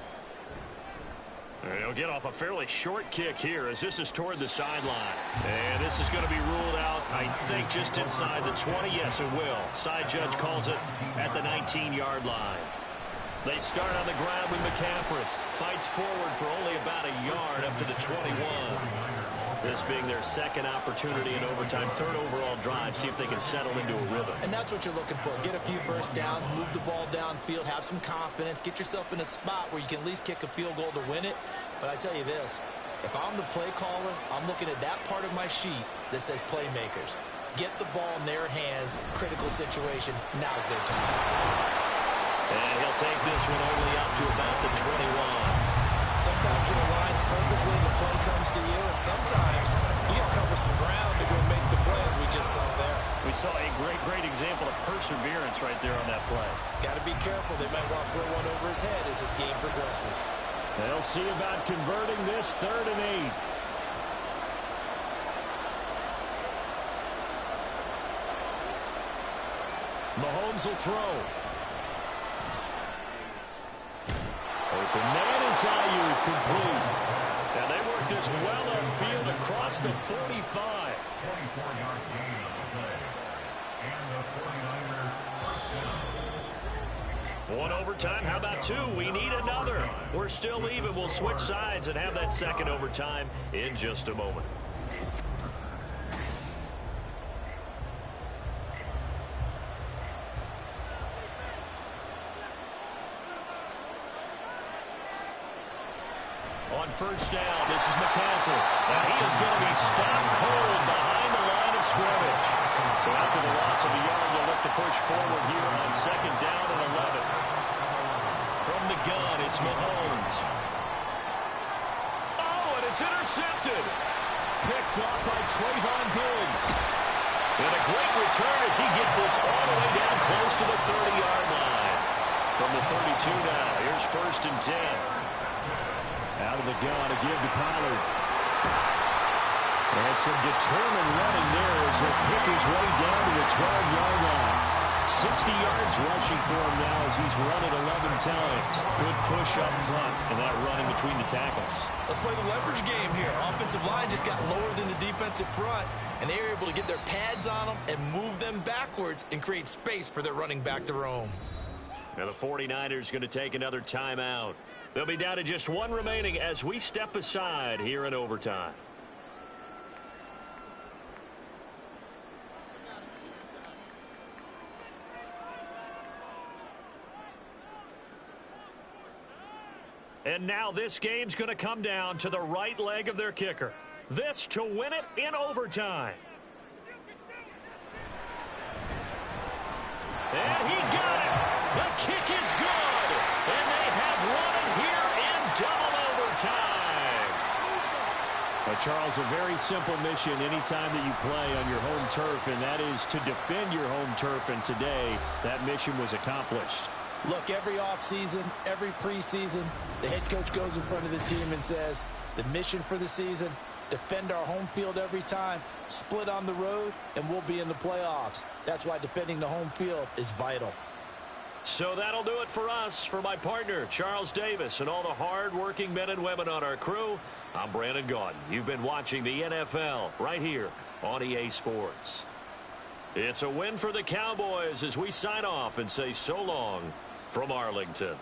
[SPEAKER 2] He'll get off a fairly short kick here as this is toward the sideline. And this is going to be ruled out, I think, just inside the 20. Yes, it will. Side judge calls it at the 19-yard line. They start on the ground with McCaffrey. Fights forward for only about a yard up to the 21. This being their 2nd opportunity in overtime, 3rd overall drive, see if they can settle into a rhythm.
[SPEAKER 3] And that's what you're looking for. Get a few 1st downs, move the ball downfield, have some confidence, get yourself in a spot where you can at least kick a field goal to win it. But I tell you this, if I'm the play caller, I'm looking at that part of my sheet that says playmakers. Get the ball in their hands, critical situation, now's their time.
[SPEAKER 2] And he'll take this one only up to about the 21.
[SPEAKER 3] Sometimes you're aligned perfectly and the play comes to you, and sometimes you got to cover some ground to go make the play, as we just saw there.
[SPEAKER 2] We saw a great example of perseverance right there on that play.
[SPEAKER 3] Got to be careful. They might want to throw one over his head as this game progresses.
[SPEAKER 2] They'll see about converting this 3rd and 8. Mahomes will throw. Open man is Ayuk, complete. And they work this well upfield across the 45.
[SPEAKER 4] 24-yard gain on the play. And the 49ers first down.
[SPEAKER 2] One overtime. How about 2? We need another. We're still even. We'll switch sides and have that 2nd overtime in just a moment. On 1st down, this is McCaffrey. And he is going to be stopped cold behind the line of scrimmage. So after the loss of a yard, they'll look to push forward here on 2nd down and 11. From the gun, it's Mahomes. Oh, and it's intercepted. Picked off by Trayvon Diggs. And a great return as he gets this all the way down close to the 30-yard line. From the 32 now, here's 1st and 10. Out of the gun to give to Pollard. And some determined running there as he'll pick his way down to the 12-yard line. 60 yards rushing for him now as he's run it 11 times. Good push up front and that running between the tackles.
[SPEAKER 3] Let's play the leverage game here. Offensive line just got lower than the defensive front, and they were able to get their pads on them and move them backwards and create space for their running back to roam.
[SPEAKER 2] Now the 49ers going to take another timeout. They'll be down to just 1 remaining as we step aside here in overtime. And now this game's going to come down to the right leg of their kicker. This to win it in overtime. And he got it. The kick is good. And they have won it here in double overtime.
[SPEAKER 5] Charles, a very simple mission anytime that you play on your home turf, and that is to defend your home turf. And today, that mission was accomplished.
[SPEAKER 3] Look, every offseason, every preseason, the head coach goes in front of the team and says, the mission for the season, defend our home field every time, split on the road, and we'll be in the playoffs. That's why defending the home field is vital.
[SPEAKER 2] So that'll do it for us. For my partner, Charles Davis, and all the hard-working men and women on our crew, I'm Brandon Gaudin. You've been watching the NFL right here on EA Sports. It's a win for the Cowboys as we sign off and say so long from Arlington.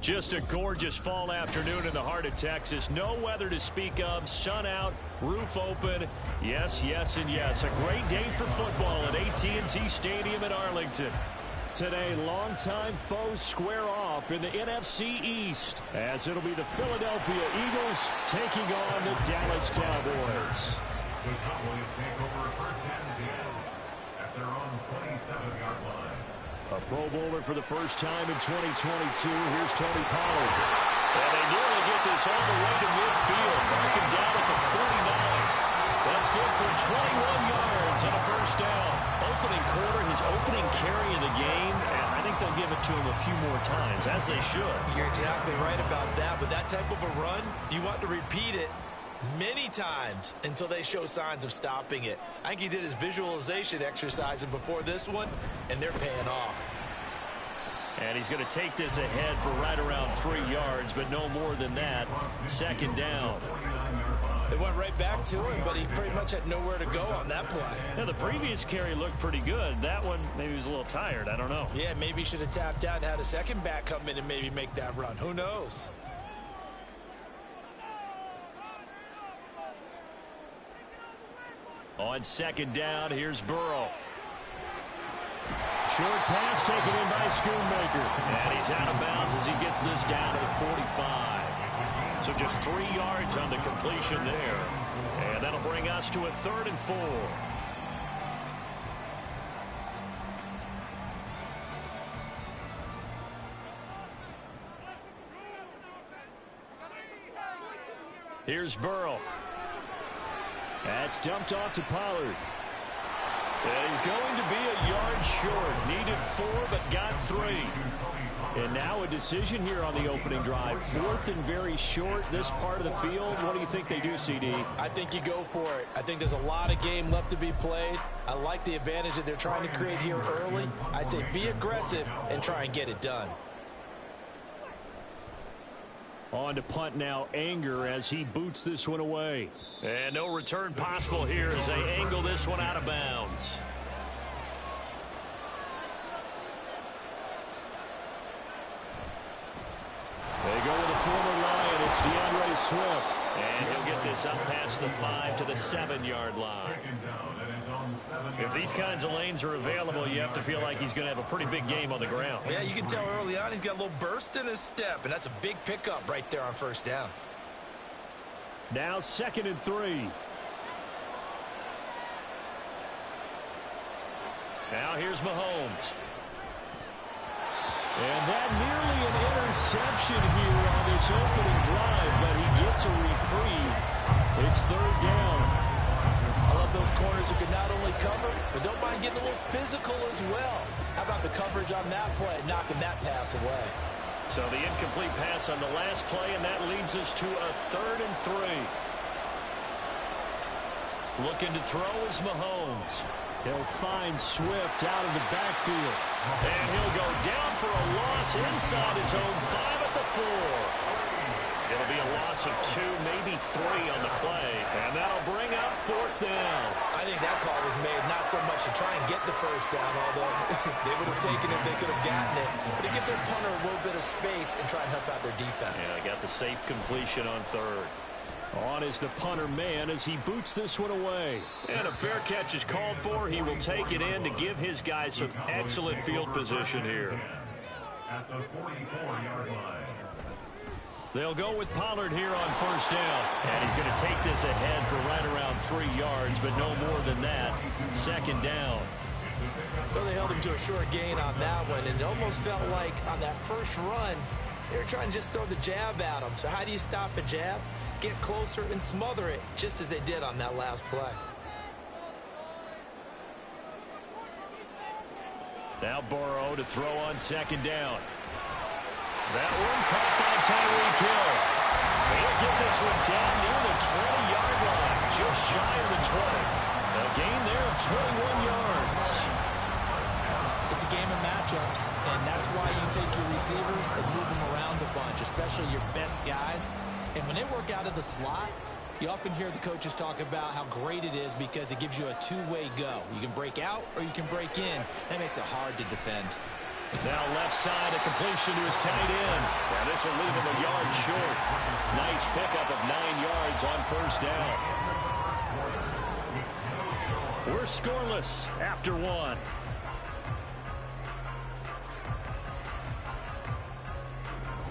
[SPEAKER 2] Just a gorgeous fall afternoon in the heart of Texas. No weather to speak of. Sun out, roof open. Yes, yes, and yes. A great day for football at AT&T Stadium in Arlington. Today, longtime foes square off in the NFC East, as it'll be the Philadelphia Eagles taking on the Dallas Cowboys.
[SPEAKER 4] The Cowboys take over first and 10 at their own 27-yard line.
[SPEAKER 2] A Pro Bowler for the first time in 2022. Here's Tony Pollard. And they nearly get this all the way to midfield. Marking down at the 49. That's good for 21 yards and a first down. Opening quarter, his opening carry of the game, and I think they'll give it to him a few more times, as they should.
[SPEAKER 3] You're exactly right about that. With that type of a run, you want to repeat it many times until they show signs of stopping it. I think he did his visualization exercises before this one, and they're paying off.
[SPEAKER 2] And he's going to take this ahead for right around 3 yards, but no more than that. Second down.
[SPEAKER 3] They went right back to him, but he pretty much had nowhere to go on that play.
[SPEAKER 2] Yeah, the previous carry looked pretty good. That one, maybe he was a little tired. I don't know.
[SPEAKER 3] Yeah, maybe he should have tapped out and had a second back come in and maybe make that run. Who knows?
[SPEAKER 2] On second down, here's Burrow. Short pass taken in by Schoonmaker. And he's out of bounds as he gets this down to the 45. So just 3 yards on the completion there. And that'll bring us to a 3rd and 4. Here's Burrow. That's dumped off to Pollard. And he's going to be a yard short. Needed 4, but got 3. And now a decision here on the opening drive. 4th and very short, this part of the field. What do you think they do, CD?
[SPEAKER 3] I think you go for it. I think there's a lot of game left to be played. I like the advantage that they're trying to create here early. I say be aggressive and try and get it done.
[SPEAKER 2] On to punt now, Anger, as he boots this one away. And no return possible here as they angle this one out of bounds. They go with a former Lion. It's DeAndre Swift. And he'll get this up past the 5 to the 7-yard line. If these kinds of lanes are available, you have to feel like he's going to have a pretty big game on the ground.
[SPEAKER 3] Yeah, you can tell early on he's got a little burst in his step, and that's a big pickup right there on first down.
[SPEAKER 2] Now 2nd and 3. Now here's Mahomes. And that nearly an interception here on this opening drive, but he gets a reprieve. It's 3rd down.
[SPEAKER 3] I love those corners who can not only cover, but don't mind getting a little physical as well. How about the coverage on that play, knocking that pass away?
[SPEAKER 2] So the incomplete pass on the last play, and that leads us to a 3rd and 3. Looking to throw is Mahomes. He'll find Swift out of the backfield. And he'll go down for a loss inside his own 5 at the 4. It'll be a loss of 2, maybe 3 on the play. And that'll bring up 4th down.
[SPEAKER 3] I think that call was made not so much to try and get the first down, although they would have taken it if they could have gotten it, but to give their punter a little bit of space and try and help out their defense.
[SPEAKER 2] Yeah, got the safe completion on 3rd. On is the punter man as he boots this one away. And a fair catch is called for. He will take it in to give his guys some excellent field position here.
[SPEAKER 4] At the 44-yard line.
[SPEAKER 2] They'll go with Pollard here on first down. And he's going to take this ahead for right around 3 yards, but no more than that. 2nd down.
[SPEAKER 3] Well, they held him to a short gain on that one, and it almost felt like on that first run, they were trying to just throw the jab at him. So how do you stop a jab? Get closer and smother it, just as they did on that last play.
[SPEAKER 2] Now Burrow to throw on 2nd down. That one caught by Tyreek Hill. He'll get this one down near the 20-yard line, just shy of the 20. A gain there of 21 yards.
[SPEAKER 3] It's a game of matchups, and that's why you take your receivers and move them around a bunch, especially your best guys. And when they work out of the slot, you often hear the coaches talk about how great it is because it gives you a two-way go. You can break out or you can break in. That makes it hard to defend.
[SPEAKER 2] Now left side, a completion to his tight end. And this will leave him a yard short. Nice pickup of 9 yards on first down. We're scoreless after 1.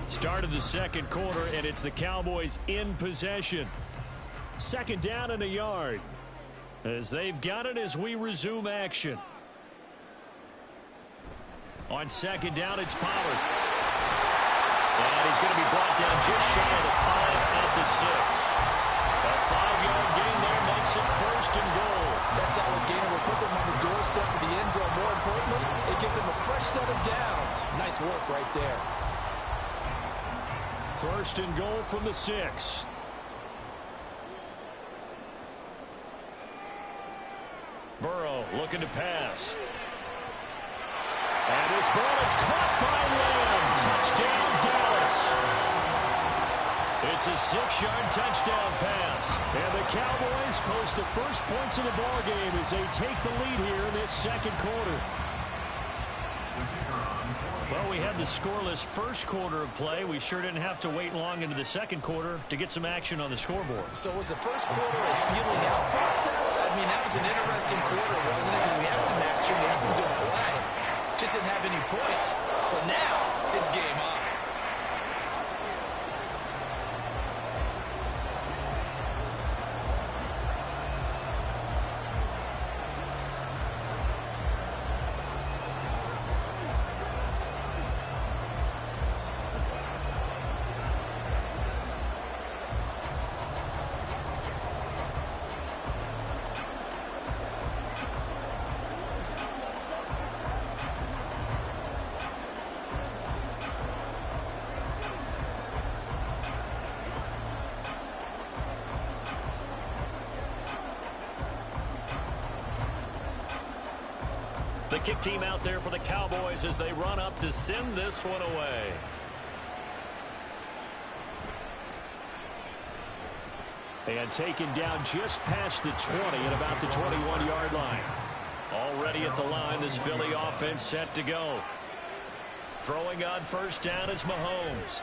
[SPEAKER 2] Start of the second quarter, and it's the Cowboys in possession. Second down and a yard. As they've got it as we resume action. On second down, it's Pollard. And he's going to be brought down just shy of the 5 at the 6. A 5-yard gain there makes it first and goal.
[SPEAKER 3] That solid gain will put them on the doorstep of the end zone. More importantly, it gives them a fresh set of downs. Nice work right there.
[SPEAKER 2] First and goal from the 6. Burrow looking to pass. And his ball is caught by Lamb. Touchdown, Dallas. It's a 6-yard touchdown pass. And the Cowboys post the first points of the ballgame as they take the lead here in this second quarter. Well, we had the scoreless first quarter of play. We sure didn't have to wait long into the second quarter to get some action on the scoreboard.
[SPEAKER 3] So was the first quarter a feeling out process? I mean, that was an interesting quarter, wasn't it? Because we had some action, we had some good play. Just didn't have any points. So now it's game on.
[SPEAKER 2] The kick team out there for the Cowboys as they run up to send this one away. And taken down just past the 20 at about the 21-yard line. Already at the line, this Philly offense set to go. Throwing on first down is Mahomes.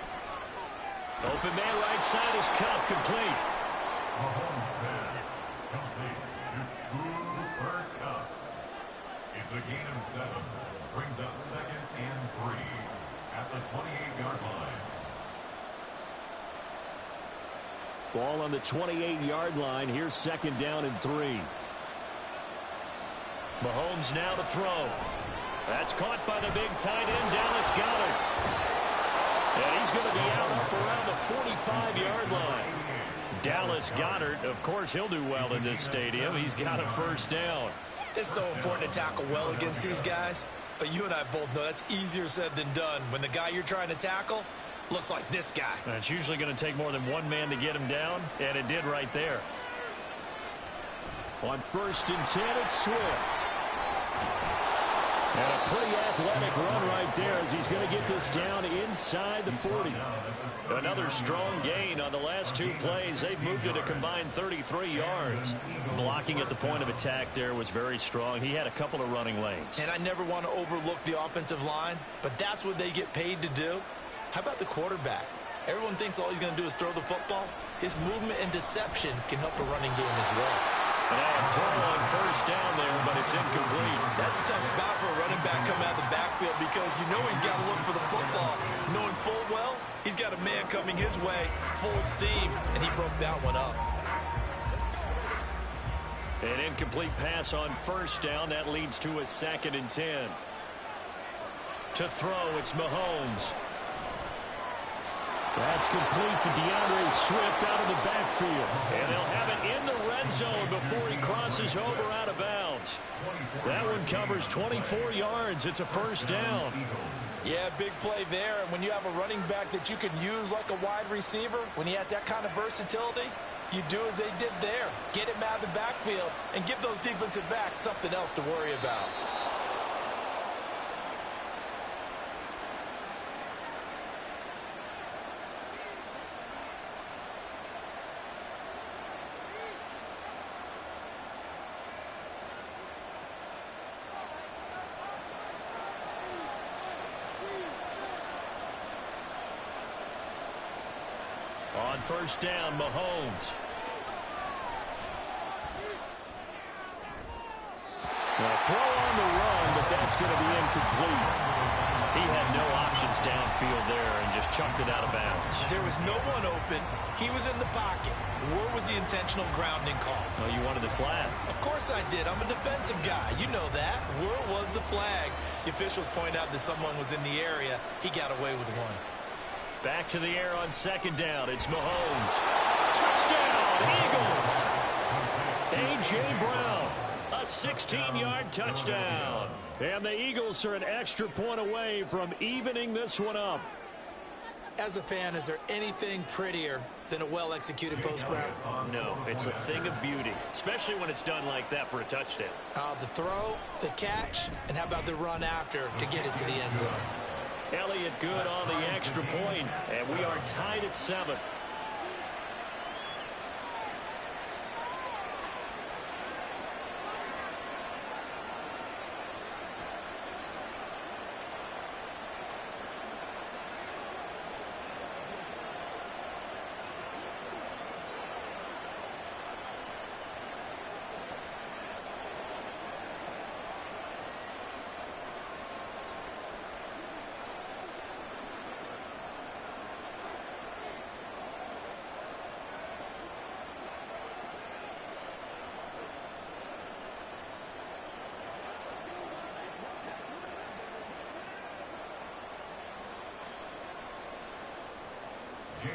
[SPEAKER 2] Open man right side is Kupp, complete.
[SPEAKER 4] Mahomes pass complete to Cooper Kupp. It's a gain of 7. Brings up 2nd and 3 at the 28-yard line.
[SPEAKER 2] Ball on the 28-yard line. Here's 2nd down and 3. Mahomes now to throw. That's caught by the big tight end, Dallas Goedert. And he's going to be out up around the 45-yard line. Dallas Goedert, of course, he'll do well in this stadium. He's got a first down.
[SPEAKER 3] It's so important to tackle well against these guys. But you and I both know that's easier said than done. When the guy you're trying to tackle looks like this guy.
[SPEAKER 2] It's usually going to take more than one man to get him down, and it did right there. On 1st and 10, it's Swift. And a pretty athletic run right there as he's going to get this down inside the 40. Another strong gain on the last 2 plays. They've moved it a combined 33 yards. Blocking at the point of attack there was very strong. He had a couple of running lanes.
[SPEAKER 3] And I never want to overlook the offensive line, but that's what they get paid to do. How about the quarterback? Everyone thinks all he's going to do is throw the football. His movement and deception can help a running game as well.
[SPEAKER 2] And a throw on first down there, but it's incomplete.
[SPEAKER 3] That's a tough spot for a running back coming out of the backfield because you know he's got to look for the football. Knowing full well, he's got a man coming his way, full steam, and he broke that one up.
[SPEAKER 2] An incomplete pass on first down. That leads to a 2nd and 10. To throw, it's Mahomes. That's complete to DeAndre Swift out of the backfield. And they'll have it in the red zone before he crosses over out of bounds. That one covers 24 yards. It's a first down.
[SPEAKER 3] Yeah, big play there. And when you have a running back that you can use like a wide receiver, when he has that kind of versatility, you do as they did there. Get him out of the backfield and give those defensive backs something else to worry about.
[SPEAKER 2] On first down, Mahomes. Well, throw on the run, but that's going to be incomplete. He had no options downfield there and just chucked it out of bounds.
[SPEAKER 3] There was no one open. He was in the pocket. Where was the intentional grounding call?
[SPEAKER 2] Oh, you wanted the flag.
[SPEAKER 3] Of course I did. I'm a defensive guy. You know that. Where was the flag? The officials point out that someone was in the area. He got away with one.
[SPEAKER 2] Back to the air on second down. It's Mahomes. Touchdown, Eagles. A.J. Brown. A 16-yard touchdown. And the Eagles are an extra point away from evening this one up.
[SPEAKER 3] As a fan, is there anything prettier than a well-executed post route?
[SPEAKER 2] No, it's a thing of beauty, especially when it's done like that for a touchdown.
[SPEAKER 3] The throw, the catch, and how about the run after to get it to the end zone?
[SPEAKER 2] Elliott good on the extra point, and we are tied at 7.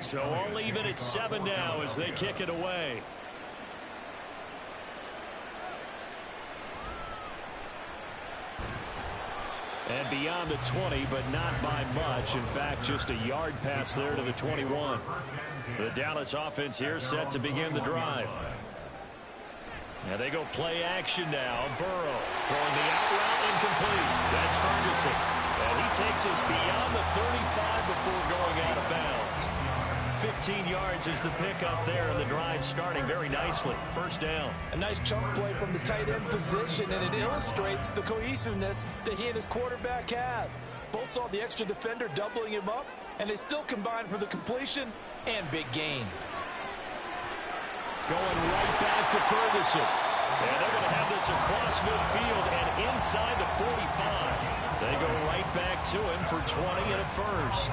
[SPEAKER 2] So I'll leave it at 7 now as they kick it away. And beyond the 20, but not by much. In fact, just a yard pass there to the 21. The Dallas offense here set to begin the drive. And they go play action now. Burrow throwing the out route incomplete. That's Ferguson. And he takes us beyond the 35 before going out of bounds. 15 yards is the pickup there, and the drive starting very nicely. First down.
[SPEAKER 7] A nice chunk play from the tight end position, and it illustrates the cohesiveness that he and his quarterback have. Both saw the extra defender doubling him up, and they still combined for the completion and big gain.
[SPEAKER 2] Going right back to Ferguson. And they're going to have this across midfield and inside the 45. They go right back to him for 20 and a first.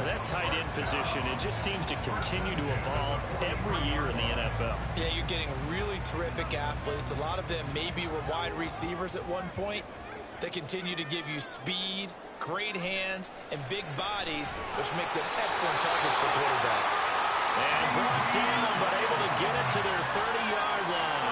[SPEAKER 2] That tight end position, it just seems to continue to evolve every year in the NFL.
[SPEAKER 3] Yeah, you're getting really terrific athletes. A lot of them maybe were wide receivers at one point. They continue to give you speed, great hands, and big bodies, which make them excellent targets for quarterbacks.
[SPEAKER 2] And brought down, but able to get it to their 30-yard line.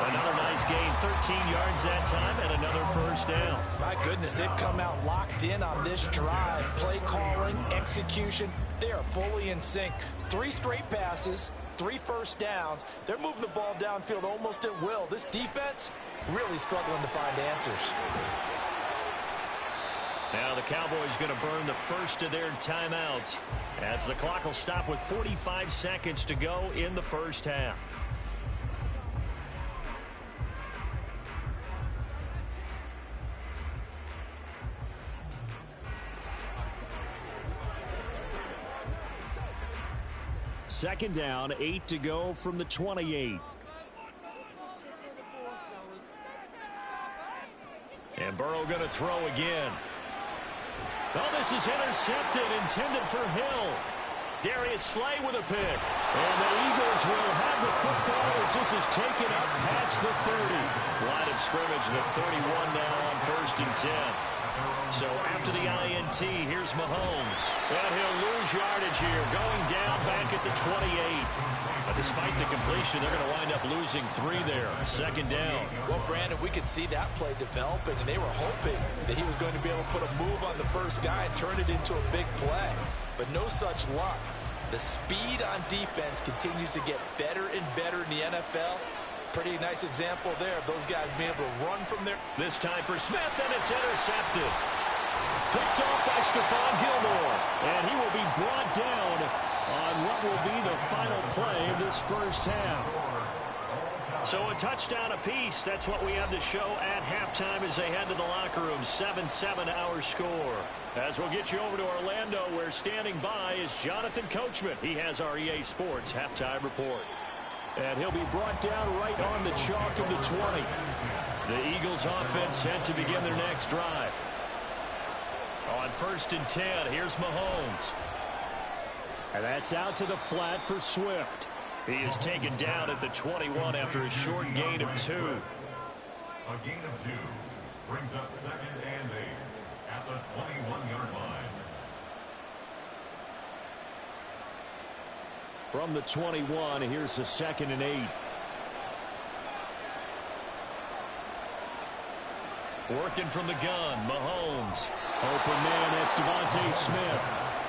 [SPEAKER 2] Another nice gain, 13 yards that time, and another first down.
[SPEAKER 7] My goodness, they've come out locked in on this drive. Play calling, execution, they are fully in sync. 3 straight passes, 3 first downs. They're moving the ball downfield almost at will. This defense really struggling to find answers.
[SPEAKER 2] Now the Cowboys going to burn the first of their timeouts as the clock will stop with 45 seconds to go in the first half. Second down, 8 to go from the 28. And Burrow going to throw again. Oh, this is intercepted, intended for Hill. Darius Slay with a pick. And the Eagles will have the football as this is taken up past the 30. Line of scrimmage, the 31 now on first and 10. So after the INT, here's Mahomes. And he'll lose yardage here, going down back at the 28. But despite the completion, they're going to wind up losing 3 there. Second down.
[SPEAKER 7] Well, Brandon, we could see that play developing, and they were hoping that he was going to be able to put a move on the first guy and turn it into a big play. But no such luck. The speed on defense continues to get better and better in the NFL. Pretty nice example there of those guys being able to run from there.
[SPEAKER 2] This time for Smith, and it's intercepted. Picked off by Stephon Gilmore. And he will be brought down on what will be the final play of this first half. So a touchdown apiece. That's what we have to show at halftime as they head to the locker room. 7-7 our score. As we'll get you over to Orlando, where standing by is Jonathan Coachman. He has our EA Sports halftime report. And he'll be brought down right on the chalk of the 20. The Eagles offense set to begin their next drive. On 1st and 10, here's Mahomes. And that's out to the flat for Swift. He is taken down at the 21 after a short gain of 2.
[SPEAKER 4] A gain of 2 brings up 2nd and 8 at the 21-yard line.
[SPEAKER 5] From the 21, here's the 2nd and 8.
[SPEAKER 2] Working from the gun, Mahomes. Open man, that's Devontae Smith.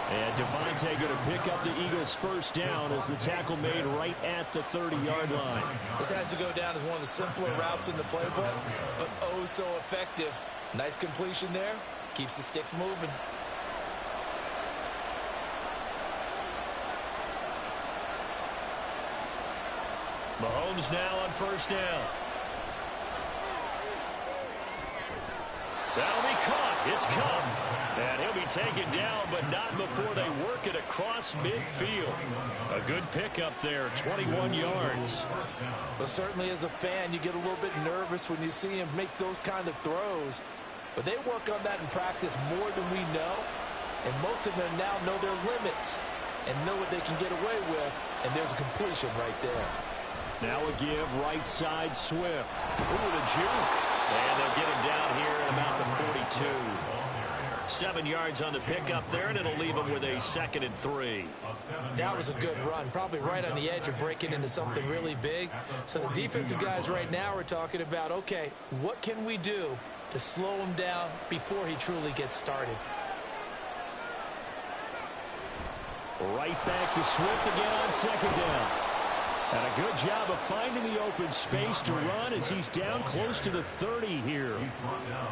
[SPEAKER 2] And Devontae going to pick up the Eagles' first down as the tackle made right at the 30-yard line.
[SPEAKER 3] This has to go down as one of the simpler routes in the playbook, but oh so effective. Nice completion there. Keeps the sticks moving.
[SPEAKER 2] Mahomes now on 1st down. That'll be caught. It's Kupp. And he'll be taken down, but not before they work it across midfield. A good pickup there, 21 yards.
[SPEAKER 3] But certainly as a fan, you get a little bit nervous when you see him make those kind of throws. But they work on that in practice more than we know. And most of them now know their limits and know what they can get away with. And there's a completion right there.
[SPEAKER 5] Now a give right side Swift.
[SPEAKER 2] Ooh, the juke. And they'll get him down here at about the 42. 7 yards on the pickup there, and it'll leave him with a 2nd and 3.
[SPEAKER 3] That was a good run, probably right on the edge of breaking into something really big. So the defensive guys right now are talking about, okay, what can we do to slow him down before he truly gets started?
[SPEAKER 5] Right back to Swift again on 2nd down. And a good job of finding the open space to run as he's down close to the 30 here.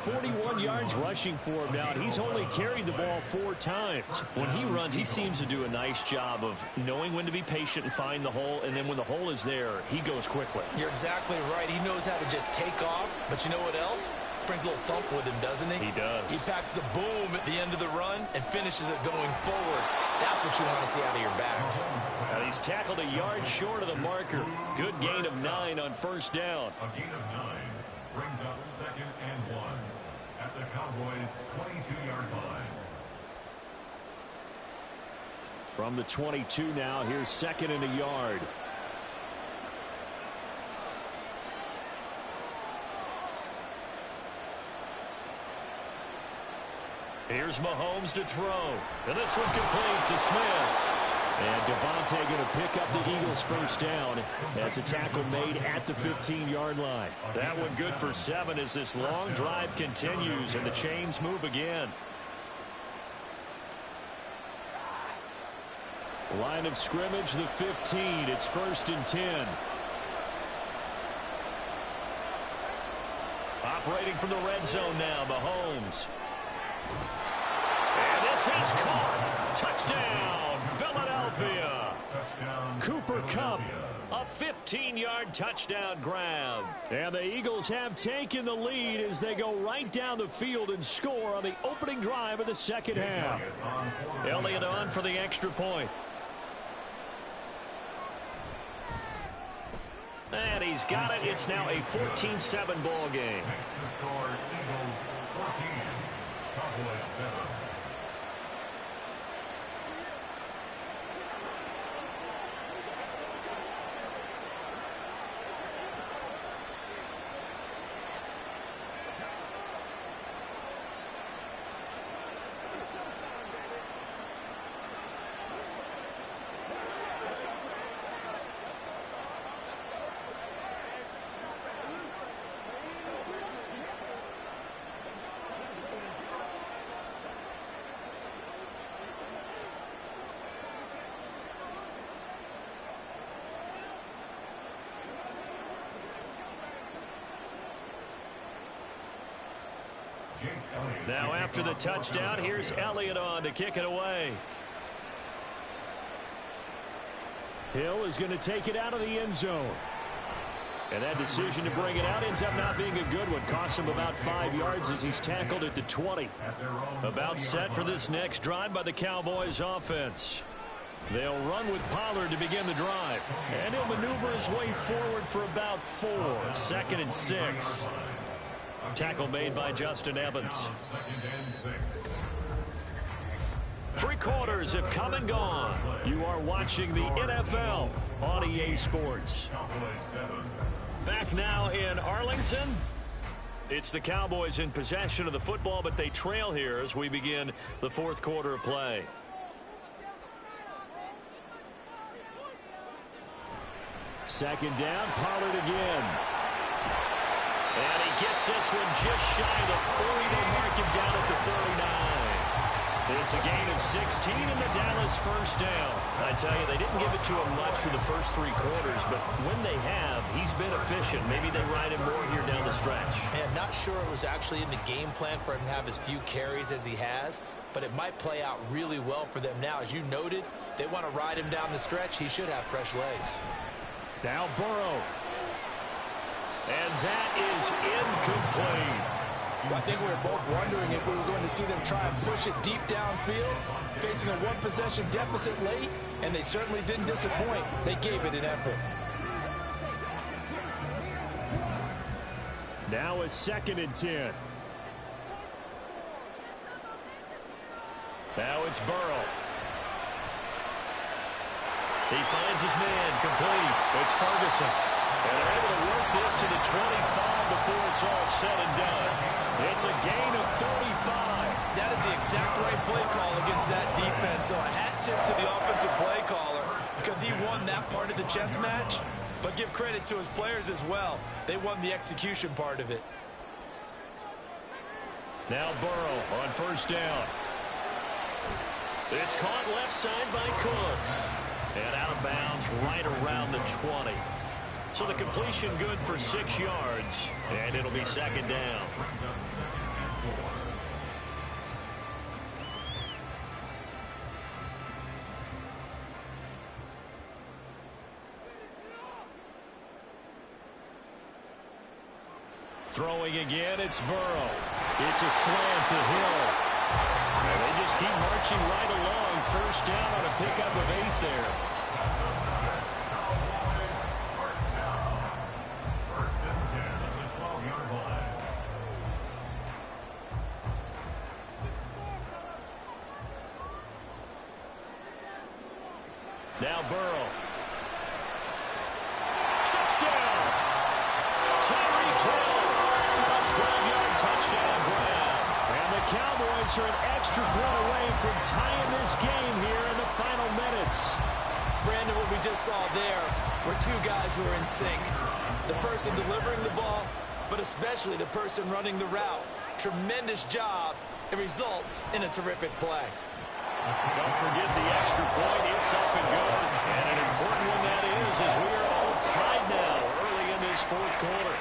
[SPEAKER 5] 41 yards rushing for him now. He's only carried the ball 4 times.
[SPEAKER 2] When he runs, he seems to do a nice job of knowing when to be patient and find the hole, and then when the hole is there, he goes quickly.
[SPEAKER 3] You're exactly right. He knows how to just take off, but you know what else? Brings a little thump with him, doesn't he?
[SPEAKER 2] He does.
[SPEAKER 3] He packs the boom at the end of the run and finishes it going forward. That's what you want to see out of your backs.
[SPEAKER 2] Now he's tackled a yard short of the marker. Good gain of 9 on 1st down.
[SPEAKER 4] A gain of 9 brings up 2nd and 1 at the Cowboys' 22-yard line.
[SPEAKER 5] From the 22 now, here's 2nd and a yard.
[SPEAKER 2] Here's Mahomes to throw. And this one complete to Smith. And Devontae going to pick up the Eagles' first down as a tackle made at the 15-yard line. That one good for 7 as this long drive continues and the chains move again.
[SPEAKER 5] Line of scrimmage, the 15. It's 1st and 10.
[SPEAKER 2] Operating from the red zone now, Mahomes. And this is caught. Touchdown, Philadelphia.
[SPEAKER 4] Touchdown,
[SPEAKER 2] Cooper Kupp, a 15-yard touchdown grab.
[SPEAKER 5] And the Eagles have taken the lead as they go right down the field and score on the opening drive of the second half.
[SPEAKER 2] Elliott on for the extra point. And he's got it. It's now a 14-7 ball game.
[SPEAKER 4] Makes the score Eagles 14, Cowboys 7.
[SPEAKER 2] Now after the touchdown, here's Elliott on to kick it away.
[SPEAKER 5] Hill is going to take it out of the end zone.
[SPEAKER 2] And that decision to bring it out ends up not being a good one. Cost him about 5 yards as he's tackled at the 20. About set for this next drive by the Cowboys offense. They'll run with Pollard to begin the drive. And he'll maneuver his way forward for about 4. 2nd and 6. Tackle made by Justin Evans. 3 quarters have come and gone. You are watching the NFL on EA Sports. Back now in Arlington. It's the Cowboys in possession of the football, but they trail here as we begin the 4th quarter of play. Second down, Pollard again. And he gets this one just shy of the 40. They'll mark him down at the 39. It's a gain of 16 and the Dallas first down. I tell you, they didn't give it to him much through the first 3 quarters, but when they have, he's been efficient. Maybe they ride him more here down the stretch.
[SPEAKER 3] And not sure it was actually in the game plan for him to have as few carries as he has, but it might play out really well for them now. As you noted, if they want to ride him down the stretch, he should have fresh legs.
[SPEAKER 2] Now Burrow. And that is incomplete.
[SPEAKER 3] Well, I think we were both wondering if we were going to see them try and push it deep downfield, facing a 1-possession deficit late, and they certainly didn't disappoint. They gave it an effort.
[SPEAKER 2] Now a 2nd and 10. Now it's Burrow. He finds his man, complete. It's Ferguson. And they're able to work this to the 25 before it's all said and done. It's a gain of 35.
[SPEAKER 3] That is the exact right play call against that defense. So a hat tip to the offensive play caller because he won that part of the chess match. But give credit to his players as well. They won the execution part of it.
[SPEAKER 2] Now Burrow on first down. It's caught left side by Cooks. And out of bounds right around the 20. So the completion good for 6 yards. And it'll be 2nd down. Throwing again, it's Burrow. It's a slant to Hill. And they just keep marching right along. First down on a pickup of 8 there. Now Burrow. Touchdown! Tyreek Hill. A 12-yard touchdown grab. And the Cowboys are an extra point away from tying this game here in the final minutes.
[SPEAKER 3] Brandon, what we just saw there were 2 guys who are in sync. The person delivering the ball, but especially the person running the route. Tremendous job. It results in a terrific play.
[SPEAKER 2] Don't forget the extra point. It's up and good. And an important one that is, as we are all tied now early in this 4th quarter.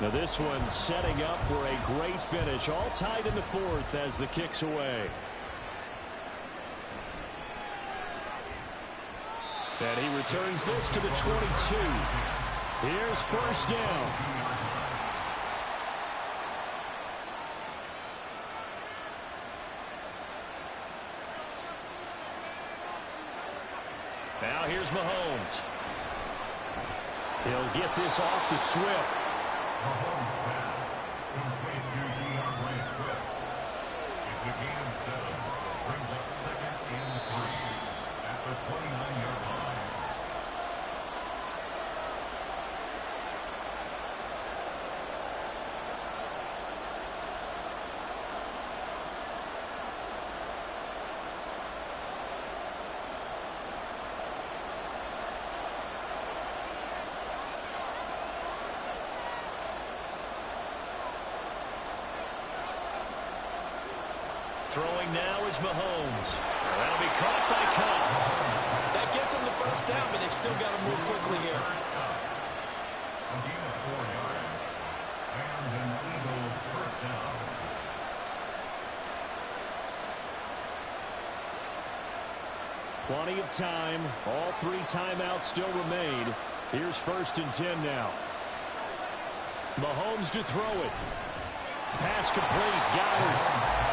[SPEAKER 2] Now this one setting up for a great finish. All tied in the 4th as the kick's away. And he returns this to the 22. Here's first down. Now here's Mahomes. He'll get this off to Swift.
[SPEAKER 4] Mahomes pass, complete to DeAndre Swift. It's a gain of 7, brings up 2nd and 3 at the 29-yard line.
[SPEAKER 2] Throwing now is Mahomes. That'll be caught by Cup.
[SPEAKER 3] That gets them the first down, but they've still got to move quickly here.
[SPEAKER 4] A gain of 4 yards. And an Eagle first down.
[SPEAKER 5] Plenty of time. All 3 timeouts still remain. Here's 1st and 10 now. Mahomes to throw it. Pass complete. Goddard.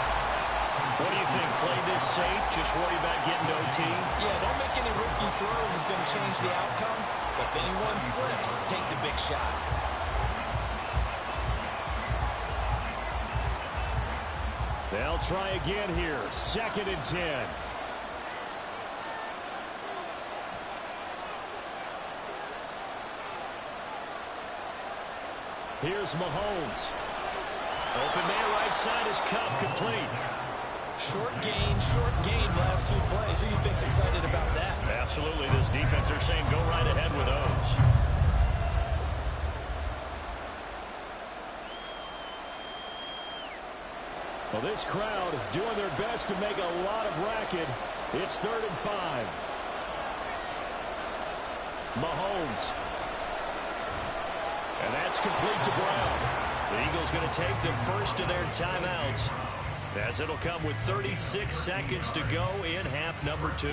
[SPEAKER 2] What do you think? Play this safe? Just worry about getting OT?
[SPEAKER 3] Yeah, don't make any risky throws. It's going to change the outcome. But if anyone slips, take the big shot.
[SPEAKER 5] They'll try again here. 2nd and 10. Here's Mahomes.
[SPEAKER 2] Open man right side is Cup, complete.
[SPEAKER 3] Short gain last 2 plays. Who do you think's excited about that?
[SPEAKER 2] Absolutely. This defense, they're saying go right ahead with those.
[SPEAKER 5] Well, this crowd doing their best to make a lot of racket. It's 3rd and 5. Mahomes.
[SPEAKER 2] And that's complete to Brown. The Eagles going to take the first of their timeouts, as it'll come with 36 seconds to go in half number 2.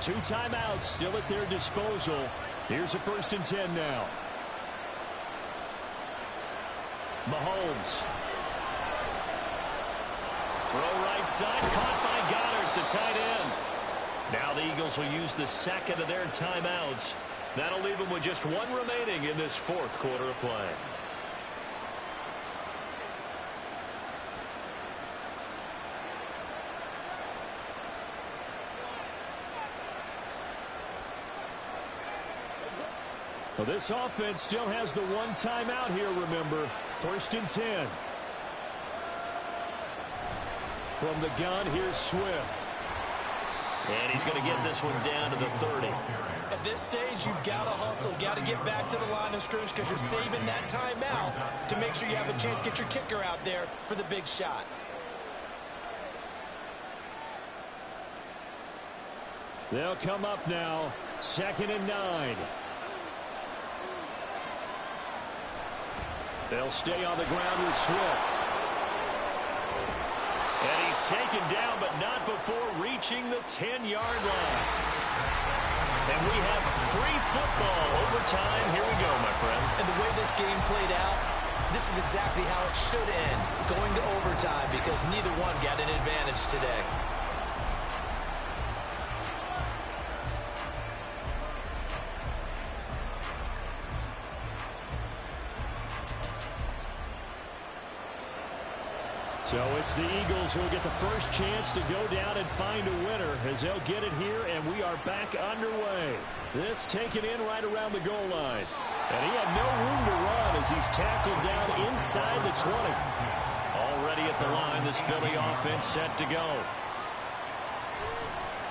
[SPEAKER 5] Two timeouts still at their disposal. Here's a 1st and 10 now. Mahomes. Throw right side, caught by Goddard, the tight end.
[SPEAKER 2] Now the Eagles will use the second of their timeouts. That'll leave them with just 1 remaining in this 4th quarter of play.
[SPEAKER 5] Well, this offense still has the 1 timeout here, remember. 1st and 10. From the gun, here's Swift.
[SPEAKER 2] And he's going to get this one down to the 30.
[SPEAKER 3] At this stage, you've got to hustle, got to get back to the line of scrimmage because you're saving that timeout to make sure you have a chance to get your kicker out there for the big shot.
[SPEAKER 5] They'll come up now. 2nd and 9. They'll stay on the ground with Swift.
[SPEAKER 2] And he's taken down, but not before reaching the 10-yard line. And we have free football overtime. Here we go, my friend.
[SPEAKER 3] And the way this game played out, this is exactly how it should end, going to overtime, because neither one got an advantage today.
[SPEAKER 5] So it's the Eagles who will get the first chance to go down and find a winner as they'll get it here, and we are back underway. This taken in right around the goal line. And he had no room to run as he's tackled down inside the 20.
[SPEAKER 2] Already at the line, this Philly offense set to go.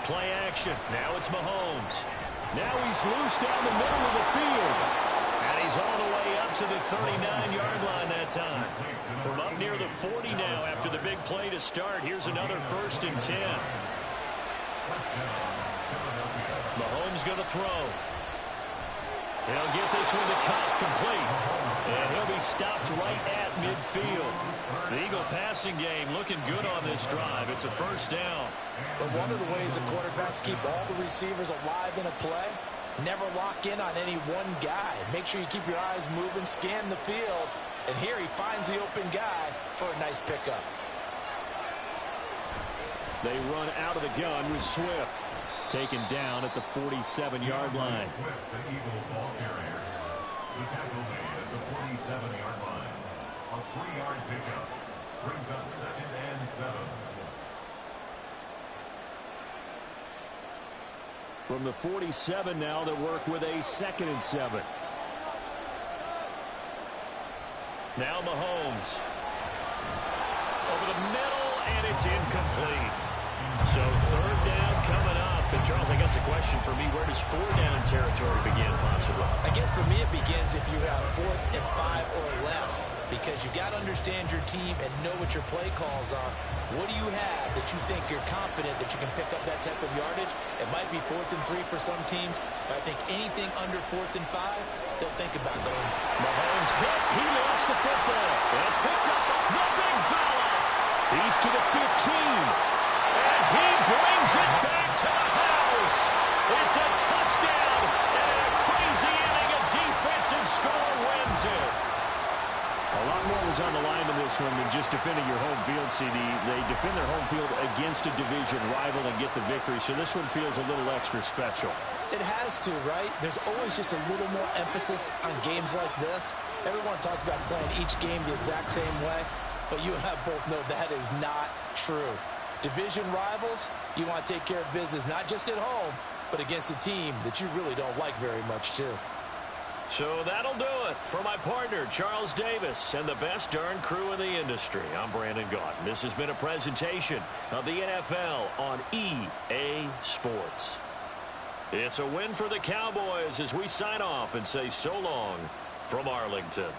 [SPEAKER 2] Play action. Now it's Mahomes.
[SPEAKER 5] Now he's loose down the middle of the field.
[SPEAKER 2] And he's all the way up to the 39-yard line that time. From up near the 40 now after the big play to start. Here's another 1st and 10. Mahomes going to throw. He'll get this one to Cup, complete. And he'll be stopped right at midfield. The Eagle passing game looking good on this drive. It's a 1st down.
[SPEAKER 3] But one of the ways the quarterbacks keep all the receivers alive in a play, never lock in on any one guy. Make sure you keep your eyes moving, scan the field. And here he finds the open guy for a nice pickup.
[SPEAKER 5] They run out of the gun with Swift. Taken down at the 47-yard line.
[SPEAKER 4] Swift, the Eagle ball carrier. The tackle made at the 47-yard line. A 3-yard pickup brings up 2nd and 7.
[SPEAKER 5] From the 47 now, they work with a 2nd and 7.
[SPEAKER 2] Now Mahomes. Over the middle, and it's incomplete. So third down coming up. And Charles, I guess the question for me, where does 4 down territory begin possibly?
[SPEAKER 3] I guess for me it begins if you have 4th and 5 or less, because you got to understand your team and know what your play calls are. What do you have that you think you're confident that you can pick up that type of yardage? It might be 4th and 3 for some teams, but I think anything under 4th and 5, they'll think about going.
[SPEAKER 2] Mahomes hit. He lost the football. That's picked up. The big fella. He's to the 15. And he brings it back to the house. It's a touchdown. And a crazy inning, a defensive score wins it. A lot more was on the line in this one than just defending your home field, CD. They defend their home field against a division rival and get the victory. So this one feels a little extra special.
[SPEAKER 3] It has to, right? There's always just a little more emphasis on games like this. Everyone talks about playing each game the exact same way, but you and I both know that is not true. Division rivals, you want to take care of business not just at home, but against a team that you really don't like very much, too.
[SPEAKER 2] So that'll do it for my partner, Charles Davis, and the best darn crew in the industry. I'm Brandon Gaudin. This has been a presentation of the NFL on EA Sports. It's a win for the Cowboys as we sign off and say so long from Arlington.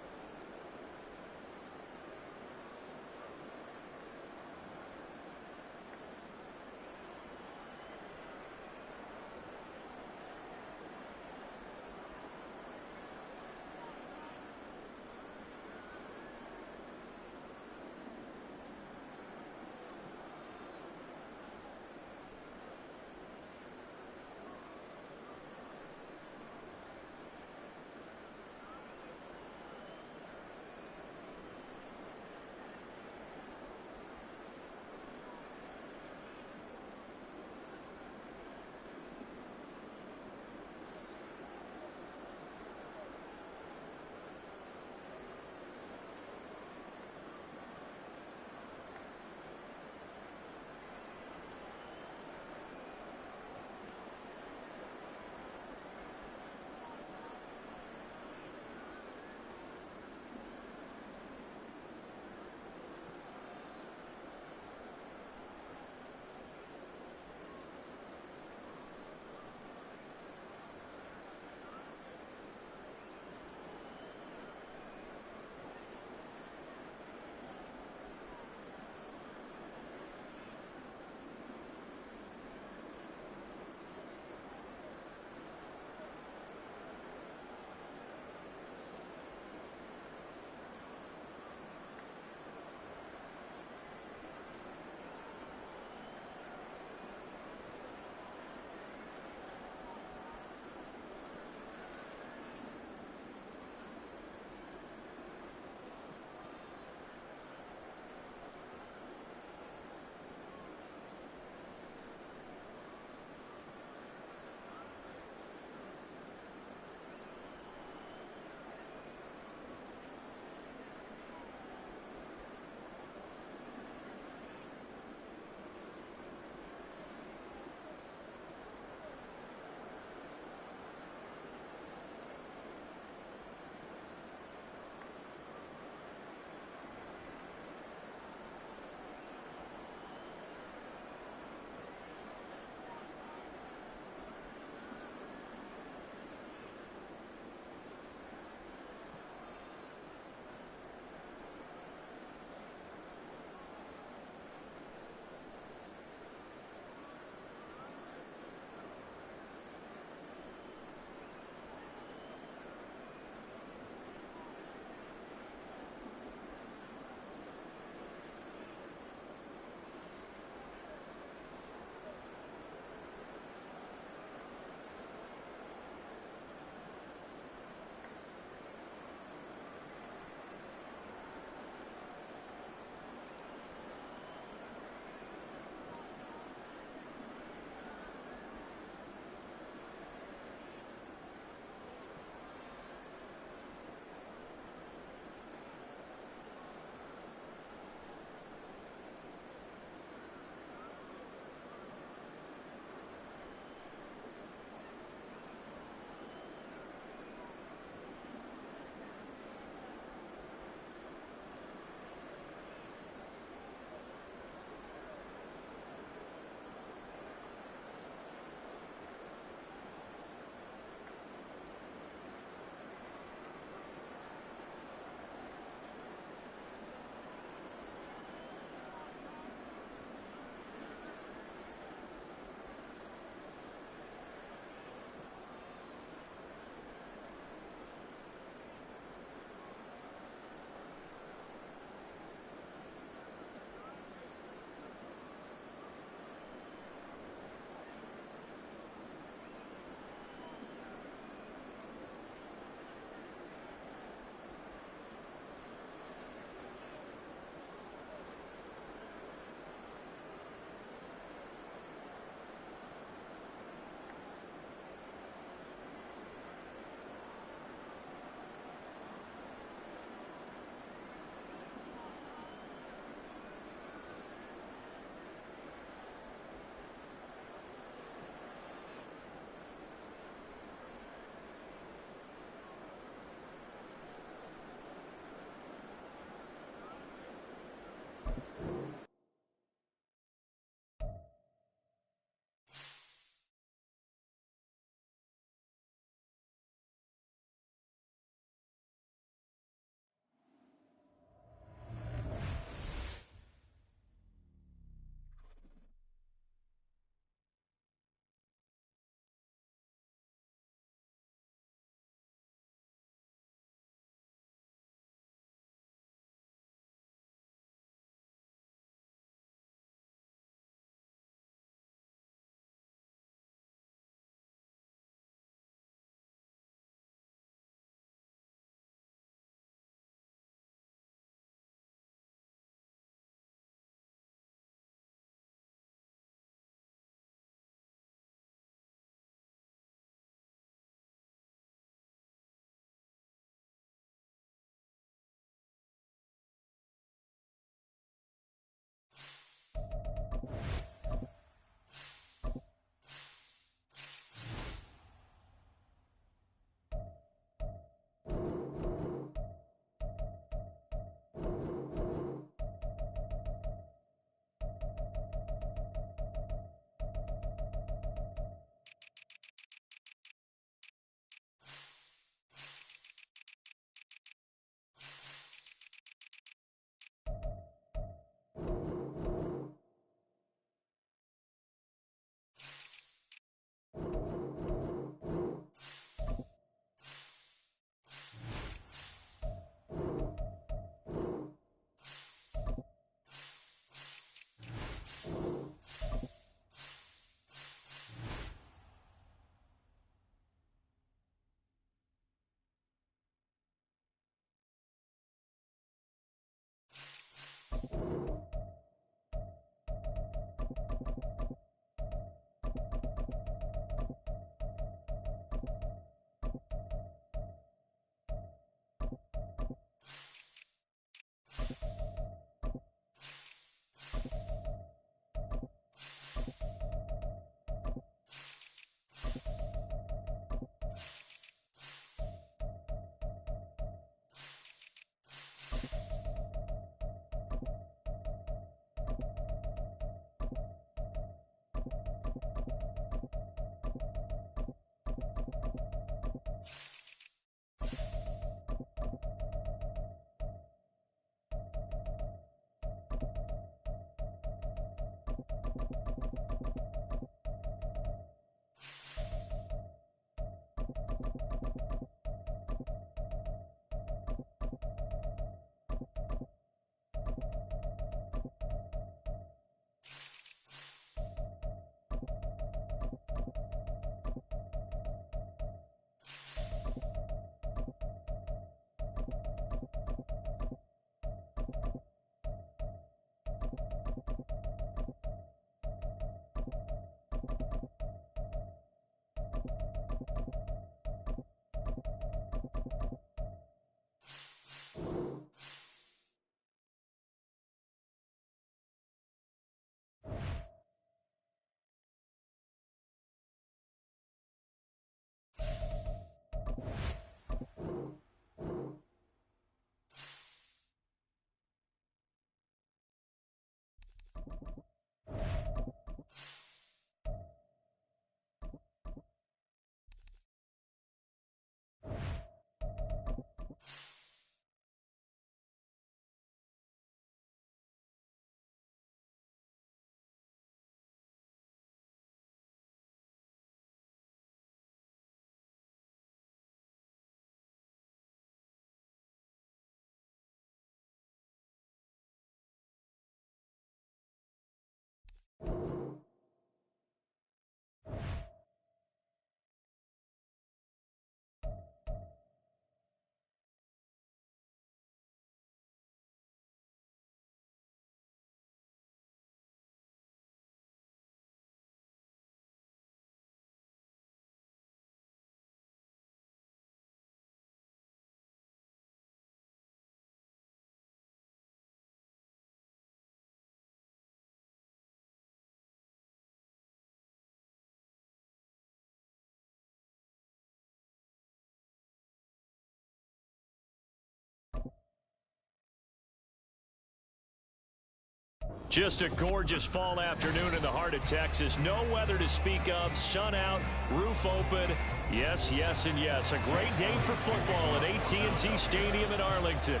[SPEAKER 2] Just a gorgeous fall afternoon in the heart of Texas. No weather to speak of. Sun out, roof open. Yes, yes, and yes. A great day for football at AT&T Stadium in Arlington.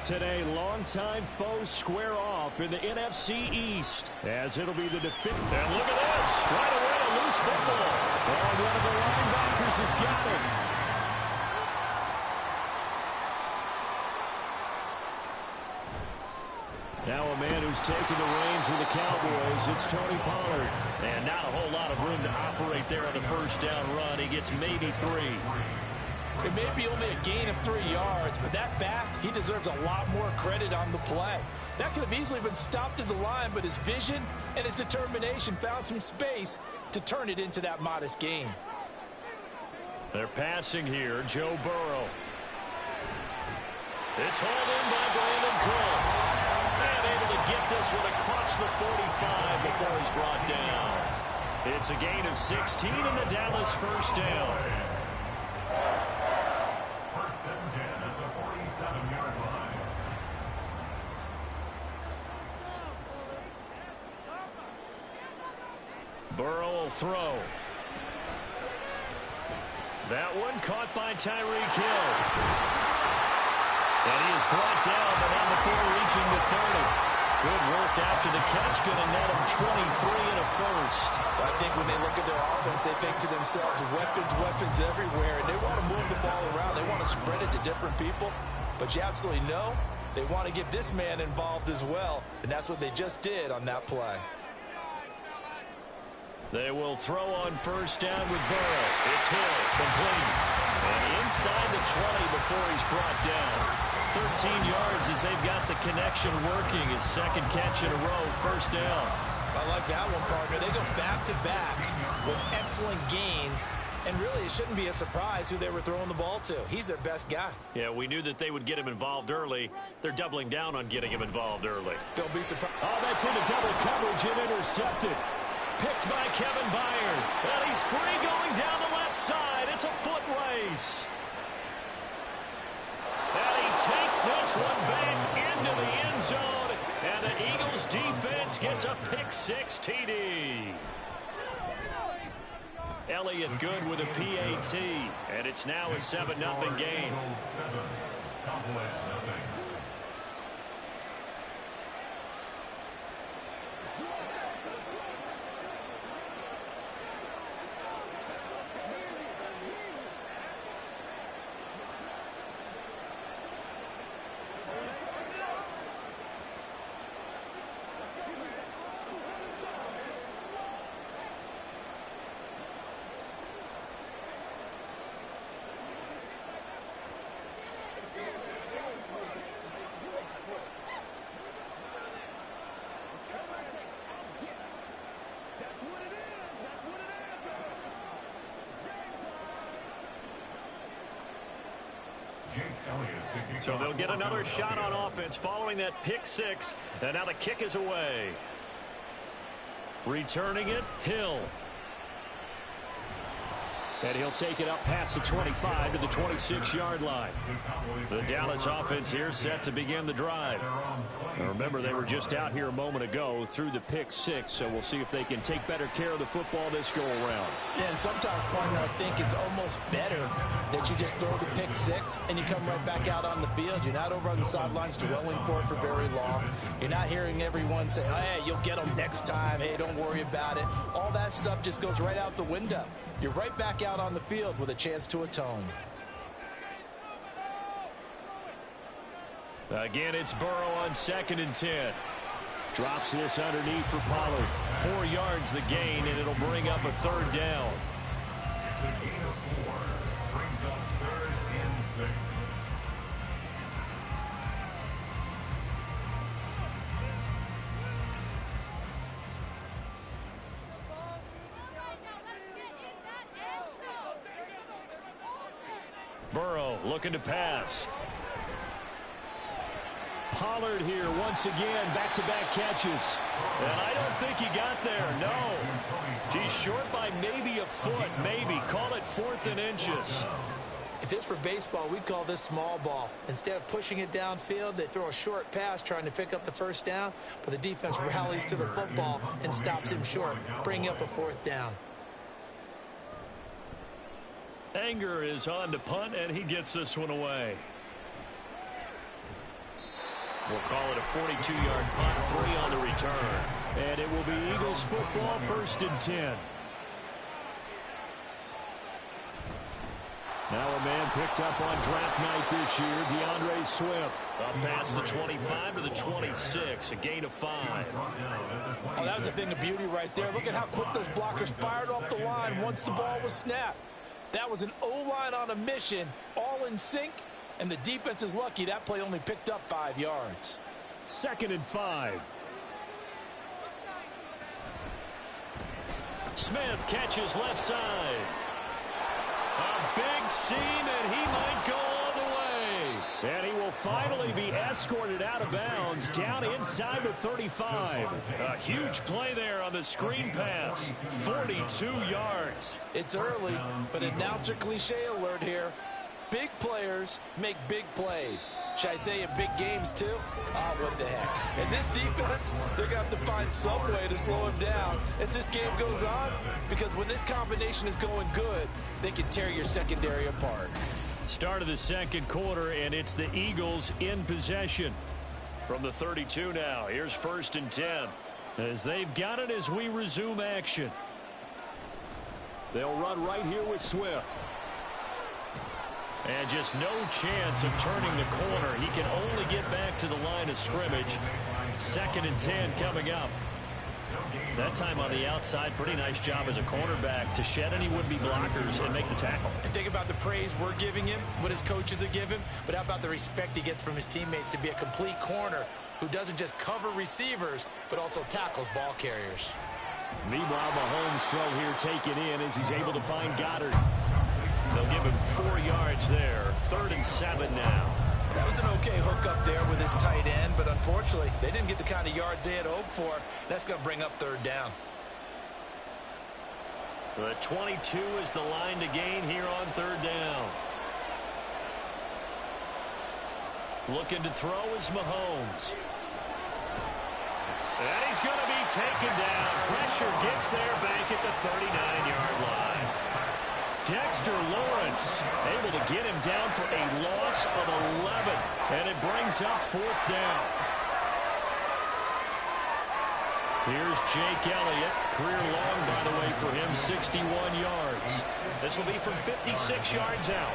[SPEAKER 2] Today, longtime foes square off in the NFC East, as it'll be the defense. And look at this. Right away, a loose football. And one of the linebackers has got it. Now a man who's taken the reins with the Cowboys, it's Tony Pollard. And not a whole lot of room to operate there on the first down run. He gets maybe 3.
[SPEAKER 3] It may be only a gain of 3 yards, but that back, he deserves a lot more credit on the play. That could have easily been stopped at the line, but his vision and his determination found some space to turn it into that modest gain.
[SPEAKER 2] They're passing here, Joe Burrow. It's hauled in by Brandon Cooks. And able to get this one across the 45 before he's brought down. It's a gain of 16 and the Dallas first down.
[SPEAKER 4] First and 10 at the 47-yard line.
[SPEAKER 2] Burrow will throw. That one caught by Tyreek Hill. And he is brought down, but not before reaching the 30. Good work after the catch. Going to net him 23 and a first.
[SPEAKER 3] I think when they look at their offense, they think to themselves, weapons, weapons everywhere. And they want to move the ball around. They want to spread it to different people. But you absolutely know they want to get this man involved as well. And that's what they just did on that play.
[SPEAKER 2] They will throw on first down with Burrow. It's Hill, complete. And inside the 20 before he's brought down. 13 yards as they've got the connection working. His second catch in a row, first down.
[SPEAKER 3] I like that one, partner. They go back-to-back with excellent gains. And really, it shouldn't be a surprise who they were throwing the ball to. He's their best guy.
[SPEAKER 2] Yeah, we knew that they would get him involved early. They're doubling down on getting him involved early.
[SPEAKER 3] Don't be surprised.
[SPEAKER 2] Oh, that's into double coverage and intercepted. Picked by Kevin Byard. And he's free going down the left side. It's a foot race. And he takes this one back into the end zone. And the Eagles defense gets a pick-6 TD. Elliott good with a PAT. And it's now a 7-0 game.
[SPEAKER 4] 7, Cowboys nothing.
[SPEAKER 2] So they'll get another shot on offense following that pick-6. And now the kick is away. Returning it, Hill. And he'll take it up past the 25 to the 26-yard line. The Dallas offense here set to begin the drive. Now remember, they were just out here a moment ago through the pick-6, so we'll see if they can take better care of the football this go-around.
[SPEAKER 3] Yeah, and sometimes, partner, I think it's almost better that you just throw the pick-6 and you come right back out on the field. You're not over on the sidelines dwelling for it for very long. You're not hearing everyone say, hey, you'll get them next time. Hey, don't worry about it. All that stuff just goes right out the window. You're right back out on the field with a chance to atone.
[SPEAKER 2] Again, it's Burrow on 2nd and 10. Drops this underneath for Pollard. 4 yards the gain, and it'll bring up a 3rd down.
[SPEAKER 4] It's a gain of 4. Brings up 3rd and 6.
[SPEAKER 2] Burrow looking to pass. Pollard here once again, back-to-back catches. And I don't think he got there, no. He's short by maybe a foot, maybe. Call it 4th and inches.
[SPEAKER 3] If this were baseball, we'd call this small ball. Instead of pushing it downfield, they throw a short pass trying to pick up the first down, but the defense rallies to the football and stops him short, bringing up a 4th down.
[SPEAKER 2] Anger is on to punt, and he gets this one away. We'll call it a 42-yard punt, 3 on the return. And it will be Eagles football, 1st and 10. Now a man picked up on draft night this year, DeAndre Swift. Up past the 25 to the 26, a gain of 5.
[SPEAKER 3] Oh, that was a thing of beauty right there. Look at how quick those blockers fired off the line once the ball was snapped. That was an O-line on a mission, all in sync, and the defense is lucky that play only picked up 5 yards.
[SPEAKER 2] 2nd and 5. Smith catches left side. A big seam, and he might go all the way. And he will finally be escorted out of bounds down inside the 35. A huge play there on the screen pass. 42 yards.
[SPEAKER 3] It's early, but announcer cliche alert here. Big players make big plays. Should I say in big games too? Oh, what the heck. And this defense, they're going to have to find some way to slow him down as this game goes on, because when this combination is going good, they can tear your secondary apart.
[SPEAKER 2] Start of the 2nd quarter, and it's the Eagles in possession. From the 32 now, here's 1st and 10. As they've got it as we resume action. They'll run right here with Swift. And just no chance of turning the corner. He can only get back to the line of scrimmage. 2nd and 10 coming up. That time on the outside, pretty nice job as a cornerback to shed any would-be blockers and make the tackle.
[SPEAKER 3] And think about the praise we're giving him, what his coaches have given, but how about the respect he gets from his teammates to be a complete corner who doesn't just cover receivers, but also tackles ball carriers.
[SPEAKER 2] Meanwhile, Mahomes' throw here taken in as he's able to find Goddard. They'll give him 4 yards there. 3rd and 7 now.
[SPEAKER 3] That was an okay hook up there with his tight end, but unfortunately, they didn't get the kind of yards they had hoped for. That's going to bring up 3rd down.
[SPEAKER 2] The 22 is the line to gain here on 3rd down. Looking to throw is Mahomes. And he's going to be taken down. Pressure gets there back at the 39-yard line. Dexter Lawrence able to get him down for a loss of 11. And it brings up 4th down. Here's Jake Elliott. Career long, by the way, for him, 61 yards. This will be from 56 yards out.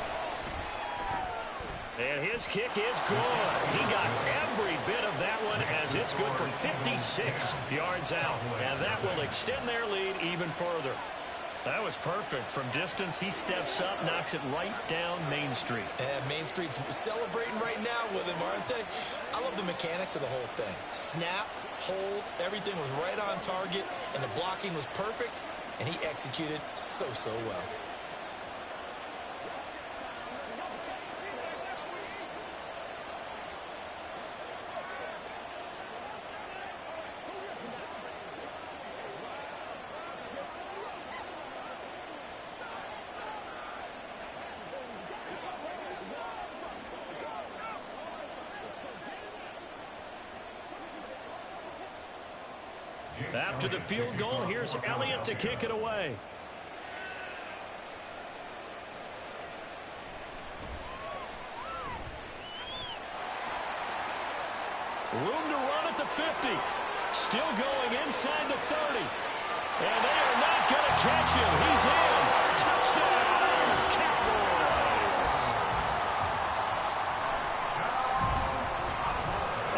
[SPEAKER 2] And his kick is good. He got every bit of that one as it's good from 56 yards out. And that will extend their lead even further. That was perfect. From distance, he steps up, knocks it right down Main Street.
[SPEAKER 3] And Main Street's celebrating right now with him, aren't they? I love the mechanics of the whole thing. Snap, hold, everything was right on target, and the blocking was perfect, and he executed so well.
[SPEAKER 2] After the field goal, here's Elliott to kick it away. Room to run at the 50. Still going inside the 30. And they are not going to catch him. He's in. Touchdown, Cowboys.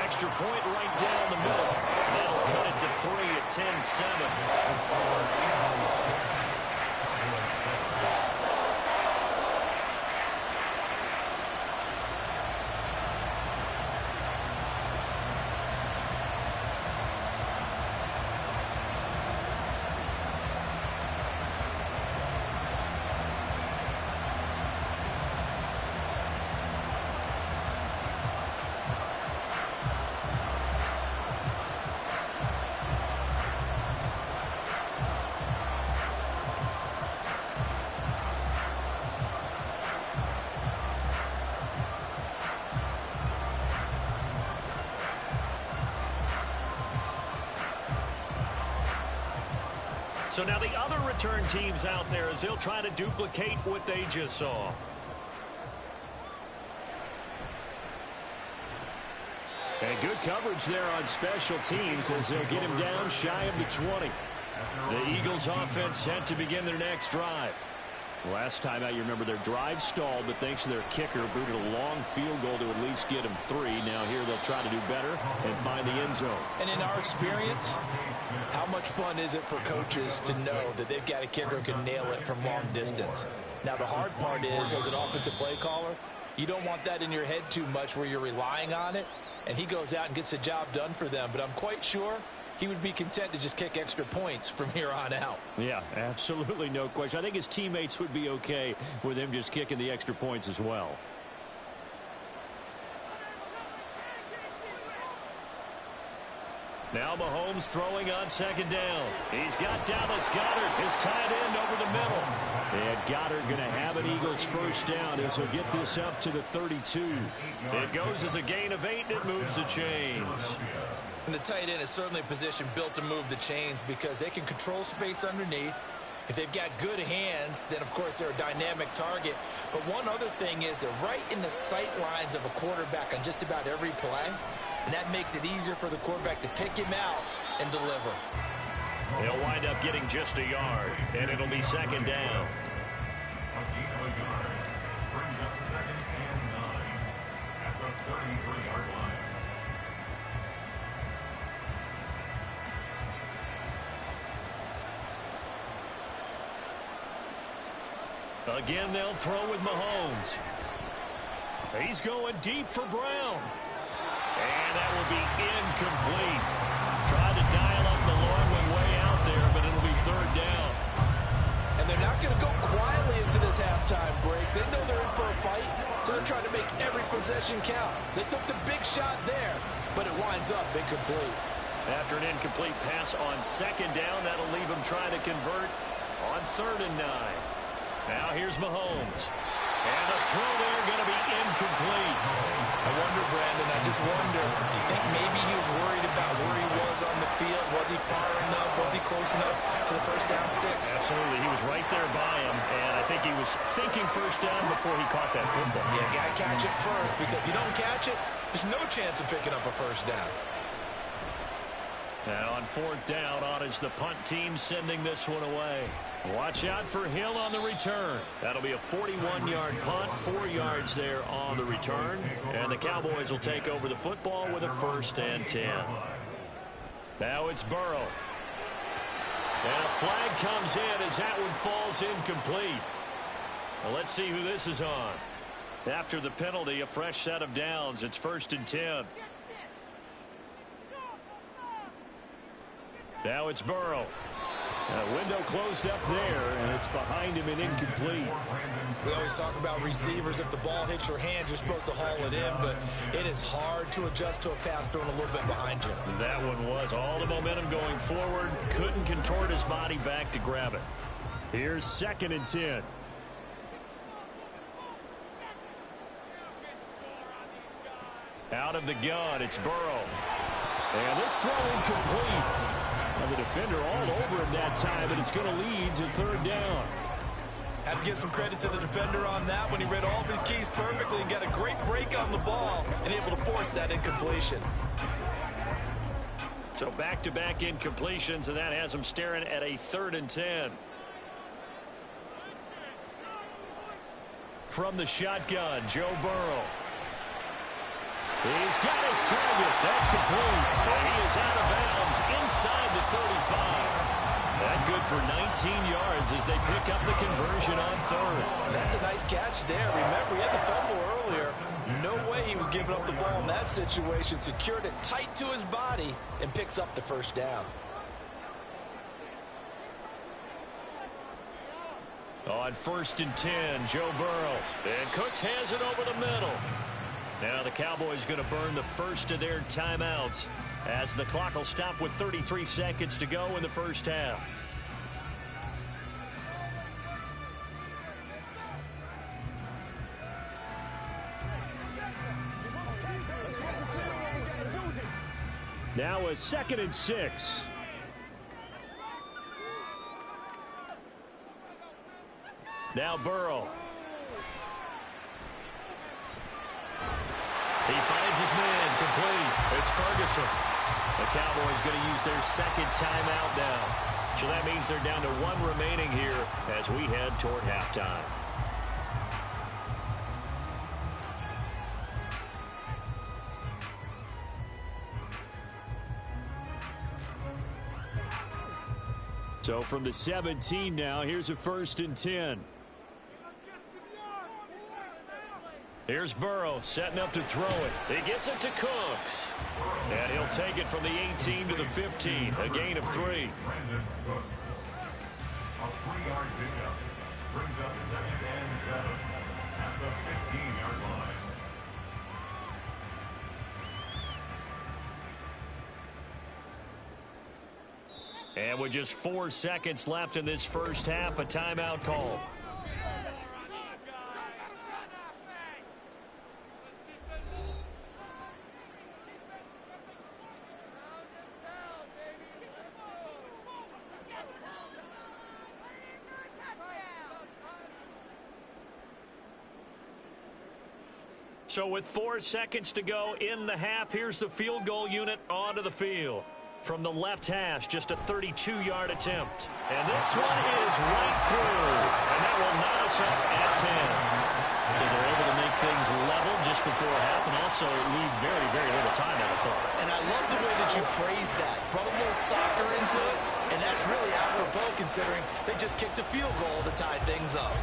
[SPEAKER 2] Extra point right down the middle. That'll cut it to 3 at 10-7. So now the other return teams out there as they'll try to duplicate what they just saw. And good coverage there on special teams as they'll get him down shy of the 20. The Eagles offense set to begin their next drive. Last time out, you remember their drive stalled, but thanks to their kicker, booted a long field goal to at least get them 3. Now here they'll try to do better and find the end zone.
[SPEAKER 3] And in our experience, how much fun is it for coaches to know that they've got a kicker who can nail it from long distance? Now the hard part is, as an offensive play caller, you don't want that in your head too much where you're relying on it. And he goes out and gets the job done for them. But I'm quite sure he would be content to just kick extra points from here on out.
[SPEAKER 2] Yeah, absolutely no question. I think his teammates would be okay with him just kicking the extra points as well. Now Mahomes throwing on second down. He's got Dallas Goedert, his tight end, over the middle. And Goddard going to have an Eagles first down as he'll get this up to the 32. It goes as a gain of 8, and it moves the chains.
[SPEAKER 3] And the tight end is certainly a position built to move the chains because they can control space underneath. If they've got good hands, then, of course, they're a dynamic target. But one other thing is they're right in the sight lines of a quarterback on just about every play. And that makes it easier for the quarterback to pick him out and deliver.
[SPEAKER 2] He'll wind up getting just a yard, and it'll be second down.
[SPEAKER 4] A gain of a yard brings up 2nd and 9 at the 33-yard line.
[SPEAKER 2] Again, they'll throw with Mahomes. He's going deep for Brown. And that will be incomplete. Tried to dial up the long one way out there, but it'll be third down.
[SPEAKER 3] And they're not going to go quietly into this halftime break. They know they're in for a fight, so they're trying to make every possession count. They took the big shot there, but it winds up incomplete.
[SPEAKER 2] After an incomplete pass on second down, that'll leave them trying to convert on 3rd and 9. Now here's Mahomes. And the throw there going to be incomplete.
[SPEAKER 3] I wonder, Brandon, I just wonder, you think maybe he was worried about where he was on the field? Was he far enough? Was he close enough to the first down sticks?
[SPEAKER 2] Absolutely. He was right there by him, and I think he was thinking first down before he caught that football.
[SPEAKER 3] Yeah, got to catch it first, because if you don't catch it, there's no chance of picking up a first down.
[SPEAKER 2] Now on 4th down, on is the punt team sending this one away. Watch out for Hill on the return. That'll be a 41-yard punt, 4 yards there on the return. And the Cowboys will take over the football with a 1st and 10. Now it's Burrow. And a flag comes in as that one falls incomplete. Well, let's see who this is on. After the penalty, a fresh set of downs. It's 1st and 10. Now it's Burrow. Window closed up there, and it's behind him and incomplete.
[SPEAKER 3] We always talk about receivers. If the ball hits your hand, you're supposed to haul it in, but it is hard to adjust to a pass thrown a little bit behind you.
[SPEAKER 2] That one was all the momentum going forward. Couldn't contort his body back to grab it. Here's 2nd and 10. Out of the gun, it's Burrow. And this throw incomplete. And the defender all over him that time, but it's going to lead to 3rd down.
[SPEAKER 3] Have to give some credit to the defender on that when he read all of his keys perfectly and got a great break on the ball and able to force that incompletion.
[SPEAKER 2] So back-to-back incompletions, and that has him staring at a 3rd and 10. From the shotgun, Joe Burrow. He's got his target. That's complete. And he is out of bounds inside the 35. That good for 19 yards as they pick up the conversion on 3rd.
[SPEAKER 3] That's a nice catch there. Remember, he had the fumble earlier. No way he was giving up the ball in that situation. Secured it tight to his body and picks up the first down.
[SPEAKER 2] On 1st and 10, Joe Burrow. And Cooks has it over the middle. Now the Cowboys going to burn the first of their timeouts as the clock will stop with 33 seconds to go in the first half. Now a 2nd and 6. Now Burrow. He finds his man complete. It's Ferguson. The Cowboys going to use their second timeout now. So that means they're down to 1 remaining here as we head toward halftime. So from the 17 now, here's a 1st and 10. Here's Burrow setting up to throw it. He gets it to Cooks. And he'll take it from the 18 to the 15. A gain of 3.
[SPEAKER 4] Brandon Cooks. A 3-yard pickup brings up 2nd and 7 at the 15-yard line.
[SPEAKER 2] And with just 4 seconds left in this first half, a timeout call. So with 4 seconds to go in the half, here's the field goal unit onto the field. From the left hash, just a 32-yard attempt. And this one is right through. And that will knot us up at 10. So they're able to make things level just before half and also leave very, very little time on the clock.
[SPEAKER 3] And I love the way that you phrased that. Brought a little soccer into it, and that's really apropos considering they just kicked a field goal to tie things up.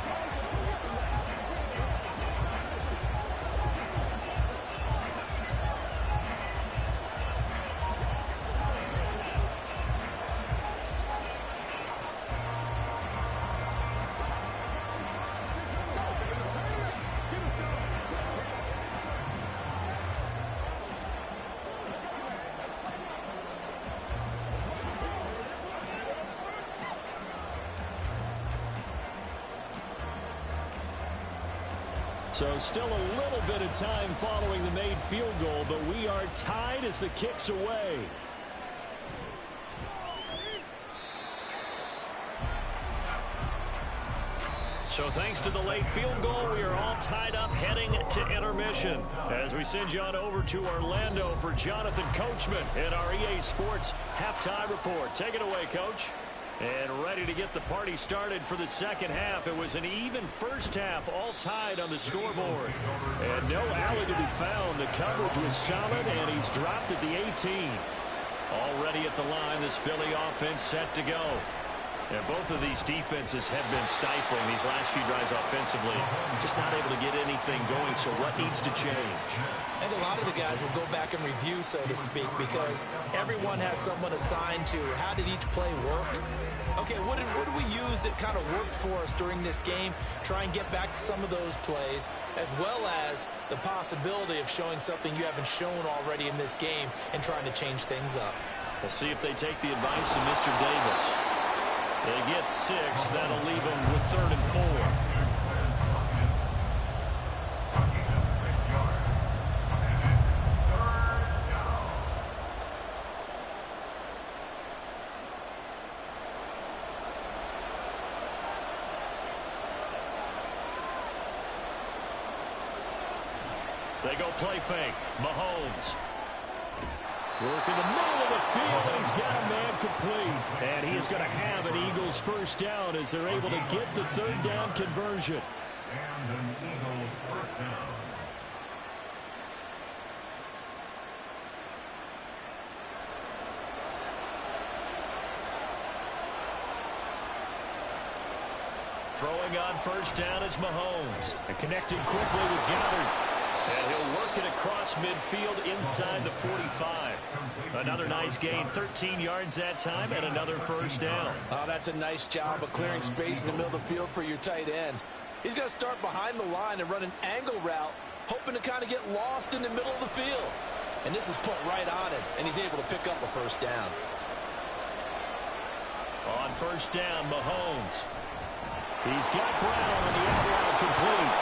[SPEAKER 2] So still a little bit of time following the made field goal, but we are tied as the kick's away. So thanks to the late field goal, we are all tied up heading to intermission. As we send you on over to Orlando for Jonathan Coachman in our EA Sports Halftime Report. Take it away, Coach. And ready to get the party started for the second half. It was an even first half, all tied on the scoreboard. And no alley to be found. The coverage was solid, and he's dropped at the 18. Already at the line, this Philly offense set to go. And both of these defenses have been stifling these last few drives offensively. Just not able to get anything going, so what needs to change?
[SPEAKER 3] I think a lot of the guys will go back and review, so to speak, because everyone has someone assigned to how did each play work. Okay, what did we use that kind of worked for us during this game? Try and get back to some of those plays, as well as the possibility of showing something you haven't shown already in this game and trying to change things up.
[SPEAKER 2] We'll see if they take the advice of Mr. Davis. They get 6. That'll leave them with 3rd and 4. They go play fake. Mahomes. Work in the middle of the field, and he's got a man complete. And he is going to have an Eagles first down as they're able to get the 3rd down conversion.
[SPEAKER 4] And an Eagle first down.
[SPEAKER 2] Throwing on first down is Mahomes. And connecting quickly with Goddard. And he'll work it across midfield inside the 45. Another nice gain, 13 yards that time, and another first down.
[SPEAKER 3] Oh, that's a nice job of clearing space in the middle of the field for your tight end. He's going to start behind the line and run an angle route, hoping to kind of get lost in the middle of the field. And this is put right on him, and he's able to pick up a first down.
[SPEAKER 2] On first down, Mahomes. He's got Brown on the out route complete.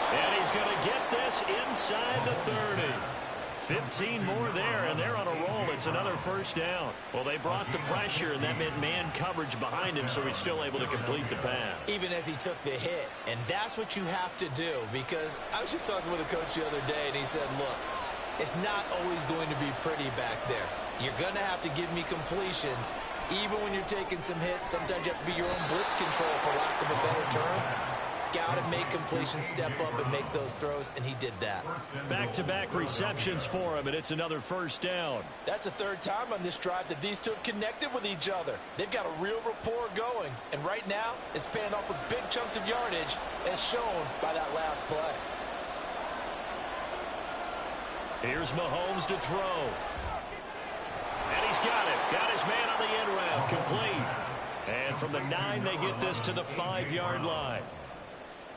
[SPEAKER 2] And he's going to get this inside the 30. 15 more there, and they're on a roll. It's another first down. Well, they brought the pressure, and that meant man coverage behind him, so he's still able to complete the pass.
[SPEAKER 3] Even as he took the hit, and that's what you have to do, because I was just talking with a coach the other day, and he said, look, it's not always going to be pretty back there. You're going to have to give me completions, even when you're taking some hits. Sometimes you have to be your own blitz control, for lack of a better term. Got to make completions, step up, and make those throws, and he did that.
[SPEAKER 2] Back-to-back receptions for him, and it's another first down.
[SPEAKER 3] That's the third time on this drive that these two have connected with each other. They've got a real rapport going, and right now it's paying off with big chunks of yardage, as shown by that last play.
[SPEAKER 2] Here's Mahomes to throw. And he's got it. Got his man on the end round. Complete. And from the 9, they get this to the 5-yard line.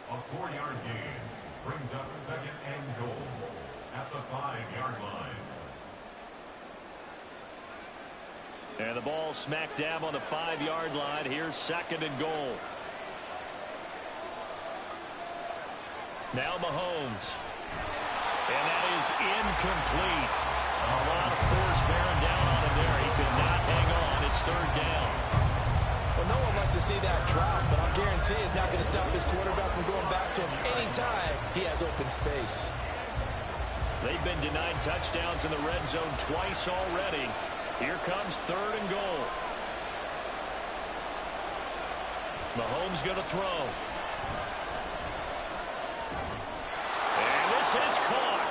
[SPEAKER 4] A 4-yard gain brings up second and goal at the 5-yard line.
[SPEAKER 2] And the ball smack dab on the 5-yard line. Here's second and goal. Now Mahomes. And that is incomplete. A lot of force bearing down on him there. He could not hang on. It's third down.
[SPEAKER 3] Well, no one wants to see that drop, but I'll guarantee it's not going to stop his quarterback from going back to him anytime he has open space.
[SPEAKER 2] They've been denied touchdowns in the red zone twice already. Here comes third and goal. Mahomes going to throw. And this is caught.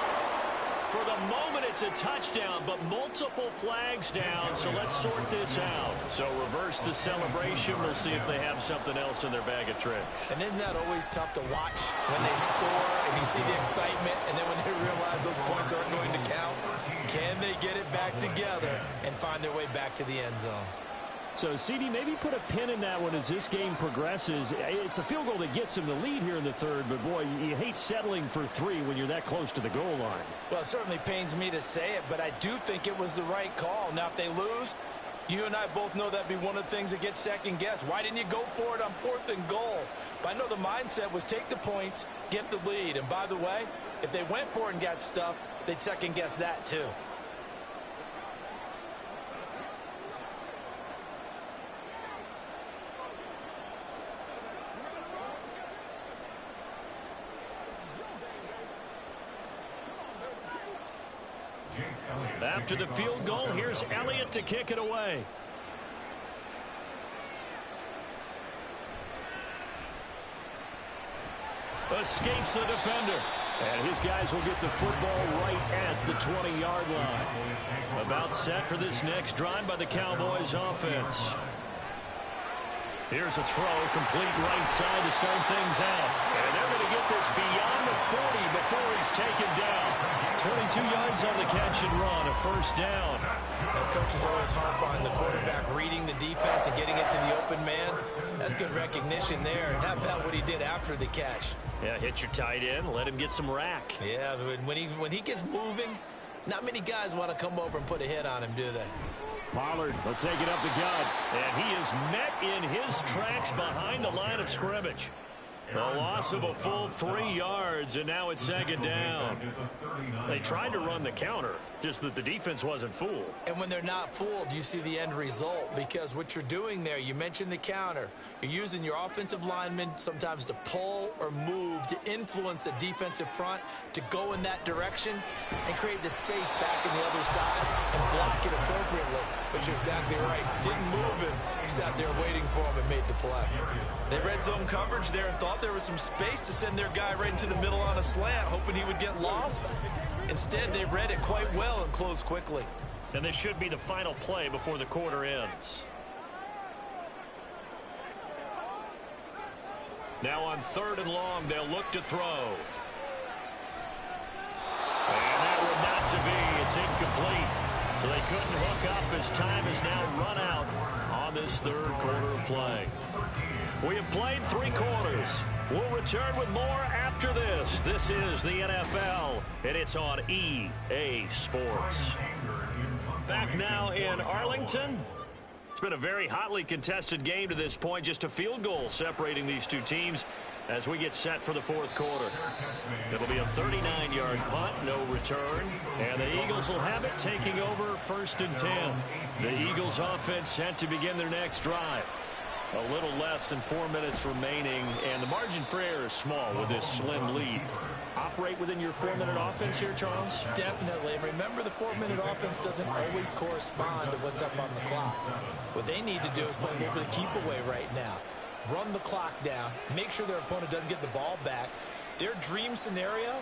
[SPEAKER 2] For the moment, it's a touchdown, but multiple flags down, so let's sort this out. So reverse the celebration. We'll see if they have something else in their bag of tricks.
[SPEAKER 3] And isn't that always tough to watch when they score and you see the excitement, and then when they realize those points aren't going to count? Can they get it back together and find their way back to the end zone?
[SPEAKER 5] So, CD, maybe put a pin in that one as this game progresses. It's a field goal that gets them the lead here in the third, but, boy, you hate settling for 3 when you're that close to the goal line.
[SPEAKER 3] Well, it certainly pains me to say it, but I do think it was the right call. Now, if they lose, you and I both know that'd be one of the things that gets second-guessed. Why didn't you go for it on 4th and goal? But I know the mindset was take the points, get the lead. And, by the way, if they went for it and got stuffed, they'd second-guess that, too.
[SPEAKER 2] After the field goal, here's Elliott to kick it away. Escapes the defender. And his guys will get the football right at the 20-yard line. About set for this next drive by the Cowboys offense. Here's a throw, complete right side to start things out. And they're going to get this beyond the 40 before he's taken down. 22 yards on the catch and run, a first down.
[SPEAKER 3] And coaches always harp on the quarterback reading the defense and getting it to the open man. That's good recognition there. And how about what he did after the catch?
[SPEAKER 2] Yeah, hit your tight end, let him get some rack.
[SPEAKER 3] Yeah, when he gets moving, not many guys want to come over and put a hit on him, do they?
[SPEAKER 2] Pollard will take it up the gut, and he is met in his tracks behind the line of scrimmage. A loss of a full 3 yards, and now it's second down. They tried to run the counter, just that the defense wasn't fooled.
[SPEAKER 3] And when they're not fooled, you see the end result, because what you're doing there, you mentioned the counter. You're using your offensive linemen sometimes to pull or move to influence the defensive front to go in that direction and create the space back in the other side and block it appropriately. But you're exactly right. Didn't move him. He sat there waiting for him and made the play. They red zone coverage there and thought there was some space to send their guy right into the middle on a slant, hoping he would get lost. Instead, they read it quite well and closed quickly.
[SPEAKER 2] And this should be the final play before the quarter ends. Now on 3rd and long, they'll look to throw. And that would not to be. It's incomplete. So they couldn't hook up as time is now run out on this third quarter of play. We have played 3 quarters. We'll return with more after this. This is the NFL, and it's on EA Sports. Back now in Arlington. It's been a very hotly contested game to this point. Just a field goal separating these two teams as we get set for the fourth quarter. It'll be a 39-yard punt, no return. And the Eagles will have it, taking over 1st and 10. The Eagles offense set to begin their next drive. A little less than 4 minutes remaining, and the margin for error is small with this slim lead. Operate within your 4-minute offense here, Charles?
[SPEAKER 3] Definitely. And remember, the 4-minute offense doesn't always correspond to what's up on the clock. What they need to do is play a little bit of keep away right now. Run the clock down. Make sure their opponent doesn't get the ball back. Their dream scenario,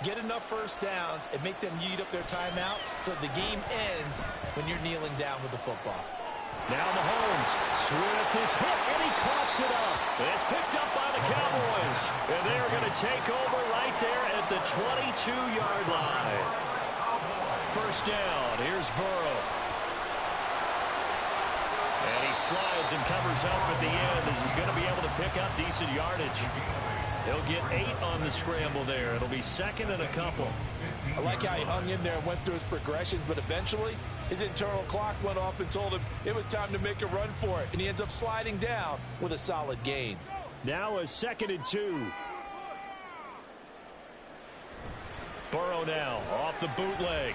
[SPEAKER 3] get enough first downs and make them eat up their timeouts so the game ends when you're kneeling down with the football.
[SPEAKER 2] Now Mahomes. Swift is hit, and he coughs it up. It's picked up by the Cowboys. And they're going to take over right there at the 22-yard line. First down. Here's Burrow. And he slides and covers up at the end as he's going to be able to pick up decent yardage. He'll get 8 on the scramble there. It'll be 2nd and a couple.
[SPEAKER 7] I like how he hung in there and went through his progressions, but eventually his internal clock went off and told him it was time to make a run for it, and he ends up sliding down with a solid gain.
[SPEAKER 2] Now a 2nd and 2. Burrow now off the bootleg.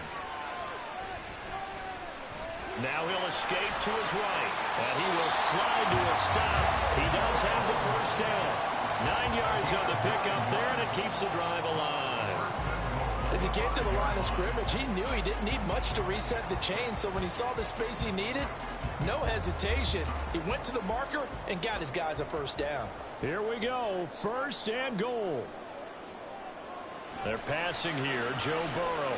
[SPEAKER 2] Now he'll escape to his right, and he will slide to a stop. He does have the first down. 9 yards on the pickup there, and it keeps the drive alive.
[SPEAKER 7] As he came to the line of scrimmage, he knew he didn't need much to reset the chain, so when he saw the space he needed, no hesitation. He went to the marker and got his guys a first down.
[SPEAKER 2] Here we go, 1st and goal. They're passing here, Joe Burrow.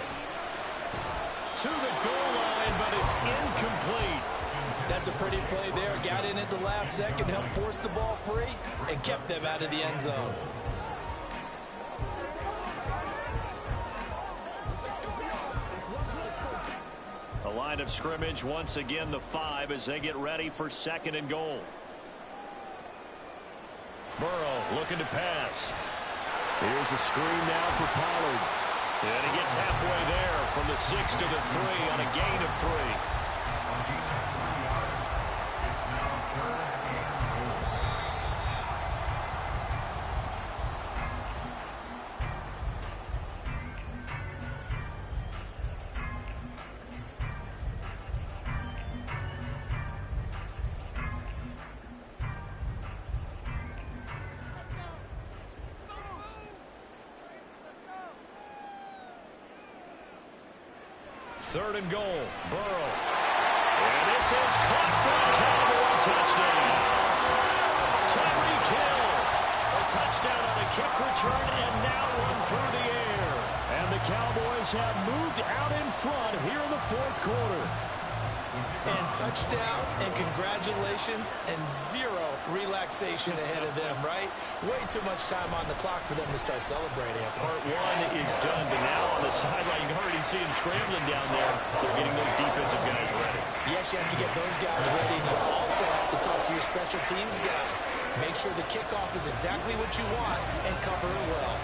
[SPEAKER 2] To the goal line, but it's incomplete.
[SPEAKER 3] That's a pretty play there. Got in at the last second, helped force the ball free, and kept them out of the end zone.
[SPEAKER 2] The line of scrimmage, once again, the 5 as they get ready for 2nd and goal. Burrow looking to pass. Here's a screen now for Pollard. And he gets halfway there from the 6 to the 3 on a gain of 3. Third and goal, Burrow. And this is caught for a Cowboy touchdown. Tyreek Hill. A touchdown on a kick return and now one through the air. And the Cowboys have moved out in front here in the 4th quarter.
[SPEAKER 3] And touchdown and congratulations and 0 relaxation ahead of them, right? Way too much time on the clock for them to start celebrating.
[SPEAKER 2] Part 1 is done, but now on the sideline, you can already see them scrambling down there. They're getting those defensive guys ready.
[SPEAKER 3] Yes, you have to get those guys ready, and you also have to talk to your special teams guys. Make sure the kickoff is exactly what you want and cover it well.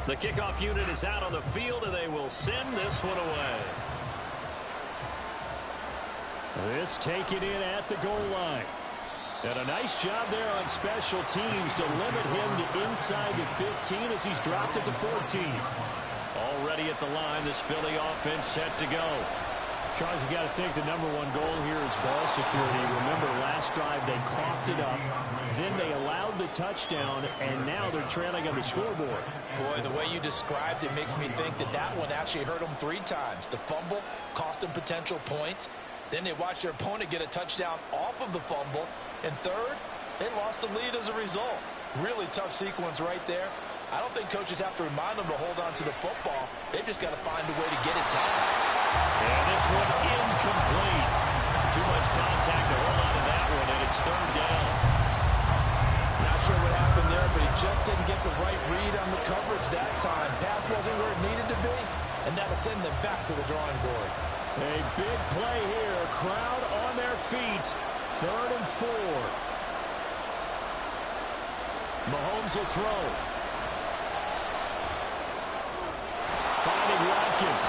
[SPEAKER 2] The kickoff unit is out on the field, and they will send this one away. This taken in at the goal line. And a nice job there on special teams to limit him to inside the 15 as he's dropped at the 14. Already at the line, this Philly offense set to go. Charles, you got to think the #1 goal here is ball security. Remember, last drive they coughed it up, then they allowed the touchdown, and now they're trailing on the scoreboard.
[SPEAKER 3] Boy, the way you described it makes me think that that one actually hurt them 3 times. The fumble cost them potential points. Then they watched their opponent get a touchdown off of the fumble. And third, they lost the lead as a result. Really tough sequence right there. I don't think coaches have to remind them to hold on to the football. They've just got to find a way to get it done.
[SPEAKER 2] And this one incomplete. Too much contact to hold on to that one, and it's third down.
[SPEAKER 3] Not sure what happened there, but he just didn't get the right read on the coverage that time. Pass wasn't where it needed to be, and that'll send them back to the drawing board.
[SPEAKER 2] A big play here. Crowd on their feet. 3rd and 4. Mahomes will throw. Finding Watkins.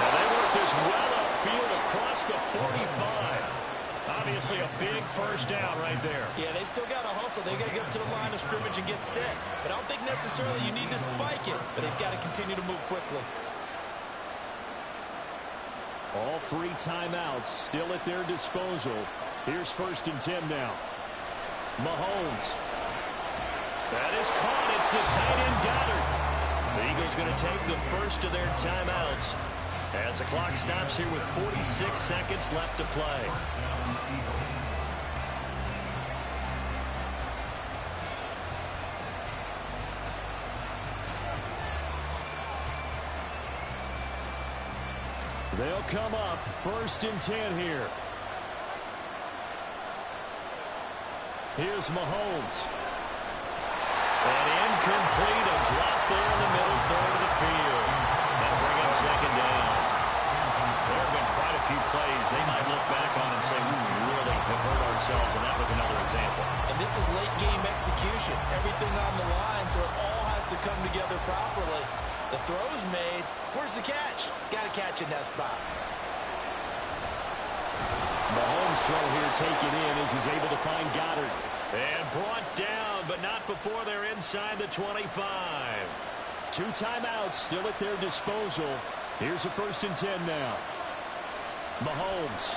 [SPEAKER 2] And they work this well upfield across the 45. Obviously a big first down right there.
[SPEAKER 3] Yeah, they still got to hustle. They got to get up to the line of scrimmage and get set. But I don't think necessarily you need to spike it, but they've got to continue to move quickly.
[SPEAKER 2] All 3 timeouts still at their disposal. Here's 1st and 10 now. Mahomes. That is caught. It's the tight end Goddard. The Eagles going to take the first of their timeouts as the clock stops here with 46 seconds left to play. They'll come up 1st and 10 here. Here's Mahomes. And incomplete, a drop there in the middle third of the field. That'll bring up 2nd down. There have been quite a few plays they might look back on and say, we really have hurt ourselves, and that was another example.
[SPEAKER 3] And this is late game execution. Everything on the line, so it all has to come together properly. The throw's made. Where's the catch? Got to catch in that spot.
[SPEAKER 2] Mahomes' throw here taken in as he's able to find Goddard. And brought down, but not before they're inside the 25. 2 timeouts still at their disposal. Here's a 1st and 10 now. Mahomes.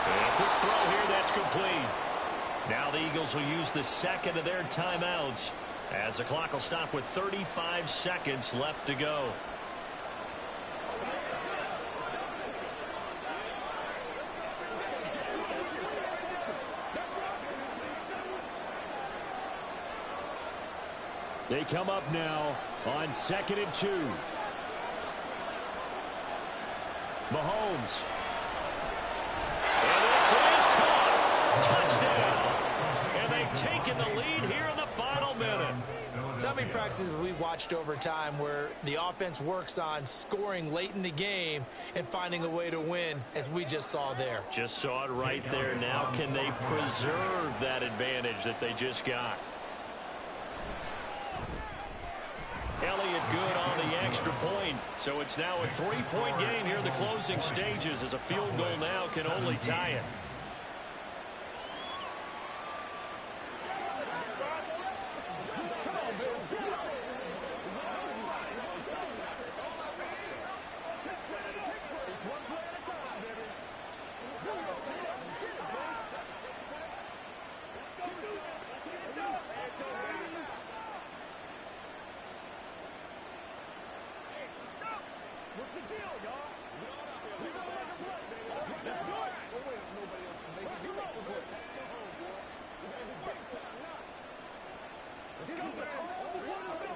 [SPEAKER 2] And a quick throw here, that's complete. Now the Eagles will use the 2nd of their timeouts as the clock will stop with 35 seconds left to go. They come up now on 2nd and 2. Mahomes. And this is caught. Touchdown. And they've taken the lead here in the final minute.
[SPEAKER 3] So many practices we watched over time where the offense works on scoring late in the game and finding a way to win, as we just saw there.
[SPEAKER 2] Just saw it right there. Now can they preserve that advantage that they just got? Elliott good on the extra point. So it's now a 3-point game here in the closing stages as a field goal now can only tie it.
[SPEAKER 6] What's the deal, y'all? We gonna make a play, baby. Let's do it. Well, wait, nobody else is making you make a play. Go home, boy. We gotta be big time now. Let's go, man. Let's go.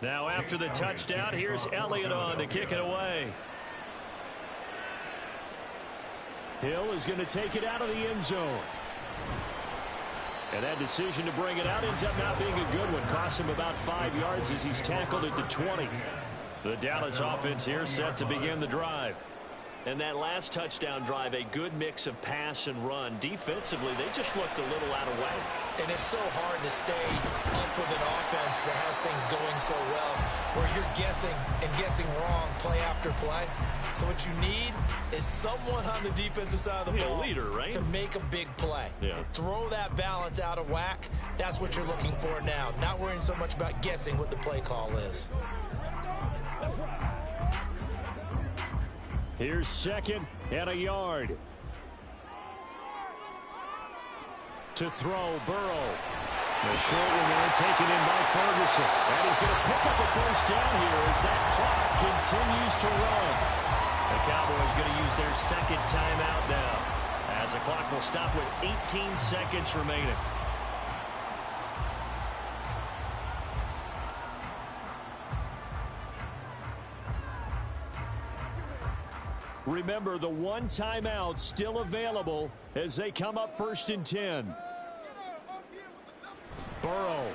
[SPEAKER 2] Now after the touchdown, here's Elliott on to kick it away. Hill is going to take it out of the end zone. And that decision to bring it out ends up not being a good one. Cost him about 5 yards as he's tackled at the 20. The Dallas offense here set to begin the drive. And that last touchdown drive, a good mix of pass and run. Defensively, they just looked a little out of whack.
[SPEAKER 3] And it's so hard to stay up with an offense that has things going so well, where you're guessing and guessing wrong play after play. So what you need is someone on the defensive side of the ball,
[SPEAKER 2] leader, right?
[SPEAKER 3] to make a big play.
[SPEAKER 2] Yeah.
[SPEAKER 3] Throw that balance out of whack. That's what you're looking for now. Not worrying so much about guessing what the play call is.
[SPEAKER 2] Here's 2nd and a yard. To throw, Burrow. The short one there taken in by Ferguson. And he's going to pick up a first down here as that clock continues to run. The Cowboys going to use their second timeout now, as the clock will stop with 18 seconds remaining. Remember, the one timeout still available as they come up 1st and 10. Burrow.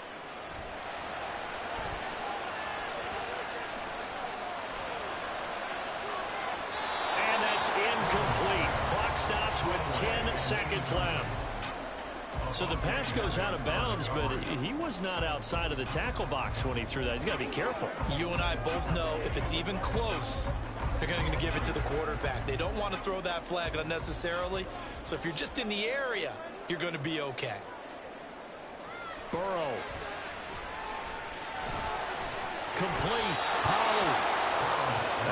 [SPEAKER 2] And that's incomplete. Clock stops with 10 seconds left. So the pass goes out of bounds, but he was not outside of the tackle box when he threw that. He's got to be careful.
[SPEAKER 3] You and I both know if it's even close, they're going to give it to the quarterback. They don't want to throw that flag unnecessarily. So if you're just in the area, you're going to be okay.
[SPEAKER 2] Burrow. Complete. Pollard.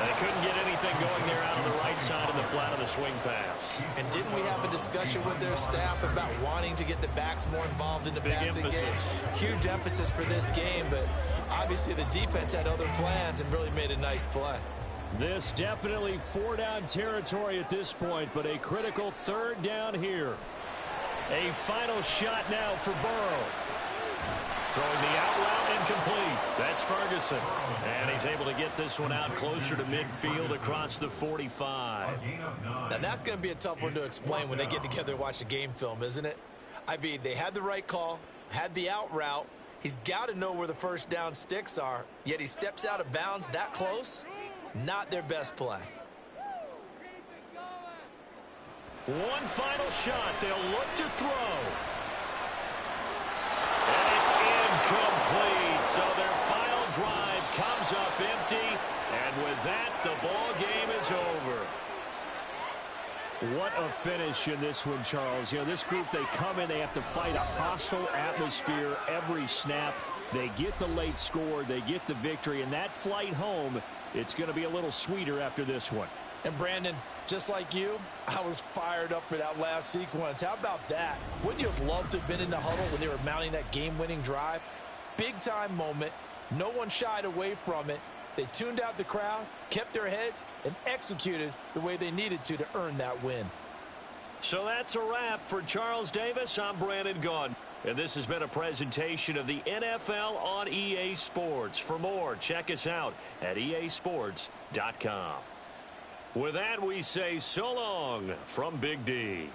[SPEAKER 2] They couldn't get anything going there out of the right side of the flat of the swing pass.
[SPEAKER 3] And didn't we have a discussion with their staff about wanting to get the backs more involved in the passing game? Huge emphasis for this game, but obviously the defense had other plans and really made a nice play.
[SPEAKER 2] This definitely 4-down territory at this point, but a critical 3rd down here. A final shot now for Burrow. Throwing the out route incomplete. That's Ferguson. And he's able to get this one out closer to midfield across the 45.
[SPEAKER 3] Now that's going to be a tough one to explain when they get together and watch the game film, isn't it? I mean, they had the right call, had the out route. He's got to know where the 1st down sticks are, yet he steps out of bounds that close. Not their best play.
[SPEAKER 2] One final shot. They'll look to throw. And it's incomplete. So their final drive comes up empty. And with that, the ball game is over. What a finish in this one, Charles. You know, this group, they come in, they have to fight a hostile atmosphere every snap. They get the late score, they get the victory, and that flight home, it's going to be a little sweeter after this one.
[SPEAKER 3] And Brandon, just like you, I was fired up for that last sequence. How about that? Wouldn't you have loved to have been in the huddle when they were mounting that game-winning drive? Big-time moment. No one shied away from it. They tuned out the crowd, kept their heads, and executed the way they needed to earn that win.
[SPEAKER 2] So that's a wrap for Charles Davis. I'm Brandon Gunn. And this has been a presentation of the NFL on EA Sports. For more, check us out at easports.com. With that, we say so long from Big D.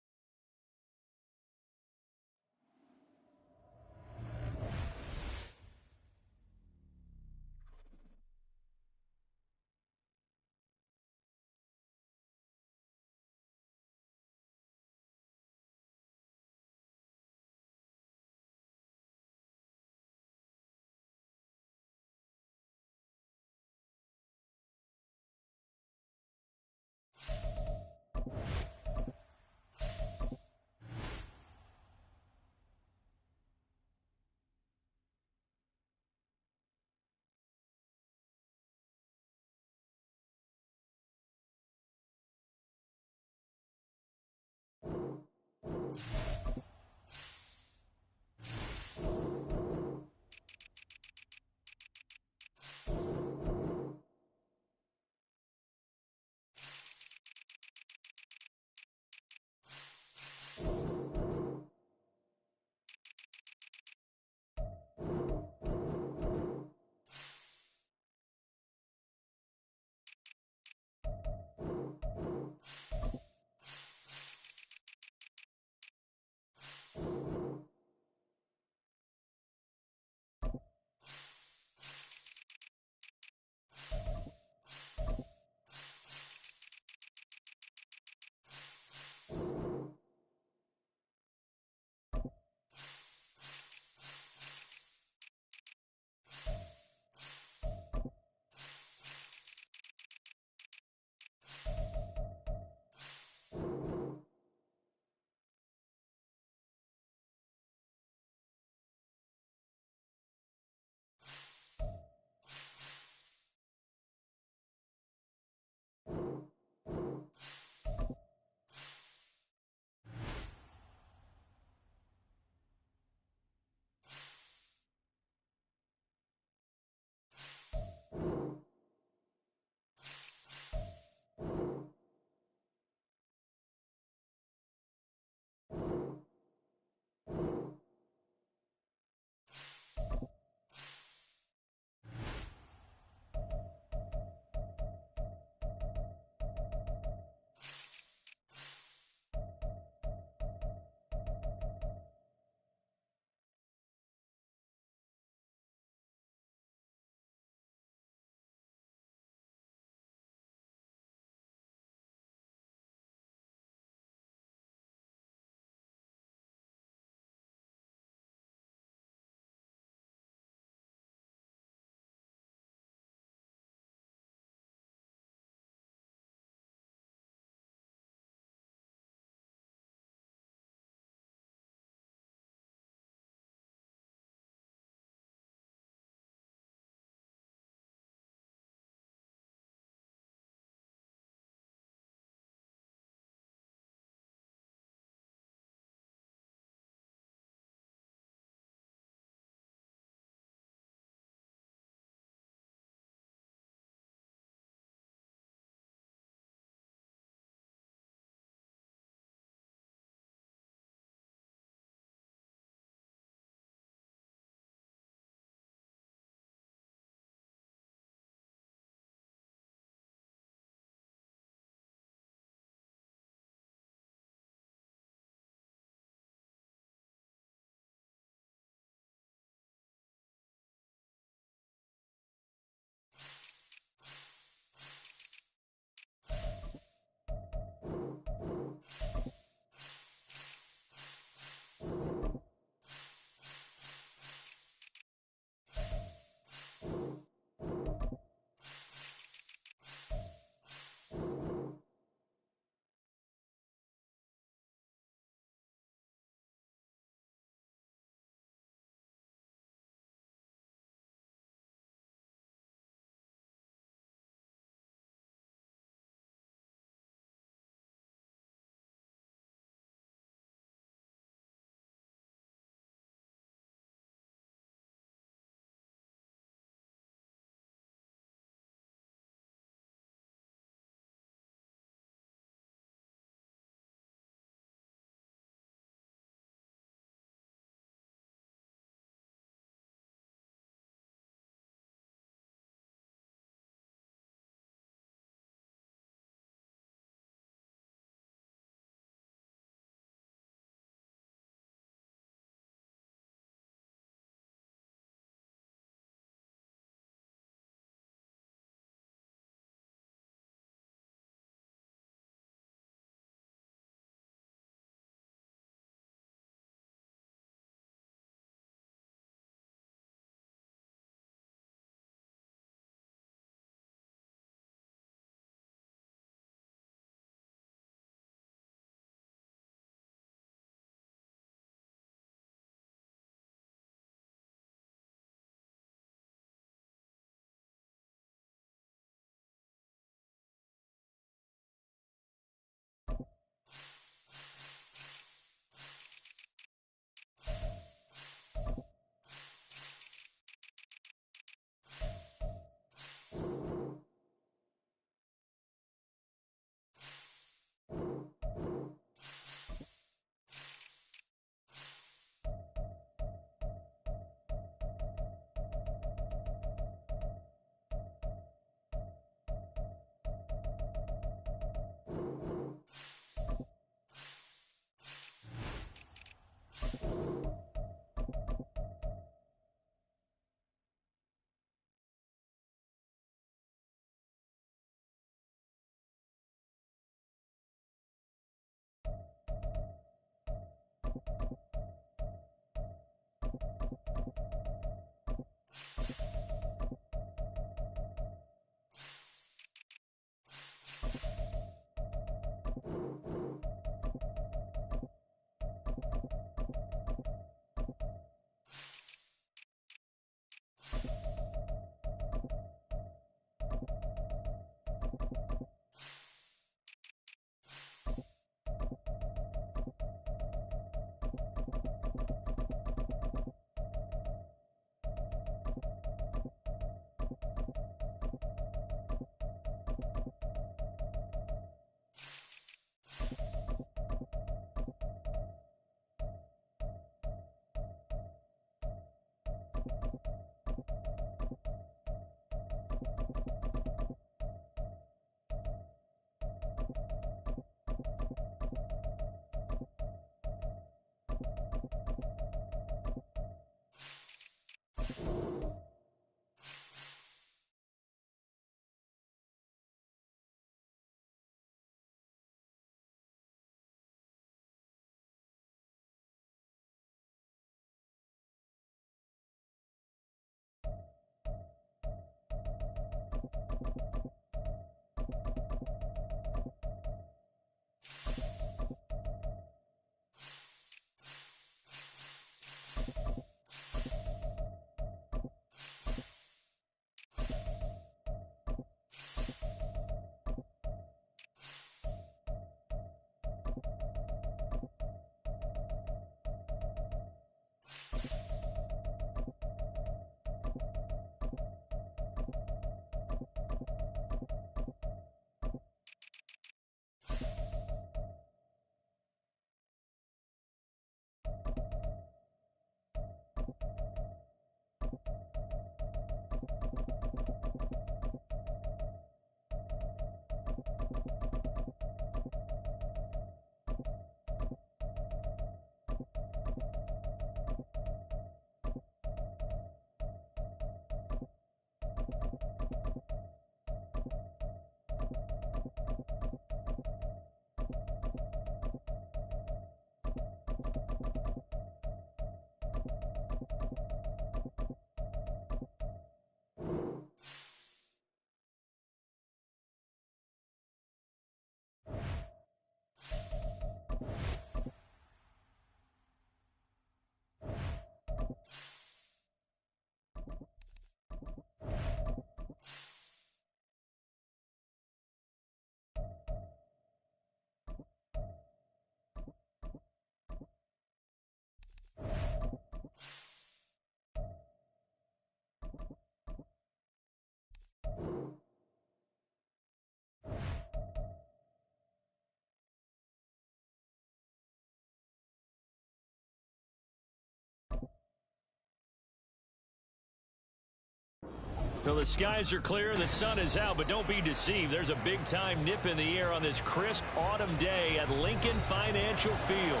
[SPEAKER 2] So the skies are clear, the sun is out, but don't be deceived. There's a big-time nip in the air on this crisp autumn day at Lincoln Financial Field.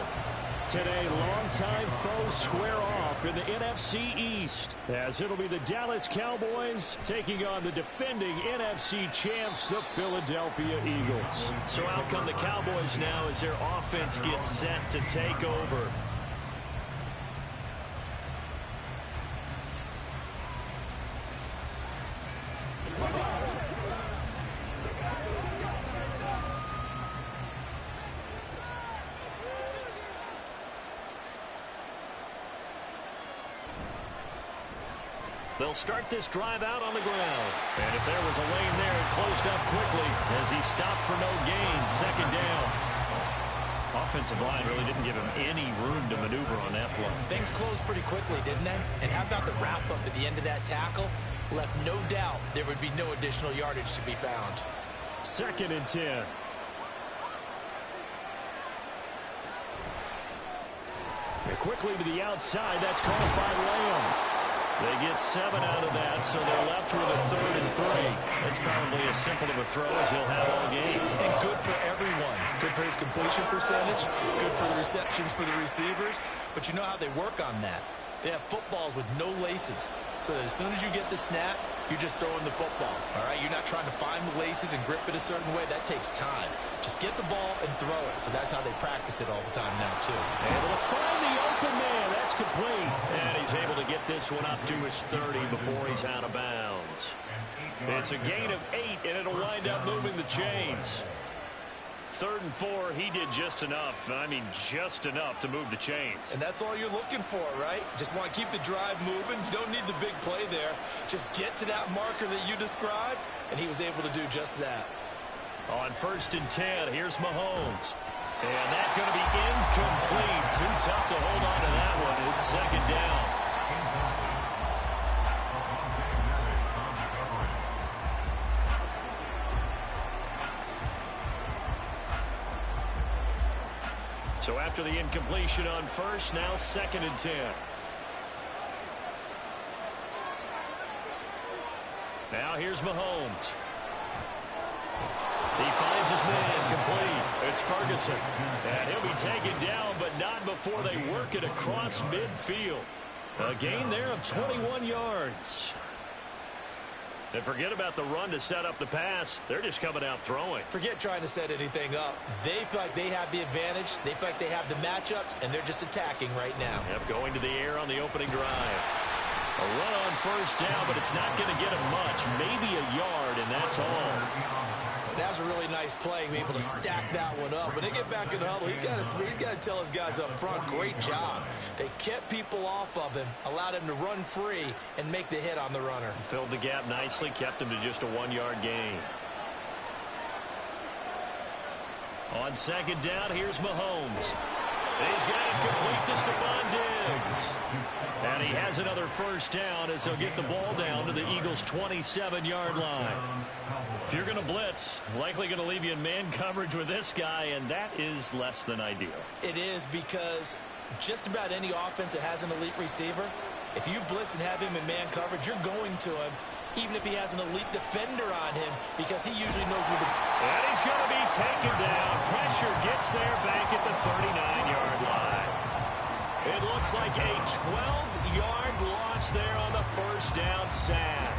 [SPEAKER 2] Today, longtime foes square off in the NFC East, as it'll be the Dallas Cowboys taking on the defending NFC champs, the Philadelphia Eagles. So out come the Cowboys now as their offense gets set to take over. They'll start this drive out on the ground. And if there was a lane there, it closed up quickly as he stopped for no gain. Second down. Offensive line really didn't give him any room to maneuver on that play.
[SPEAKER 3] Things closed pretty quickly, didn't they? And how about the wrap-up at the end of that tackle? Left no doubt there would be no additional yardage to be found.
[SPEAKER 2] 2nd and 10. And quickly to the outside. That's caught by Lamb. They get 7 out of that, so they're left with a 3rd and 3. It's probably as simple of a throw as he'll have all game.
[SPEAKER 3] And good for everyone. Good for his completion percentage. Good for the receptions for the receivers. But you know how they work on that. They have footballs with no laces. So that as soon as you get the snap, you're just throwing the football. All right, you're not trying to find the laces and grip it a certain way. That takes time. Just get the ball and throw it. So that's how they practice it all the time now, too.
[SPEAKER 2] Able to find the open man. That's complete. And he's able to get this one up to his 30 before he's out of bounds. It's a gain of 8, and it'll wind up moving the chains. 3rd and 4, he did just enough. I mean, just enough to move the chains.
[SPEAKER 3] And that's all you're looking for, right? Just want to keep the drive moving. You don't need the big play there. Just get to that marker that you described, and he was able to do just that.
[SPEAKER 2] On 1st and 10, here's Mahomes. And that's going to be incomplete. Too tough to hold on to that one. It's 2nd down. So after the incompletion on 1st, now 2nd and 10. Now here's Mahomes. He finds his man complete. It's Ferguson. And he'll be taken down, but not before they work it across midfield. A gain there of 21 yards. And forget about the run to set up the pass. They're just coming out throwing.
[SPEAKER 3] Forget trying to set anything up. They feel like they have the advantage. They feel like they have the matchups, and they're just attacking right now.
[SPEAKER 2] Yep, going to the air on the opening drive. A run on 1st down, but it's not going to get him much. Maybe a yard, and that's all.
[SPEAKER 3] That was a really nice play, being able to stack that one up. When they get back in the huddle, he's got to tell his guys up front, great job. They kept people off of him, allowed him to run free, and make the hit on the runner.
[SPEAKER 2] Filled the gap nicely, kept him to just a 1-yard gain. On 2nd down, here's Mahomes. He's got it complete to Stephon Diggs. And he has another 1st down as they'll get the ball down to the Eagles' 27-yard line. If you're going to blitz, likely going to leave you in man coverage with this guy, and that is less than ideal.
[SPEAKER 3] It is, because just about any offense that has an elite receiver, if you blitz and have him in man coverage, you're going to him, even if he has an elite defender on him, because he usually knows where the...
[SPEAKER 2] And he's going to be taken down. Pressure gets there back at the 39-yard line. It looks like a 12-yard loss there on the 1st down sack.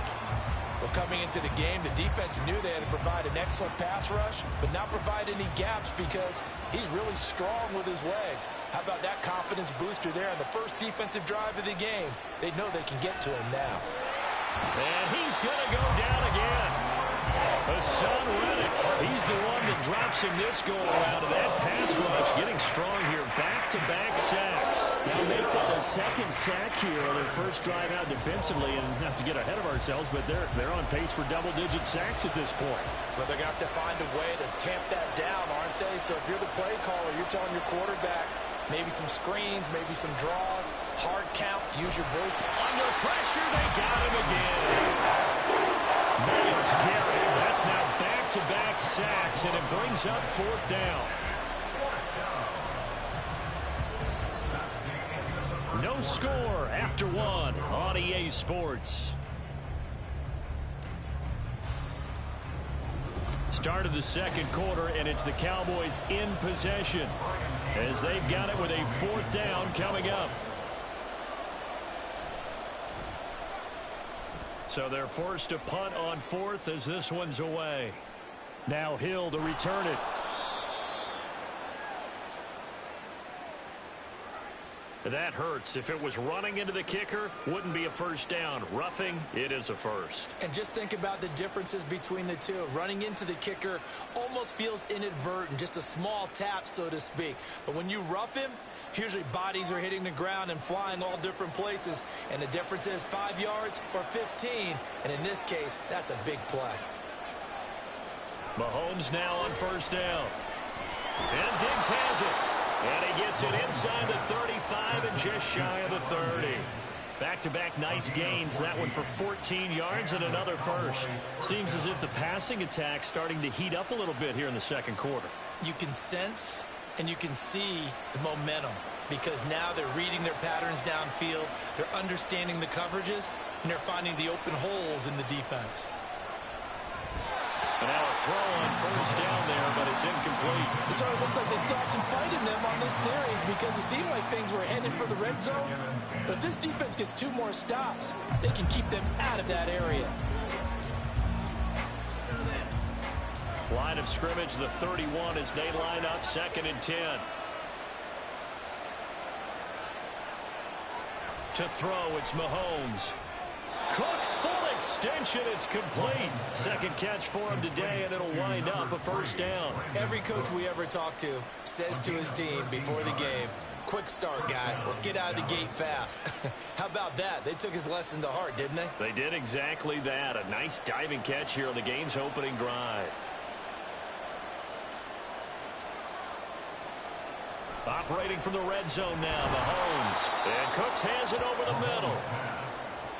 [SPEAKER 3] Well, coming into the game, the defense knew they had to provide an excellent pass rush, but not provide any gaps because he's really strong with his legs. How about that confidence booster there on the first defensive drive of the game? They know they can get to him now.
[SPEAKER 2] And he's going to go down again. Hassan Reddick, he's the one that drops him this go-around. That pass rush getting strong here. Back-to-back sacks. Now make that a 2nd sack here on their 1st drive out defensively. And not to get ahead of ourselves, but they're on pace for double-digit sacks at this point.
[SPEAKER 3] But they're going to have to find a way to tamp that down, aren't they? So if you're the play caller, you're telling your quarterback, maybe some screens, maybe some draws, hard count, use your voice.
[SPEAKER 2] Under pressure, they got him again. Myles Garrett, that's now back-to-back sacks, and it brings up 4th down. No score after 1 on EA Sports. Start of the second quarter, and it's the Cowboys in possession as they've got it with a 4th down coming up. So they're forced to punt on 4th as this one's away. Now Hill to return it. That hurts. If it was running into the kicker, wouldn't be a first down. Roughing, it is a first.
[SPEAKER 3] And just think about the differences between the two. Running into the kicker almost feels inadvertent, just a small tap, so to speak. But when you rough him, usually bodies are hitting the ground and flying all different places. And the difference is 5 yards or 15. And in this case, that's a big play.
[SPEAKER 2] Mahomes now on first down. And Diggs has it. And he gets it inside the 35 and just shy of the 30. Back-to-back nice gains. That one for 14 yards and another first. Seems as if the passing attack's starting to heat up a little bit here in the second quarter.
[SPEAKER 3] You can sense and you can see the momentum because now they're reading their patterns downfield. They're understanding the coverages, and they're finding the open holes in the defense.
[SPEAKER 2] And now a throw on first down there, but it's incomplete.
[SPEAKER 3] It sort of looks like they still have some fight in them on this series because it seemed like things were headed for the red zone. But if this defense gets 2 more stops, they can keep them out of that area.
[SPEAKER 2] Line of scrimmage, the 31 as they line up 2nd and 10. To throw, it's Mahomes. Cooks full extension, it's complete. Second catch for him today, and it'll wind up a first down.
[SPEAKER 3] Every coach we ever talk to says to his team before the game, quick start, guys. Let's get out of the gate fast. How about that? They took his lesson to heart, didn't they?
[SPEAKER 2] They did exactly that. A nice diving catch here on the game's opening drive. Operating from the red zone now, Mahomes. And Cooks has it over the middle.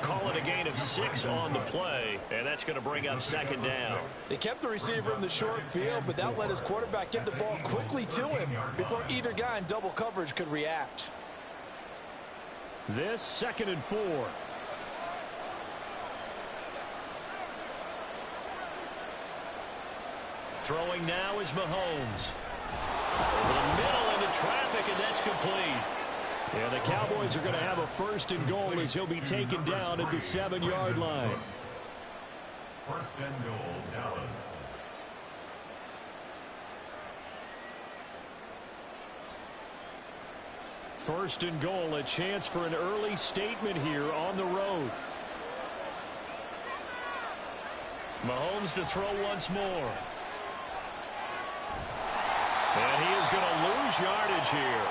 [SPEAKER 2] Call it a gain of 6 on the play, and that's going to bring up 2nd down.
[SPEAKER 6] They kept the receiver in the short field, but that let his quarterback get the ball quickly to him before either guy in double coverage could react.
[SPEAKER 2] This 2nd and 4. Throwing now is Mahomes. Over the middle into traffic, and that's complete.
[SPEAKER 5] Yeah, the Cowboys are going to have a 1st and goal as he'll be taken down at the 7-yard line.
[SPEAKER 4] 1st and goal, Dallas.
[SPEAKER 5] First and goal, a chance for an early statement here on the road.
[SPEAKER 2] Mahomes to throw once more. And he is going to lose yardage here.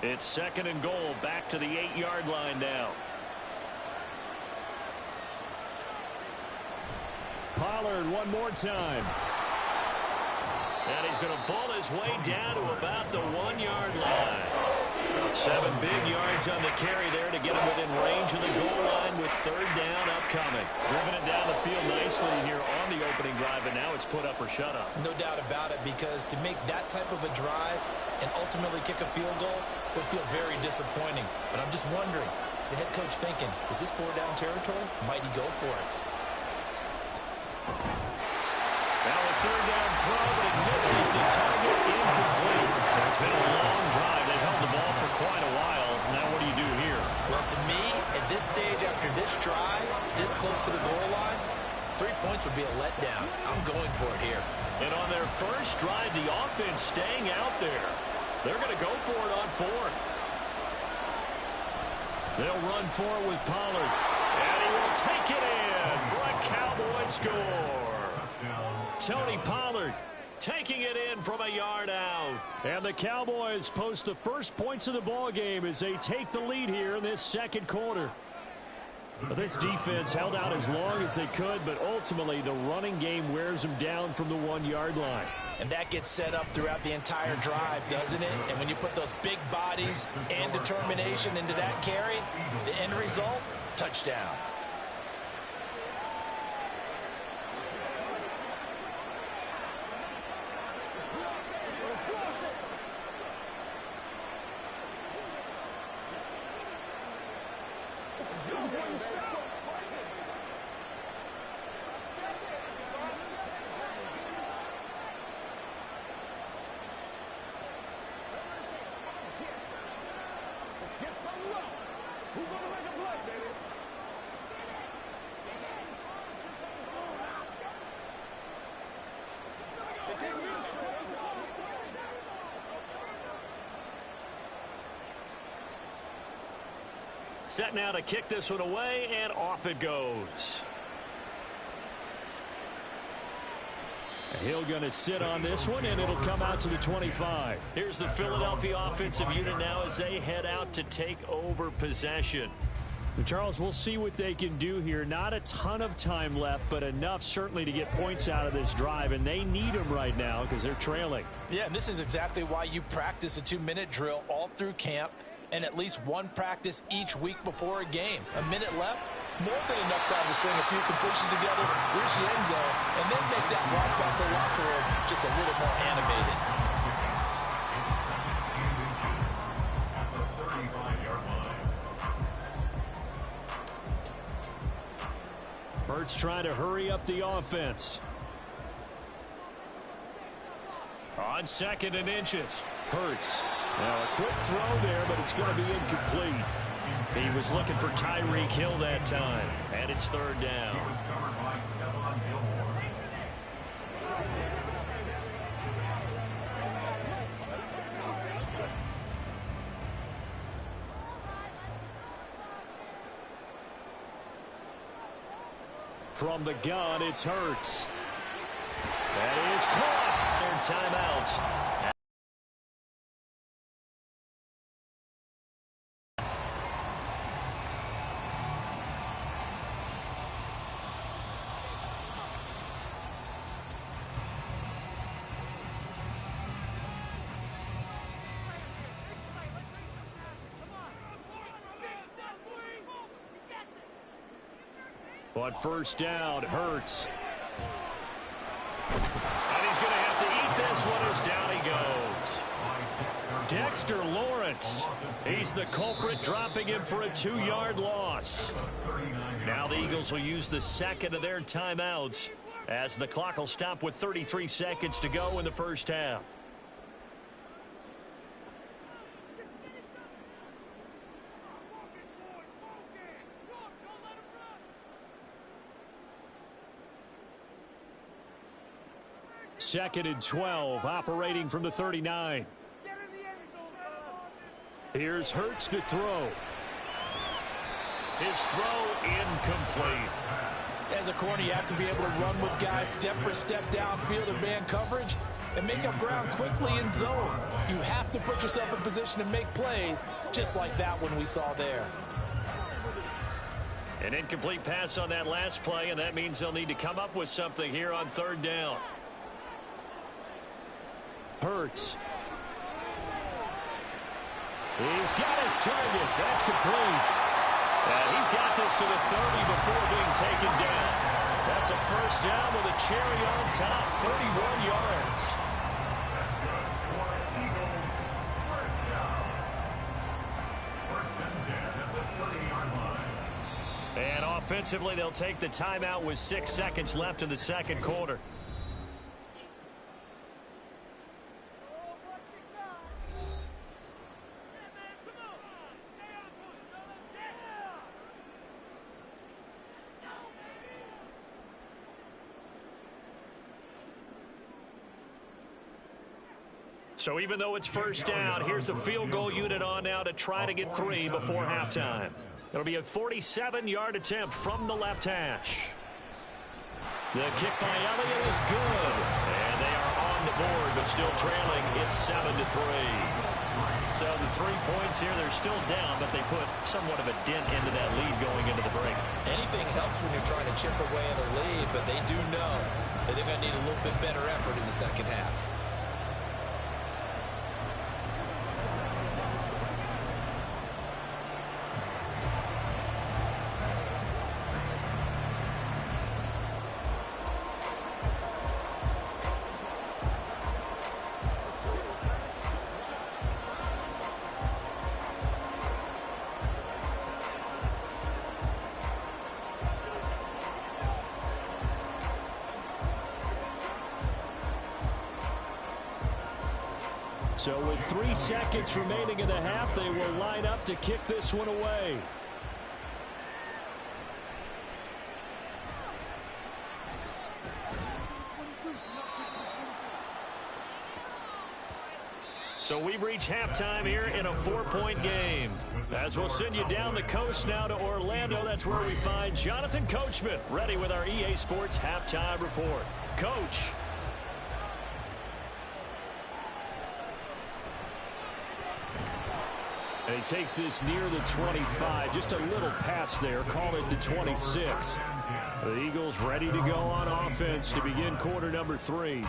[SPEAKER 2] It's 2nd and goal, back to the 8-yard line now.
[SPEAKER 5] Pollard one more time.
[SPEAKER 2] And he's going to bull his way down to about the 1-yard line. 7 big yards on the carry there to get him within range of the goal line with 3rd down upcoming. Driven it down the field nicely here on the opening drive, and now it's put up or shut up.
[SPEAKER 3] No doubt about it, because to make that type of a drive and ultimately kick a field goal would feel very disappointing. But I'm just wondering, is the head coach thinking, is this 4-down territory? Might he go for it?
[SPEAKER 2] Now a 3rd down throw, but it misses the target, incomplete. So it's been a long drive. They held the ball for quite a while. Now what do you do here?
[SPEAKER 3] Well, to me, at this stage after this drive, this close to the goal line, 3 points would be a letdown. I'm going for it here.
[SPEAKER 2] And on their first drive, the offense staying out there. They're going to go for it on 4th. They'll run for it with Pollard. And he will take it in for a Cowboy score. Tony Pollard taking it in from a yard out.
[SPEAKER 5] And the Cowboys post the first points of the ball game as they take the lead here in this second quarter. But this defense held out as long as they could, but ultimately the running game wears them down from the 1-yard line.
[SPEAKER 3] And that gets set up throughout the entire drive, doesn't it? And when you put those big bodies and determination into that carry, the end result, touchdown.
[SPEAKER 2] Set now to kick this one away, and off it goes. Hill going to sit on this one, and it'll come out to the 25. Here's the Philadelphia offensive unit now as they head out to take over possession. Charles, we'll see what they can do here. Not a ton of time left, but enough certainly to get points out of this drive, and they need them right now because they're trailing.
[SPEAKER 3] Yeah, and this is exactly why you practice a 2-minute drill all through camp and at least one practice each week before a game. A minute left, more than enough time to string a few completions together, reach the end zone, and then make that walk back to the locker room just a little more animated.
[SPEAKER 4] At the 35-yard line.
[SPEAKER 2] Hurts trying to hurry up the offense. On 2nd and inches. Hurts. Now a quick throw there, but it's going to be incomplete. He was looking for Tyreek Hill that time, and it's 3rd down.
[SPEAKER 4] He was covered by Stephon Gilmore.
[SPEAKER 2] From the gun, it's Hurts. That is caught. Their timeouts. On 1st down, Hurts. And he's going to have to eat this one as down he goes. Dexter Lawrence. He's the culprit, dropping him for a 2-yard loss. Now the Eagles will use the 2nd of their timeouts as the clock will stop with 33 seconds to go in the 1st half. Second and 12, operating from the 39. Here's Hurts to throw. His throw incomplete.
[SPEAKER 3] As a corner, you have to be able to run with guys step for step downfield or man coverage and make up ground quickly in zone. You have to put yourself in position to make plays, just like that one we saw there.
[SPEAKER 2] An incomplete pass on that last play, and that means they'll need to come up with something here on 3rd down. Hurts. He's got his target. That's complete. And he's got this to the 30 before being taken down. That's a 1st down with a cherry on top, 31 yards.
[SPEAKER 4] That's good for Eagles. 1st down. 1st and 10 at the 30-yard line.
[SPEAKER 2] And offensively, they'll take the timeout with 6 seconds left in the 2nd quarter. So even though it's 1st down, here's the field goal unit on now to try to get 3 before halftime. It'll be a 47-yard attempt from the left hash. The kick by Elliott is good. And they are on the board, but still trailing. It's 7-3. So the 3 points here, they're still down, but they put somewhat of a dent into that lead going into the break.
[SPEAKER 3] Anything helps when you're trying to chip away at a lead, but they do know that they're going to need a little bit better effort in the 2nd half.
[SPEAKER 2] So with 3 seconds remaining in the half, they will line up to kick this one away. So we've reached halftime here in a 4-point game. As we'll send you down the coast now to Orlando, that's where we find Jonathan Coachman ready with our EA Sports halftime report. Coach. And he takes this near the 25. Just a little pass there. Call it the 26. The Eagles ready to go on offense to begin quarter number 3.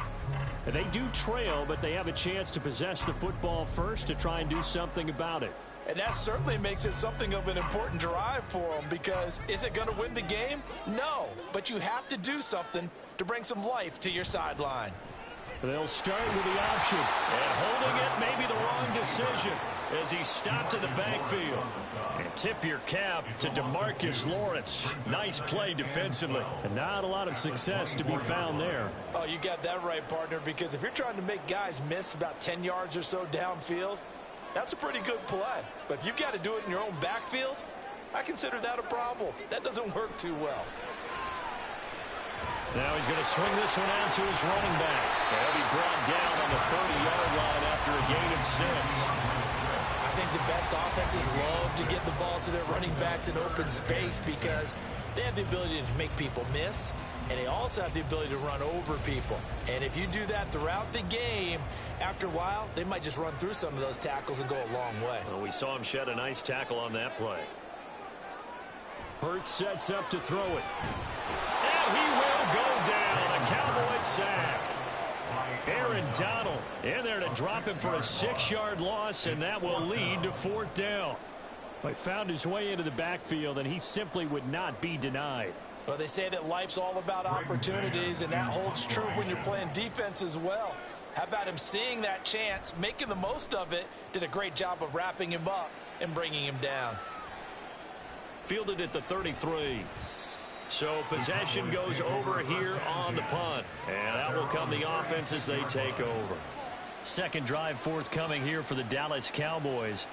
[SPEAKER 2] And they do trail, but they have a chance to possess the football first to try and do something about it.
[SPEAKER 3] And that certainly makes it something of an important drive for them, because is it going to win the game? No, but you have to do something to bring some life to your sideline.
[SPEAKER 2] They'll start with the option. And holding it may be the wrong decision as he stopped in the backfield. And tip your cap to DeMarcus Lawrence. Nice play defensively. And not a lot of success to be found there.
[SPEAKER 3] Oh, you got that right, partner, because if you're trying to make guys miss about 10 yards or so downfield, that's a pretty good play. But if you've got to do it in your own backfield, I consider that a problem. That doesn't work too well.
[SPEAKER 2] Now he's going to swing this one out to his running back. He'll be brought down on the 30-yard line after a gain of 6.
[SPEAKER 3] I think the best offenses love to get the ball to their running backs in open space because they have the ability to make people miss, and they also have the ability to run over people. And if you do that throughout the game, after a while, they might just run through some of those tackles and go a long way.
[SPEAKER 2] Well, we saw him shed a nice tackle on that play. Hurts sets up to throw it. And he will go down. A Cowboys sack. Aaron Donald in there to drop him for a 6-yard loss, and that will lead to 4th down. He found his way into the backfield, and he simply would not be denied.
[SPEAKER 3] Well, they say that life's all about opportunities, and that holds true when you're playing defense as well. How about him seeing that chance, making the most of it, did a great job of wrapping him up and bringing him down.
[SPEAKER 2] Fielded at the 33. So possession goes over here on the punt. And that will come the offense as they take over. Second drive forthcoming here for the Dallas Cowboys.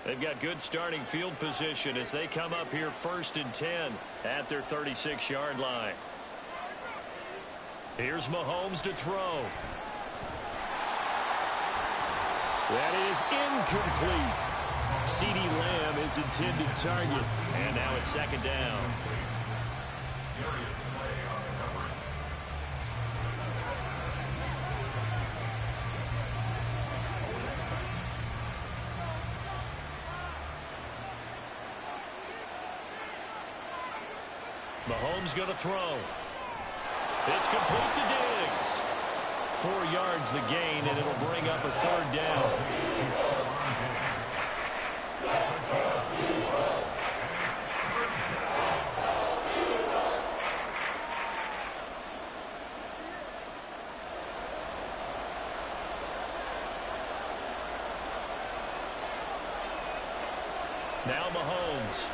[SPEAKER 2] They've got good starting field position as they come up here 1st and 10 at their 36-yard line. Here's Mahomes to throw. That is incomplete. CeeDee Lamb is intended target. And now it's 2nd down. Mahomes going to throw. It's complete to Diggs. 4 yards the gain, and it'll bring up a 3rd down. Now Mahomes.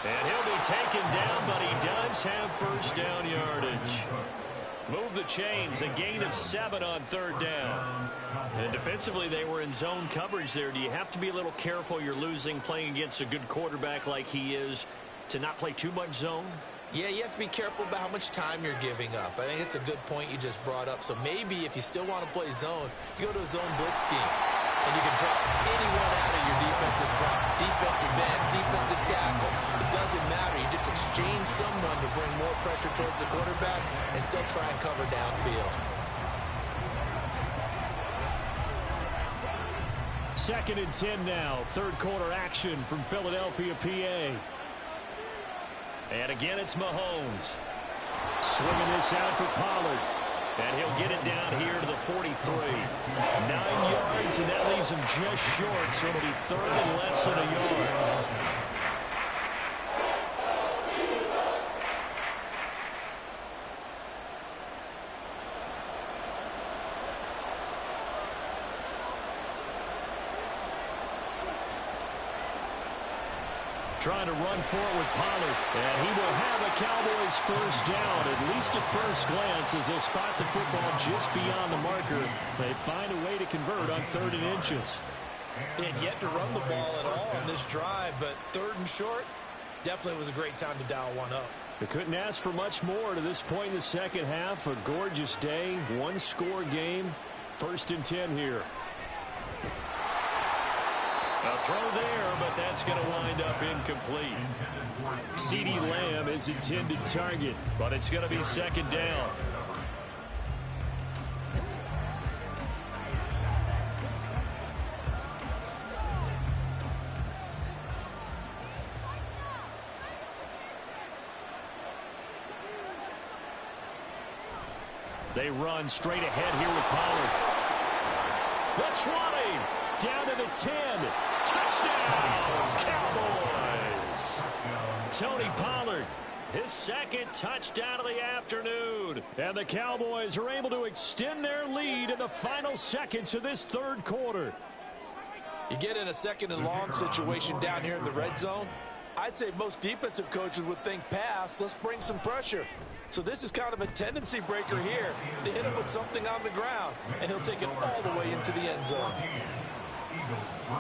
[SPEAKER 2] And he'll be taken down, but he does have 1st down yardage. Move the chains, a gain of 7 on 3rd down. And defensively, they were in zone coverage there. Do you have to be a little careful you're losing playing against a good quarterback like he is to not play too much zone?
[SPEAKER 3] Yeah, you have to be careful about how much time you're giving up. I think it's a good point you just brought up. So maybe if you still want to play zone, you go to a zone blitz scheme. And you can drop anyone out of your defensive front, defensive end, defensive tackle. It doesn't matter. You just exchange someone to bring more pressure towards the quarterback and still try and cover downfield.
[SPEAKER 2] 2nd and 10 now. 3rd quarter action from Philadelphia, PA. And again, it's Mahomes. Swinging this out for Pollard. And he'll get it down here to the 43. 9 yards, and that leaves him just short, so it'll be 3rd and less than a yard. Trying to run forward with Pollard. And he will have a Cowboys 1st down, at least at first glance, as they'll spot the football just beyond the marker. They find a way to convert on 3rd and inches.
[SPEAKER 3] They had yet to run the ball at all on this drive, but 3rd and short definitely was a great time to dial one up.
[SPEAKER 5] They couldn't ask for much more to this point in the second half. A gorgeous day, one-score game. 1st and 10 here. A throw there, but that's going to wind up incomplete. CeeDee Lamb is intended target, but it's going to be 2nd down. They run straight ahead here with Pollard. The 20, down to the 10. Touchdown, Cowboys! Tony Pollard, his 2nd touchdown of the afternoon. And the Cowboys are able to extend their lead in the final seconds of this 3rd quarter.
[SPEAKER 3] You get in a 2nd and long situation down here in the red zone. I'd say most defensive coaches would think pass. Let's bring some pressure. So this is kind of a tendency breaker here to hit him with something on the ground, and he'll take it all the way into the end zone.
[SPEAKER 4] Eagles 3.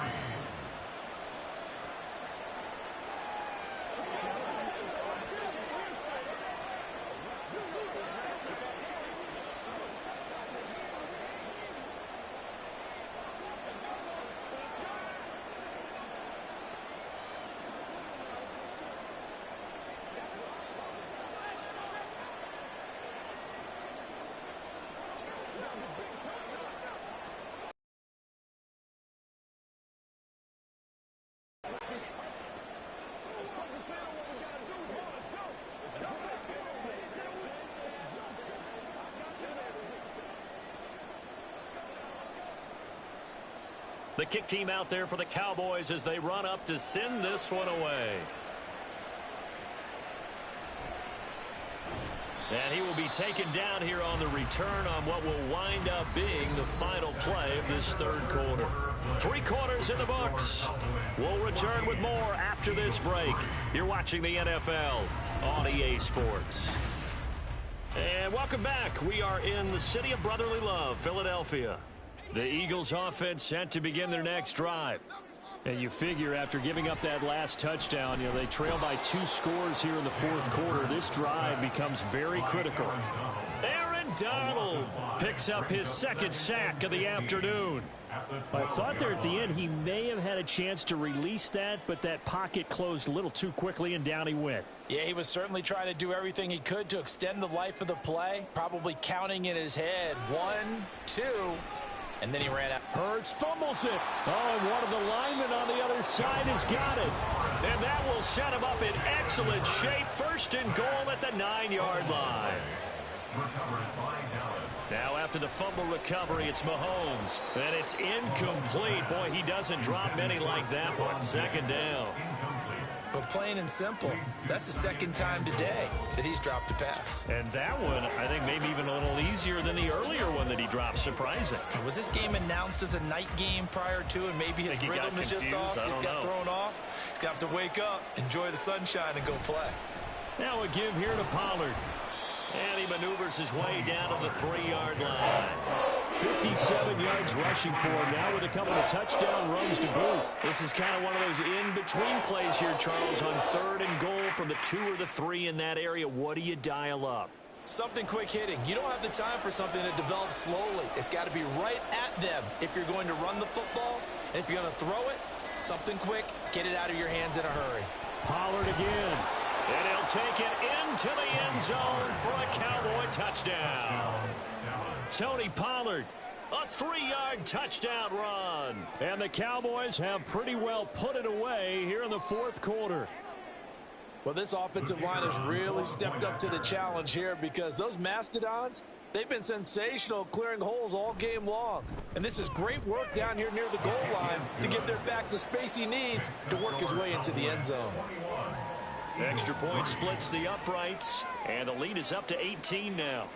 [SPEAKER 2] The kick team out there for the Cowboys as they run up to send this one away. And he will be taken down here on the return on what will wind up being the final play of this 3rd quarter. 3 quarters in the books. We'll return with more after this break. You're watching the NFL on EA Sports. And welcome back. We are in the city of brotherly love, Philadelphia. The Eagles offense set to begin their next drive. And you figure after giving up that last touchdown, they trail by 2 scores here in the 4th quarter. This drive becomes very critical. Aaron Donald picks up his 2nd sack of the afternoon.
[SPEAKER 5] I thought there at the end he may have had a chance to release that, but that pocket closed a little too quickly and down he went.
[SPEAKER 3] Yeah, he was certainly trying to do everything he could to extend the life of the play, probably counting in his head 1, 2. And then he ran out.
[SPEAKER 5] Hurts fumbles it. Oh, and one of the linemen on the other side has got it.
[SPEAKER 2] And that will set him up in excellent shape. 1st and goal at the 9-yard line. Now after the fumble recovery, it's Mahomes. And it's incomplete. Boy, he doesn't drop many like that one. 2nd down.
[SPEAKER 3] But plain and simple, that's the 2nd time today that he's dropped a pass.
[SPEAKER 2] And that one, I think, maybe even a little easier than the earlier one that he dropped. Surprising.
[SPEAKER 3] Was this game announced as a night game prior to, and maybe his rhythm is just off? He's got thrown off. He's got to wake up, enjoy the sunshine, and go play.
[SPEAKER 2] Now a give here to Pollard. And he maneuvers his way down to the 3-yard line.
[SPEAKER 5] 57 yards rushing for him now with a couple of touchdown runs to boot.
[SPEAKER 2] This is kind of one of those in-between plays here, Charles, on 3rd and goal from the 2 or the 3 in that area. What do you dial up?
[SPEAKER 3] Something quick hitting. You don't have the time for something that develops slowly. It's got to be right at them if you're going to run the football. And if you're going to throw it, something quick, get it out of your hands in a hurry.
[SPEAKER 5] Pollard again.
[SPEAKER 2] And he'll take it into the end zone for a Cowboy touchdown. Tony Pollard, a 3-yard touchdown run.
[SPEAKER 5] And the Cowboys have pretty well put it away here in the 4th quarter.
[SPEAKER 3] Well, this offensive line has really stepped up to the challenge here because those Mastodons, they've been sensational clearing holes all game long. And this is great work down here near the goal line to give their back the space he needs to work his way into the end zone.
[SPEAKER 2] Extra point splits the uprights, and the lead is up to 18 now.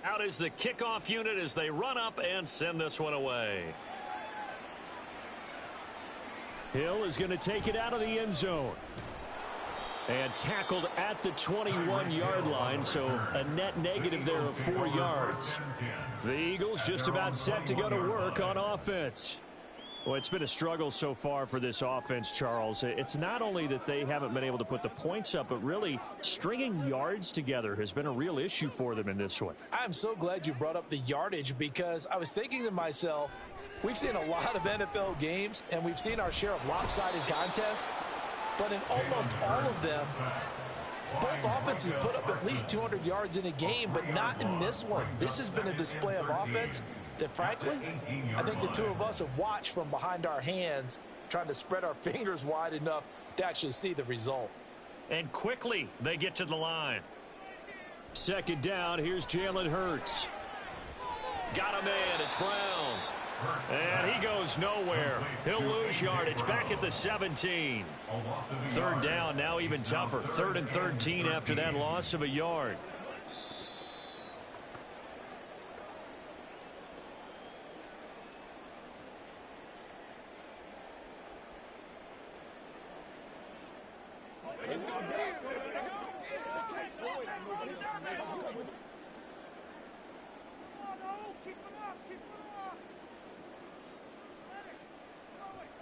[SPEAKER 2] Out is the kickoff unit as they run up and send this one away. Hill is going to take it out of the end zone. And tackled at the 21-yard line, so a net negative there of 4 yards. The Eagles just about set to go to work on offense. Well, it's been a struggle so far for this offense, Charles. It's not only that they haven't been able to put the points up, but really stringing yards together has been a real issue for them in this one.
[SPEAKER 3] I'm so glad you brought up the yardage because I was thinking to myself, we've seen a lot of NFL games, and we've seen our share of lopsided contests. But in almost all of them, both offenses put up at least 200 yards in a game, but not in this one. This has been a display of offense that, frankly, I think the two of us have watched from behind our hands, trying to spread our fingers wide enough to actually see the result.
[SPEAKER 2] And quickly, they get to the line. Second down, here's Jalen Hurts. Got him in, it's Brown. And he goes nowhere. He'll lose yardage back at the 17. Third down, now even tougher. 3rd and 13 after that loss of a yard.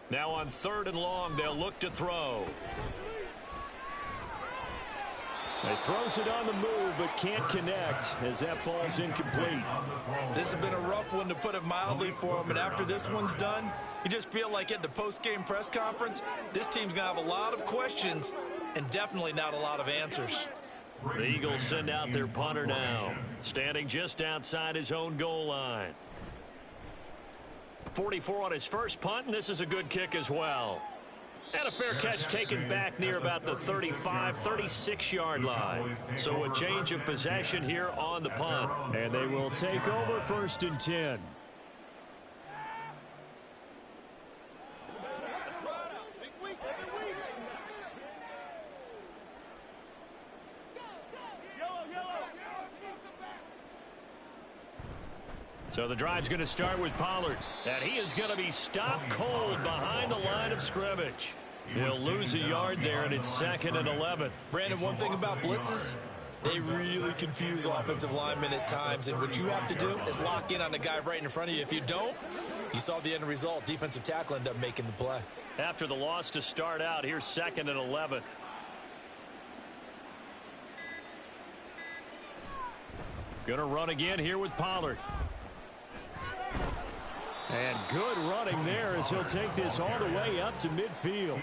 [SPEAKER 2] Now on 3rd and long, they'll look to throw. He throws it on the move, but can't connect as that falls incomplete.
[SPEAKER 3] This has been a rough one, to put it mildly, for him. And after this one's done, you just feel like at the post-game press conference, this team's going to have a lot of questions and definitely not a lot of answers.
[SPEAKER 2] The Eagles send out their punter now, standing just outside his own goal line. 44 on his first punt, and this is a good kick as well. And a fair catch taken back near about the 35, 36-yard line. So a change of possession here on the punt. And they will take over 1st and 10. So the drive's going to start with Pollard. And he is going to be stopped cold behind the line of scrimmage. He'll lose a yard there, and it's 2nd and 11.
[SPEAKER 3] Brandon, one thing about blitzes, they really confuse offensive linemen at times. And what you have to do is lock in on the guy right in front of you. If you don't, you saw the end result. Defensive tackle ended up making the play.
[SPEAKER 2] After the loss to start out, here's 2nd and 11. Going to run again here with Pollard. And good running there as he'll take this all the way up to midfield.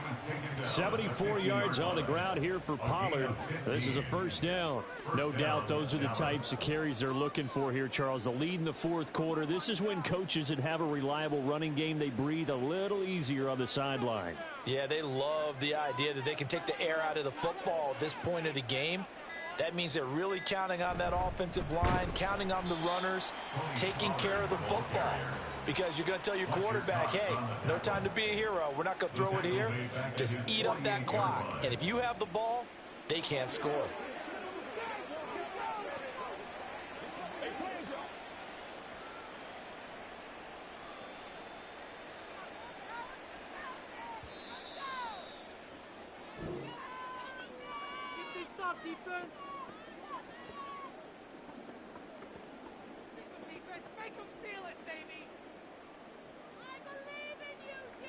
[SPEAKER 2] 74 yards on the ground here for Pollard. This is a 1st down. No doubt those are the types of carries they're looking for here, Charles. The lead in the 4th quarter. This is when coaches that have a reliable running game, they breathe a little easier on the sideline.
[SPEAKER 3] Yeah, they love the idea that they can take the air out of the football at this point of the game. That means they're really counting on that offensive line, counting on the runners, taking care of the football. Because you're going to tell your quarterback, hey, no time to be a hero. We're not going to throw it here. Just eat up that clock. And if you have the ball, they can't score.
[SPEAKER 6] Defense. Make them feel it, baby. I believe in you, D.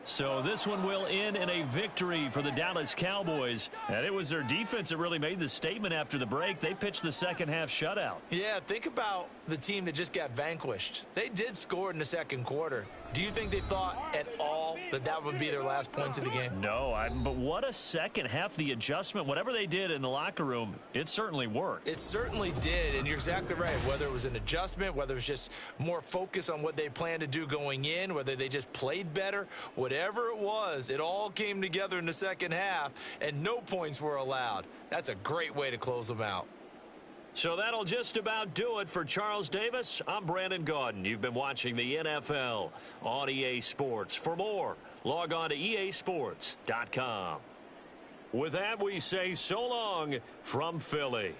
[SPEAKER 2] So this one will end in a victory for the Dallas Cowboys. And it was their defense that really made the statement after the break. They pitched the second half shutout.
[SPEAKER 3] Yeah, think about the team that just got vanquished. They did score in the 2nd quarter. Do you think they thought at all that that would be their last points of the game?
[SPEAKER 2] No, but what a second half. The adjustment, whatever they did in the locker room, it certainly worked.
[SPEAKER 3] It certainly did, and you're exactly right. Whether it was an adjustment, whether it was just more focus on what they planned to do going in, whether they just played better, whatever it was, it all came together in the second half, and no points were allowed. That's a great way to close them out.
[SPEAKER 2] So that'll just about do it for Charles Davis. I'm Brandon Gaudin. You've been watching the NFL on EA Sports. For more, log on to easports.com. With that, we say so long from Philly.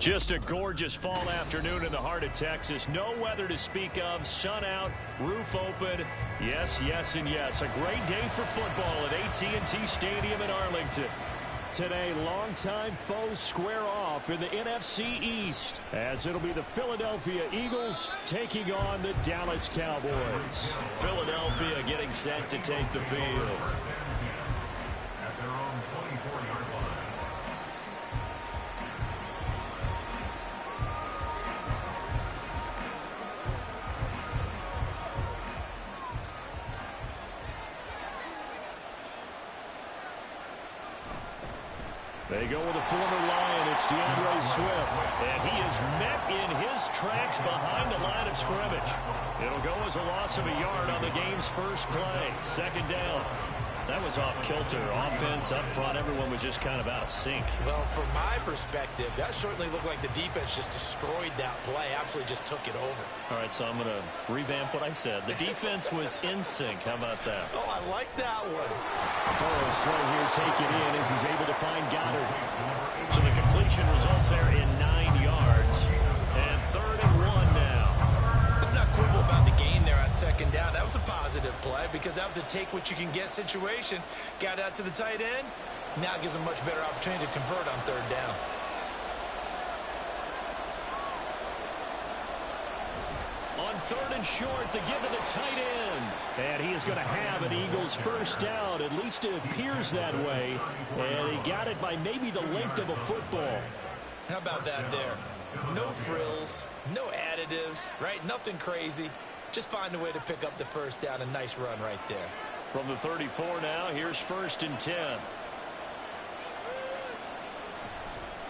[SPEAKER 2] Just a gorgeous fall afternoon in the heart of Texas. No weather to speak of. Sun out, roof open. Yes, yes, and yes. A great day for football at AT&T Stadium in Arlington. Today, longtime foes square off in the NFC East, as it'll be the Philadelphia Eagles taking on the Dallas Cowboys. Philadelphia getting set to take the field.
[SPEAKER 4] At their own 24-yard line.
[SPEAKER 2] They go with a former Lion. It's DeAndre Swift. And he is met in his tracks behind the line of scrimmage. It'll go as a loss of a yard on the game's first play. Second down. That was off kilter. Offense up front. Everyone was just kind of out of sync.
[SPEAKER 3] Well, from my perspective, that certainly looked like the defense just destroyed that play. Absolutely just took it over.
[SPEAKER 2] All right, so I'm going to revamp what I said. The defense was in sync. How about that?
[SPEAKER 3] Oh, I like that one.
[SPEAKER 2] Burrow's throw here taken in as he's able to find Goddard. So the completion results there in 9 yards. And 3rd and 1 now.
[SPEAKER 3] Let's not quibble about the gain there on second down. That was a positive play because that was a take-what-you-can-get situation. Got out to the tight end. Now gives him much better opportunity to convert on 3rd down.
[SPEAKER 2] On 3rd and short, to give to the tight end. And he is going to have an Eagles first down. At least it appears that way. And he got it by maybe the length of a football.
[SPEAKER 3] How about that there? No frills, no additives, right? Nothing crazy. Just find a way to pick up the first down. A nice run right there.
[SPEAKER 2] From the 34 now, here's 1st and 10.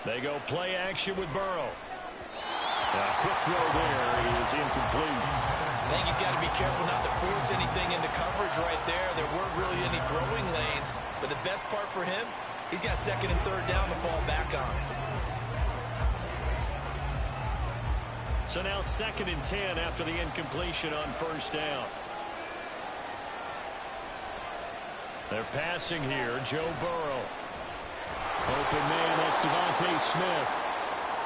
[SPEAKER 2] They go play action with Burrow. A quick throw there is incomplete.
[SPEAKER 3] I think he's got to be careful not to force anything into coverage right there. There weren't really any throwing lanes. But the best part for him, he's got 2nd and 3rd down to fall back on.
[SPEAKER 2] So now 2nd and 10 after the incompletion on 1st down. They're passing here. Joe Burrow. Open man, that's Devontae Smith.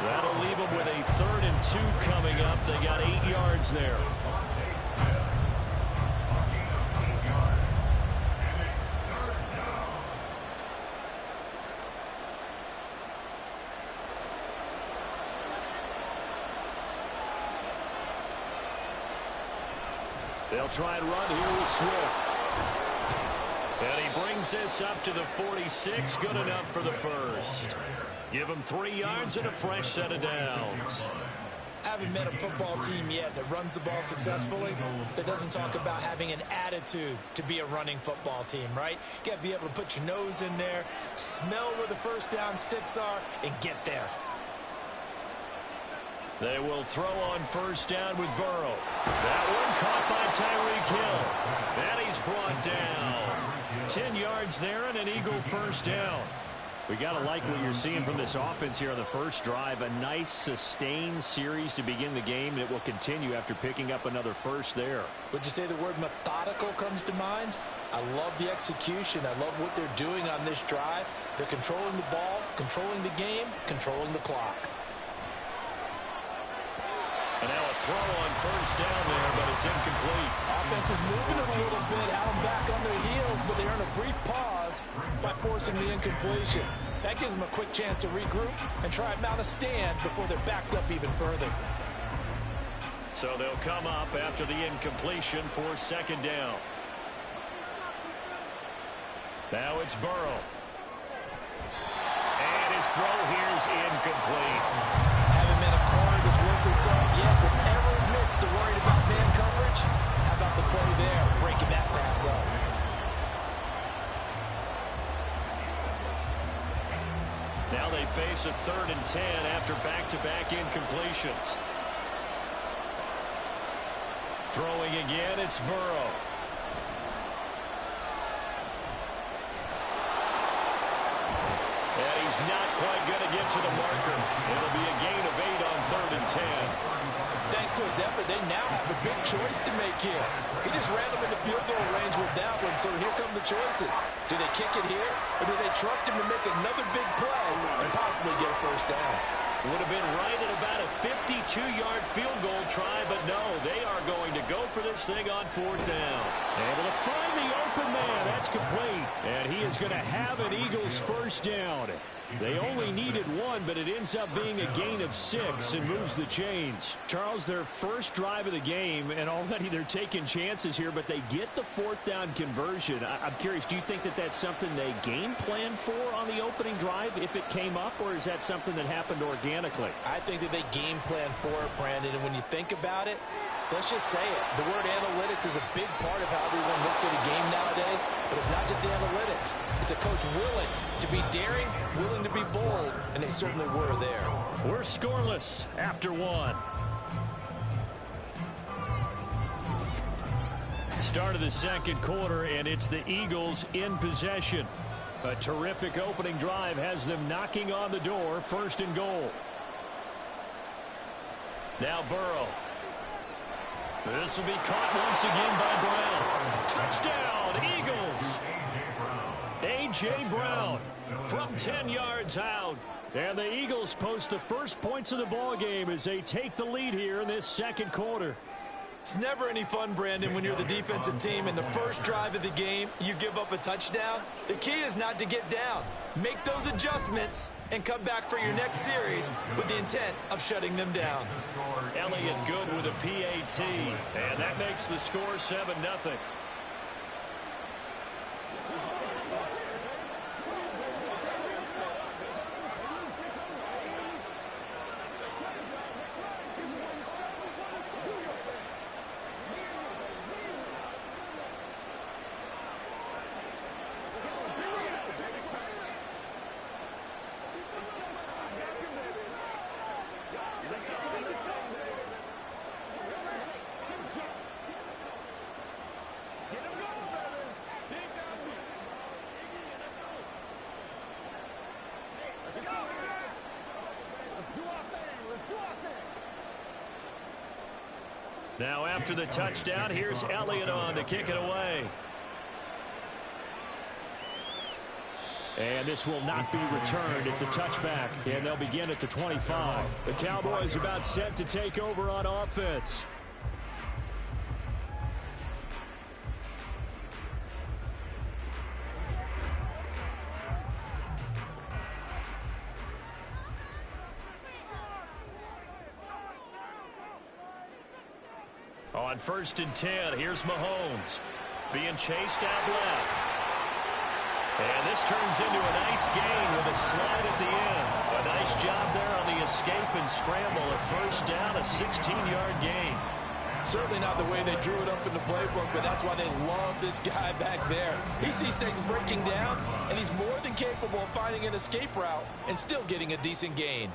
[SPEAKER 2] That'll leave them with a 3rd and 2 coming up. They got 8 yards there. They'll try and run here with Swift. And he brings this up to the 46. Good enough for the first. Give him 3 yards and a fresh set of downs.
[SPEAKER 3] I haven't met a football team yet that runs the ball successfully that doesn't talk about having an attitude to be a running football team, right? You got to be able to put your nose in there, smell where the first down sticks are, and get there.
[SPEAKER 2] They will throw on 1st down with Burrow. That one caught by Tyreek Hill. And he's brought down. 10 yards there and an Eagle first down. We got to like what you're seeing from this offense here on the first drive. A nice sustained series to begin the game that will continue after picking up another first there.
[SPEAKER 3] Would you say the word methodical comes to mind? I love the execution. I love what they're doing on this drive. They're controlling the ball, controlling the game, controlling the clock.
[SPEAKER 2] And now a throw on 1st down there, but it's incomplete.
[SPEAKER 3] Offense is moving it a little bit, have them back on their heels, but they earn a brief pause by forcing the incompletion. That gives them a quick chance to regroup and try and mount a stand before they're backed up even further.
[SPEAKER 2] So they'll come up after the incompletion for 2nd down. Now it's Burrow. And his throw here is incomplete.
[SPEAKER 3] Haven't been a corner that's worked this up yet that ever admits to worried about man coverage. How about the play there, breaking that pass up?
[SPEAKER 2] Now they face a 3rd and 10 after back-to-back incompletions. Throwing again, it's Burrow. And he's not quite going to get to the marker. It'll be a gain of 8 on 3rd and 10.
[SPEAKER 3] Thanks to his effort, they now have a big choice to make here. He just ran them into field goal range with that one, so here come the choices. Do they kick it here, or do they trust him to make another big play and possibly get a first down?
[SPEAKER 2] Would have been right at about a 52-yard field goal try, but no, they are going to go for this thing on 4th down. Able to find the open man. That's complete. And he is going to have an Eagles first down. They only needed one, but it ends up being a gain of 6 and moves the chains. Charles, their first drive of the game, and already they're taking chances here, but they get the 4th down conversion. I'm curious, do you think that that's something they game plan for on the opening drive if it came up, or is that something that happened organically?
[SPEAKER 3] I think that they game plan for it, Brandon, and when you think about it, let's just say it. The word analytics is a big part of how everyone looks at a game nowadays, but it's not just the analytics. It's a coach willing to be daring, willing to be bold, and they certainly were there.
[SPEAKER 2] We're scoreless after 1. Start of the second quarter, and it's the Eagles in possession. A terrific opening drive has them knocking on the door, 1st and goal. Now Burrow. This will be caught once again by Brown. Touchdown, Eagles. A.J. Brown from 10 yards out. And the Eagles post the first points of the ball game as they take the lead here in this second quarter.
[SPEAKER 3] It's never any fun, Brandon, when you're the defensive team and the first drive of the game, you give up a touchdown. The key is not to get down. Make those adjustments and come back for your next series with the intent of shutting them down.
[SPEAKER 2] Elliott good with a PAT, and that makes the score 7-0. Now after the touchdown, here's Elliott on to kick it away. And this will not be returned. It's a touchback, and they'll begin at the 25. The Cowboys about set to take over on offense. On 1st and 10, here's Mahomes being chased out left. And this turns into a nice gain with a slide at the end. A nice job there on the escape and scramble. A first down, a 16-yard gain.
[SPEAKER 3] Certainly not the way they drew it up in the playbook, but that's why they love this guy back there. He sees things breaking down, and he's more than capable of finding an escape route and still getting a decent gain.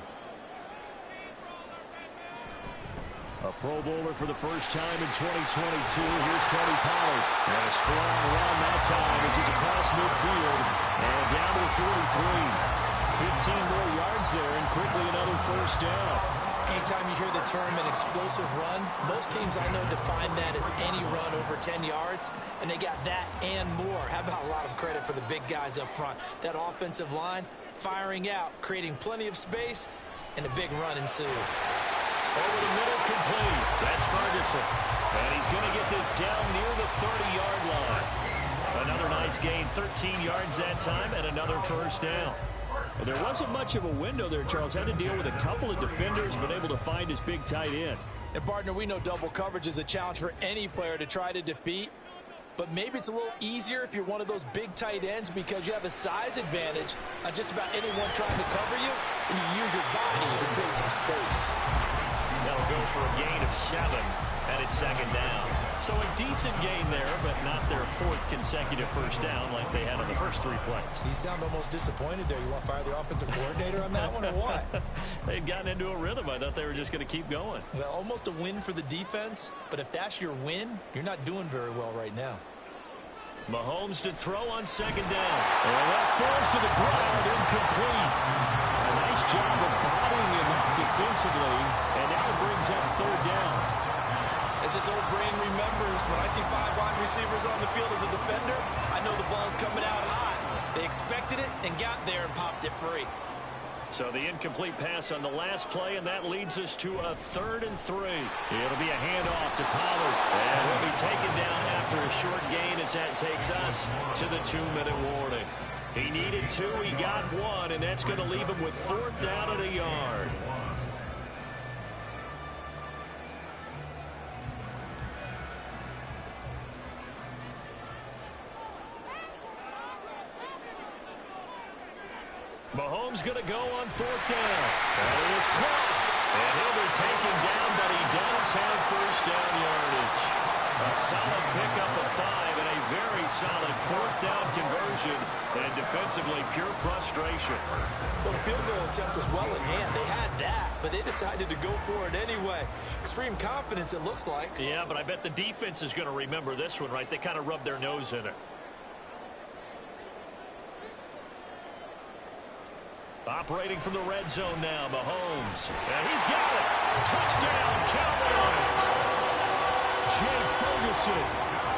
[SPEAKER 2] A Pro Bowler for the first time in 2022. Here's Tony Pollard. And a strong run that time as he's across midfield. And down to the 43. 15 more yards there and quickly another first down.
[SPEAKER 3] Anytime you hear the term an explosive run, most teams I know define that as any run over 10 yards, and they got that and more. How about a lot of credit for the big guys up front? That offensive line firing out, creating plenty of space, and a big run ensued.
[SPEAKER 2] Over the middle, complete. That's Ferguson. And he's going to get this down near the 30-yard line. Another nice gain, 13 yards that time, and another first down. Well, there wasn't much of a window there, Charles. Had to deal with a couple of defenders, but able to find his big tight end.
[SPEAKER 3] And, partner, we know double coverage is a challenge for any player to try to defeat. But maybe it's a little easier if you're one of those big tight ends because you have a size advantage on just about anyone trying to cover you, and you use your body to create some space.
[SPEAKER 2] They'll go for a gain of 7, and it's second down. So a decent gain there, but not their 4th consecutive first down like they had on the first 3 plays.
[SPEAKER 3] You sound almost disappointed there. You want to fire the offensive coordinator on that one or what?
[SPEAKER 2] They'd gotten into a rhythm. I thought they were just going to keep going.
[SPEAKER 3] Well, almost a win for the defense, but if that's your win, you're not doing very well right now.
[SPEAKER 2] Mahomes to throw on second down. And that falls to the ground, incomplete. A nice job of bottling him up defensively, and now it brings up 3rd down.
[SPEAKER 3] As this old brain remembers, when I see 5 wide receivers on the field as a defender, I know the ball's coming out hot. They expected it and got there and popped it free.
[SPEAKER 2] So the incomplete pass on the last play, and that leads us to a 3rd and 3. It'll be a handoff to Pollard, and he'll be taken down after a short gain as that takes us to the 2-minute warning. He needed 2, he got 1, and that's going to leave him with 4th down and a yard. Mahomes going to go on 4th down. And it is caught. And he'll be taken down, but he does have 1st down yardage. A solid pickup of 5 and a very solid 4th down conversion. And defensively, pure frustration.
[SPEAKER 3] Well, the field goal attempt was well in hand. They had that, but they decided to go for it anyway. Extreme confidence, it looks like.
[SPEAKER 2] Yeah, but I bet the defense is going to remember this one, right? They kind of rubbed their nose in it. Operating from the red zone now, Mahomes. And he's got it. Touchdown, Cowboys. Jake Ferguson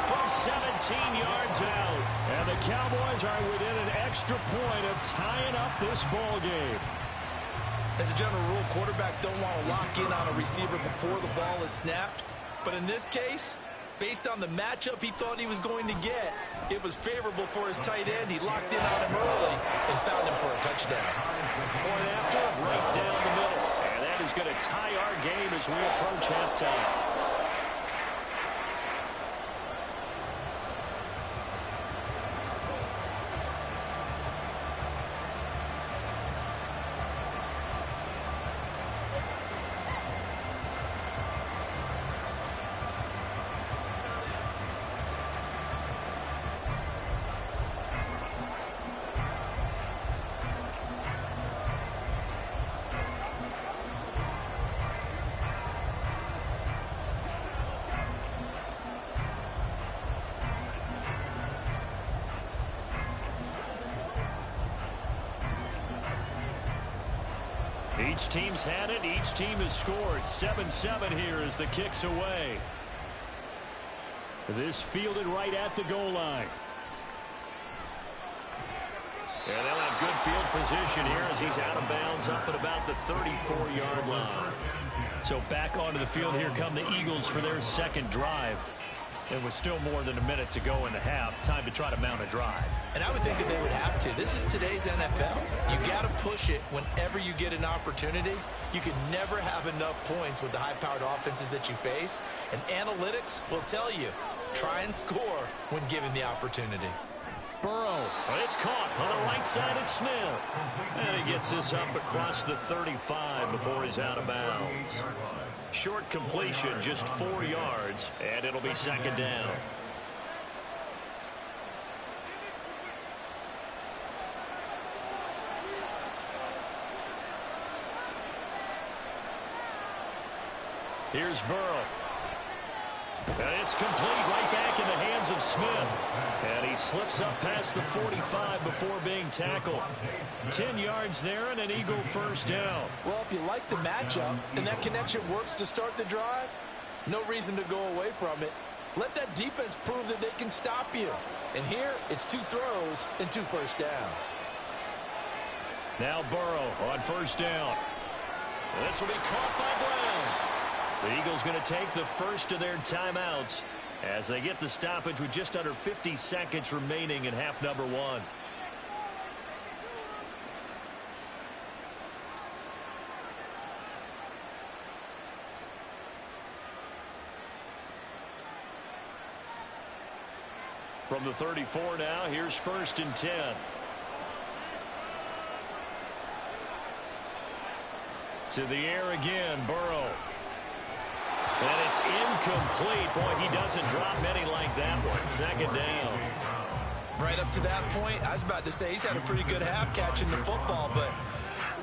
[SPEAKER 2] from 17 yards out. And the Cowboys are within an extra point of tying up this ball game.
[SPEAKER 3] As a general rule, quarterbacks don't want to lock in on a receiver before the ball is snapped. But in this case, based on the matchup he thought he was going to get, it was favorable for his tight end. He locked in on him early and found him for a touchdown.
[SPEAKER 2] Point after, right down the middle. And that is going to tie our game as we approach halftime. Each team's had it. Each team has scored. 7-7 here as the kick's away. This fielded right at the goal line. And they'll have good field position here as he's out of bounds up at about the 34-yard line. So back onto the field here come the Eagles for their second drive. It was still more than a minute to go in the half. Time to try to mount a drive.
[SPEAKER 3] And I would think that they would have to. This is today's NFL. You got to push it whenever you get an opportunity. You can never have enough points with the high-powered offenses that you face. And analytics will tell you, try and score when given the opportunity.
[SPEAKER 2] Burrow, and it's caught on the right side at Smith. And he gets this up across the 35 before he's out of bounds. Short completion, just 4 yards, and it'll be second down. Here's Burrow. And it's complete right back in the hands of Smith. And he slips up past the 45 before being tackled. 10 yards there and an Eagle first down.
[SPEAKER 3] Well, if you like the matchup and that connection works to start the drive, no reason to go away from it. Let that defense prove that they can stop you. And here, it's 2 throws and 2 first downs.
[SPEAKER 2] Now Burrow on first down. This will be caught by Brown. The Eagles going to take the first of their timeouts as they get the stoppage with just under 50 seconds remaining in half number 1. From the 34 now, here's first and 10. To the air again, Burrow. And it's incomplete. Boy, he doesn't drop many like that one. Second down.
[SPEAKER 3] Right up to that point, I was about to say he's had a pretty good half catching the football, but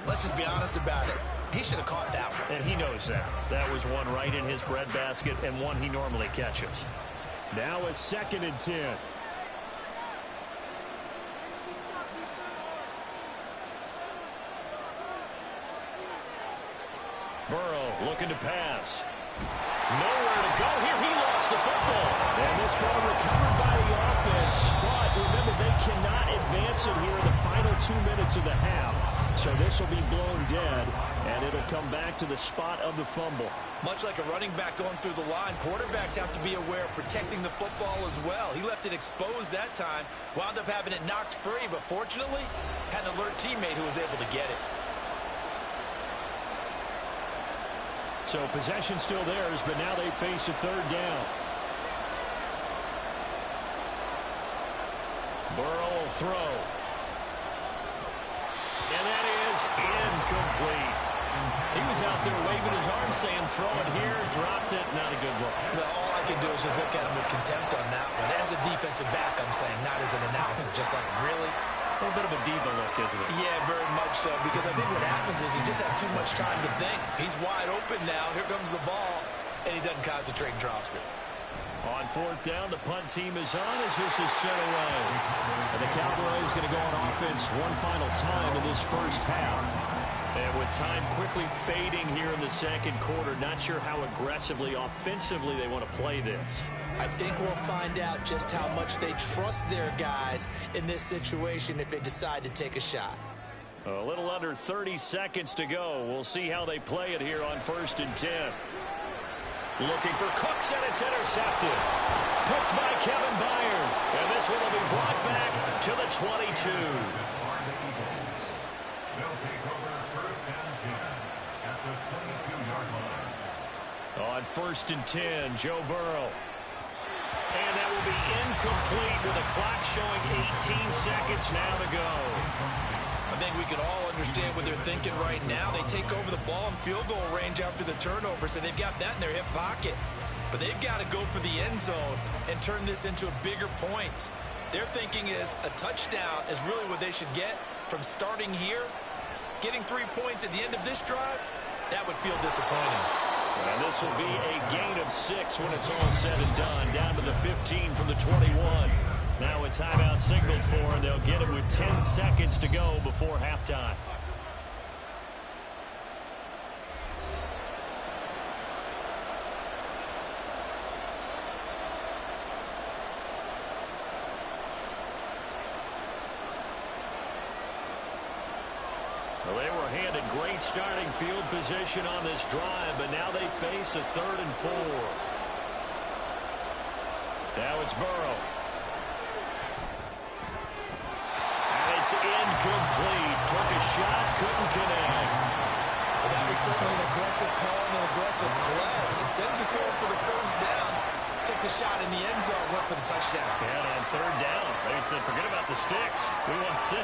[SPEAKER 3] let's just be honest about it. He should have caught that one.
[SPEAKER 2] And he knows that. That was one right in his breadbasket and one he normally catches. Now a second and 10. Burrow looking to pass. Nowhere to go here. He lost the football. And this ball recovered by the offense. But remember, they cannot advance it here in the final 2 minutes of the half. So this
[SPEAKER 5] will be blown dead, and it'll come back to the spot of the fumble.
[SPEAKER 3] Much like a running back going through the line, quarterbacks have to be aware of protecting the football as well. He left it exposed that time, wound up having it knocked free, but fortunately, had an alert teammate who was able to get it.
[SPEAKER 5] So possession still theirs, but now they face a third down. Burrow will throw. And that is incomplete. He was out there waving his arm saying, throw it here, dropped it, not a good look.
[SPEAKER 3] Well, all I can do is just look at him with contempt on that one. As a defensive back, I'm saying, not as an announcer. Just like, really?
[SPEAKER 5] A little bit of a diva look, isn't it?
[SPEAKER 3] Yeah, very much so, because I think what happens is he just had too much time to think. He's wide open now. Here comes the ball, and he doesn't concentrate and drops it.
[SPEAKER 5] On fourth down, the punt team is on as this is sent away. And the Cowboys going to go on offense one final time in this first half. And with time quickly fading here in the second quarter, not sure how aggressively, offensively they want to play this.
[SPEAKER 3] I think we'll find out just how much they trust their guys in this situation if they decide to take a shot.
[SPEAKER 5] A little under 30 seconds to go. We'll see how they play it here on 1st and 10. Looking for Cooks, and it's intercepted. Picked by Kevin Byard. And this one will be brought back to the 22.
[SPEAKER 4] They'll take over 1st and 10 at the 22-yard line.
[SPEAKER 5] On 1st and 10, Joe Burrow. And that will be incomplete with a clock showing 18 seconds now to go.
[SPEAKER 3] I think we can all understand what they're thinking right now. They take over the ball in field goal range after the turnover, so they've got that in their hip pocket. But they've got to go for the end zone and turn this into a bigger points. Their thinking is a touchdown is really what they should get from starting here. Getting 3 points at the end of this drive, that would feel disappointing.
[SPEAKER 5] And this will be a gain of 6 when it's all said and done. Down to the 15 from the 21. Now a timeout signaled for, and they'll get it with 10 seconds to go before halftime. Well, they were handed great starting field position on this drive, but now they face a 3rd and 4. Now it's Burrow. It's incomplete. Took a shot, couldn't connect.
[SPEAKER 3] Well, that was certainly an aggressive call and an aggressive play. Instead of just going for the first down, took the shot in the end zone, went for the touchdown.
[SPEAKER 5] And on 3rd down, they said, forget about the sticks. We want 6.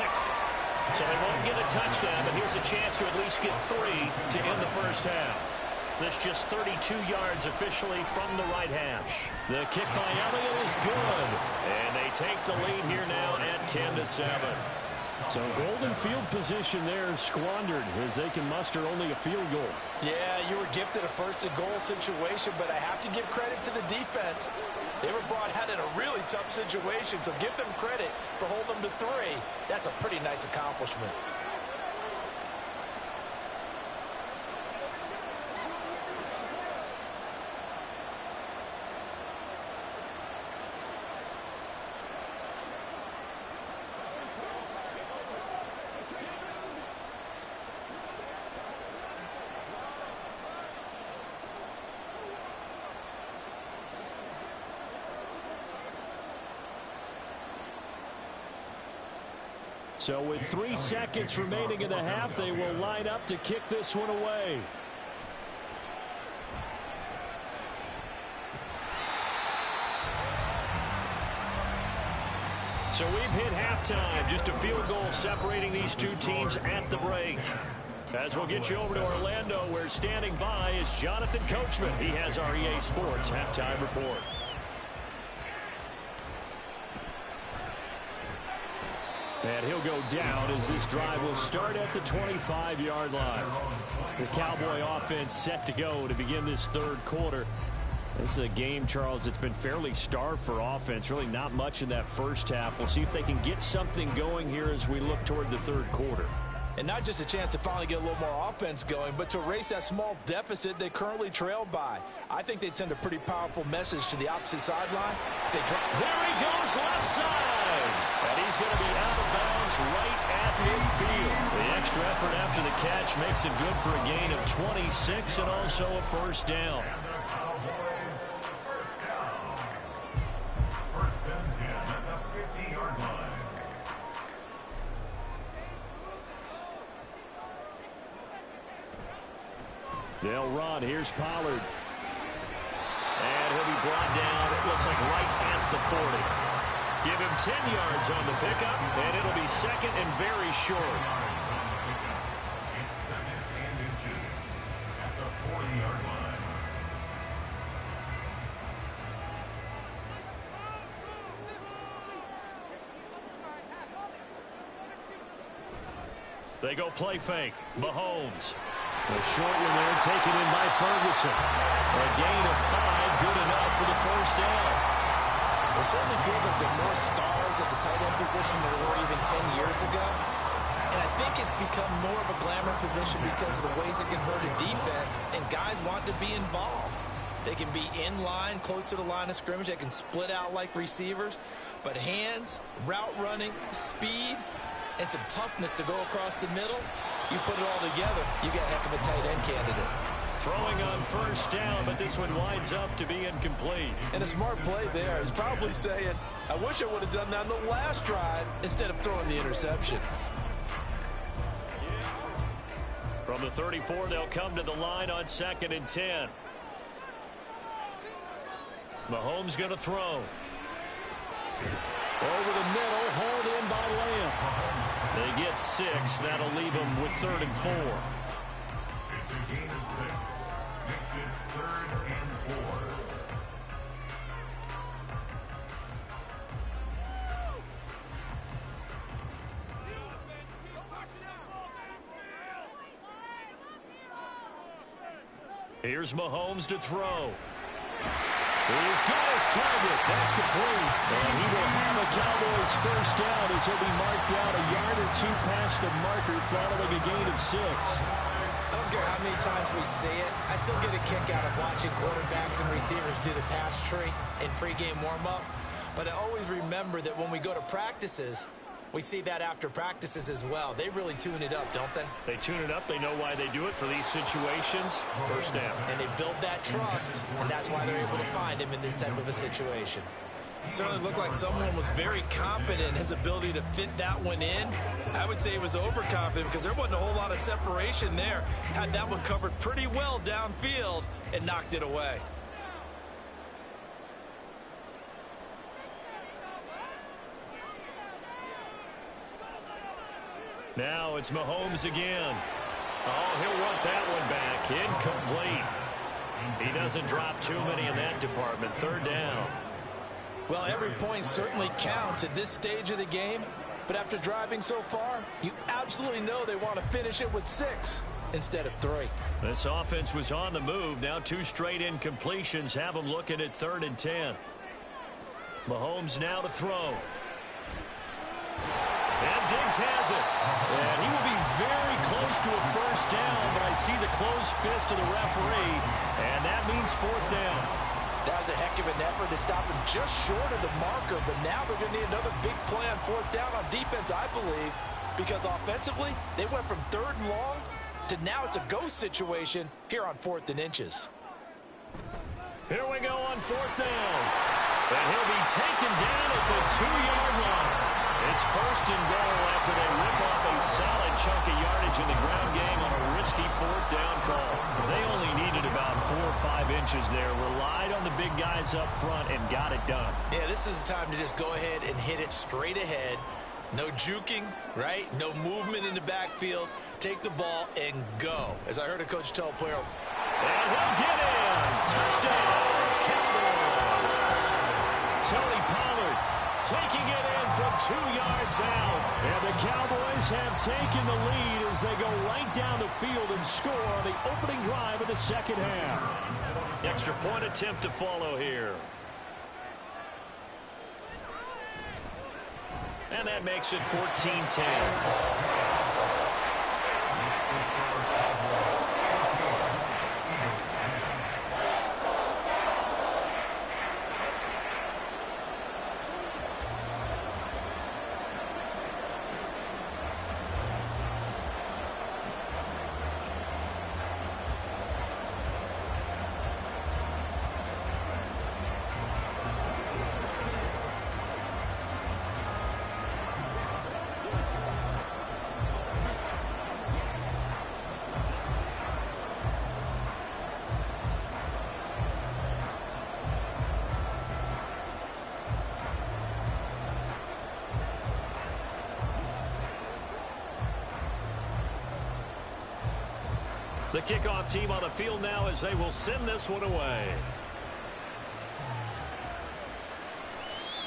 [SPEAKER 5] So they won't get a touchdown, but here's a chance to at least get 3 to end the first half. This just 32 yards officially from the right hash. The kick by Elliott is good. And they take the lead here now at 10-7. So golden field position there squandered as they can muster only a field goal.
[SPEAKER 3] Yeah, you were gifted a 1st and goal situation, but I have to give credit to the defense. They were brought out in a really tough situation, so give them credit for holding them to 3. That's a pretty nice accomplishment.
[SPEAKER 5] So with 3 seconds remaining in the half, they will line up to kick this one away. So we've hit halftime. Just a field goal separating these two teams at the break. As we'll get you over to Orlando, where standing by is Jonathan Coachman. He has our EA Sports halftime report. And he'll go down as this drive will start at the 25-yard line. The Cowboy offense set to go to begin this 3rd quarter. This is a game, Charles, that's been fairly starved for offense. Really not much in that first half. We'll see if they can get something going here as we look toward the 3rd quarter.
[SPEAKER 3] And not just a chance to finally get a little more offense going, but to erase that small deficit they currently trailed by. I think they'd send a pretty powerful message to the opposite sideline.
[SPEAKER 5] There he goes left side. And he's going to be out of bounds
[SPEAKER 2] Mahomes right at midfield. The extra effort after the catch makes it good for a gain of 26 and also a first down.
[SPEAKER 4] And the Cowboys first down. First and 10 at the 50-yard line.
[SPEAKER 2] They'll run. Here's Pollard. And he'll be brought down, it looks like right at the 40. Give him 10 yards on the pickup, and it'll be second and very short.
[SPEAKER 4] It's second and inches at the 40-yard line.
[SPEAKER 2] They go play fake. Mahomes. A short one there taken in by Ferguson. A gain of 5, good enough for the first down.
[SPEAKER 3] It certainly feels like there are more stars at the tight end position than there were even 10 years ago. And I think it's become more of a glamour position because of the ways it can hurt a defense, and guys want to be involved. They can be in line, close to the line of scrimmage. They can split out like receivers. But hands, route running, speed, and some toughness to go across the middle, you put it all together, you got a heck of a tight end candidate.
[SPEAKER 2] Throwing on first down, but this one winds up to be incomplete.
[SPEAKER 6] And a smart play there. He's probably saying, I wish I would have done that on the last drive instead of throwing the interception.
[SPEAKER 2] From the 34, they'll come to the line on second and 10. Mahomes going to throw. Over the middle, hauled in by Lamb. They get 6. That'll leave them with 3rd and 4.
[SPEAKER 4] It's a gain of 6. Makes it 3rd and 4.
[SPEAKER 2] Here's Mahomes to throw. He's got his target. That's complete. And he will have a Cowboys first down as he'll be marked down a yard or 2 past the marker following a gain of 6.
[SPEAKER 3] I don't care how many times we see it. I still get a kick out of watching quarterbacks and receivers do the pass tree in pregame warm-up. But I always remember that when we go to practices, we see that after practices as well. They really tune it up, don't they?
[SPEAKER 2] They tune it up. They know why they do it for these situations. First down.
[SPEAKER 3] And they build that trust, and that's why they're able to find him in this type of a situation. It certainly looked like someone was very confident in his ability to fit that one in. I would say he was overconfident because there wasn't a whole lot of separation there. Had that one covered pretty well downfield and knocked it away.
[SPEAKER 2] Now it's Mahomes again. Oh, he'll want that one back. Incomplete. He doesn't drop too many in that department. 3rd down.
[SPEAKER 3] Well, every point certainly counts at this stage of the game. But after driving so far, you absolutely know they want to finish it with 6 instead of 3.
[SPEAKER 2] This offense was on the move. Now 2 straight incompletions have them looking at 3rd and 10. Mahomes now to throw. And Diggs has it. And he will be very close to a first down, but I see the closed fist of the referee, and that means 4th down.
[SPEAKER 3] That was a heck of an effort to stop him just short of the marker, but now they're going to need another big play on 4th down on defense, I believe, because offensively, they went from 3rd and long to now it's a go situation here on 4th and inches.
[SPEAKER 2] Here we go on 4th down. And he'll be taken down at the 2-yard line. It's 1st and goal after they rip off a solid chunk of yardage in the ground game on a risky 4th down call. They only needed about 4 or 5 inches there, relied on the big guys up front, and got it done.
[SPEAKER 3] Yeah, this is the time to just go ahead and hit it straight ahead. No juking, right? No movement in the backfield. Take the ball and go. As I heard a coach tell a player.
[SPEAKER 2] And he'll get in. Touchdown, Cowboys. Tony Pollard taking it in from 2 yards out. And the Cowboys have taken the lead as they go right down the field and score on the opening drive of the 2nd half. Extra point attempt to follow here. And that makes it 14-10. The kickoff team on the field now as they will send this one away.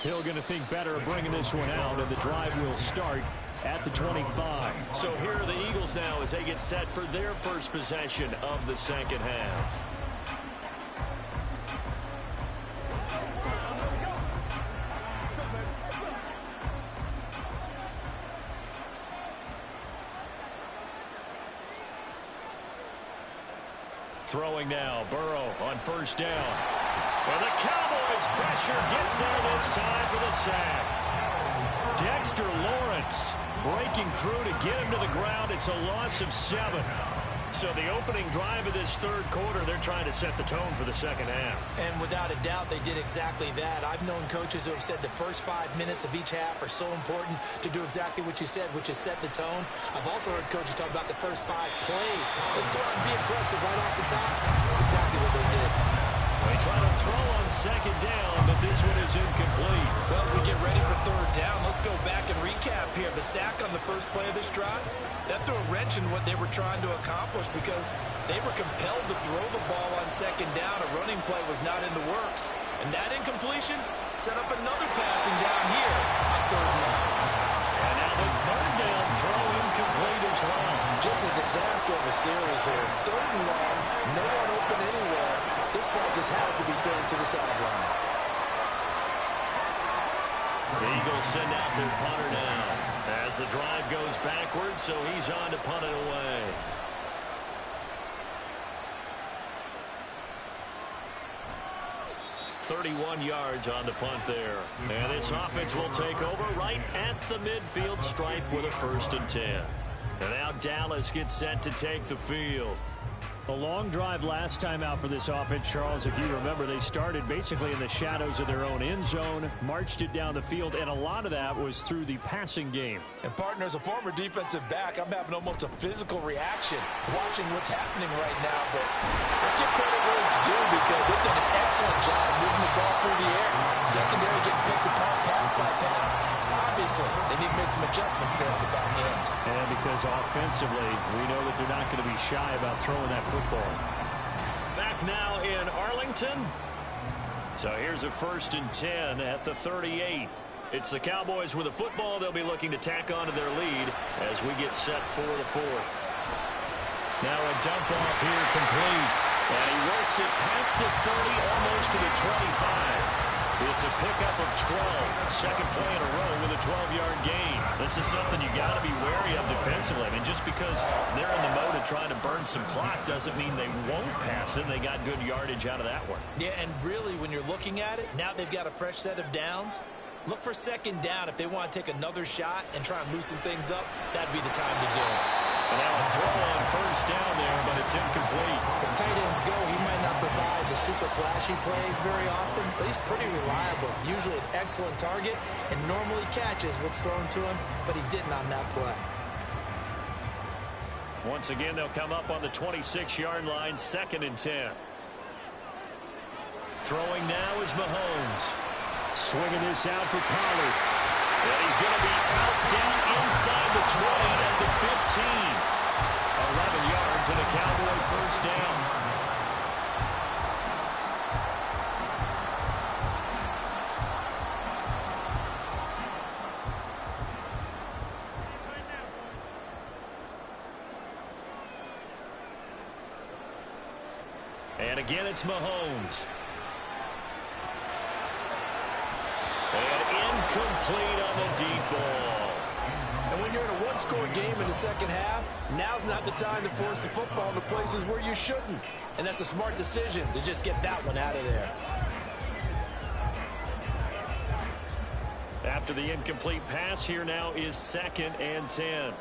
[SPEAKER 5] Hill going to think better of bringing this one out, and the drive will start at the 25.
[SPEAKER 2] So here are the Eagles now as they get set for their first possession of the second half. Throwing now, Burrow on first down. And the Cowboys pressure gets there this time for the sack. Dexter Lawrence breaking through to get him to the ground. It's a loss of 7. So the opening drive of this third quarter, they're trying to set the tone for the second half.
[SPEAKER 3] And without a doubt, they did exactly that. I've known coaches who have said the first 5 minutes of each half are so important to do exactly what you said, which is set the tone. I've also heard coaches talk about the first 5 plays. Let's go out and be aggressive right off the top. That's exactly what they did.
[SPEAKER 2] They try to throw on second down, but this one is incomplete.
[SPEAKER 3] Well, as we get ready for third down, let's go back and recap here. The sack on the first play of this drive, that threw a wrench in what they were trying to accomplish because they were compelled to throw the ball on second down. A running play was not in the works. And that incompletion set up another passing down here on third down.
[SPEAKER 2] And now the third down throw incomplete as well.
[SPEAKER 8] Just a disaster of a series here. Third and long, no one open anywhere. This ball just has to be thrown to the sideline.
[SPEAKER 2] The Eagles send out their punter now as the drive goes backwards, so he's on to punt it away. .31 yards on the punt there. And this offense will take over right at the midfield stripe with a 1st and 10. And now Dallas gets set to take the field.
[SPEAKER 5] A long drive last time out for this offense, Charles. If you remember, they started basically in the shadows of their own end zone, marched it down the field, and a lot of that was through the passing game.
[SPEAKER 7] And, partner, as a former defensive back, I'm having almost a physical reaction watching what's happening right now. But let's give credit where it's due because they've done an excellent job moving the ball through the air. Secondary getting picked apart pass by pass. Obviously, they need to make some adjustments there at the back end.
[SPEAKER 5] And because offensively, we know that they're not going to be shy about throwing that football.
[SPEAKER 2] Back now in Arlington. So here's a 1st and 10 at the 38. It's the Cowboys with the football. They'll be looking to tack onto their lead as we get set for the 4th. Now a dump off here complete. And he works it past the 30, almost to the 25. It's a pickup of 12. Second play in a row with a 12-yard gain. This is something you got to be wary of defensively. I mean, just because they're in the mode of trying to burn some clock doesn't mean they won't pass it. They got good yardage out of that one.
[SPEAKER 3] Yeah, and really, when you're looking at it, now they've got a fresh set of downs. Look for second down if they want to take another shot and try and loosen things up. That'd be the time to do it.
[SPEAKER 2] And now a throw on first down there, but it's incomplete.
[SPEAKER 3] As tight ends go, he might not provide the super flashy plays very often, but he's pretty reliable. Usually an excellent target and normally catches what's thrown to him, but he didn't on that play.
[SPEAKER 2] Once again, they'll come up on the 26-yard line, 2nd and 10. Throwing now is Mahomes.
[SPEAKER 5] Swinging this out for Pollard.
[SPEAKER 2] And he's going to be out down inside the 20 at the 15. 11 yards and a Cowboy first down. And again, it's Mahomes. And incomplete on the deep ball.
[SPEAKER 8] And when you're in a one-score game in the second half, now's not the time to force the football into places where you shouldn't. And that's a smart decision to just get that one out of there.
[SPEAKER 2] After the incomplete pass, here now is 2nd and 10.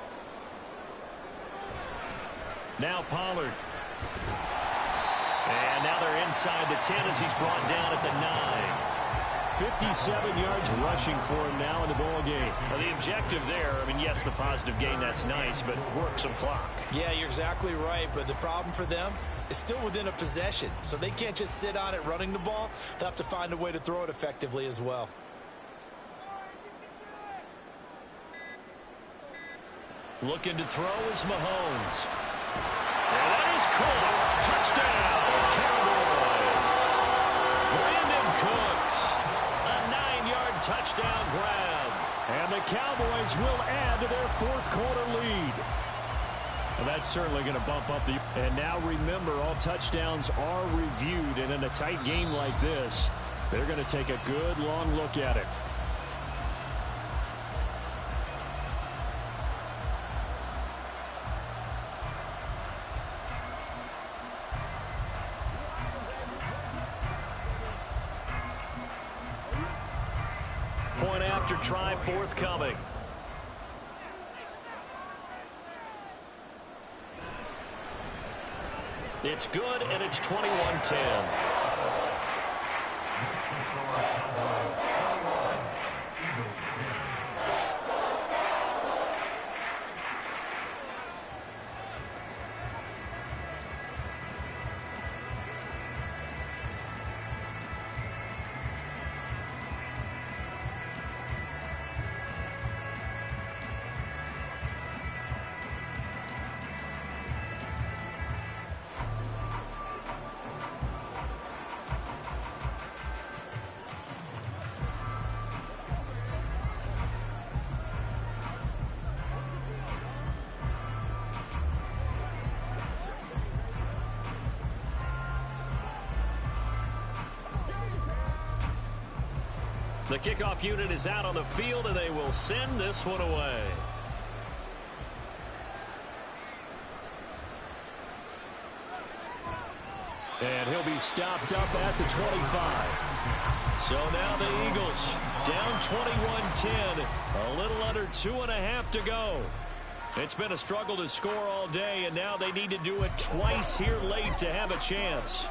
[SPEAKER 2] Now Pollard. And now they're inside the 10 as he's brought down at the 9.
[SPEAKER 5] 57 yards rushing for him now in the ball game.
[SPEAKER 2] Well, the objective there, I mean, yes, the positive gain, that's nice, but work some clock.
[SPEAKER 3] Yeah, you're exactly right, but the problem for them is still within a possession, so they can't just sit on it running the ball. They'll have to find a way to throw it effectively as well.
[SPEAKER 2] Looking to throw is Mahomes. And that is caught. Touchdown, Cowboys. Brandon Cooks, a 9-yard touchdown grab. And the Cowboys will add to their fourth quarter lead. Well, that's certainly going to bump up the... And now remember, all touchdowns are reviewed. And in a tight game like this, they're going to take a good long look at it. Point after try forthcoming. It's good, and it's 21-10. The kickoff unit is out on the field, and they will send this one away. And he'll be stopped up at the 25. So now the Eagles down 21-10. A little under 2.5 to go. It's been a struggle to score all day, and now they need to do it twice here late to have a chance.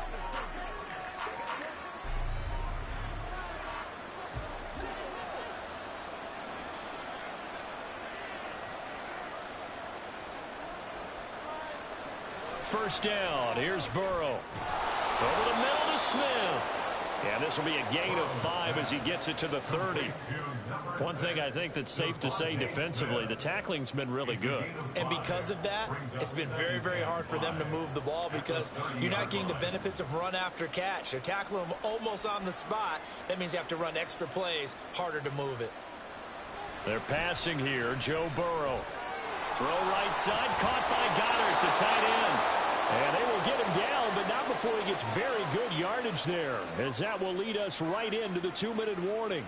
[SPEAKER 2] First down. Here's Burrow. Over the middle to Smith. Yeah, this will be a gain of 5 as he gets it to the 30. One thing I think that's safe to say defensively, the tackling's been really good.
[SPEAKER 3] And because of that, it's been very, very hard for them to move the ball because you're not getting the benefits of run after catch. They're tackling them almost on the spot. That means you have to run extra plays, harder to move it.
[SPEAKER 2] They're passing here. Joe Burrow. Throw right side, caught by Goddard, the tight end. And they will get him down, but not before he gets very good yardage there, as that will lead us right into the 2-minute warning.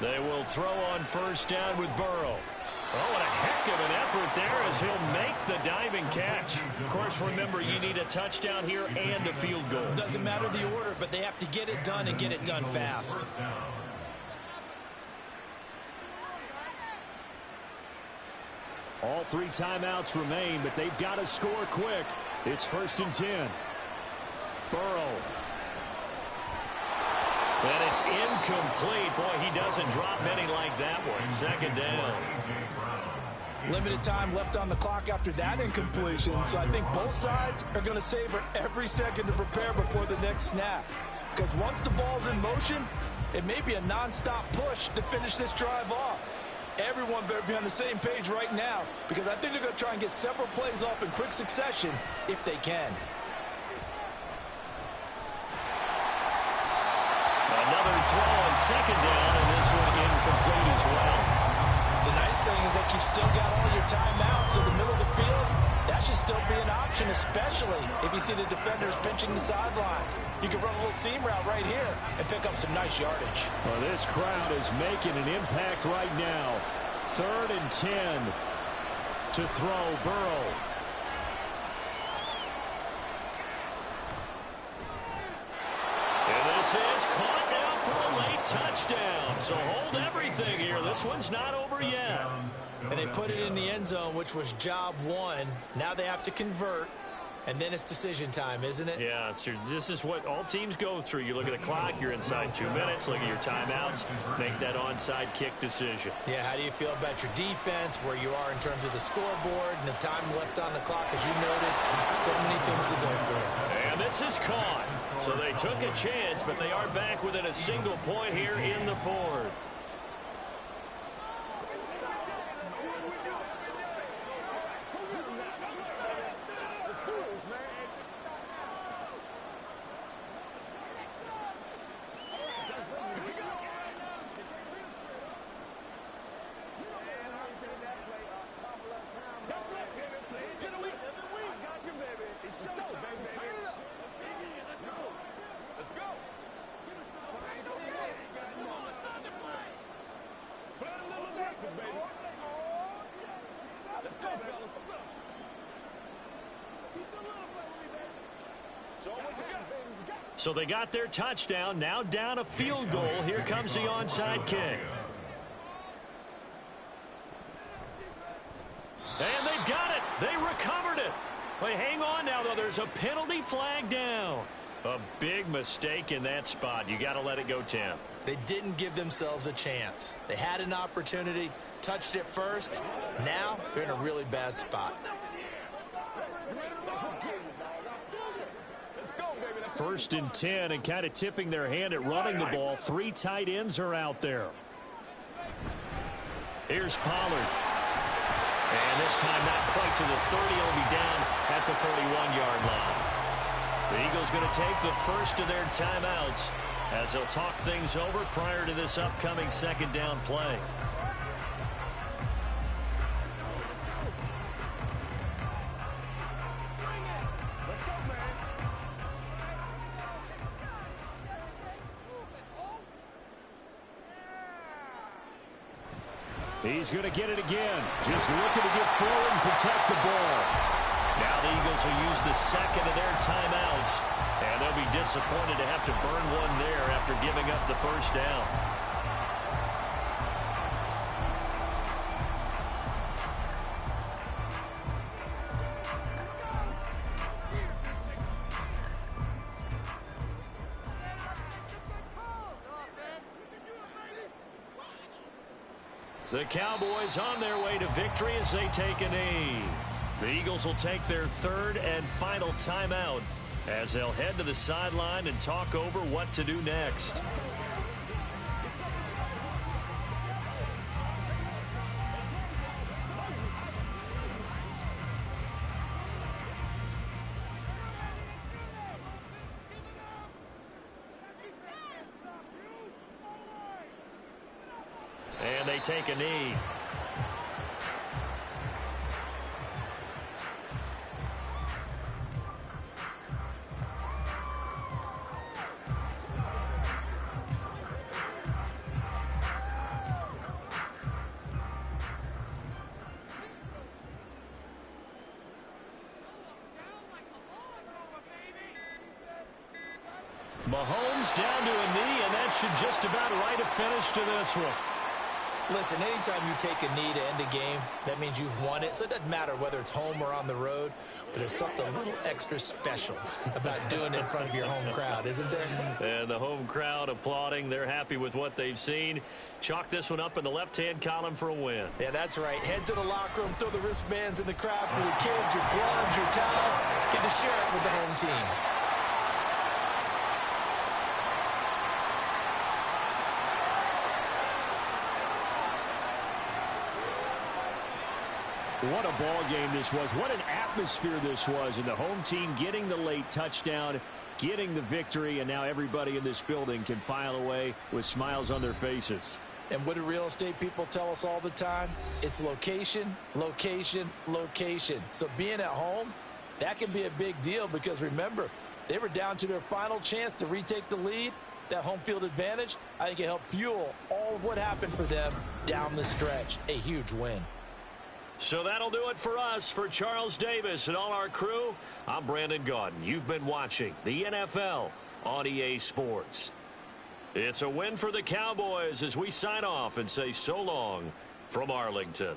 [SPEAKER 2] They will throw on first down with Burrow. Oh, what a heck of an effort there as he'll make the diving catch. Of course, remember, you need a touchdown here and a field goal.
[SPEAKER 3] Doesn't matter the order, but they have to get it done and get it done fast.
[SPEAKER 2] All 3 timeouts remain, but they've got to score quick. It's 1st and 10. Burrow. And it's incomplete. Boy, he doesn't drop many like that one. 2nd down.
[SPEAKER 8] Limited time left on the clock after that incompletion, so I think both sides are going to savor every second to prepare before the next snap. Because once the ball's in motion, it may be a nonstop push to finish this drive off. Everyone better be on the same page right now, because I think they're going to try and get several plays off in quick succession if they can.
[SPEAKER 2] Another throw on 2nd down, and this one incomplete as well.
[SPEAKER 3] The nice thing is that you've still got all your timeouts in the middle of the field. That should still be an option, especially if you see the defenders pinching the sideline. You can run a little seam route right here and pick up some nice yardage.
[SPEAKER 2] Well, this crowd is making an impact right now. 3rd and 10 to throw. Burrow. And this is caught now for a late touchdown. So hold everything here. This one's not over yet.
[SPEAKER 3] And they put it in the end zone, which was job 1. Now they have to convert. And then it's decision time, isn't it?
[SPEAKER 2] Yeah, so this is what all teams go through. You look at the clock, you're inside 2 minutes, look at your timeouts, make that onside kick decision.
[SPEAKER 3] Yeah, how do you feel about your defense, where you are in terms of the scoreboard, and the time left on the clock, as you noted, so many things to go through.
[SPEAKER 2] And this is caught. So they took a chance, but they are back within a single point here in the fourth. So they got their touchdown, now down a field goal. Here comes the onside kick. And they've got it. They recovered it. Wait, hang on now, though. There's a penalty flag down. A big mistake in that spot. You got to let it go, Tim.
[SPEAKER 3] They didn't give themselves a chance. They had an opportunity, touched it first. Now they're in a really bad spot.
[SPEAKER 2] First and 10, and kind of tipping their hand at running the ball. 3 tight ends are out there. Here's Pollard. And this time not quite to the 30. He'll be down at the 31-yard line. The Eagles going to take the first of their timeouts as they'll talk things over prior to this upcoming second down play. He's going to get it again. Just looking to get forward and protect the ball. Now the Eagles will use the second of their timeouts, and they'll be disappointed to have to burn one there after giving up the first down. The Cowboys on their way to victory as they take a knee. The Eagles will take their third and final timeout as they'll head to the sideline and talk over what to do next. And they take a knee. Mahomes down to a knee, and that should just about write a finish to this one.
[SPEAKER 3] Listen, anytime you take a knee to end a game, that means you've won it. So it doesn't matter whether it's home or on the road, but there's something a little extra special about doing it in front of your home crowd, isn't there?
[SPEAKER 2] And the home crowd applauding. They're happy with what they've seen. Chalk this one up in the left-hand column for a win.
[SPEAKER 3] Yeah, that's right. Head to the locker room, throw the wristbands in the crowd for the kids, your gloves, your towels. Get to share it with the home team.
[SPEAKER 2] What a ball game this was. What an atmosphere this was. And the home team getting the late touchdown, getting the victory, and now everybody in this building can file away with smiles on their faces.
[SPEAKER 3] And what do real estate people tell us all the time? It's location, location, location. So being at home, that can be a big deal because remember, they were down to their final chance to retake the lead. That home field advantage, I think it helped fuel all of what happened for them down the stretch. A huge win.
[SPEAKER 2] So that'll do it for us. For Charles Davis and all our crew, I'm Brandon Gaudin. You've been watching the NFL on EA Sports. It's a win for the Cowboys as we sign off and say so long from Arlington.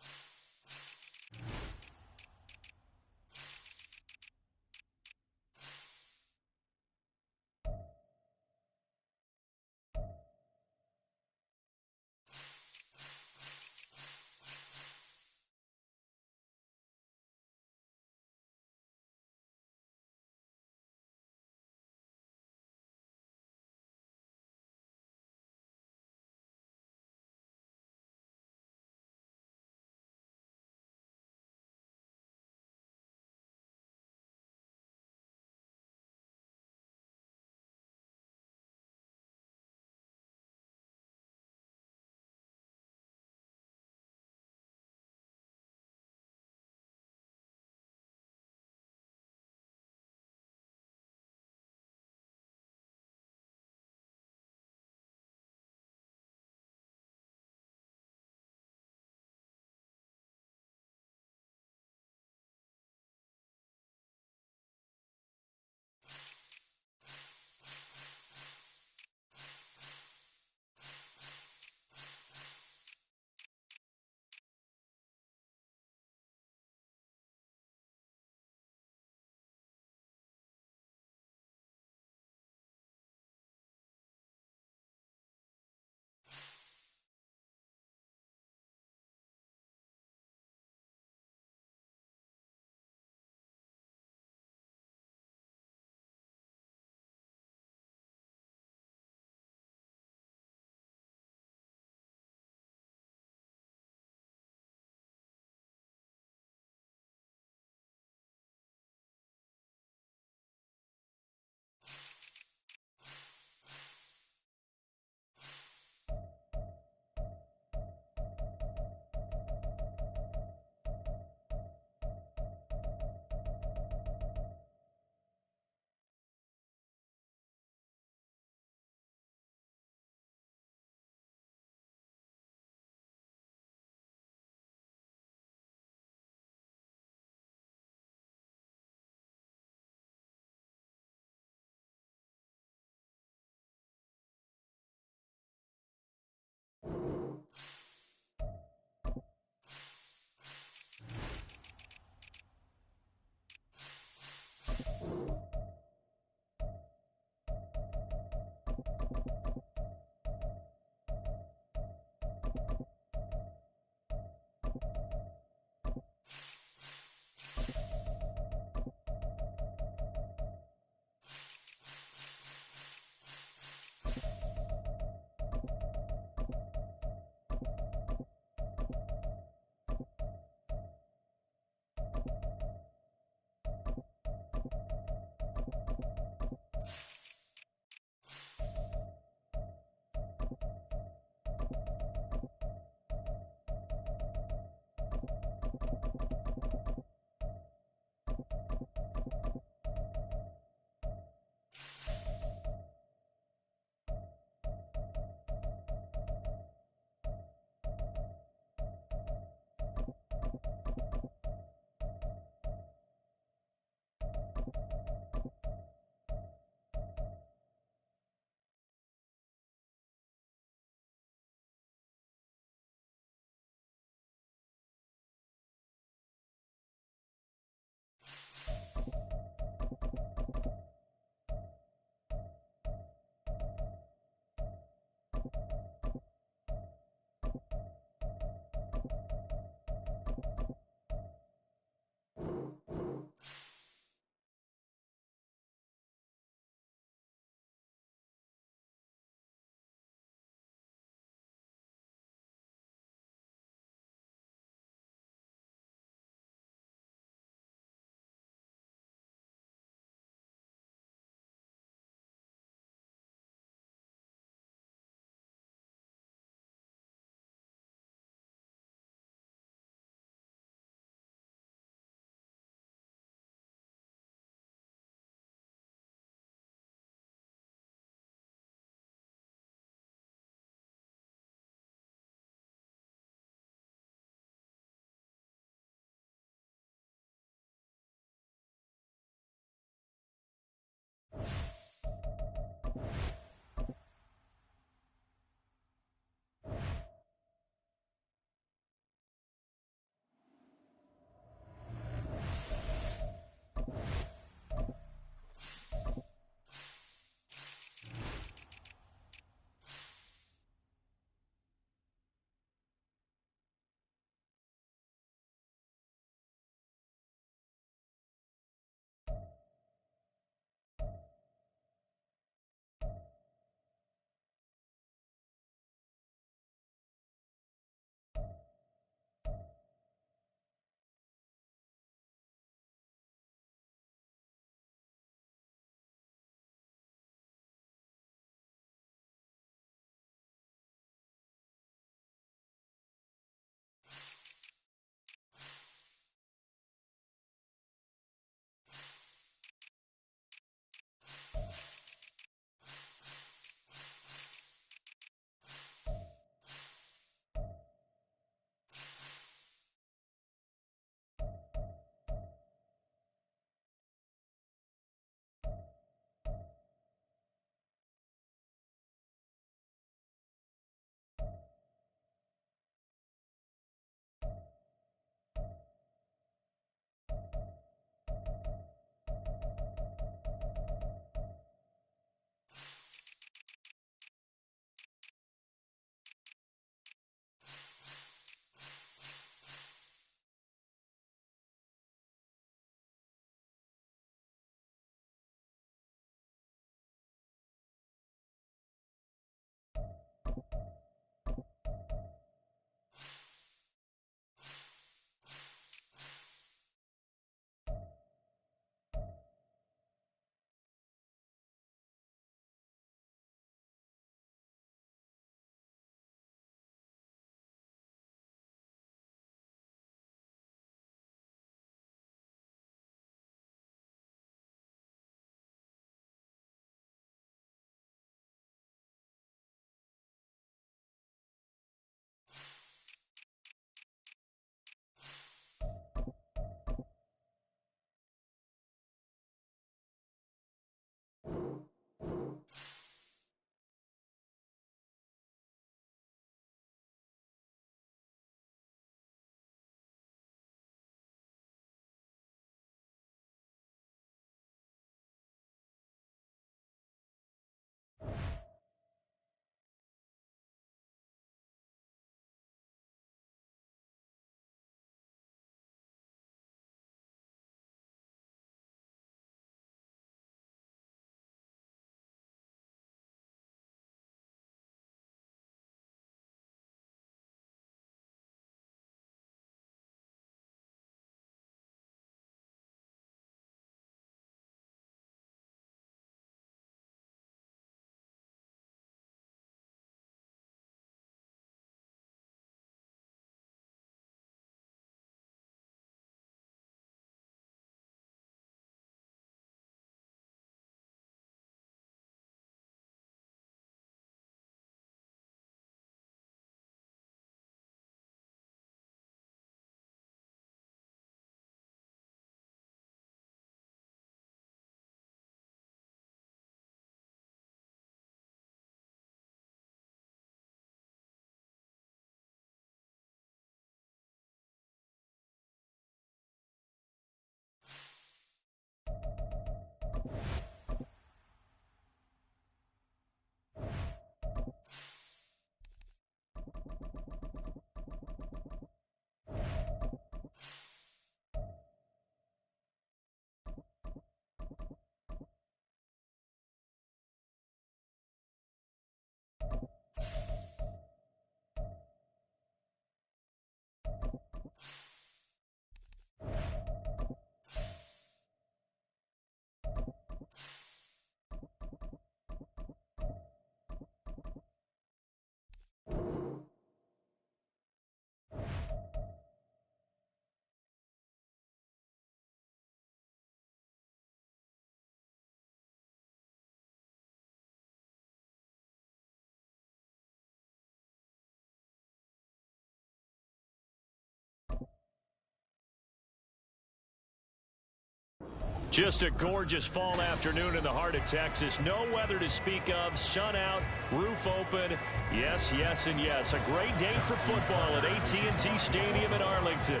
[SPEAKER 2] Just a gorgeous fall afternoon in the heart of Texas. No weather to speak of. Sun out, roof open. Yes, yes, and yes. A great day for football at AT&T Stadium in Arlington.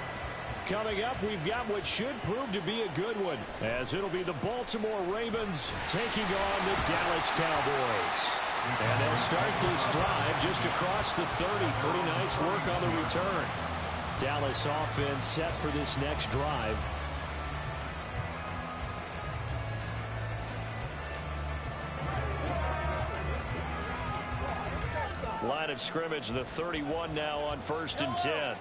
[SPEAKER 5] Coming up, we've got what should prove to be a good one, as it'll be the Baltimore Ravens taking on the Dallas Cowboys. And they'll start this drive just across the 30. Pretty nice work on the return. Dallas offense set for this next drive.
[SPEAKER 2] Line of scrimmage, the 31 now on 1st and 10.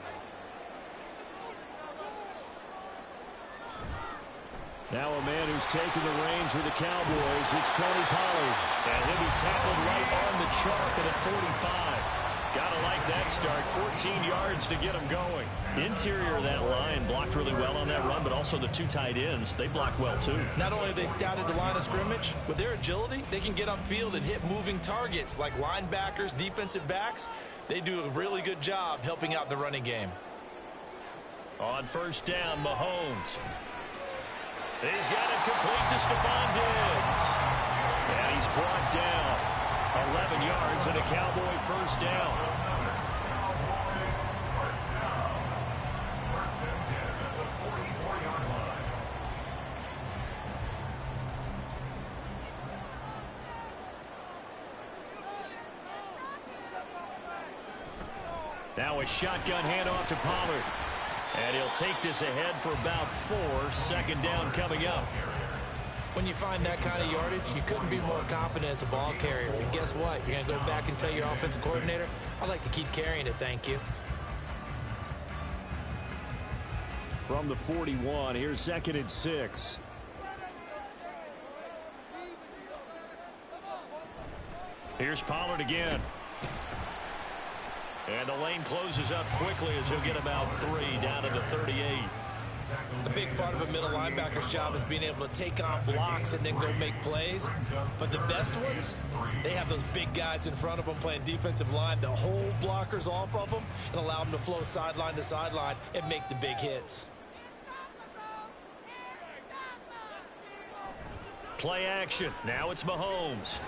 [SPEAKER 5] Now a man who's taken the reins with the Cowboys, it's Tony Pollard.
[SPEAKER 2] And he'll be tackled right on the chalk at a 45. Gotta like that start. 14 yards to get him going. Interior of that line blocked really well on that run, but also the two tight ends, they blocked well too.
[SPEAKER 3] Not only have they scouted the line of scrimmage, with their agility, they can get upfield and hit moving targets like linebackers, defensive backs. They do a really good job helping out the running game.
[SPEAKER 2] On 1st down, Mahomes. He's got it complete to Stephon Diggs. And he's brought down 11 yards and a Cowboy 1st down. Now a shotgun handoff to Pollard. And he'll take this ahead for about 4. 2nd down coming up.
[SPEAKER 3] When you find that kind of yardage, you couldn't be more confident as a ball carrier. And guess what? You're going to go back and tell your offensive coordinator, I'd like to keep carrying it, thank you.
[SPEAKER 5] From the 41, here's 2nd and 6.
[SPEAKER 2] Here's Pollard again. And the lane closes up quickly as he'll get about 3 down to the 38.
[SPEAKER 3] A big part of a middle linebacker's job is being able to take on blocks and then go make plays. But the best ones, they have those big guys in front of them playing defensive line to hold blockers off of them and allow them to flow sideline to sideline and make the big hits.
[SPEAKER 2] Play action. Now it's Mahomes.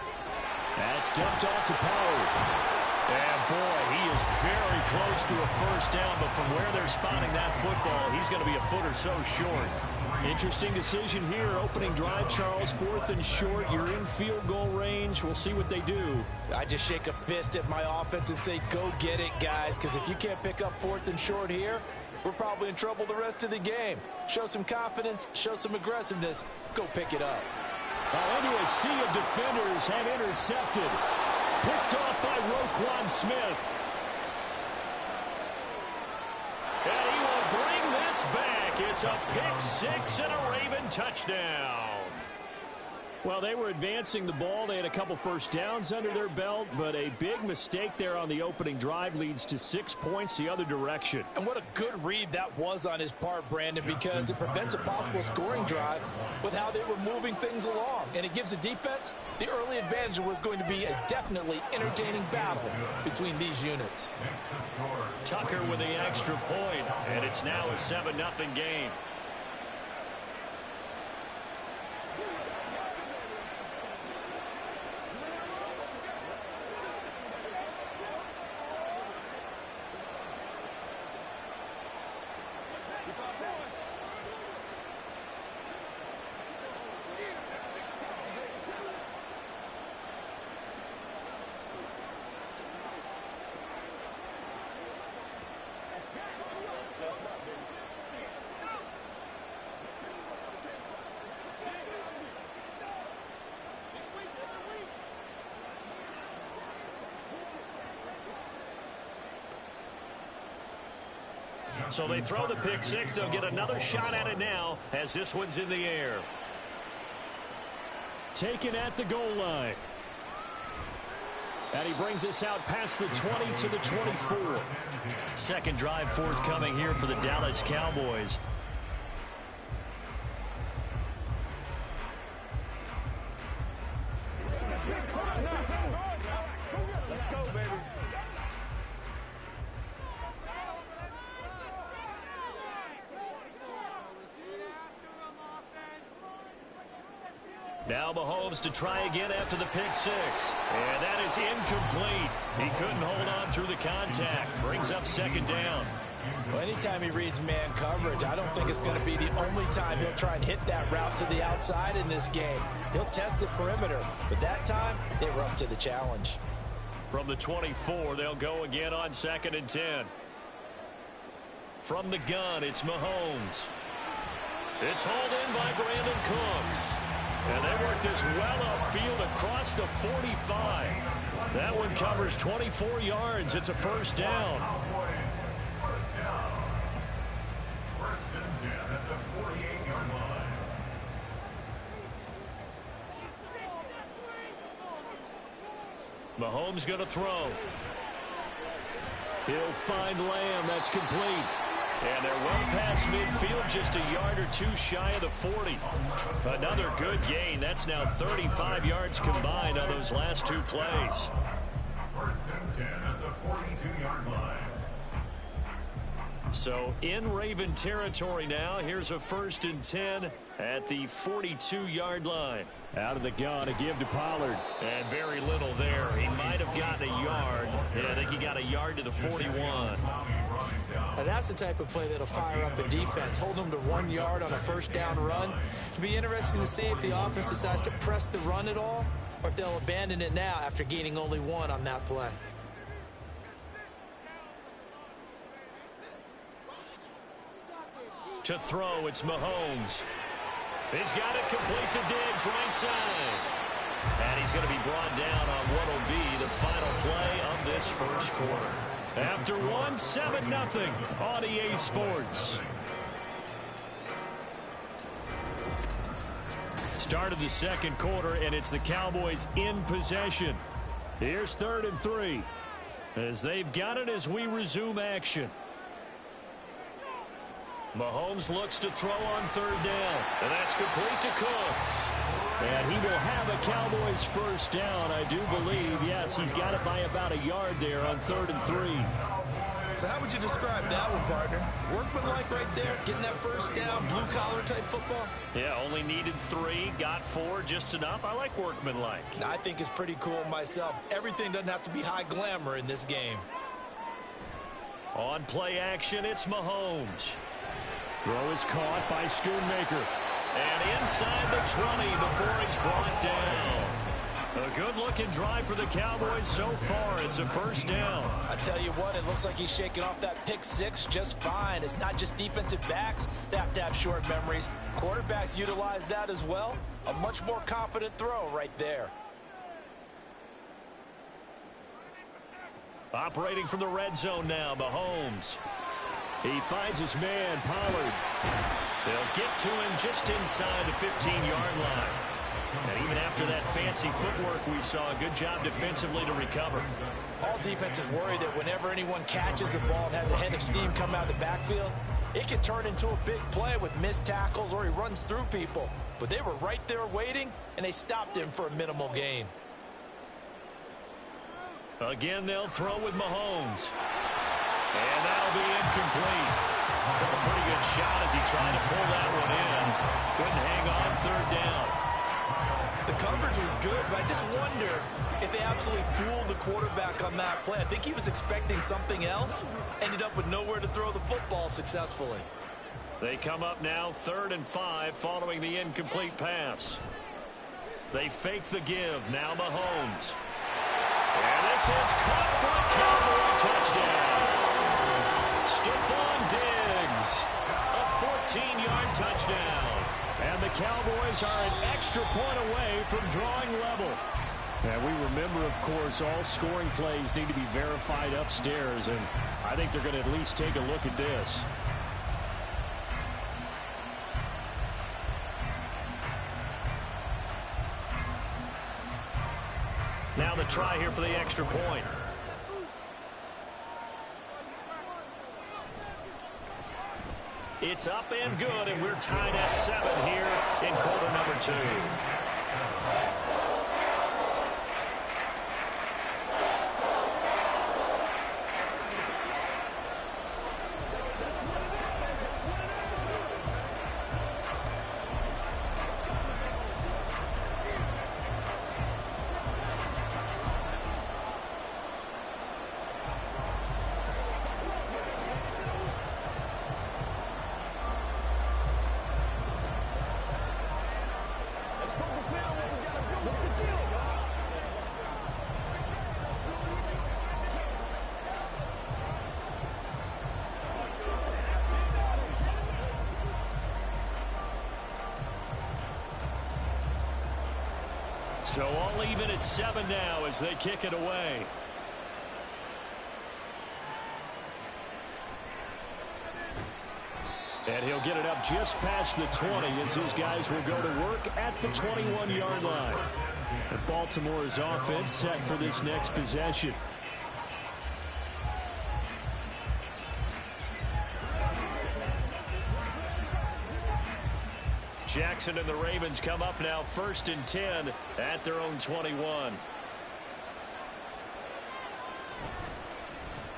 [SPEAKER 5] That's dumped off to Pollard.
[SPEAKER 2] And boy, he is very close to a 1st down, but from where they're spotting that football, he's going to be a foot or so short.
[SPEAKER 5] Interesting decision here. Opening drive, Charles, 4th and short. You're in field goal range. We'll see what they do.
[SPEAKER 3] I just shake a fist at my offense and say, go get it, guys, because if you can't pick up 4th and short here, we're probably in trouble the rest of the game. Show some confidence, show some aggressiveness, go pick it up.
[SPEAKER 5] Into a sea of defenders and intercepted. Picked off by Roquan Smith.
[SPEAKER 2] And he will bring this back. It's a pick 6 and a Raven touchdown.
[SPEAKER 5] Well, they were advancing the ball. They had a couple 1st downs under their belt, but a big mistake there on the opening drive leads to 6 points the other direction.
[SPEAKER 8] And what a good read that was on his part, Brandon, because it prevents a possible scoring drive with how they were moving things along. And it gives the defense the early advantage. Was going to be a definitely entertaining battle between these units.
[SPEAKER 2] Tucker with the extra point, and it's now a 7-0 game. So they throw the pick six. They'll get another shot at it now as this one's in the air.
[SPEAKER 5] Taken at the goal line. And he brings us out past the 20 to the 24.
[SPEAKER 2] Second drive forthcoming here for the Dallas Cowboys.
[SPEAKER 6] Let's go, baby.
[SPEAKER 2] Now Mahomes to try again after the pick six. And that is incomplete. He couldn't hold on through the contact. Brings up second down.
[SPEAKER 3] Well, anytime he reads man coverage, I don't think it's going to be the only time he'll try and hit that route to the outside in this game. He'll test the perimeter, but that time they were up to the challenge.
[SPEAKER 2] From the 24, they'll go again on 2nd and 10. From the gun, it's Mahomes. It's hauled in by Brandon Cooks. And they work this well upfield across the 45. That one covers 24 yards. It's a first down.
[SPEAKER 4] First and 10 at the 48-yard line.
[SPEAKER 2] Mahomes going to throw.
[SPEAKER 5] He'll find Lamb. That's complete.
[SPEAKER 2] And they're well past midfield, just a yard or two shy of the 40. Another good gain. That's now 35 yards combined on those last two plays.
[SPEAKER 4] First and 10 at the 42-yard line.
[SPEAKER 2] So in Raven territory now. Here's a 1st and 10 at the 42-yard line.
[SPEAKER 5] Out of the gun to give to Pollard.
[SPEAKER 2] And very little there. He might have gotten a yard. Yeah, I think he got a yard to the 41.
[SPEAKER 3] Now that's the type of play that'll fire up a defense. Hold them to 1 yard on a first down run. It'll be interesting to see if the offense decides to press the run at all, or if they'll abandon it now after gaining only 1 on that play.
[SPEAKER 2] To throw, it's Mahomes. He's got it complete to Diggs, right side. And he's going to be brought down on what will be the final play of this first quarter. After 7-0 on EA Sports. Start of the second quarter, and it's the Cowboys in possession. Here's 3rd and 3. As they've got it as we resume action. Mahomes looks to throw on 3rd down. And that's complete to Cooks.
[SPEAKER 5] And he will have a Cowboys first down, I do believe. Yes, he's got it by about a yard there on 3rd and 3.
[SPEAKER 3] So how would you describe that one, partner? Workmanlike right there, getting that first down, blue-collar type football?
[SPEAKER 2] Yeah, only needed 3, got 4, just enough. I like workmanlike.
[SPEAKER 3] I think it's pretty cool myself. Everything doesn't have to be high glamour in this game.
[SPEAKER 2] On play action, it's Mahomes.
[SPEAKER 5] Throw is caught by Schoonmaker.
[SPEAKER 2] And inside the 20 before it's brought down. A good-looking drive for the Cowboys so far. It's a first down.
[SPEAKER 3] I tell you what, it looks like he's shaking off that pick six just fine. It's not just defensive backs that have to have short memories. Quarterbacks utilize that as well. A much more confident throw right there.
[SPEAKER 2] Operating from the red zone now, Mahomes.
[SPEAKER 5] He finds his man, Pollard.
[SPEAKER 2] They'll get to him just inside the 15-yard line. And even after that fancy footwork we saw, a good job defensively to recover.
[SPEAKER 3] All defenses worry that whenever anyone catches the ball and has a head of steam come out of the backfield, it can turn into a big play with missed tackles or he runs through people. But they were right there waiting, and they stopped him for a minimal gain.
[SPEAKER 2] Again, they'll throw with Mahomes. And that'll be incomplete. Took a pretty good shot as he tried to pull that one in. Couldn't hang on 3rd down.
[SPEAKER 3] The coverage was good, but I just wonder if they absolutely fooled the quarterback on that play. I think he was expecting something else. Ended up with nowhere to throw the football successfully.
[SPEAKER 2] They come up now 3rd and 5 following the incomplete pass. They fake the give. Now Mahomes. And this is caught for a Cowboy touchdown. Stephon Diggs. A 14-yard touchdown.
[SPEAKER 5] And the Cowboys are an extra point away from drawing level. And we remember, of course, all scoring plays need to be verified upstairs. And I think they're going to at least take a look at this.
[SPEAKER 2] Now the try here for the extra point. It's up and good, and we're tied at 7 here in quarter number 2. So all even at 7 now as they kick it away. And he'll get it up just past the 20 as his guys will go to work at the 21-yard line. And Baltimore's offense set for this next possession. Jackson and the Ravens come up now 1st and 10 at their own 21.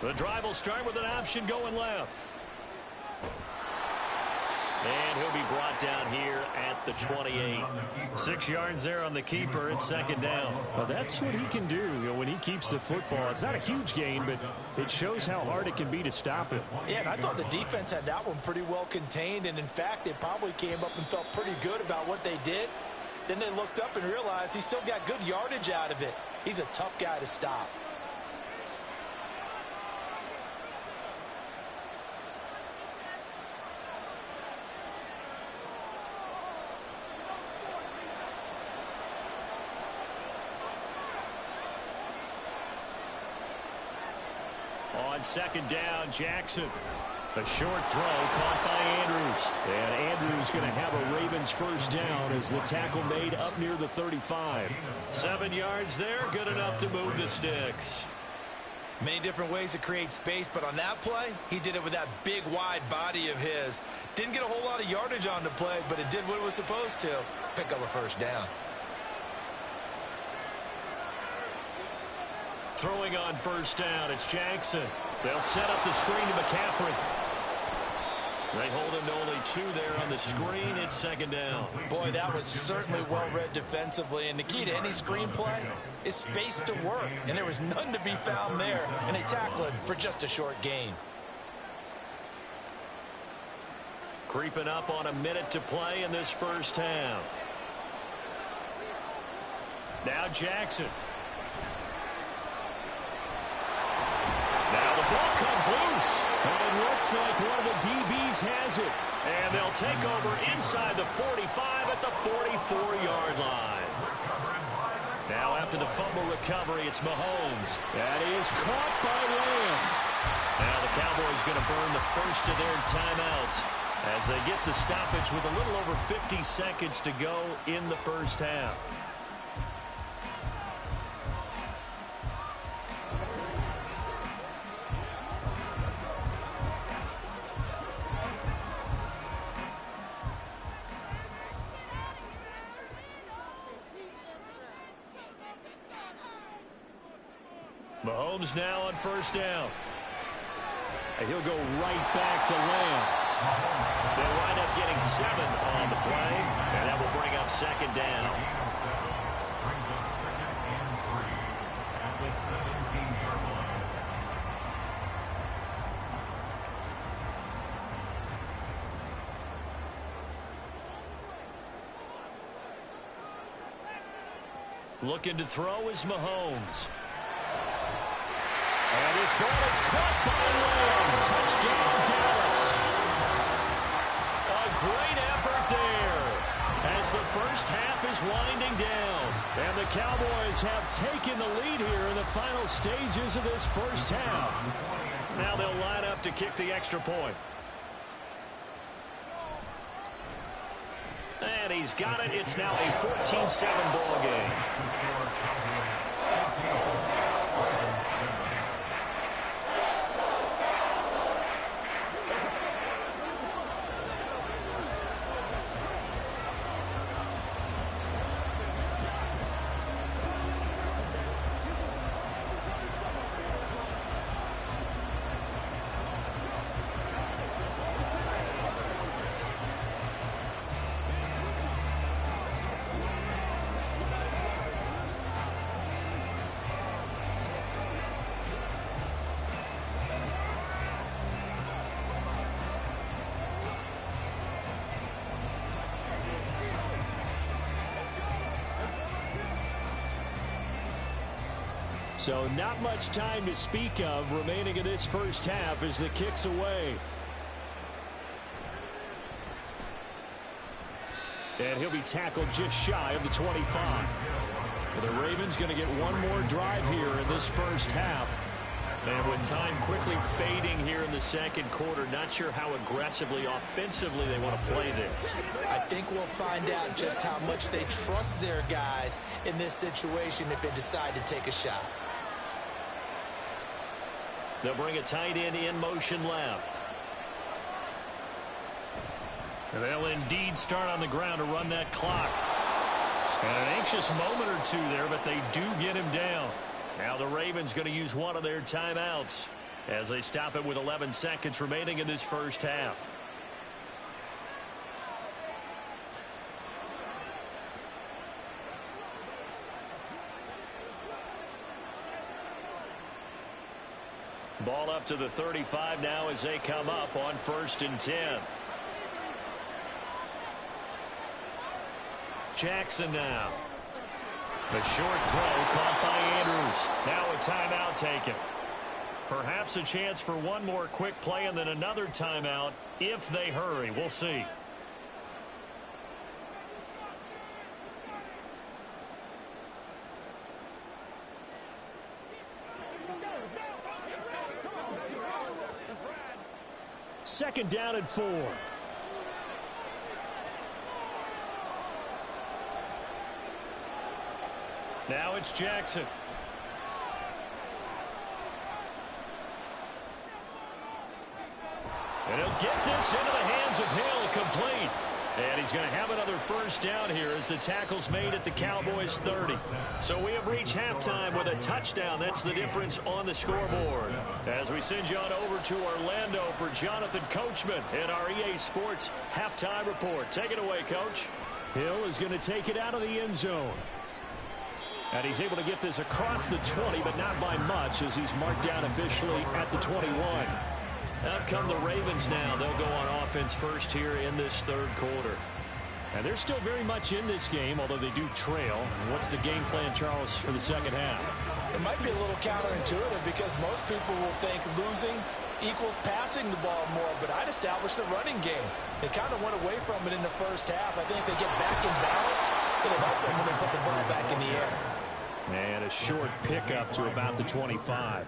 [SPEAKER 2] The drive will start with an option going left. And he'll be brought down here at the 28. 6 yards there on the keeper. It's 2nd down.
[SPEAKER 5] Well, that's what he can do, when he keeps the football. It's not a huge gain, but it shows how hard it can be to stop it.
[SPEAKER 3] Yeah, and I thought the defense had that one pretty well contained, and in fact, they probably came up and felt pretty good about what they did. Then they looked up and realized he still got good yardage out of it. He's a tough guy to stop.
[SPEAKER 2] On 2nd down, Jackson. A short throw caught by Andrews. And Andrews going to have a Ravens 1st down as the tackle made up near the 35. 7 yards there, good enough to move the sticks.
[SPEAKER 3] Many different ways to create space, but on that play, he did it with that big, wide body of his. Didn't get a whole lot of yardage on the play, but it did what it was supposed to. Pick up a 1st down.
[SPEAKER 2] Throwing on 1st down, it's Jackson. They'll set up the screen to McCaffrey. They hold him to only 2 there on the screen. It's 2nd down.
[SPEAKER 3] Boy, that was certainly well read defensively. And the key to any screen play is space to work. And there was none to be found there. And they tackle it for just a short gain.
[SPEAKER 2] Creeping up on a minute to play in this 1st half. Now Jackson. Now the ball comes loose. And it looks like one of the DBs has it. And they'll take over inside the 45 at the 44-yard line. Now after the fumble recovery, it's Mahomes. That is caught by Lamb. Now the Cowboys going to burn the 1st of their timeouts as they get the stoppage with a little over 50 seconds to go in the 1st half. Mahomes now on 1st down. And he'll go right back to Lamb. They'll wind up getting 7 on the play, and that will bring up 2nd down.
[SPEAKER 4] Brings up 2nd and 3 at the 17-yard line.
[SPEAKER 2] Looking to throw is Mahomes. And this ball is caught by Lamb. Touchdown, Dallas. A great effort there as the 1st half is winding down. And the Cowboys have taken the lead here in the final stages of this 1st half. Now they'll line up to kick the extra point. And he's got it. It's now a 14-7 ball game. So not much time to speak of remaining in this first half as the kick's away. And he'll be tackled just shy of the 25. And the Ravens going to get one more drive here in this first half. And with time quickly fading here in the second quarter, not sure how aggressively, offensively they want to play this.
[SPEAKER 3] I think we'll find out just how much they trust their guys in this situation if they decide to take a shot.
[SPEAKER 2] They'll bring a tight end in motion left. And they'll indeed start on the ground to run that clock. And an anxious moment or two there, but they do get him down. Now the Ravens going to use one of their timeouts as they stop it with 11 seconds remaining in this first half. Ball up to the 35 now as they come up on 1st and 10. Jackson now. A short throw caught by Andrews. Now a timeout taken. Perhaps a chance for one more quick play and then another timeout if they hurry. We'll see. Second down and 4. Now it's Jackson. And he'll get this into the hands of Hill, complete. And he's going to have another first down here as the tackle's made at the Cowboys 30. So we have reached halftime with a touchdown. That's the difference on the scoreboard. As we send you on over to Orlando for Jonathan Coachman in our EA Sports halftime report. Take it away, Coach. Hill is going to take it out of the end zone. And he's able to get this across the 20, but not by much as he's marked down officially at the 21. Out come the Ravens now. They'll go on offense first here in this third quarter. And they're still very much in this game, although they do trail. What's the game plan, Charles, for the second half?
[SPEAKER 8] It might be a little counterintuitive because most people will think losing equals passing the ball more, but I'd establish the running game. They kind of went away from it in the first half. I think if they get back in balance, it'll help them when they put the ball back in the air.
[SPEAKER 2] And a short pickup to about the 25.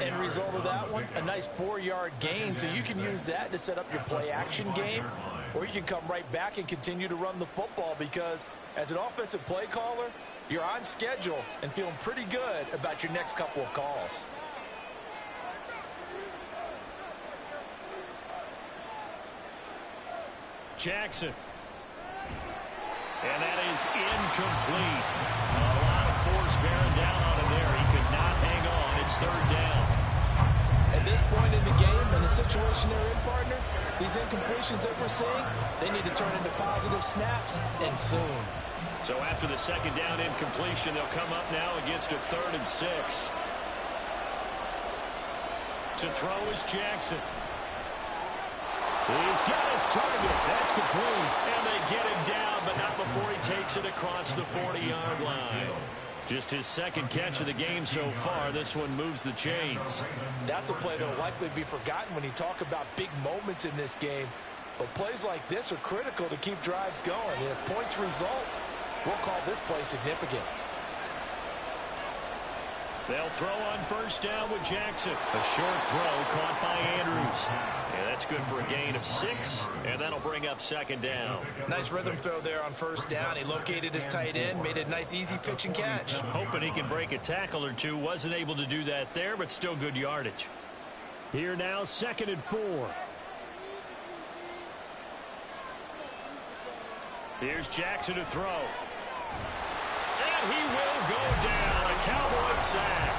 [SPEAKER 8] End result of that one, a nice 4-yard gain, so you can use that to set up your play-action game, or you can come right back and continue to run the football because as an offensive play caller, you're on schedule and feeling pretty good about your next couple of calls.
[SPEAKER 2] Jackson. And that is incomplete. A lot of force bearing down on him there. He could not hang on. It's third down.
[SPEAKER 8] At this point in the game, in the situation they're in, partner, these incompletions that we're seeing, they need to turn into positive snaps, and soon.
[SPEAKER 2] So after the second down incompletion, they'll come up now against a 3rd and 6. To throw is Jackson. He's got his target. That's complete. And they get him down, but not before he takes it across the 40-yard line. Just his second catch of the game so far. This one moves the chains.
[SPEAKER 8] That's a play that will likely be forgotten when you talk about big moments in this game. But plays like this are critical to keep drives going. And if points result, we'll call this play significant.
[SPEAKER 2] They'll throw on first down with Jackson. A short throw caught by Andrews. Yeah, that's good for a gain of 6, and that'll bring up second down.
[SPEAKER 3] Nice rhythm throw there on first down. He located his tight end, made a nice easy pitch and catch.
[SPEAKER 2] Hoping he can break a tackle or two. Wasn't able to do that there, but still good yardage.
[SPEAKER 5] Here now, 2nd and 4.
[SPEAKER 2] Here's Jackson to throw. And he will go down. A Cowboys sack.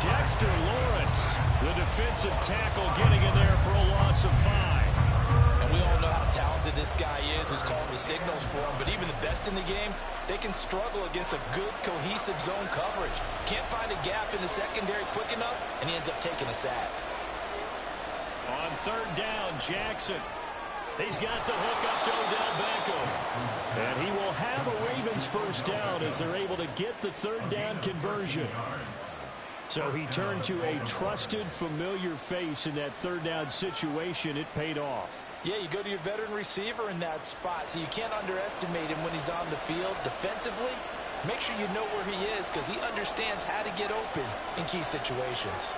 [SPEAKER 2] Dexter Lawrence, the defensive tackle, getting in there for a loss of 5.
[SPEAKER 3] And we all know how talented this guy is who's calling the signals for him. But even the best in the game, they can struggle against a good, cohesive zone coverage. Can't find a gap in the secondary quick enough, and he ends up taking a sack.
[SPEAKER 2] On third down, Jackson. He's got the hook up to Odell Beckham.
[SPEAKER 5] And he will have a Ravens first down as they're able to get the third down conversion. So he turned to a trusted, familiar face in that third down situation. It paid off.
[SPEAKER 3] Yeah, you go to your veteran receiver in that spot, so you can't underestimate him when he's on the field. Defensively, make sure you know where he is because he understands how to get open in key situations.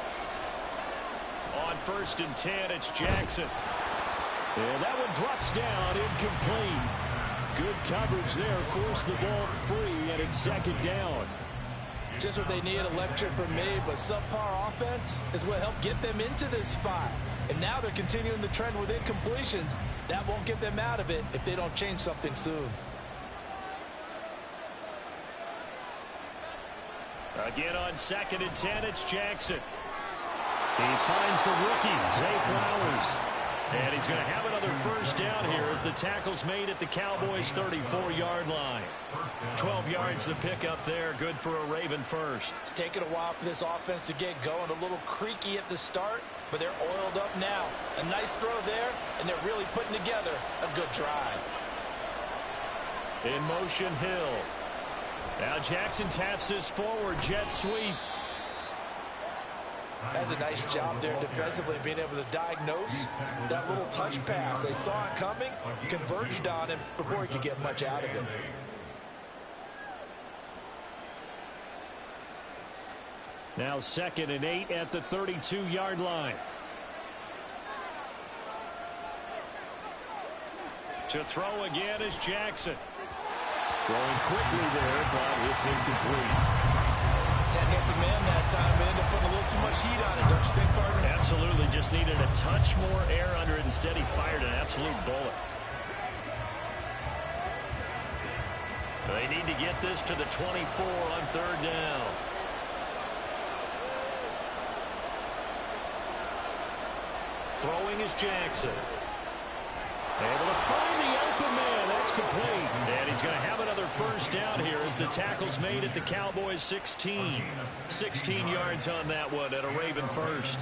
[SPEAKER 2] On 1st and 10, it's Jackson.
[SPEAKER 5] And that one drops down, incomplete. Good coverage there, forced the ball free, and it's second down.
[SPEAKER 3] Just what they need, a lecture from me, but subpar offense is what helped get them into this spot. And now they're continuing the trend with incompletions. That won't get them out of it if they don't change something soon.
[SPEAKER 2] Again on 2nd and 10, it's Jackson.
[SPEAKER 5] He finds the rookie, Zay Flowers.
[SPEAKER 2] And he's going to have another first down here as the tackle's made at the Cowboys' 34-yard line. 12 yards to pick up there. Good for a Raven first.
[SPEAKER 3] It's taken a while for this offense to get going. A little creaky at the start, but they're oiled up now. A nice throw there, and they're really putting together a good drive.
[SPEAKER 2] In motion, Hill. Now Jackson taps this forward jet sweep.
[SPEAKER 3] That's a nice job there defensively, being able to diagnose that little touch pass. They saw it coming, converged on him before he could get much out of it.
[SPEAKER 5] Now 2nd and 8 at the 32-yard line.
[SPEAKER 2] To throw again is Jackson.
[SPEAKER 5] Throwing quickly there, but it's incomplete.
[SPEAKER 3] Had an open man that time, but ended up putting a little too much heat on it, don't you think, partner?
[SPEAKER 2] Absolutely, just needed a touch more air under it. Instead, he fired an absolute bullet. They need to get this to the 24 on third down. Throwing is Jackson. Able to find the open man. That's complete. And he's going to have another first down here as the tackle's made at the Cowboys' 16. 16 yards on that one at a Raven first.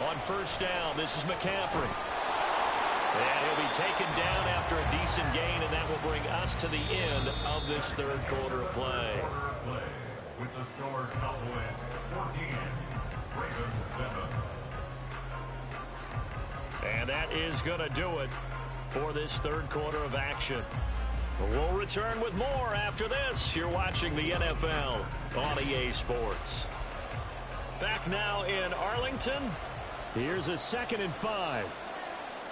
[SPEAKER 2] On first down, this is McCaffrey. And he'll be taken down after a decent gain, and that will bring us to the end of this third quarter of play.
[SPEAKER 4] With the score, Cowboys 14, Ravens 7.
[SPEAKER 2] And that is going to do it for this third quarter of action. We'll return with more after this. You're watching the NFL on EA Sports. Back now in Arlington.
[SPEAKER 5] Here's a 2nd and 5.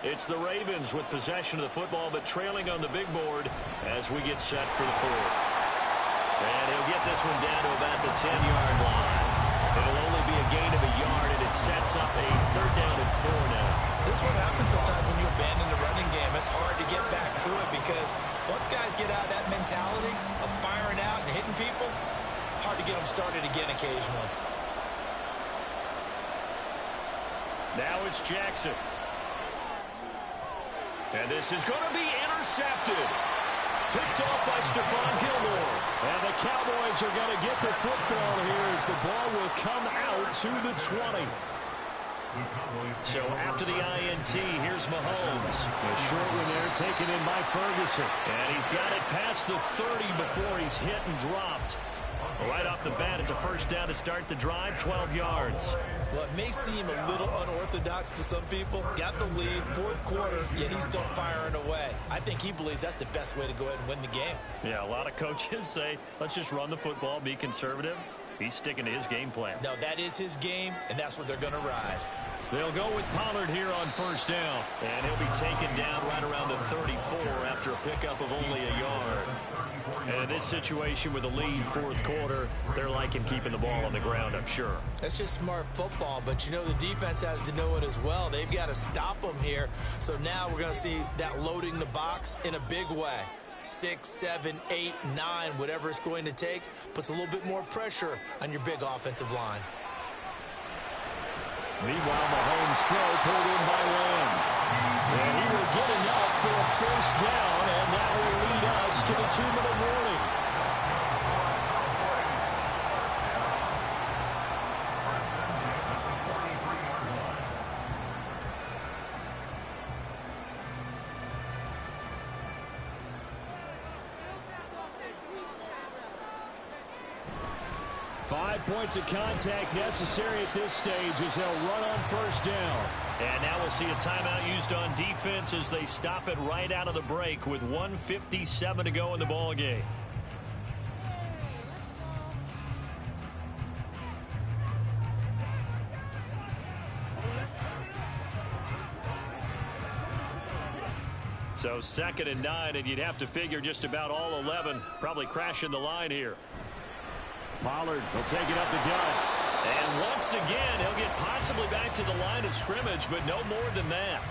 [SPEAKER 2] It's the Ravens with possession of the football, but trailing on the big board as we get set for the fourth. And he'll get this one down to about the 10-yard line. It'll only be a gain of a yard, and it sets up a third down and 4 now.
[SPEAKER 3] This is what happens sometimes when you abandon the running game. It's hard to get back to it because once guys get out of that mentality of firing out and hitting people, hard to get them started again occasionally.
[SPEAKER 2] Now it's Jackson. And this is going to be intercepted. Picked off by Stephon Gilmore.
[SPEAKER 5] And the Cowboys are going to get the football here as the ball will come out to the 20.
[SPEAKER 2] So after the INT, here's Mahomes.
[SPEAKER 5] A short one there taken in by Ferguson.
[SPEAKER 2] And he's got it past the 30 before he's hit and dropped. Right off the bat, it's a first down to start the drive, 12 yards.
[SPEAKER 7] Well, it may seem a little unorthodox to some people. Got the lead, fourth quarter, yet he's still firing away. I think he believes that's the best way to go ahead and win the game.
[SPEAKER 2] Yeah, a lot of coaches say, let's just run the football, be conservative. He's sticking to his game plan.
[SPEAKER 7] No, that is his game, and that's what they're going to ride.
[SPEAKER 2] They'll go with Pollard here on first down. And he'll be taken down right around the 34 after a pickup of only a yard. And in this situation with a lead fourth quarter, they're liking keeping the ball on the ground, I'm sure.
[SPEAKER 7] That's just smart football, but you know the defense has to know it as well. They've got to stop them here. So now we're going to see that loading the box in a big way. 6, 7, 8, 9, whatever it's going to take, puts a little bit more pressure on your big offensive line.
[SPEAKER 2] Meanwhile, Mahomes' throw pulled in by Lamb. And he will get enough for a first down, and that will lead us to the 2-minute warning. Points of contact necessary at this stage as they'll run on first down. And now we'll see a timeout used on defense as they stop it right out of the break with 1:57 to go in the ball game. So 2nd and 9, and you'd have to figure just about all 11 probably crashing the line here. Pollard will take it up the gut. And once again, he'll get possibly back to the line of scrimmage, but no more than that.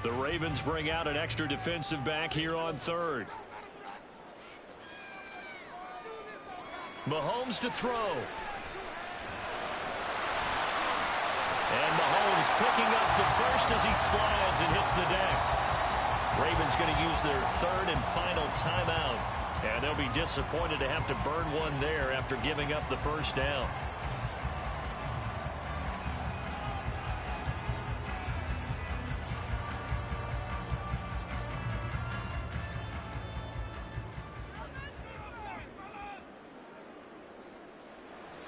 [SPEAKER 2] The Ravens bring out an extra defensive back here on 3rd. Mahomes to throw. And Mahomes picking up the first as he slides and hits the deck. Ravens going to use their 3rd and final timeout. And they'll be disappointed to have to burn one there after giving up the first down.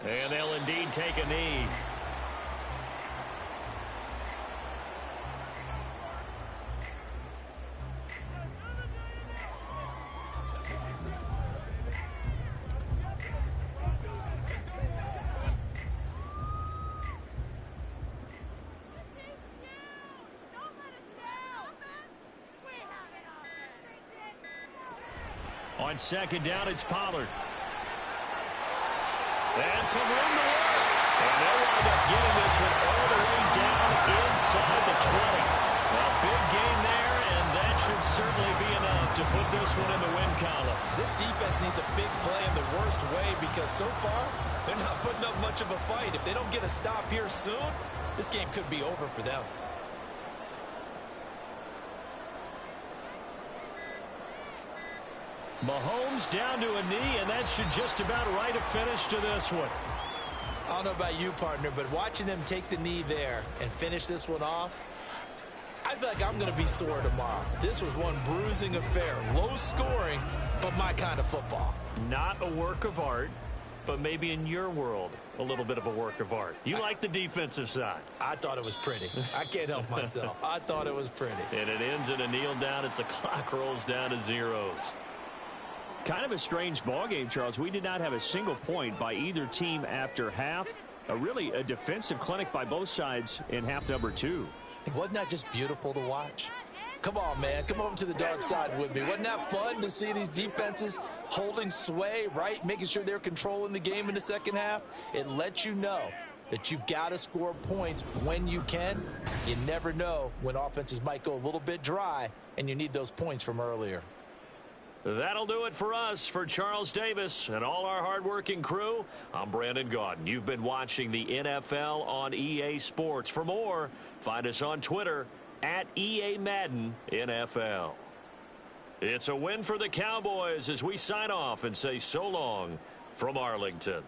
[SPEAKER 2] And they'll indeed take a knee. On 2nd down, it's Pollard. And some room to work. And they'll wind up getting this one all the way down inside the 20. A big gain there, and that should certainly be enough to put this one in the win column.
[SPEAKER 7] This defense needs a big play in the worst way because so far, they're not putting up much of a fight. If they don't get a stop here soon, this game could be over for them.
[SPEAKER 2] Mahomes down to a knee, and that should just about write a finish to this one.
[SPEAKER 7] I don't know about you, partner, but watching them take the knee there and finish this one off, I feel like I'm going to be sore tomorrow. This was one bruising affair. Low scoring, but my kind of football.
[SPEAKER 2] Not a work of art, but maybe in your world, a little bit of a work of art. You like the defensive side.
[SPEAKER 7] I thought it was pretty. I can't help myself. I thought it was pretty.
[SPEAKER 2] And it ends in a kneel down as the clock rolls down to zeros. Kind of a strange ball game, Charles. We did not have a single point by either team after half. Really a defensive clinic by both sides in half number 2.
[SPEAKER 7] Wasn't that just beautiful to watch? Come on, man. Come over to the dark side with me. Wasn't that fun to see these defenses holding sway, right? Making sure they're controlling the game in the second half. It lets you know that you've got to score points when you can. You never know when offenses might go a little bit dry, and you need those points from earlier.
[SPEAKER 2] That'll do it for us. For Charles Davis and all our hardworking crew, I'm Brandon Gaudin. You've been watching the NFL on EA Sports. For more, find us on Twitter at EA Madden NFL. It's a win for the Cowboys as we sign off and say so long from Arlington.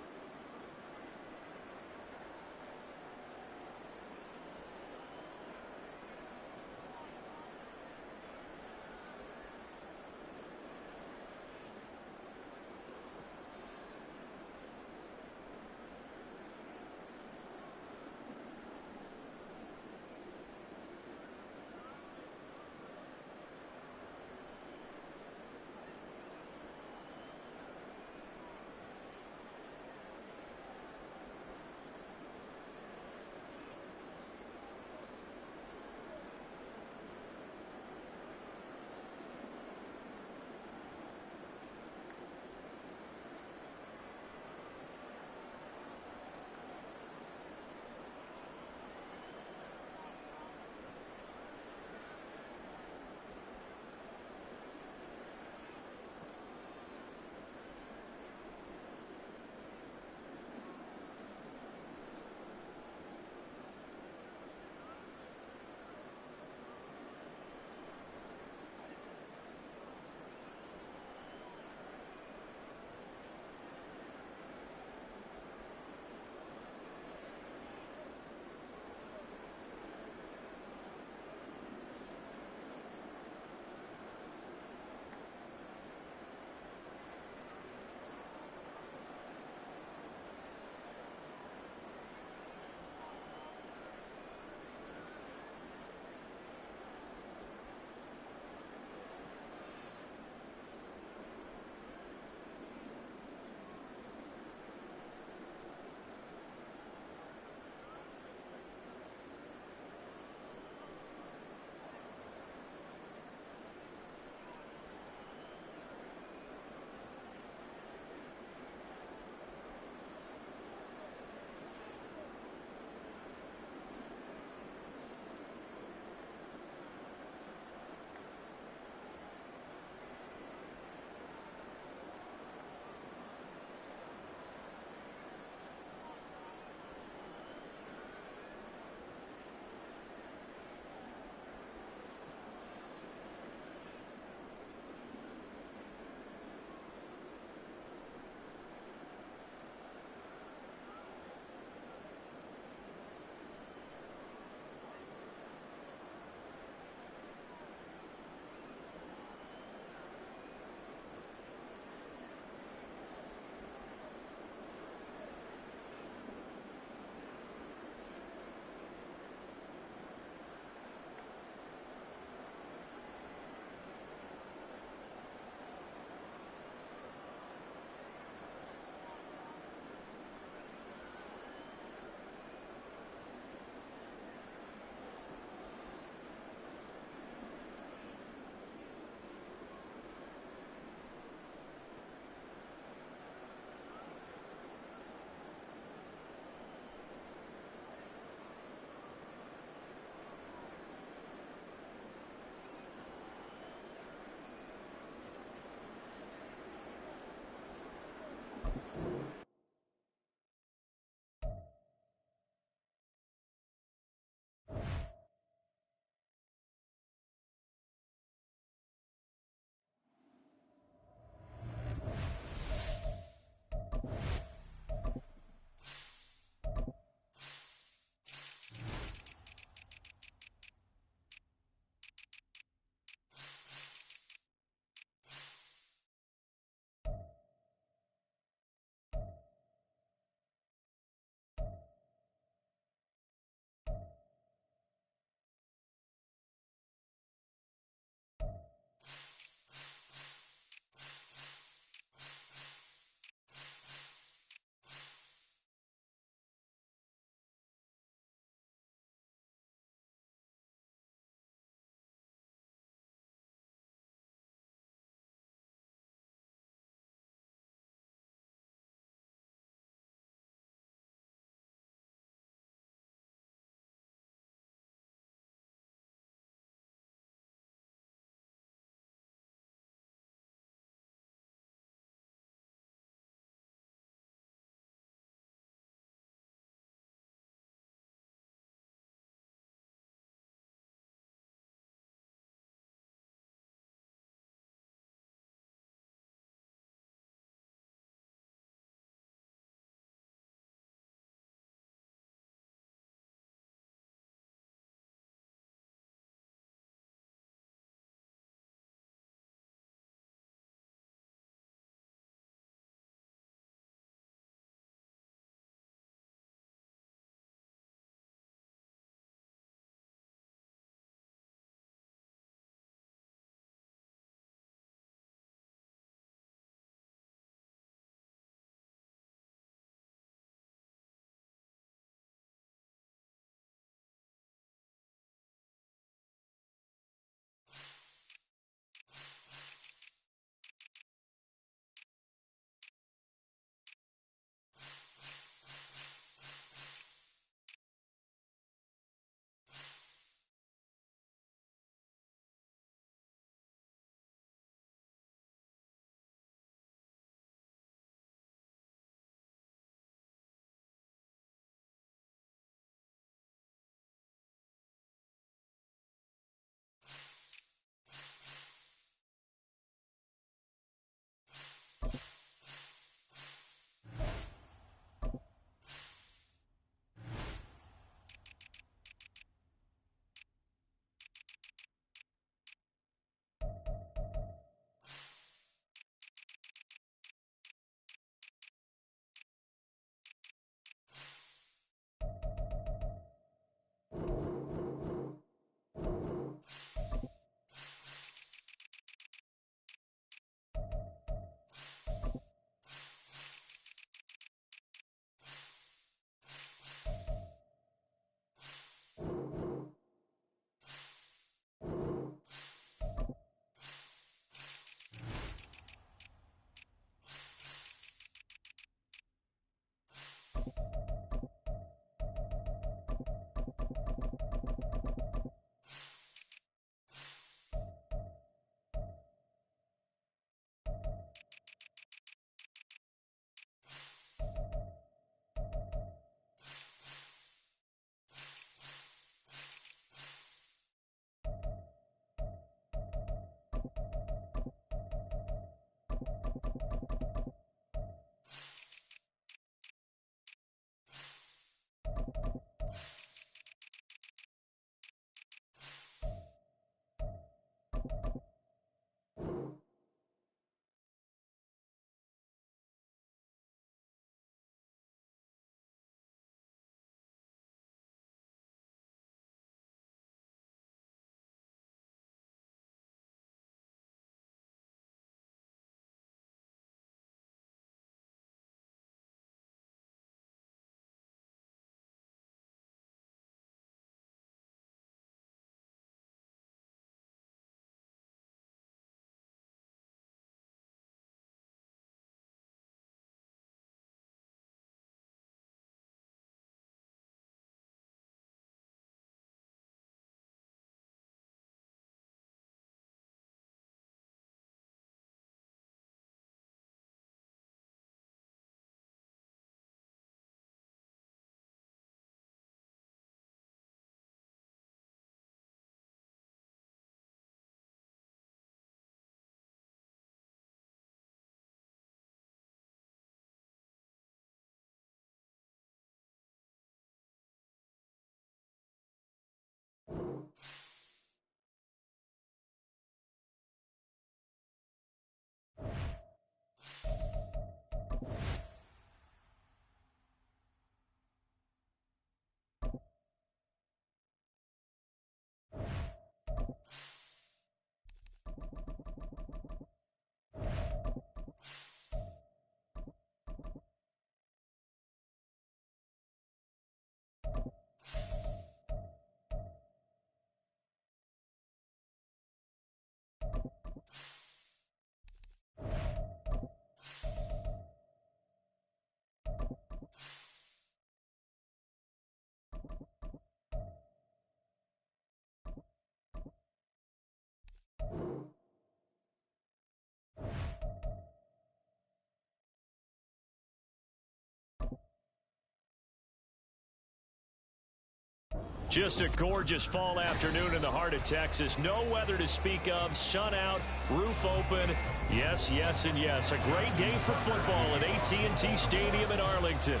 [SPEAKER 2] Just a gorgeous fall afternoon in the heart of Texas. No weather to speak of. Sun out, roof open. Yes, yes, and yes. A great day for football at AT&T Stadium in Arlington.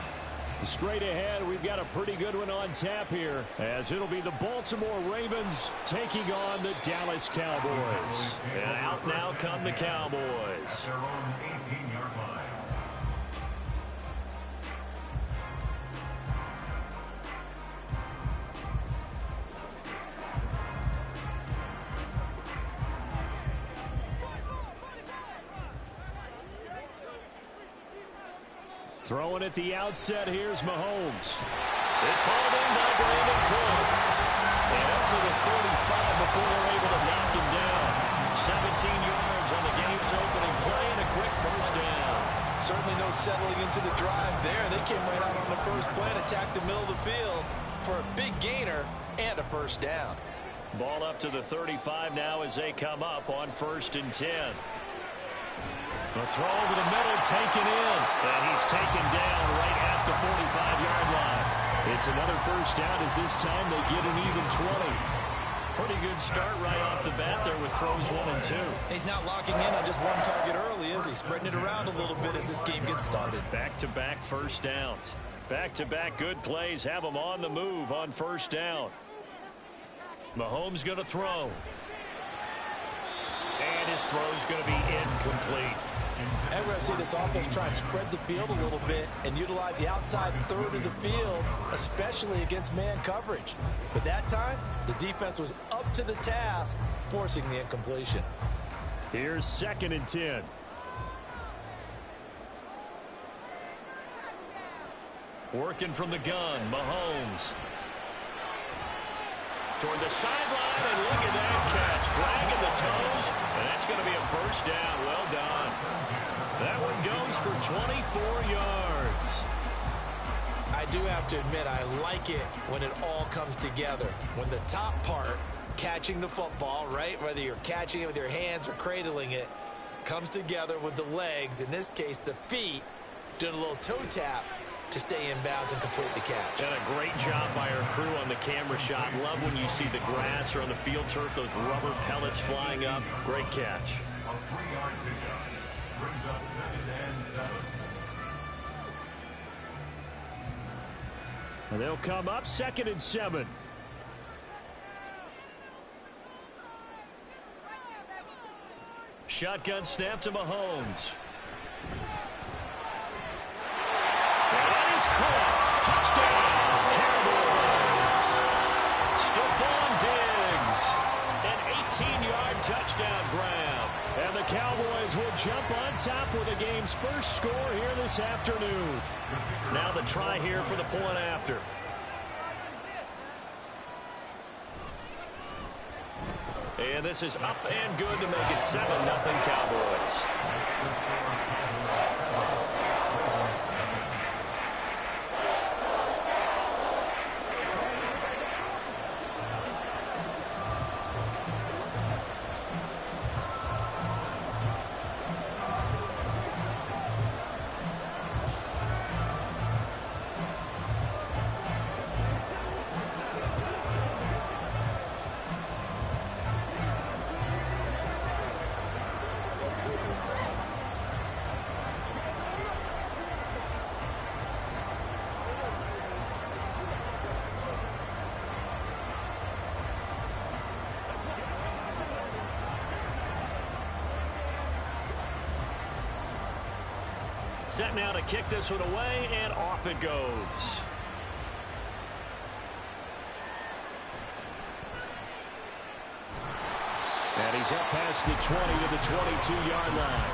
[SPEAKER 5] Straight ahead, we've got a pretty good one on tap here, as it'll be the Baltimore Ravens taking on the Dallas Cowboys.
[SPEAKER 2] And out now come the Cowboys.
[SPEAKER 4] Their own 18-yard line.
[SPEAKER 5] Throwing at the outset, here's Mahomes.
[SPEAKER 2] It's hauled in by Brandon Cooks. And up to the 35 before they're able to knock him down. 17 yards on the game's opening play and a quick first down.
[SPEAKER 3] Certainly no settling into the drive there. They came right out on the first play and attacked the middle of the field for a big gainer and a first down.
[SPEAKER 2] Ball up to the 35 now as they come up on 1st and 10.
[SPEAKER 5] The throw over the middle, taken in.
[SPEAKER 2] And he's taken down right at the 45-yard line.
[SPEAKER 5] It's another first down as this time they get an even 20.
[SPEAKER 2] Pretty good start right off the bat there with throws 1 and 2.
[SPEAKER 3] He's not locking in on just one target early, is he? Spreading it around a little bit as this game gets started.
[SPEAKER 2] Back-to-back first downs. Back-to-back good plays have them on the move on first down. Mahomes going to throw. And his throw's going to be incomplete.
[SPEAKER 3] Ever I see this offense try and spread the field a little bit and utilize the outside third of the field, especially against man coverage. But that time, the defense was up to the task, forcing the incompletion.
[SPEAKER 5] Here's 2nd and 10.
[SPEAKER 2] Working from the gun, Mahomes. Toward the sideline, and look at that catch. Dragging the toes, and that's going to be a first down. Well done. That one goes for 24 yards.
[SPEAKER 3] I do have to admit, I like it when it all comes together. When the top part, catching the football, right, whether you're catching it with your hands or cradling it, comes together with the legs, in this case the feet, doing a little toe tap to stay in bounds and complete the catch.
[SPEAKER 2] And a great job by our crew on the camera shot. Love when you see the grass or on the field turf, those rubber pellets flying up. Great catch.
[SPEAKER 4] A 3-yard pickup brings up 2nd and 7.
[SPEAKER 5] And they'll come up 2nd and 7.
[SPEAKER 2] Shotgun snap to Mahomes. Caught. Touchdown, Cowboys. Stephon Diggs. An 18-yard touchdown grab.
[SPEAKER 5] And the Cowboys will jump on top with the game's first score here this afternoon.
[SPEAKER 2] Now the try here for the point after. And this is up and good to make it 7-0 Cowboys. Set now to kick this one away, and off it goes.
[SPEAKER 5] And he's up past the 20 to the 22-yard line.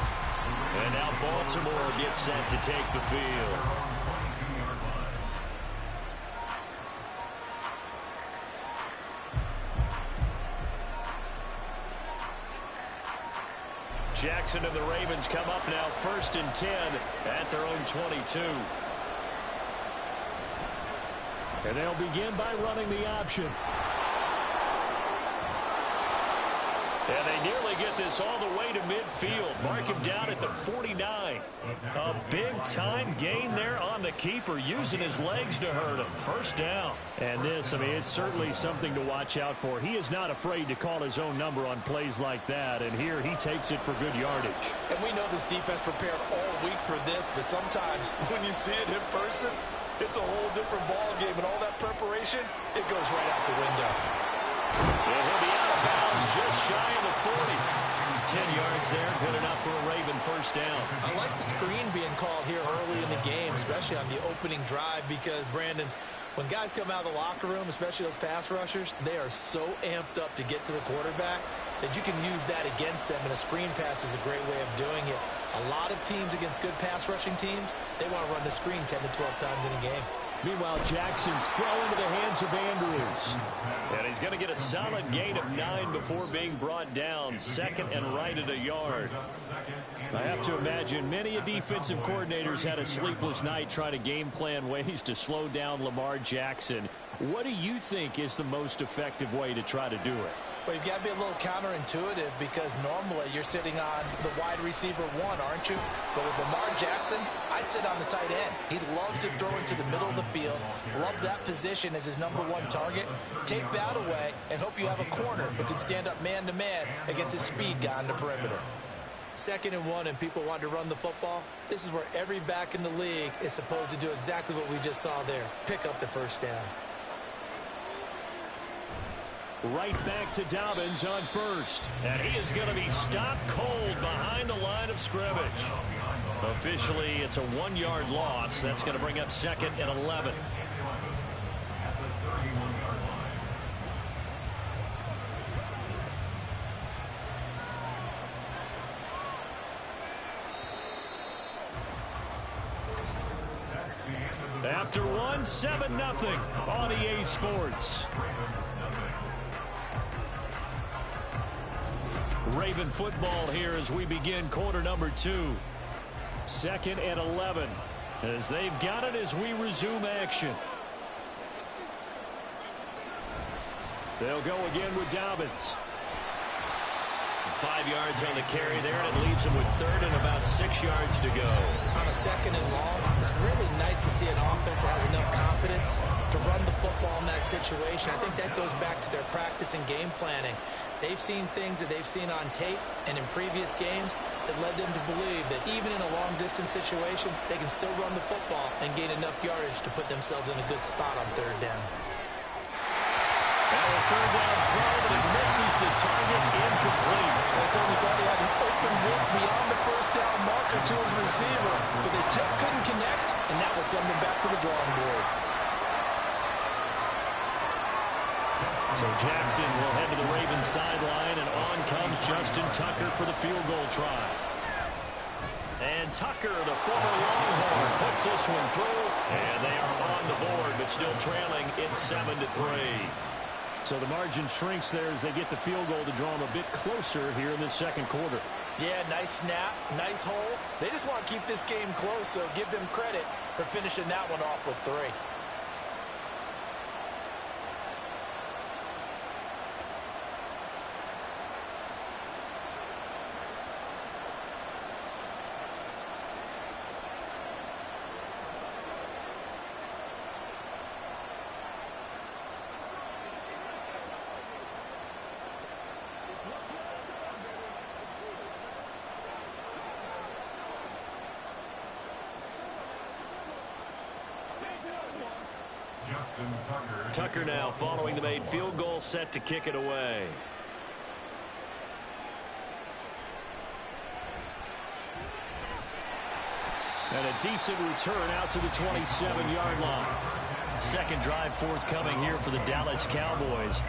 [SPEAKER 2] And now Baltimore gets set to take the field. Jackson and the Ravens come up now 1st and 10 at their own 22.
[SPEAKER 5] And they'll begin by running the option.
[SPEAKER 2] And they nearly get this all the way to midfield. Mark him down at the 49. A big-time gain there on the keeper, using his legs to hurt him. First down. And this, I mean, it's certainly something to watch out for. He is not afraid to call his own number on plays like that. And here he takes it for good yardage.
[SPEAKER 8] And we know this defense prepared all week for this, but sometimes when you see it in person, it's a whole different ball game. And all that preparation, it goes right out the window.
[SPEAKER 2] And he'll be out of bounds just shy of the 40. 10 yards there, good enough for a Raven first down.
[SPEAKER 3] I like the screen being called here early in the game, especially on the opening drive, because, Brandon, when guys come out of the locker room, especially those pass rushers, they are so amped up to get to the quarterback that you can use that against them, and a screen pass is a great way of doing it. A lot of teams against good pass rushing teams, they want to run the screen 10 to 12 times in a game.
[SPEAKER 2] Meanwhile, Jackson's throw into the hands of Andrews. And he's going to get a solid gain of 9 before being brought down. Second and right at a yard. I have to imagine many defensive coordinators had a sleepless night trying to game plan ways to slow down Lamar Jackson. What do you think is the most effective way to try to do it?
[SPEAKER 3] Well, you've got to be a little counterintuitive, because normally you're sitting on the wide receiver one, aren't you? But with Lamar Jackson, I'd sit on the tight end. He loves to throw into the middle of the field, loves that position as his #1 target. Take that away and hope you have a corner who can stand up man-to-man against his speed guy on the perimeter. 2nd and 1 and people want to run the football. This is where every back in the league is supposed to do exactly what we just saw there. Pick up the first down.
[SPEAKER 2] Right back to Dobbins on first. And he is going to be stopped cold behind the line of scrimmage. Officially, it's a 1-yard loss. That's going to bring up 2nd and 11. After 1, 7-0 on EA Sports. Raven football here as we begin quarter number 2. 2nd and 11 as they've got it as we resume action. They'll go again with Dobbins. 5 yards on the carry there, and it leaves him with 3rd and about 6 yards to go.
[SPEAKER 3] On a 2nd and long, it's really nice to see an offense that has enough confidence to run the football in that situation. I think that goes back to their practice and game planning. They've seen things that they've seen on tape and in previous games that led them to believe that even in a long-distance situation, they can still run the football and gain enough yardage to put themselves in a good spot on 3rd down.
[SPEAKER 2] And a 3rd down throw, but it misses the target, incomplete.
[SPEAKER 8] They certainly thought he had an open look beyond the first down marker to his receiver, but they just couldn't connect, and that will send them back to the drawing board.
[SPEAKER 2] So Jackson will head to the Ravens sideline, and on comes Justin Tucker for the field goal try. And Tucker, the former Longhorn, puts this one through, and they are on the board, but still trailing. It's 7-3. So the margin shrinks there as they get the field goal to draw them a bit closer here in the 2nd quarter.
[SPEAKER 3] Yeah, nice snap, nice hole. They just want to keep this game close, so give them credit for finishing that one off with 3.
[SPEAKER 2] Tucker now following the made field goal, set to kick it away. And a decent return out to the 27-yard line. 2nd drive forthcoming here for the Dallas Cowboys.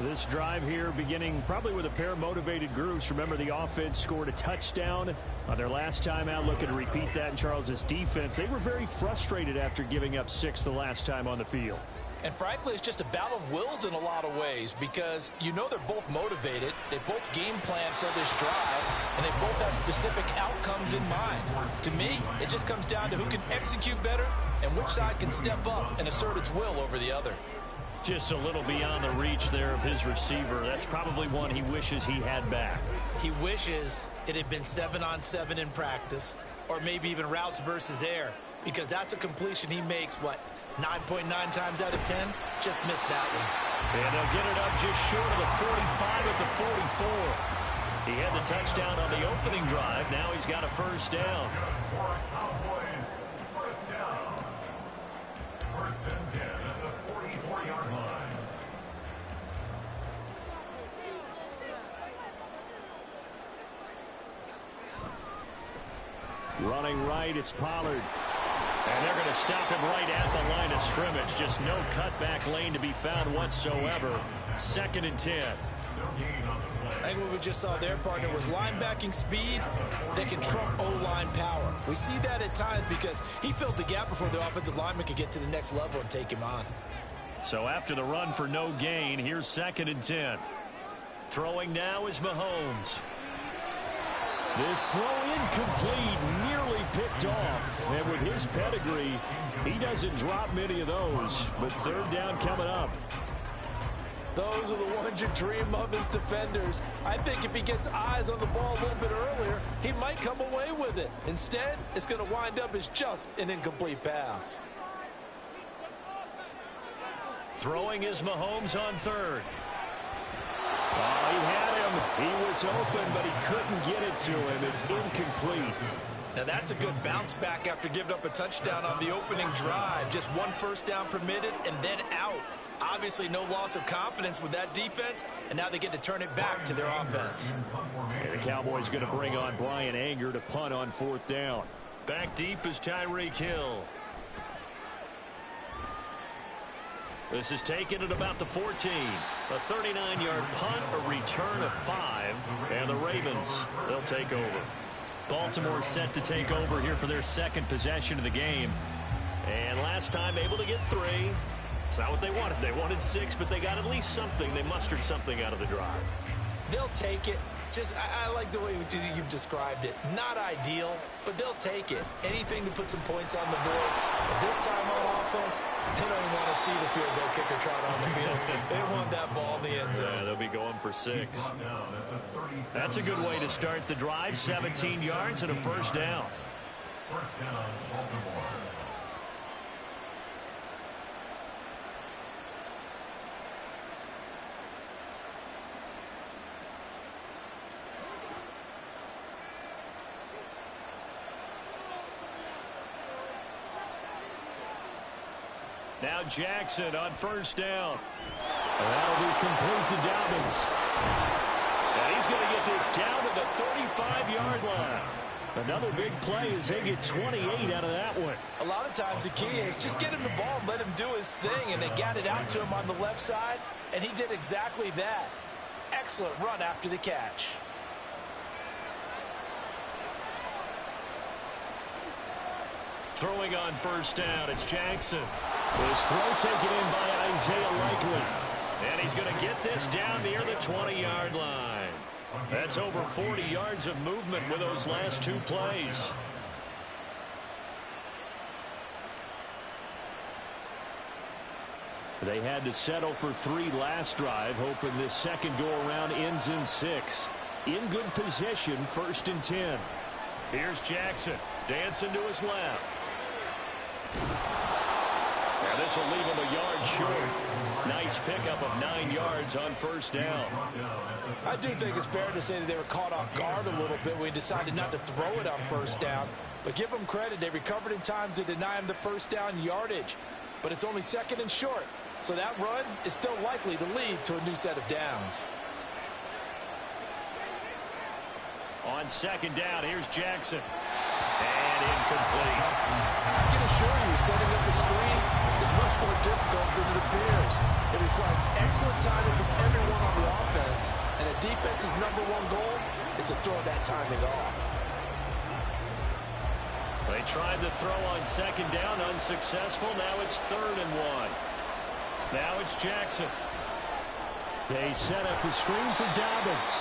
[SPEAKER 2] This drive here beginning probably with a pair of motivated groups. Remember, the offense scored a touchdown on their last time out. Looking to repeat that in Charles's defense. They were very frustrated after giving up 6 the last time on the field.
[SPEAKER 3] And frankly, it's just a battle of wills in a lot of ways, because you know they're both motivated. They both game plan for this drive, and they both have specific outcomes in mind. To me, it just comes down to who can execute better and which side can step up and assert its will over the other.
[SPEAKER 2] Just a little beyond the reach there of his receiver. That's probably one he wishes he had back.
[SPEAKER 3] He wishes it had been 7-on-7 in practice, or maybe even routes versus air, because that's a completion he makes, what, 9.9 times out of 10? Just missed that one.
[SPEAKER 2] And they'll get it up just short of the 45 at the 44. He had the touchdown on the opening drive. Now he's got a first down.
[SPEAKER 4] Cowboys, first down. First and 10 at the 44-yard line.
[SPEAKER 2] Running right, it's Pollard. And they're going to stop him right at the line of scrimmage. Just no cutback lane to be found whatsoever. 2nd and 10.
[SPEAKER 3] I think what we just saw there, partner, was linebacking speed that can trump O-line power. We see that at times because he filled the gap before the offensive lineman could get to the next level and take him on.
[SPEAKER 2] So after the run for no gain, here's 2nd and 10. Throwing now is Mahomes. This throw incomplete, nearly picked off. And with his pedigree, he doesn't drop many of those. But 3rd down coming up.
[SPEAKER 8] Those are the ones you dream of as defenders. I think if he gets eyes on the ball a little bit earlier, he might come away with it. Instead, it's going to wind up as just an incomplete pass.
[SPEAKER 2] Throwing is Mahomes on 3rd. Oh, he had him. He was open, but he couldn't get it to him. It's incomplete.
[SPEAKER 3] Now that's a good bounce back after giving up a touchdown on the opening drive. Just 1 first down permitted and then out. Obviously no loss of confidence with that defense, and now they get to turn it back to their offense.
[SPEAKER 2] And the Cowboys going to bring on Brian Anger to punt on 4th down. Back deep is Tyreek Hill. This is taken at about the 14. A 39-yard punt, a return of 5, and the Ravens, they'll take over. Baltimore set to take over here for their 2nd possession of the game. And last time able to get 3. It's not what they wanted. They wanted 6, but they got at least something. They mustered something out of the drive.
[SPEAKER 3] They'll take it. Just, I like the way you've described it. Not ideal, but they'll take it. Anything to put some points on the board. But this time on offense, they don't even want to see the field goal kicker trot on the field. They want that ball in the end zone.
[SPEAKER 2] Yeah, they'll be going for 6. That's a good way to start the drive. 17 yards and a first down.
[SPEAKER 4] First down, Baltimore.
[SPEAKER 2] Now Jackson on first down. And that'll be complete to Dobbins. And he's going to get this down to the 35-yard line. Another big play as they get 28 out of that one.
[SPEAKER 8] A lot of times the key is just get him the ball and let him do his thing, and they got it out to him on the left side, and he did exactly that. Excellent run after the catch.
[SPEAKER 2] Throwing on first down, it's Jackson. This throw taken in by Isaiah Likely. And he's going to get this down near the 20-yard line. That's over 40 yards of movement with those last 2 plays. They had to settle for 3 last drive, hoping this second go-around ends in 6. In good position, 1st and 10. Here's Jackson, dancing to his left. Now this will leave him a yard short. Nice pickup of 9 yards on first down.
[SPEAKER 8] I do think it's fair to say that they were caught off guard a little bit when we decided not to throw it on first down. But give them credit, they recovered in time to deny him the first down yardage. But it's only 2nd and short, so that run is still likely to lead to a new set of downs.
[SPEAKER 2] On 2nd down, here's Jackson. And incomplete.
[SPEAKER 8] I can assure you, setting up the screen is much more difficult than it appears. It requires excellent timing from everyone on the offense, and a defense's #1 goal is to throw that timing off.
[SPEAKER 2] They tried to throw on 2nd down, unsuccessful. Now it's 3rd and 1. Now it's Jackson. They set up the screen for Dobbins.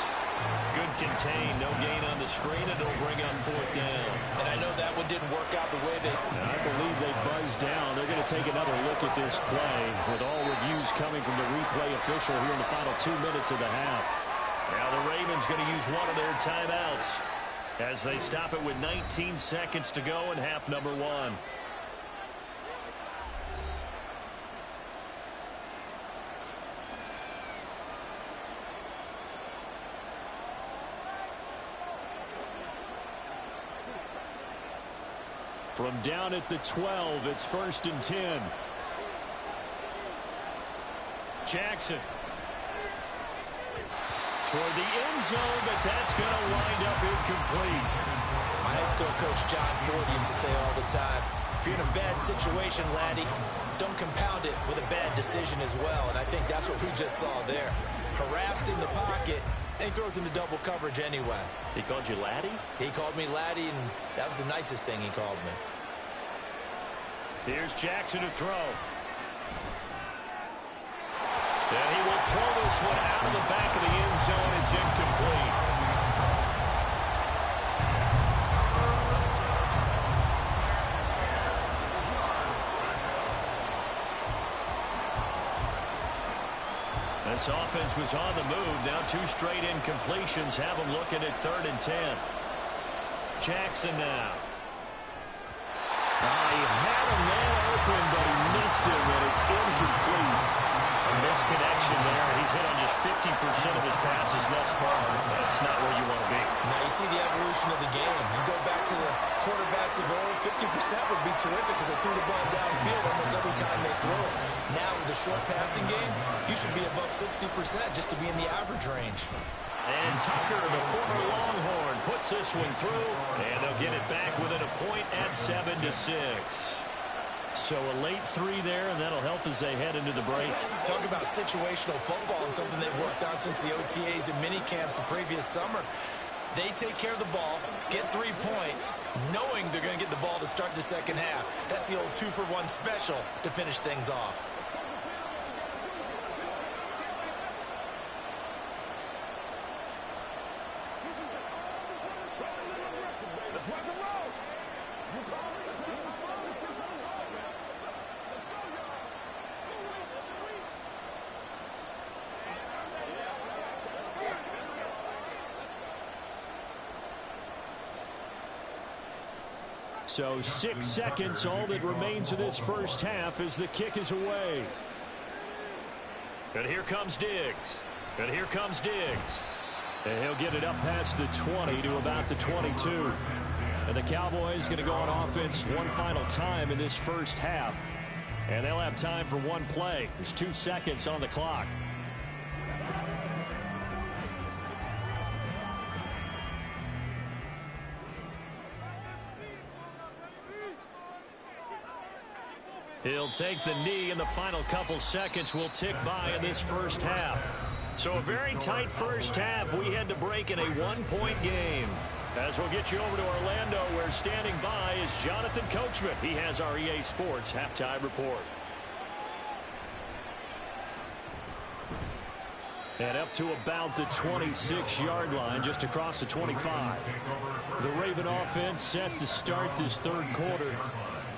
[SPEAKER 2] Good contain, no gain on the screen, and it'll bring up 4th down.
[SPEAKER 3] And I know that one didn't work out the way they...
[SPEAKER 5] I believe they buzzed down. They're going to take another look at this play with all reviews coming from the replay official here in the final 2 minutes of the half.
[SPEAKER 2] Now the Ravens going to use one of their timeouts as they stop it with 19 seconds to go in half number 1.
[SPEAKER 5] From down at the 12, it's 1st and 10.
[SPEAKER 2] Jackson. Toward the end zone, but that's going to wind up incomplete.
[SPEAKER 3] My high school coach, John Ford, used to say all the time, if you're in a bad situation, laddie, don't compound it with a bad decision as well. And I think that's what we just saw there. Harassed in the pocket, and he throws into double coverage anyway.
[SPEAKER 2] He called you laddie?
[SPEAKER 3] He called me laddie, and that was the nicest thing he called me.
[SPEAKER 2] Here's Jackson to throw. And he will throw this one out of the back of the end zone. It's incomplete. This offense was on the move. Now 2 straight incompletions have them looking at 3rd and 10. Jackson now.
[SPEAKER 5] He had a man open, but he missed him, and it's incomplete.
[SPEAKER 2] A misconnection there. He's hit on just 50% of his passes thus far. That's not where you want to be.
[SPEAKER 3] Now you see the evolution of the game. You go back to the quarterbacks of old, 50% would be terrific because they threw the ball downfield almost every time they throw it. Now with the short passing game, you should be above 60% just to be in the average range.
[SPEAKER 2] And Tucker, the former Longhorn, puts this one through, and they'll get it back within a point at 7-6.
[SPEAKER 5] So a late 3 there, and that'll help as they head into the break.
[SPEAKER 3] Talk about situational football and something they've worked on since the OTAs and mini camps the previous summer. They take care of the ball, get 3 points, knowing they're going to get the ball to start the second half. That's the old 2-for-1 special to finish things off.
[SPEAKER 5] So 6 seconds, all that remains of this first half as the kick is away.
[SPEAKER 2] And here comes Diggs. And here comes Diggs.
[SPEAKER 5] And he'll get it up past the 20 to about the 22. And the Cowboys going to go on offense one final time in this first half. And they'll have time for one play. There's 2 seconds on the clock.
[SPEAKER 2] He'll take the knee, and the final couple seconds will tick by in this first half. So a very tight first half. We head to break in a 1-point game. As we'll get you over to Orlando, where standing by is Jonathan Coachman. He has our EA Sports halftime report.
[SPEAKER 5] And up to about the 26-yard line, just across the 25. The Raven offense set to start this third quarter.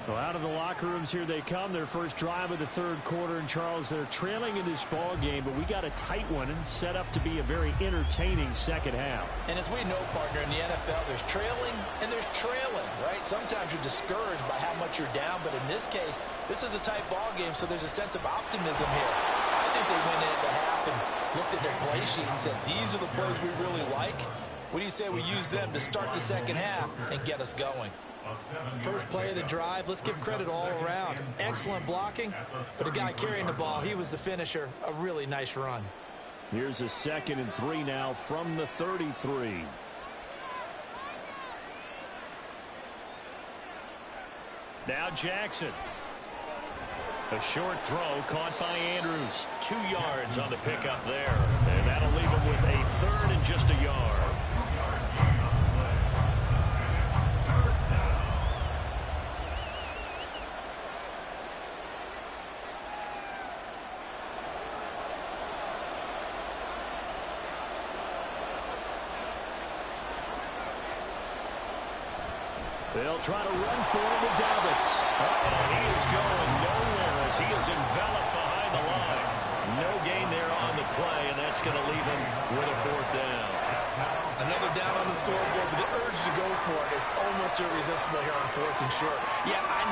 [SPEAKER 5] Well, out of the locker rooms here they come. Their first drive of the third quarter. And, Charles, they're trailing in this ball game, but we got a tight one and set up to be a very entertaining second half.
[SPEAKER 3] And as we know, partner, in the NFL, there's trailing and there's trailing, right? Sometimes you're discouraged by how much you're down, but in this case, this is a tight ball game, so there's a sense of optimism here. I think they went into the half and looked at their play sheet and said, these are the plays we really like. What do you say we use them to start the second half and get us going? First play of the drive, let's give credit all around. Excellent blocking, but the guy carrying the ball, he was the finisher. A really nice run.
[SPEAKER 5] Here's a 2nd and 3 now from the 33.
[SPEAKER 2] Now Jackson. A short throw caught by Andrews. 2 yards on the pickup there. And that'll leave him with a 3rd and just a yard. They'll try to run for it with Dobbins. He is going nowhere as he is enveloped behind the line. No gain there on the play, and that's going to leave him with a 4th down.
[SPEAKER 3] Another down on the scoreboard, but the urge to go for it is almost irresistible here on 4th and short. Yeah, I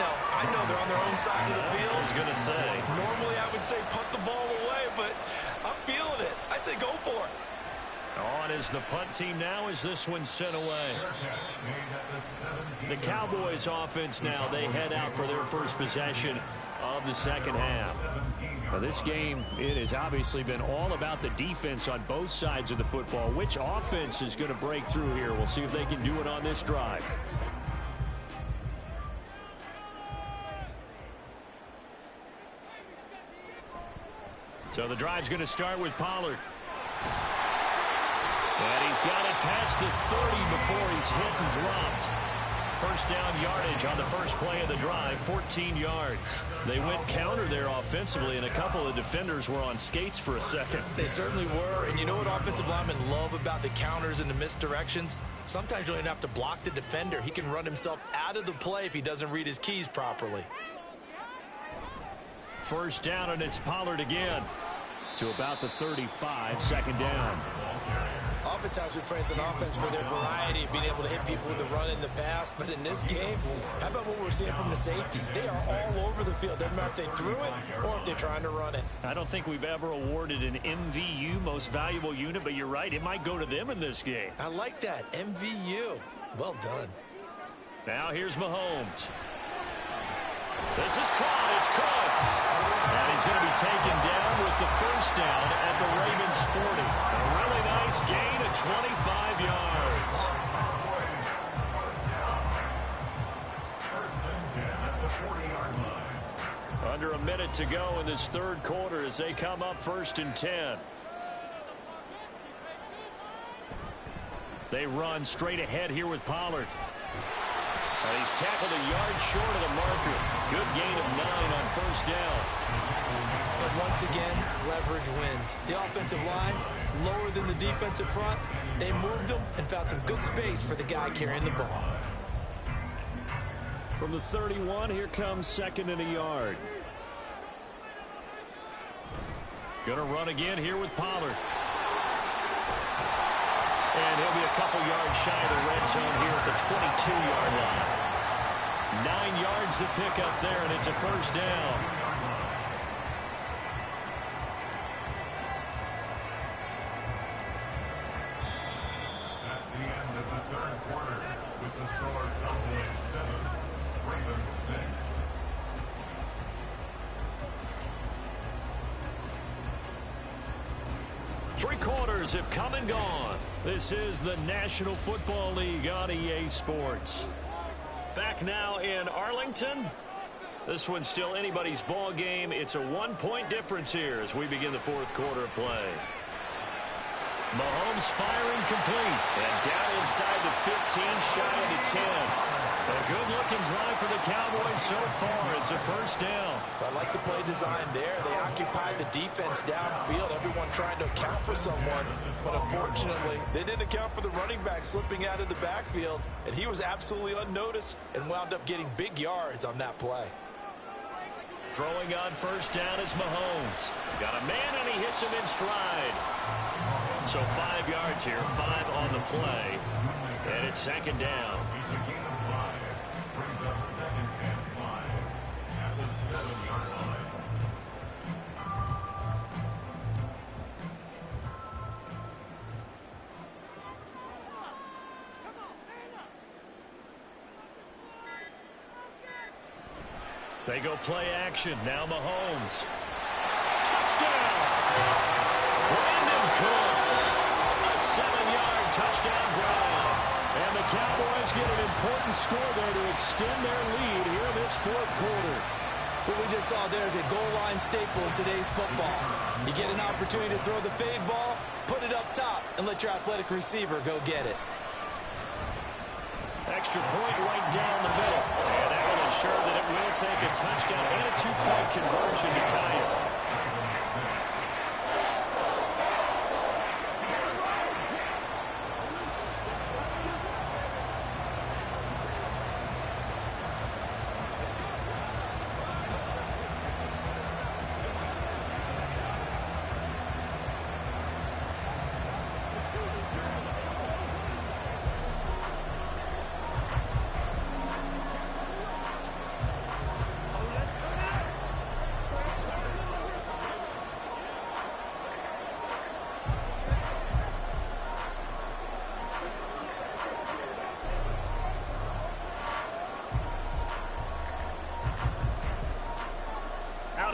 [SPEAKER 3] know they're on their own side of the field.
[SPEAKER 2] I was going to say.
[SPEAKER 3] Normally I would say punt the ball away, but I'm feeling it. I say go for it.
[SPEAKER 2] On is the punt team now as this one's sent away. The Cowboys offense now, they head out for their first possession of the second half. Now this game, it has obviously been all about the defense on both sides of the football. Which offense is going to break through here? We'll see if they can do it on this drive. So the drive's going to start with Pollard. And he's got it past the 30 before he's hit and dropped. First down yardage on the first play of the drive, 14 yards. They went counter there offensively, and a couple of defenders were on skates for a second.
[SPEAKER 3] They certainly were, and you know what offensive linemen love about the counters and the misdirections? Sometimes you don't even have to block the defender. He can run himself out of the play if he doesn't read his keys properly.
[SPEAKER 2] First down, and it's Pollard again to about the 35, second down.
[SPEAKER 3] Oftentimes we praise an offense for their variety of being able to hit people with the run in the pass, but in this game, how about what we're seeing from the safeties? They are all over the field. Doesn't matter if they threw it or if they're trying to run it.
[SPEAKER 2] I don't think we've ever awarded an MVU, most valuable unit, but you're right, it might go to them in this game.
[SPEAKER 3] I like that, MVU. Well done.
[SPEAKER 2] Now here's Mahomes. This is caught. It's Cooks. And he's going to be taken down with the first down at the Ravens 40. A really nice gain of 25 yards. Under a minute to go in this third quarter as they come up 1st and 10. They run straight ahead here with Pollard. He's tackled a yard short of the marker. Good gain of 9 on first down.
[SPEAKER 3] But once again, leverage wins. The offensive line, lower than the defensive front. They moved them and found some good space for the guy carrying the ball.
[SPEAKER 2] From the 31, here comes 2nd and a yard. Going to run again here with Pollard. And he'll be a couple yards shy of the red zone here at the 22-yard line. 9 yards to pick up there, and it's a first down.
[SPEAKER 4] That's the end of the third quarter with the score Cowboys 7, Ravens 6.
[SPEAKER 2] Three quarters have come and gone. This is the National Football League on EA Sports. Back now in Arlington. This one's still anybody's ball game. It's a 1-point difference here as we begin the fourth quarter of play. Mahomes firing complete. And down inside the 15, shy of the 10. A good-looking drive for the Cowboys so far. It's a first down.
[SPEAKER 3] I like the play design there. They occupied the defense downfield, everyone trying to account for someone. But unfortunately, they didn't account for the running back slipping out of the backfield. And he was absolutely unnoticed and wound up getting big yards on that play.
[SPEAKER 2] Throwing on first down is Mahomes. Got a man, and he hits him in stride. So 5 yards here, 5 on the play. And it's second down.
[SPEAKER 4] Brings up 2nd and 5 at the 7-yard line.
[SPEAKER 2] They go play action. Now Mahomes. Touchdown! Brandon Cooks. A 7-yard touchdown ground. And the Cowboys get an important score there to extend their lead here in this fourth quarter.
[SPEAKER 3] What we just saw there is a goal line staple in today's football. You get an opportunity to throw the fade ball, put it up top, and let your athletic receiver go get it.
[SPEAKER 2] Extra point right down the middle. And that will ensure that it will take a touchdown and a 2-point conversion to tie it.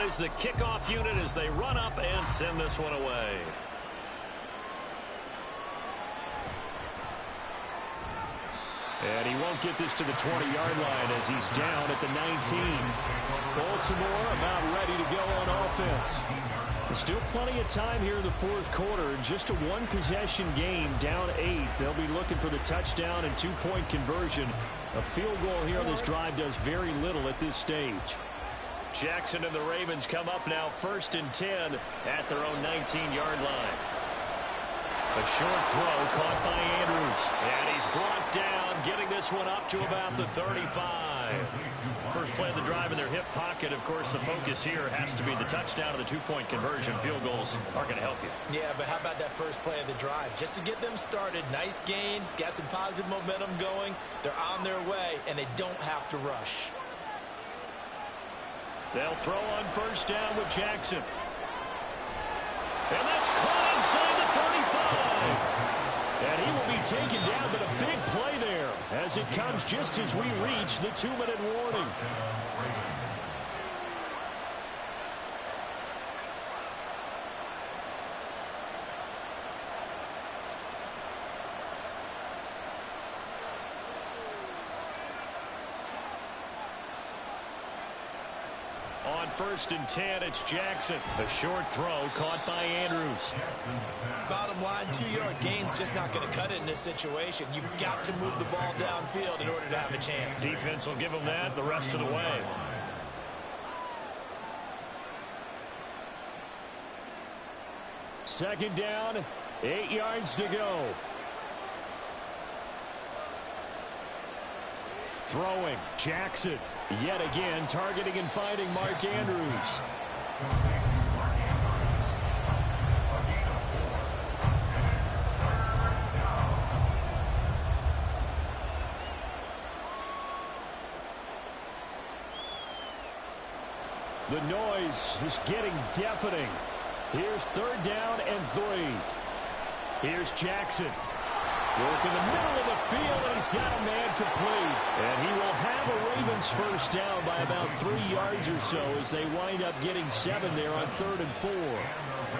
[SPEAKER 2] is the kickoff unit as they run up and send this one away. And he won't get this to the 20-yard line as he's down at the 19. Baltimore about ready to go on offense. There's still plenty of time here in the fourth quarter. Just a one-possession game, down 8. They'll be looking for the touchdown and two-point conversion. A field goal here on this drive does very little at this stage. Jackson and the Ravens come up now 1st and 10 at their own 19-yard line. A short throw caught by Andrews. And he's brought down, getting this one up to about the 35. First play of the drive in their hip pocket. Of course, the focus here has to be the touchdown and the two-point conversion. Field goals aren't going to help you.
[SPEAKER 3] Yeah, but how about that first play of the drive? Just to get them started, nice gain, got some positive momentum going. They're on their way, and they don't have to rush.
[SPEAKER 2] They'll throw on first down with Jackson. And that's caught inside the 35. And he will be taken down, but a big play there as it comes just as we reach the 2-minute warning. On 1st and 10, it's Jackson. A short throw caught by Andrews.
[SPEAKER 3] Bottom line, 2-yard gain's just not going to cut it in this situation. You've got to move the ball downfield in order to have a chance.
[SPEAKER 2] Defense will give them that the rest of the way. Second down, 8 yards to go. Throwing, Jackson. Yet again, targeting and finding Mark Andrews. The noise is getting deafening. Here's 3rd down and 3. Here's Jackson. Work in the middle of the field, and he's got a man complete. And he will have a Ravens first down by about 3 yards or so as they wind up getting 7 there on 3rd and 4.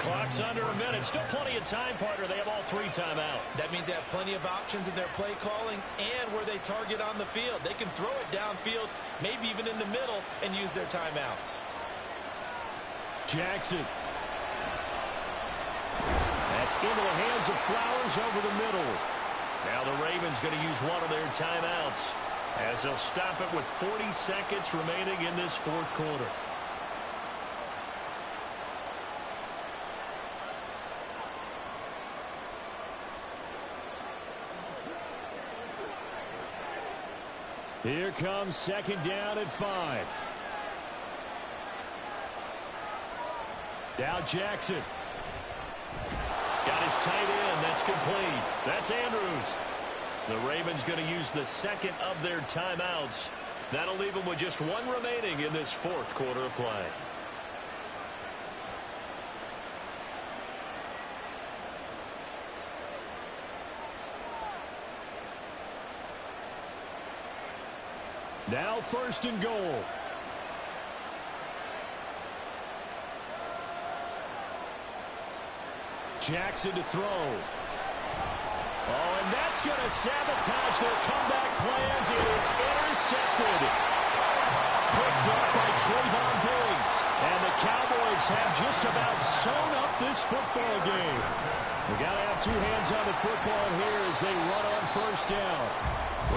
[SPEAKER 2] Clock's under a minute. Still plenty of time, partner. They have all 3 timeout.
[SPEAKER 3] That means they have plenty of options in their play calling and where they target on the field. They can throw it downfield, maybe even in the middle, and use their timeouts.
[SPEAKER 2] Jackson. That's into the hands of Flowers over the middle. Now the Ravens going to use one of their timeouts as they'll stop it with 40 seconds remaining in this fourth quarter. Here comes 2nd down at 5. Now Jackson. Got his tight end. That's complete. That's Andrews. The Ravens going to use the second of their timeouts. That'll leave them with just 1 remaining in this fourth quarter of play. Now 1st and goal. Jackson to throw. Oh, and that's going to sabotage their comeback plans. It is intercepted. Picked up by Trayvon Diggs. And the Cowboys have just about sewn up this football game. We got to have 2 hands on the football here as they run on first down.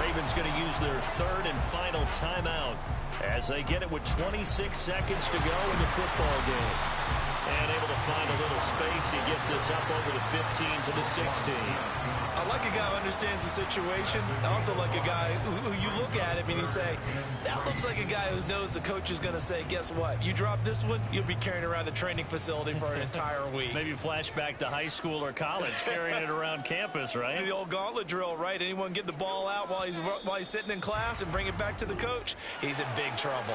[SPEAKER 2] Ravens going to use their 3rd and final timeout as they get it with 26 seconds to go in the football game. And able to find a little space. He gets us up over the 15 to the 16.
[SPEAKER 3] I like a guy who understands the situation. I also like a guy who you look at him and you say, that looks like a guy who knows the coach is going to say, guess what? You drop this one, you'll be carrying around the training facility for an entire week.
[SPEAKER 2] Maybe flashback to high school or college, carrying it around campus, right?
[SPEAKER 3] The old gauntlet drill, right? Anyone get the ball out while he's sitting in class and bring it back to the coach, he's in big trouble.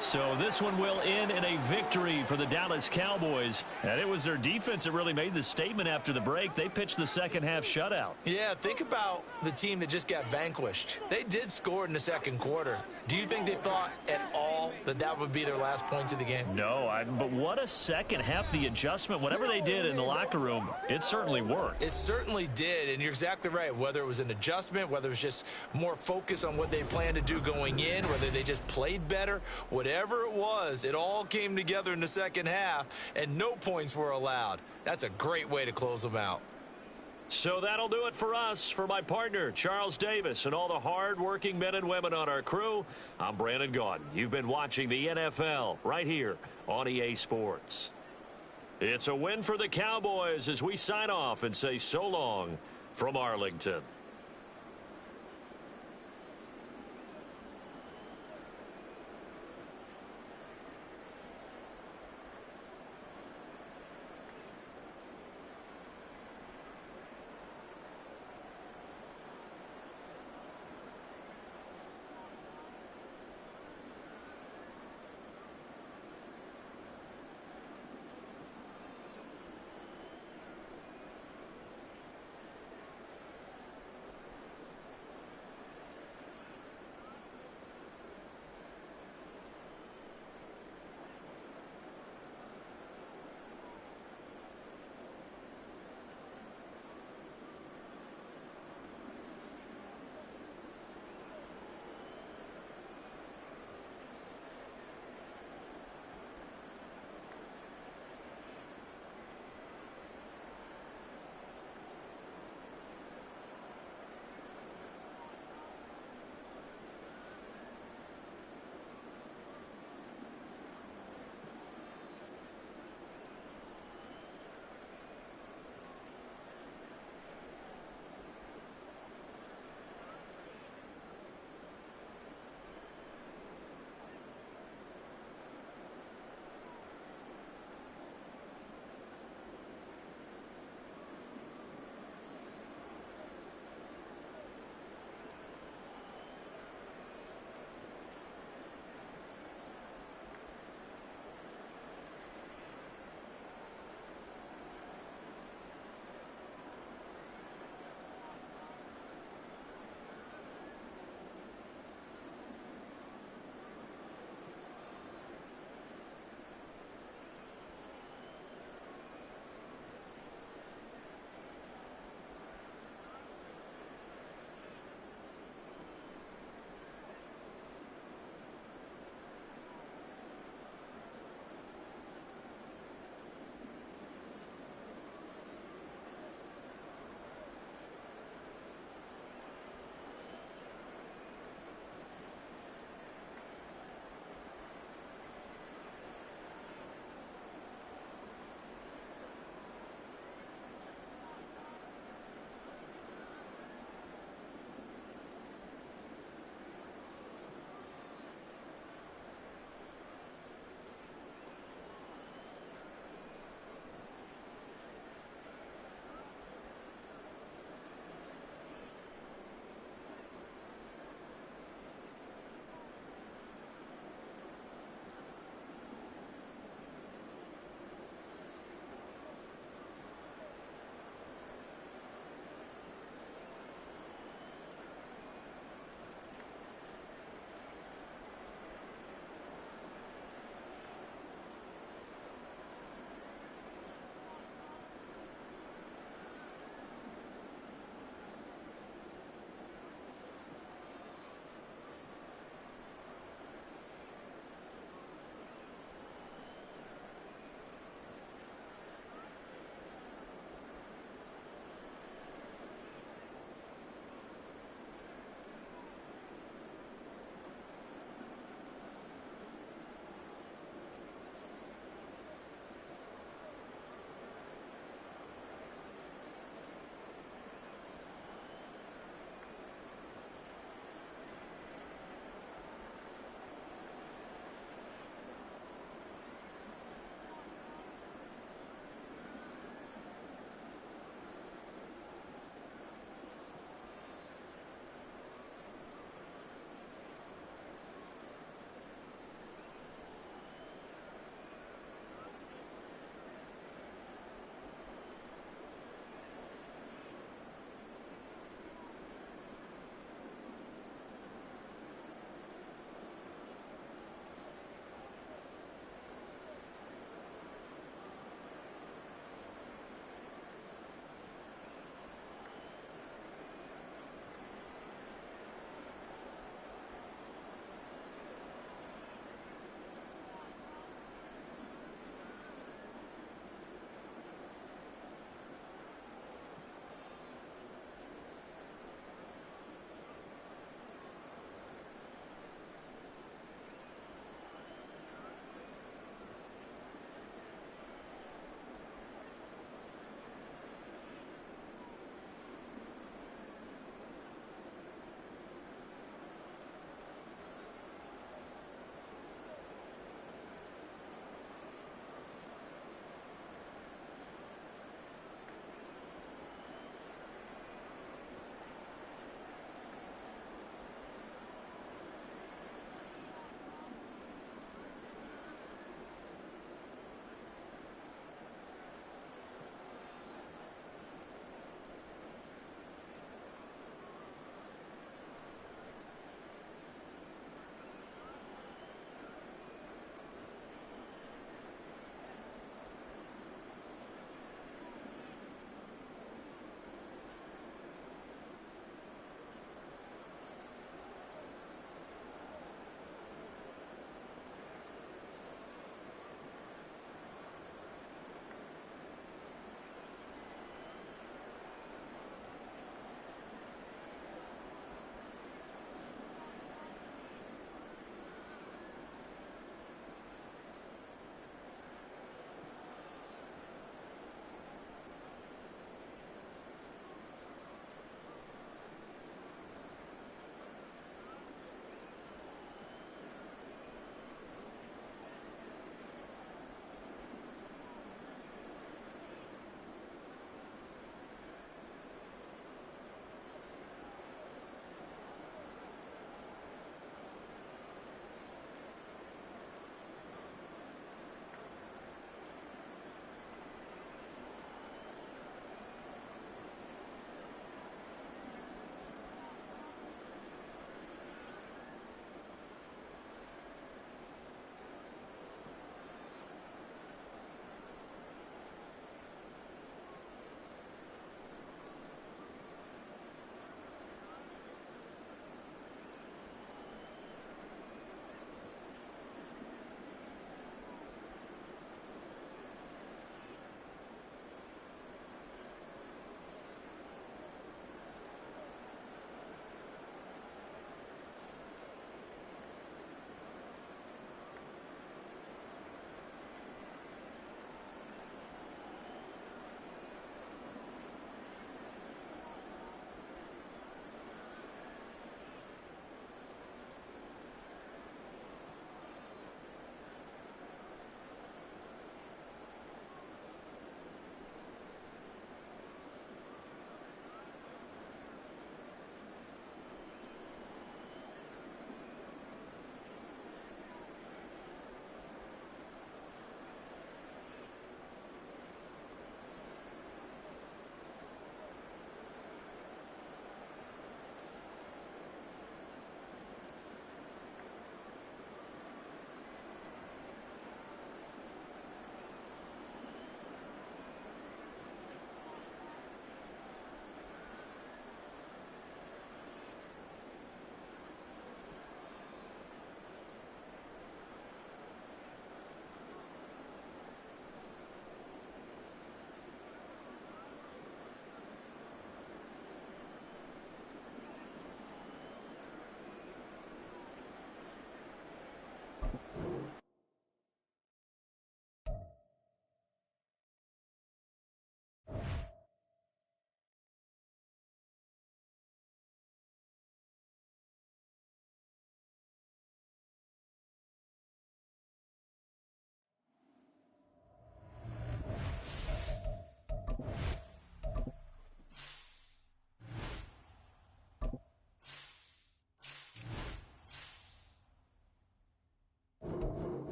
[SPEAKER 2] So this one will end in a victory for the Dallas Cowboys. And it was their defense that really made the statement after the break. They pitched the second half shutout.
[SPEAKER 3] Yeah, think about the team that just got vanquished. They did score in the second quarter. Do you think they thought at all that that would be their last points of the game?
[SPEAKER 2] No, but what a second half. The adjustment, whatever they did in the locker room, it certainly worked.
[SPEAKER 3] It certainly did, and you're exactly right. Whether it was an adjustment, whether it was just more focus on what they planned to do going in, whether they just played better, whatever it was, it all came together in the second half, and no points were allowed. That's a great way to close them out.
[SPEAKER 2] So that'll do it for us. For my partner, Charles Davis, and all the hard-working men and women on our crew, I'm Brandon Gaudin. You've been watching the NFL right here on EA Sports. It's a win for the Cowboys as we sign off and say so long from Arlington.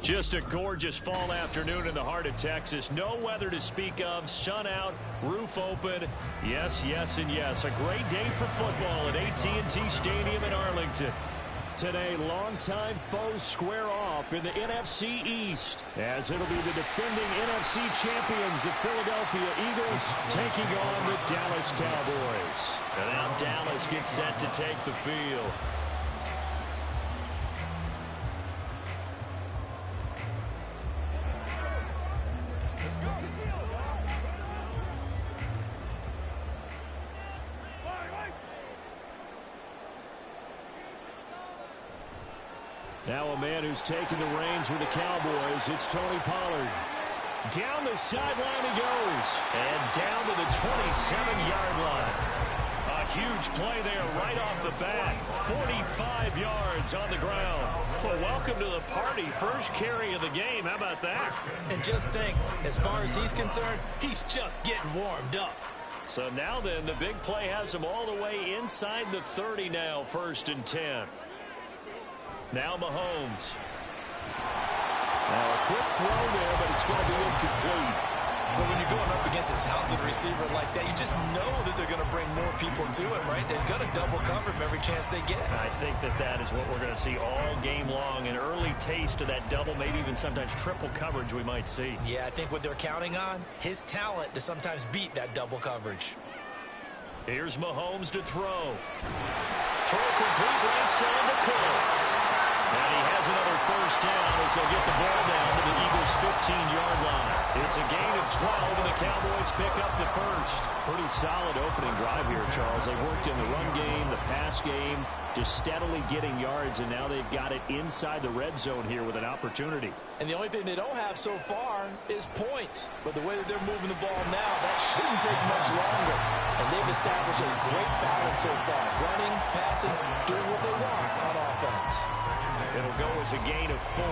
[SPEAKER 2] Just a gorgeous fall afternoon in the heart of Texas. No weather to speak of. Sun out, roof open. Yes, yes, and yes. A great day for football at AT&T Stadium in Arlington. Today, longtime foes square off in the NFC East, as it'll be the defending NFC champions, the Philadelphia Eagles, taking on the Dallas Cowboys. And now Dallas gets set to take the field. Now a man who's taking the reins with the Cowboys, it's Tony Pollard. Down the sideline he goes, and down to the 27-yard line. A huge play there right off the bat. 45 yards on the ground. Well, welcome to the party. First carry of the game. How about that?
[SPEAKER 3] And just think, as far as he's concerned, he's just getting warmed up.
[SPEAKER 2] So now then, the big play has him all the way inside the 30 now, 1st and 10. Now Mahomes. Now a quick throw there, but it's going to be incomplete.
[SPEAKER 3] But when you're going up against a talented receiver like that, you just know that they're going to bring more people to him, right? They're going to double cover him every chance they get.
[SPEAKER 2] I think that is what we're going to see all game long. An early taste of that double, maybe even sometimes triple coverage we might see.
[SPEAKER 3] Yeah, I think what they're counting on, his talent to sometimes beat that double coverage.
[SPEAKER 2] Here's Mahomes to throw. Throw complete right side to Cooks. And he has another first down as they'll get the ball down to the Eagles' 15-yard line. It's a gain of 12, and the Cowboys pick up the first. Pretty solid opening drive here, Charles. They worked in the run game, the pass game, just steadily getting yards, and now they've got it inside the red zone here with an opportunity.
[SPEAKER 3] And the only thing they don't have so far is points. But the way that they're moving the ball now, that shouldn't take much longer. And they've established a great balance so far. Running, passing, doing what they want on offense.
[SPEAKER 2] It'll go as a gain of 4,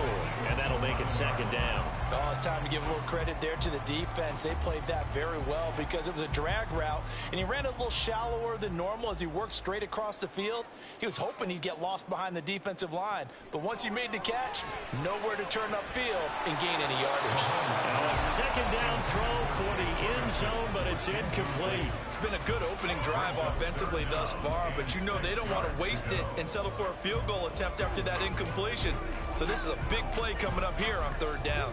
[SPEAKER 2] and that'll make it 2nd down.
[SPEAKER 3] Oh, it's time to give a little credit there to the defense. They played that very well because it was a drag route, and he ran a little shallower than normal as he worked straight across the field. He was hoping he'd get lost behind the defensive line, but once he made the catch, nowhere to turn upfield and gain any yardage.
[SPEAKER 2] Now a 2nd down throw for the end zone, but it's incomplete.
[SPEAKER 3] It's been a good opening drive offensively thus far, but you know they don't want to waste it and settle for a field goal attempt after that incompletion. So this is a big play coming up here on 3rd down.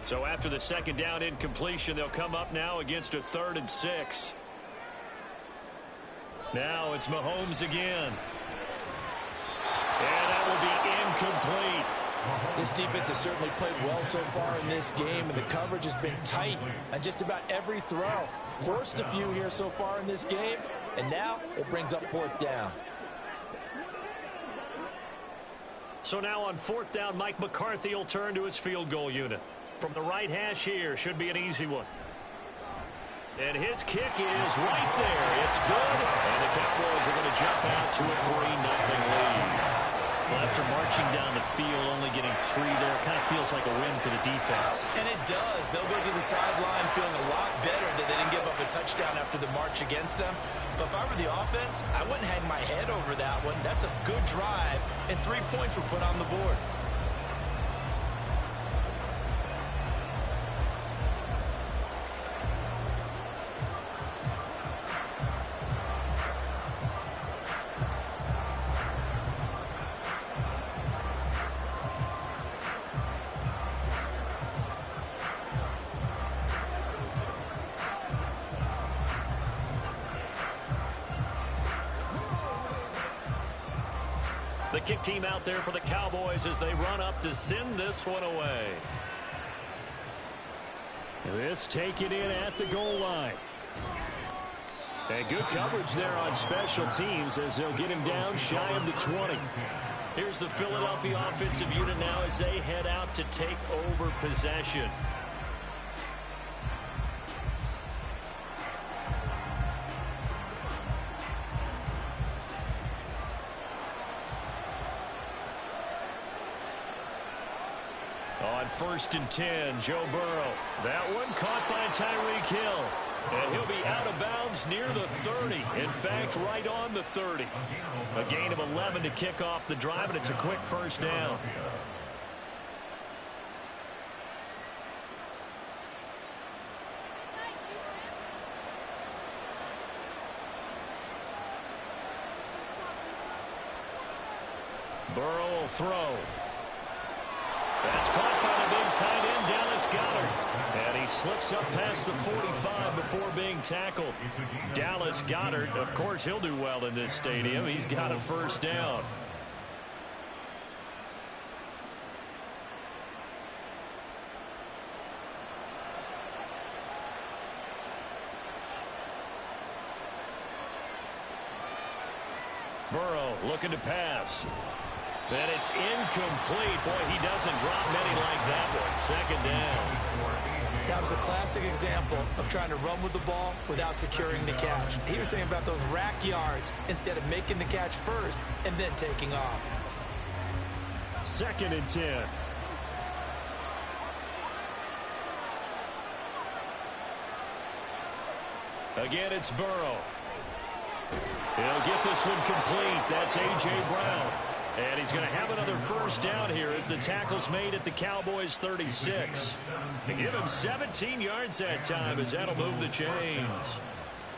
[SPEAKER 2] So after the 2nd down incompletion, they'll come up now against a 3rd and 6. Now it's Mahomes again. And that will be incomplete.
[SPEAKER 3] This defense has certainly played well so far in this game, and the coverage has been tight on just about every throw. Forced a few here so far in this game, and now it brings up 4th down.
[SPEAKER 2] So now on 4th down, Mike McCarthy will turn to his field goal unit. From the right hash here, should be an easy one. And his kick is right there. It's good, and the Cowboys are going to jump out to a 3-0 lead. Well, after marching down the field, only getting 3 there, it kind of feels like a win for the defense.
[SPEAKER 3] And it does. They'll go to the sideline feeling a lot better that they didn't give up a touchdown after the march against them. But if I were the offense, I wouldn't hang my head over that one. That's a good drive, and 3 points were put on the board.
[SPEAKER 2] The kick team out there for the Cowboys as they run up to send this one away. This taken in at the goal line. And good coverage there on special teams as they'll get him down shy of the 20. Here's the Philadelphia offensive unit now as they head out to take over possession. On 1st and 10, Joe Burrow. That one caught by Tyreek Hill. And he'll be out of bounds near the 30. In fact, right on the 30. A gain of 11 to kick off the drive, and it's a quick 1st down. throw. That's caught by the big tight end, Dallas Goedert. And he slips up past the 45 before being tackled. Dallas Goedert, of course, he'll do well in this stadium. He's got a first down. Burrow looking to pass. And it's incomplete. Boy, he doesn't drop many like that one. Second down.
[SPEAKER 3] That was a classic example of trying to run with the ball without securing the catch. He was thinking about those rack yards instead of making the catch first and then taking off.
[SPEAKER 2] 2nd and 10. Again, it's Burrow. He'll get this one complete. That's A.J. Brown. And he's going to have another first down here as the tackle's made at the Cowboys' 36. They give him 17 yards that time as that'll move the chains.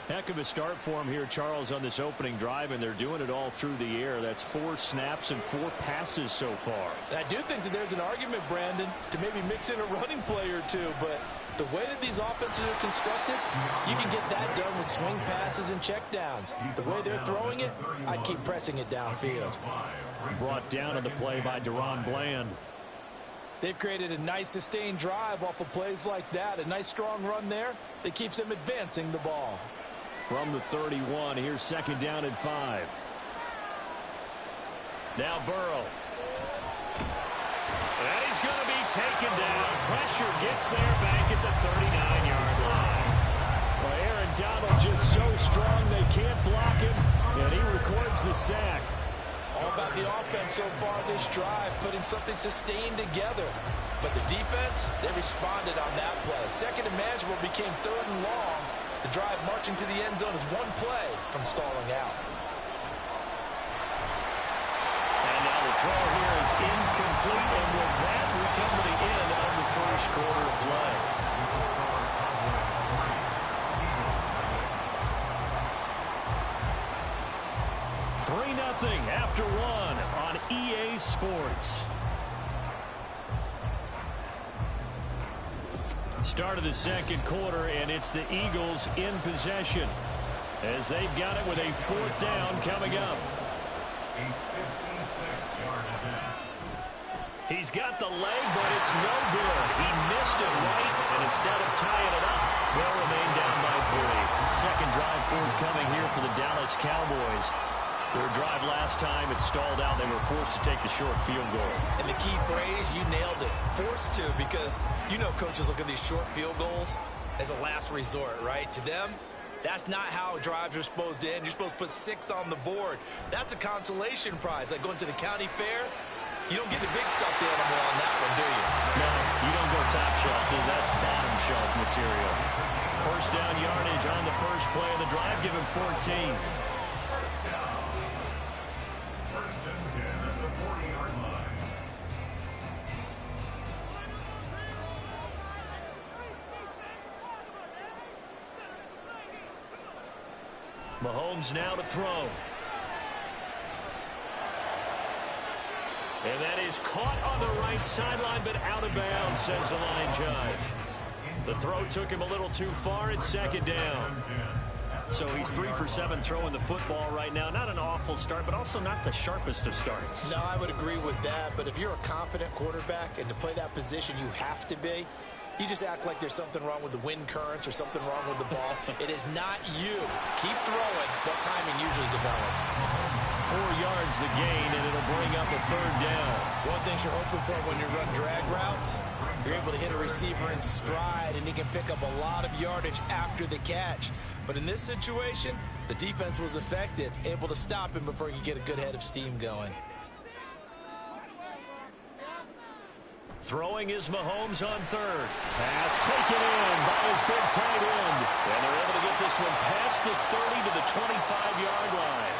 [SPEAKER 2] Heck of a start for him here, Charles, on this opening drive, and they're doing it all through the air. That's 4 snaps and 4 passes so far.
[SPEAKER 3] And I do think that there's an argument, Brandon, to maybe mix in a running play or two, but the way that these offenses are constructed, you can get that done with swing passes and checkdowns. The way they're throwing it, I'd keep pressing it downfield.
[SPEAKER 2] Brought down on the play by Deron Bland.
[SPEAKER 8] They've created a nice sustained drive off of plays like that. A nice strong run there that keeps them advancing the ball.
[SPEAKER 2] From the 31, here's 2nd down and 5. Now Burrow. And he's going to be taken down. Pressure gets there back at the 39-yard line. Well, Aaron Donald just so strong they can't block him, and he records the sack.
[SPEAKER 3] All about the offense so far this drive, putting something sustained together. But the defense, they responded on that play. Second and manageable became 3rd and long. The drive marching to the end zone is one play from stalling out.
[SPEAKER 2] And now the throw here is incomplete, and with that, we come to the end of the first quarter of play. Nothing after 1 on EA Sports. Start of the second quarter, and it's the Eagles in possession as they've got it with a 4th down coming up. He's got the leg, but it's no good. He missed it right, and instead of tying it up, they'll remain down by 3. Second drive forthcoming here for the Dallas Cowboys. Their drive last time, it stalled out. They were forced to take the short field goal.
[SPEAKER 3] And the key phrase, you nailed it, forced to, because you know coaches look at these short field goals as a last resort, right? To them, that's not how drives are supposed to end. You're supposed to put 6 on the board. That's a consolation prize. Like going to the county fair, you don't get the big stuffed animal on that one, do you?
[SPEAKER 2] No, you don't go top shelf. That's bottom shelf material. First down yardage on the first play of the drive. Give him 14. Mahomes now to throw. And that is caught on the right sideline, but out of bounds, says the line judge. The throw took him a little too far. It's 2nd down. So he's 3 for 7 throwing the football right now. Not an awful start, but also not the sharpest of starts.
[SPEAKER 3] No, I would agree with that. But if you're a confident quarterback and to play that position, you have to be. You just act like there's something wrong with the wind currents or something wrong with the ball. It is not you. Keep throwing. That timing usually develops.
[SPEAKER 2] 4 yards the gain, and it'll bring up a 3rd down.
[SPEAKER 3] One thing you're hoping for when you run drag routes, you're able to hit a receiver in stride, and he can pick up a lot of yardage after the catch. But in this situation, the defense was effective, able to stop him before he could get a good head of steam going.
[SPEAKER 2] Throwing is Mahomes on 3rd. Pass taken in by his big tight end. And they're able to get this one past the 30 to the 25-yard line.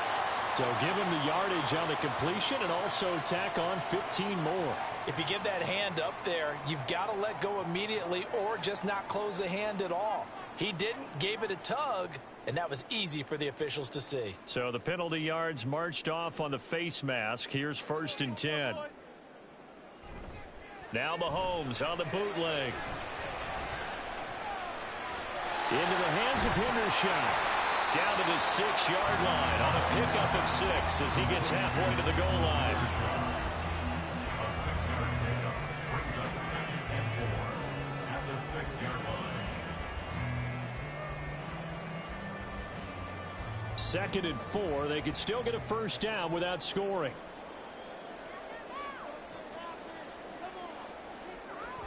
[SPEAKER 2] So give him the yardage on the completion and also tack on 15 more.
[SPEAKER 3] If you give that hand up there, you've got to let go immediately or just not close the hand at all. He didn't, gave it a tug, and that was easy for the officials to see.
[SPEAKER 2] So the penalty yards marched off on the face mask. Here's 1st and 10. Now Mahomes on the bootleg. Into the hands of Hendershot. Down to the 6-yard line on a pickup of 6 as he gets halfway to the goal line.
[SPEAKER 4] A 6-yard pickup brings up 2nd and 4 at the 6-yard line.
[SPEAKER 2] 2nd and 4. They could still get a first down without scoring.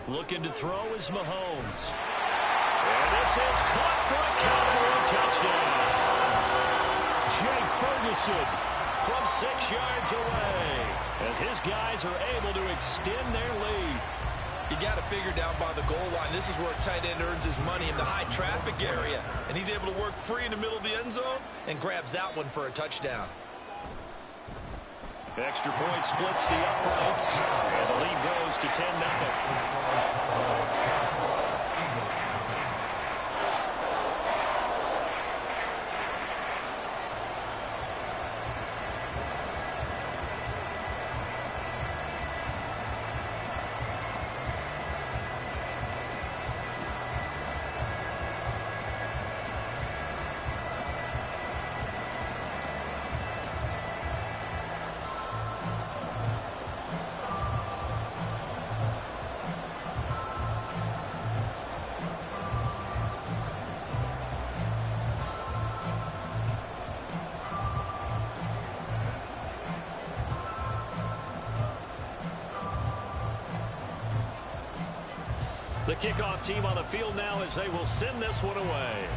[SPEAKER 2] Looking to throw is Mahomes. And this is caught for a Cowboy touchdown. Jake Ferguson from 6 yards away as his guys are able to extend their lead.
[SPEAKER 3] You got to figure down by the goal line. This is where a tight end earns his money, in the high traffic area. And he's able to work free in the middle of the end zone and grabs that one for a touchdown.
[SPEAKER 2] Extra point splits the uprights, and the lead goes to 10-0. The kickoff team on the field now as they will send this one away.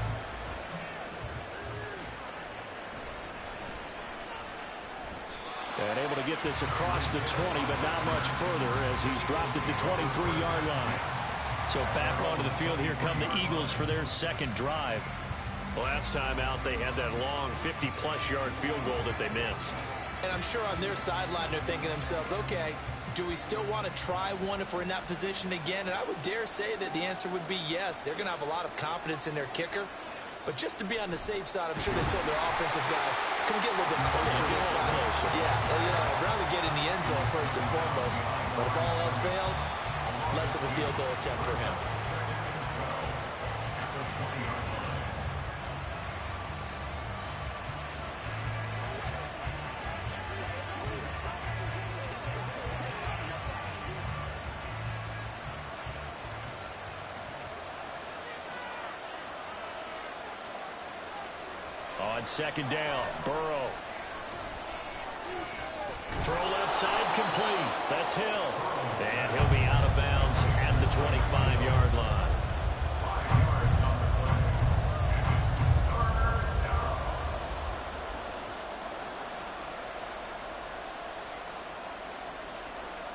[SPEAKER 2] And able to get this across the 20, but not much further as he's dropped it to 23-yard line. So back onto the field, here come the Eagles for their 2nd drive. Last time out, they had that long 50-plus yard field goal that they missed.
[SPEAKER 3] And I'm sure on their sideline they're thinking to themselves, okay, do we still want to try one if we're in that position again? And I would dare say that the answer would be yes. They're going to have a lot of confidence in their kicker. But just to be on the safe side, I'm sure they told their offensive guys, can we get a little bit closer this time? Yeah, well, you know, I'd rather get in the end zone first and foremost. But if all else fails, less of a field goal attempt for him.
[SPEAKER 2] On 2nd down, Burrow. Throw left side complete. That's Hill. And he'll be out of bounds at the 25-yard line.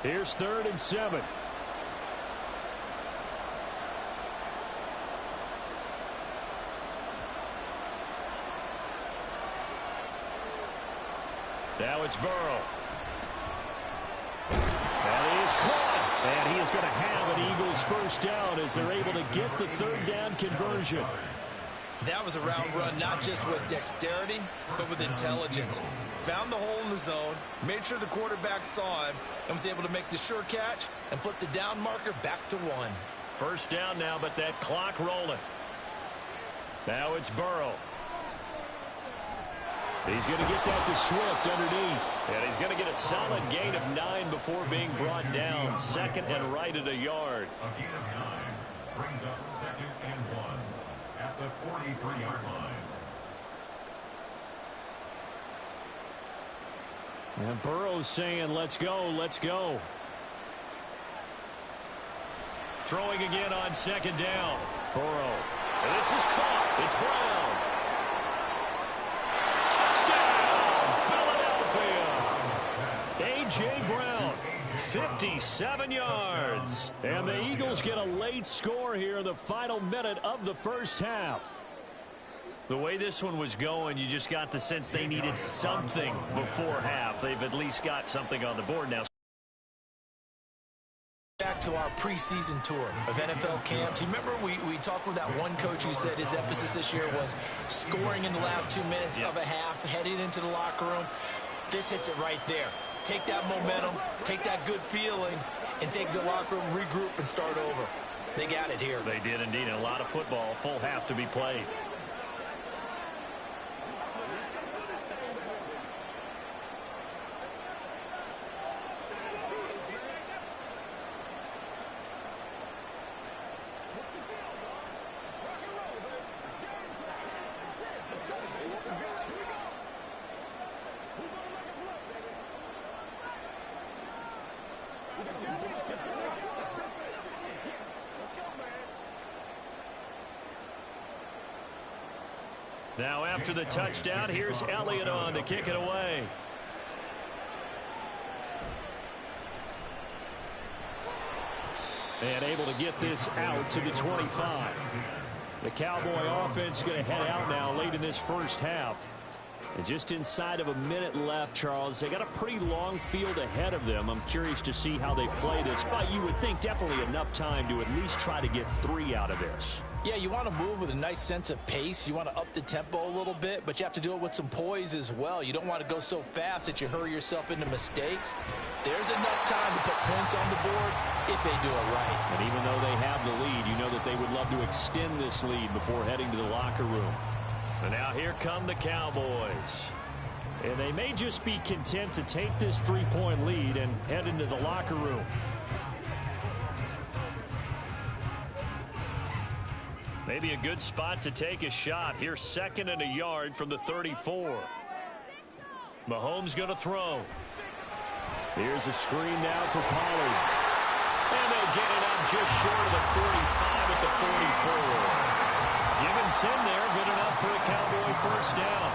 [SPEAKER 2] Here's 3rd and 7. Now it's Burrow. And he is caught. And he is going to have an Eagles first down as they're able to get the 3rd down conversion.
[SPEAKER 3] That was a route run not just with dexterity, but with intelligence. Found the hole in the zone, made sure the quarterback saw him, and was able to make the sure catch and flip the down marker back to 1.
[SPEAKER 2] First down now, but that clock rolling. Now it's Burrow. He's going to get that to Swift underneath. And he's going to get a solid gain of 9 before being brought down. 2nd and right at a yard.
[SPEAKER 4] A gain of 9 brings up 2nd and 1 at the 43-yard line.
[SPEAKER 2] And Burrow's saying, let's go, let's go. Throwing again on 2nd down. Burrow. And this is caught. It's Brown. A.J. Brown, 57 yards. And the Eagles get a late score here in the final minute of the first half. The way this one was going, you just got the sense they needed something before half. They've at least got something on the board now.
[SPEAKER 3] Back to our preseason tour of NFL camps. You remember we talked with that one coach who said his emphasis this year was scoring in the last 2 minutes of a half, heading into the locker room. This hits it right there. Take that momentum, take that good feeling, and take the locker room, regroup, and start over. They got it here.
[SPEAKER 2] They did indeed. A lot of football, full half to be played. Now after the touchdown, here's Elliott on to kick it away. And able to get this out to the 25. The Cowboy offense going to head out now late in this first half. And just inside of a minute left, Charles, they got a pretty long field ahead of them. I'm curious to see how they play this, but you would think definitely enough time to at least try to get 3 out of this.
[SPEAKER 3] Yeah, you want to move with a nice sense of pace. You want to up the tempo a little bit, but you have to do it with some poise as well. You don't want to go so fast that you hurry yourself into mistakes. There's enough time to put points on the board if they do it right.
[SPEAKER 2] And even though they have the lead, you know that they would love to extend this lead before heading to the locker room. And now here come the Cowboys. And they may just be content to take this 3-point lead and head into the locker room. Maybe a good spot to take a shot. Here's 2nd and a yard from the 34. Mahomes going to throw. Here's a screen now for Pollard. And they'll get it up just short of the 45 at the 44. Give him 10 there. Good enough for a Cowboy first down.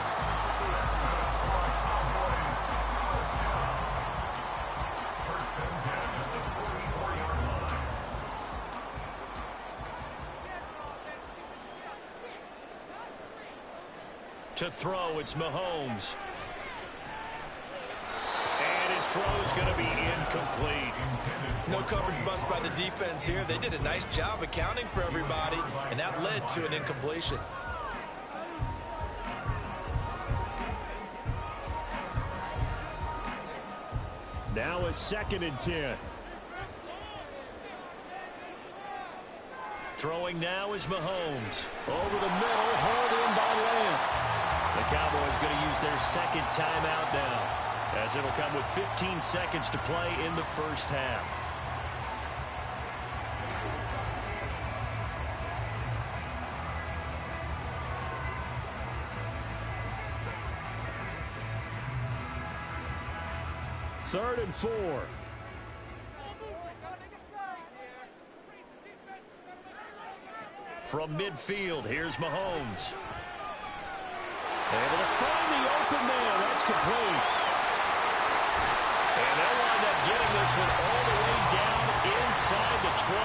[SPEAKER 2] To throw, it's Mahomes. And his throw's going to be incomplete.
[SPEAKER 3] No coverage bust by the defense here. They did a nice job accounting for everybody, and that led to an incompletion.
[SPEAKER 2] Now a 2nd and 10. Throwing now is Mahomes. Over the middle, hauled in by Lamb. The Cowboys going to use their 2nd timeout now, as it'll come with 15 seconds to play in the first half. Third and 4. From midfield, here's Mahomes. Able to find the open man. That's complete. And they'll wind up getting this one all the way down inside the 20.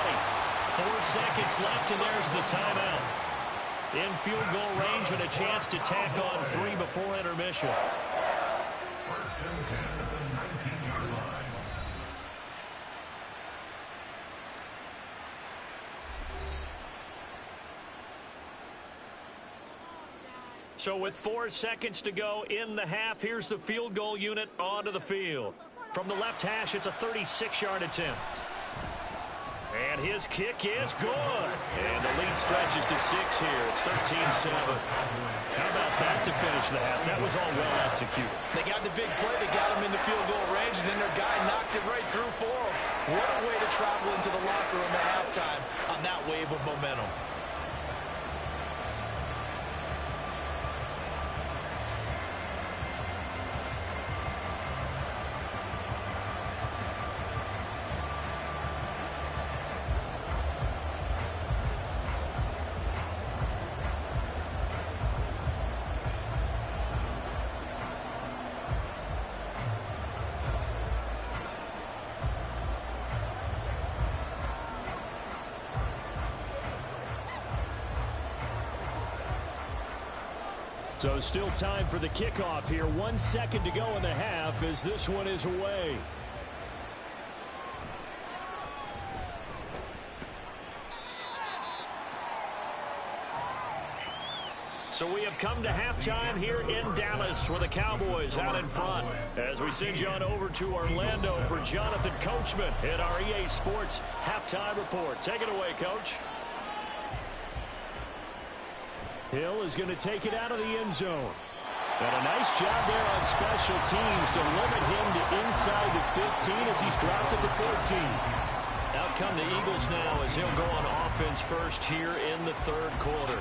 [SPEAKER 2] 4 seconds left, and there's the timeout. In field goal range and a chance to tack on 3 before intermission.
[SPEAKER 4] First and 10 at the 19-yard line.
[SPEAKER 2] So with 4 seconds to go in the half, here's the field goal unit onto the field. From the left hash, it's a 36-yard attempt. And his kick is good. And the lead stretches to 6 here. It's 13-7. How about that to finish the half? That was all well executed.
[SPEAKER 3] They got the big play. They got him into field goal range, and then their guy knocked it right through for him. What a way to travel into the locker room at halftime on that wave of momentum.
[SPEAKER 2] So still time for the kickoff here. 1 second to go in the half as this one is away. So we have come to halftime here in Dallas with the Cowboys out in front. As we send you on over to Orlando for Jonathan Coachman in our EA Sports Halftime Report. Take it away, Coach.
[SPEAKER 5] Hill is going to take it out of the end zone. And a nice job there on special teams to limit him to inside the 15 as he's dropped it to 14.
[SPEAKER 2] Out come the Eagles now as he'll go on offense first here in the third quarter.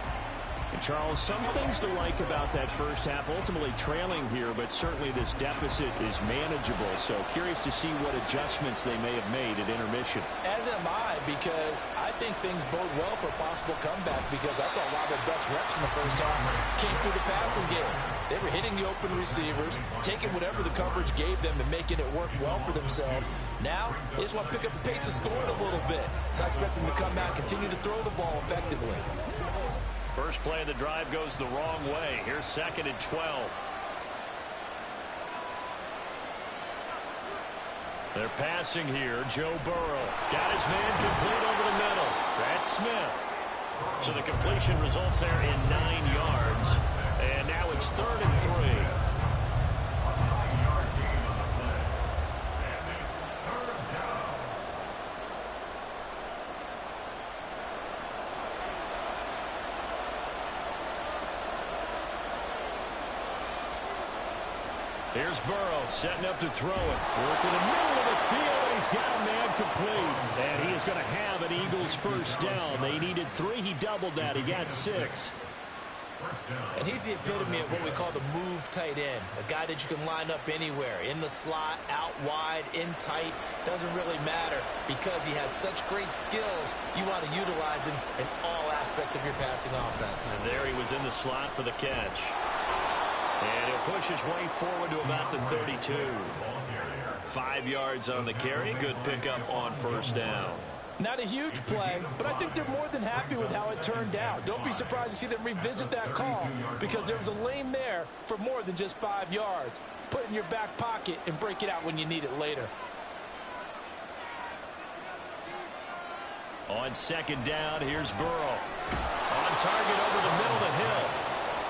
[SPEAKER 5] And Charles, some things to like about that first half. Ultimately trailing here, but certainly this deficit is manageable. So curious to see what adjustments they may have made at intermission.
[SPEAKER 3] As am I, because I think things bode well for a possible comeback, because I thought a lot of their best reps in the first half came through the passing game. They were hitting the open receivers, taking whatever the coverage gave them and making it work well for themselves. Now, they just want to pick up the pace of scoring a little bit. So I expect them to come out and continue to throw the ball effectively.
[SPEAKER 2] First play of the drive goes the wrong way. Here's 2nd and 12. They're passing here. Joe Burrow got his man complete over the middle. That's Smith. So the completion results there in 9 yards. And now it's 3rd and 3. Here's Burrow setting up to throw it. Working the middle of the field, and he's got a man complete. And he is going to have an Eagles first down. They needed 3. He doubled that. He got 6.
[SPEAKER 3] And he's the epitome of what we call the move tight end. A guy that you can line up anywhere. In the slot, out wide, in tight. Doesn't really matter because he has such great skills. You want to utilize him in all aspects of your passing offense.
[SPEAKER 2] And there he was in the slot for the catch. And he'll push his way forward to about the 32. 5 yards on the carry. Good pickup on first down.
[SPEAKER 8] Not a huge play, but I think they're more than happy with how it turned out. Don't be surprised to see them revisit that call, because there was a lane there for more than just 5 yards. Put it in your back pocket and break it out when you need it later.
[SPEAKER 2] On 2nd down, here's Burrow. On target over the middle to Hill.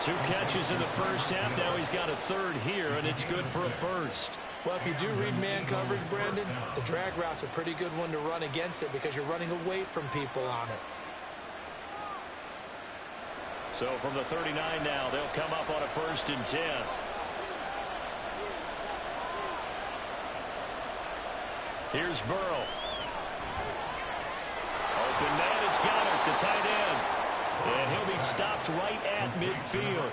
[SPEAKER 2] 2 catches in the first half. Now he's got a 3rd here, and it's good for a first.
[SPEAKER 3] Well, if you do read man coverage, Brandon, the drag route's a pretty good one to run against it because you're running away from people on it.
[SPEAKER 2] So from the 39 now, they'll come up on a 1st and 10. Here's Burrow. Open man is Goddard, the tight end. And he'll be stopped right at midfield.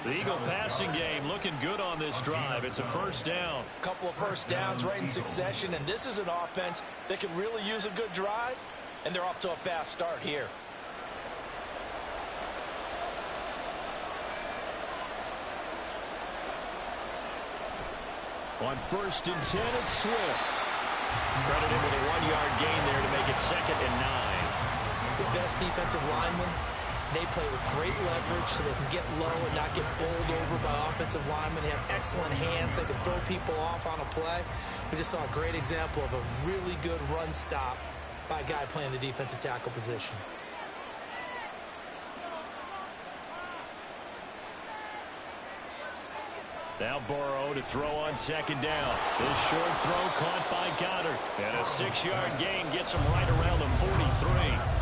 [SPEAKER 2] The Eagle passing game looking good on this drive. It's a first down.
[SPEAKER 3] Couple of first downs right in succession, and this is an offense that could really use a good drive, and they're off to a fast start here.
[SPEAKER 5] On 1st and 10, it's Swift.
[SPEAKER 2] Credited with a 1-yard gain there to make it 2nd and 9.
[SPEAKER 3] The best defensive linemen, they play with great leverage so they can get low and not get bowled over by offensive linemen. They have excellent hands. They can throw people off on a play. We just saw a great example of a really good run stop by a guy playing the defensive tackle position.
[SPEAKER 2] Now Burrow to throw on 2nd down. This short throw caught by Goddard. And a 6-yard gain gets him right around the 43.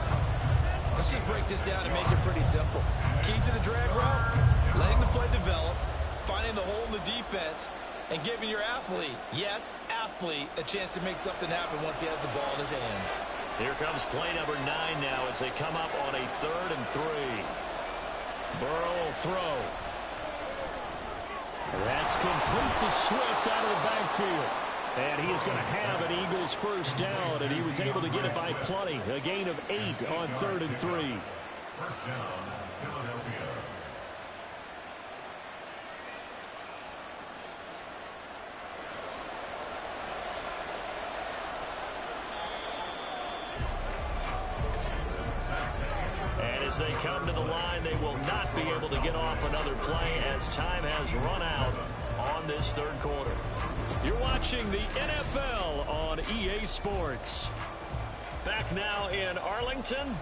[SPEAKER 3] Let's just break this down and make it pretty simple. Key to the drag route, letting the play develop, finding the hole in the defense, and giving your athlete, yes, athlete, a chance to make something happen once he has the ball in his hands.
[SPEAKER 2] Here comes play number 9 now as they come up on a 3rd and 3. Burrow will throw.
[SPEAKER 5] That's complete to Swift out of the backfield. And he is going to have an Eagles first down, and he was able to get it by plenty. A gain of 8 on 3rd and 3.
[SPEAKER 4] First down, Philadelphia.
[SPEAKER 2] And as they come to the line, they will not be able to get off another play as time has run out on this 3rd quarter. You're watching the NFL on EA Sports. Back now in Arlington.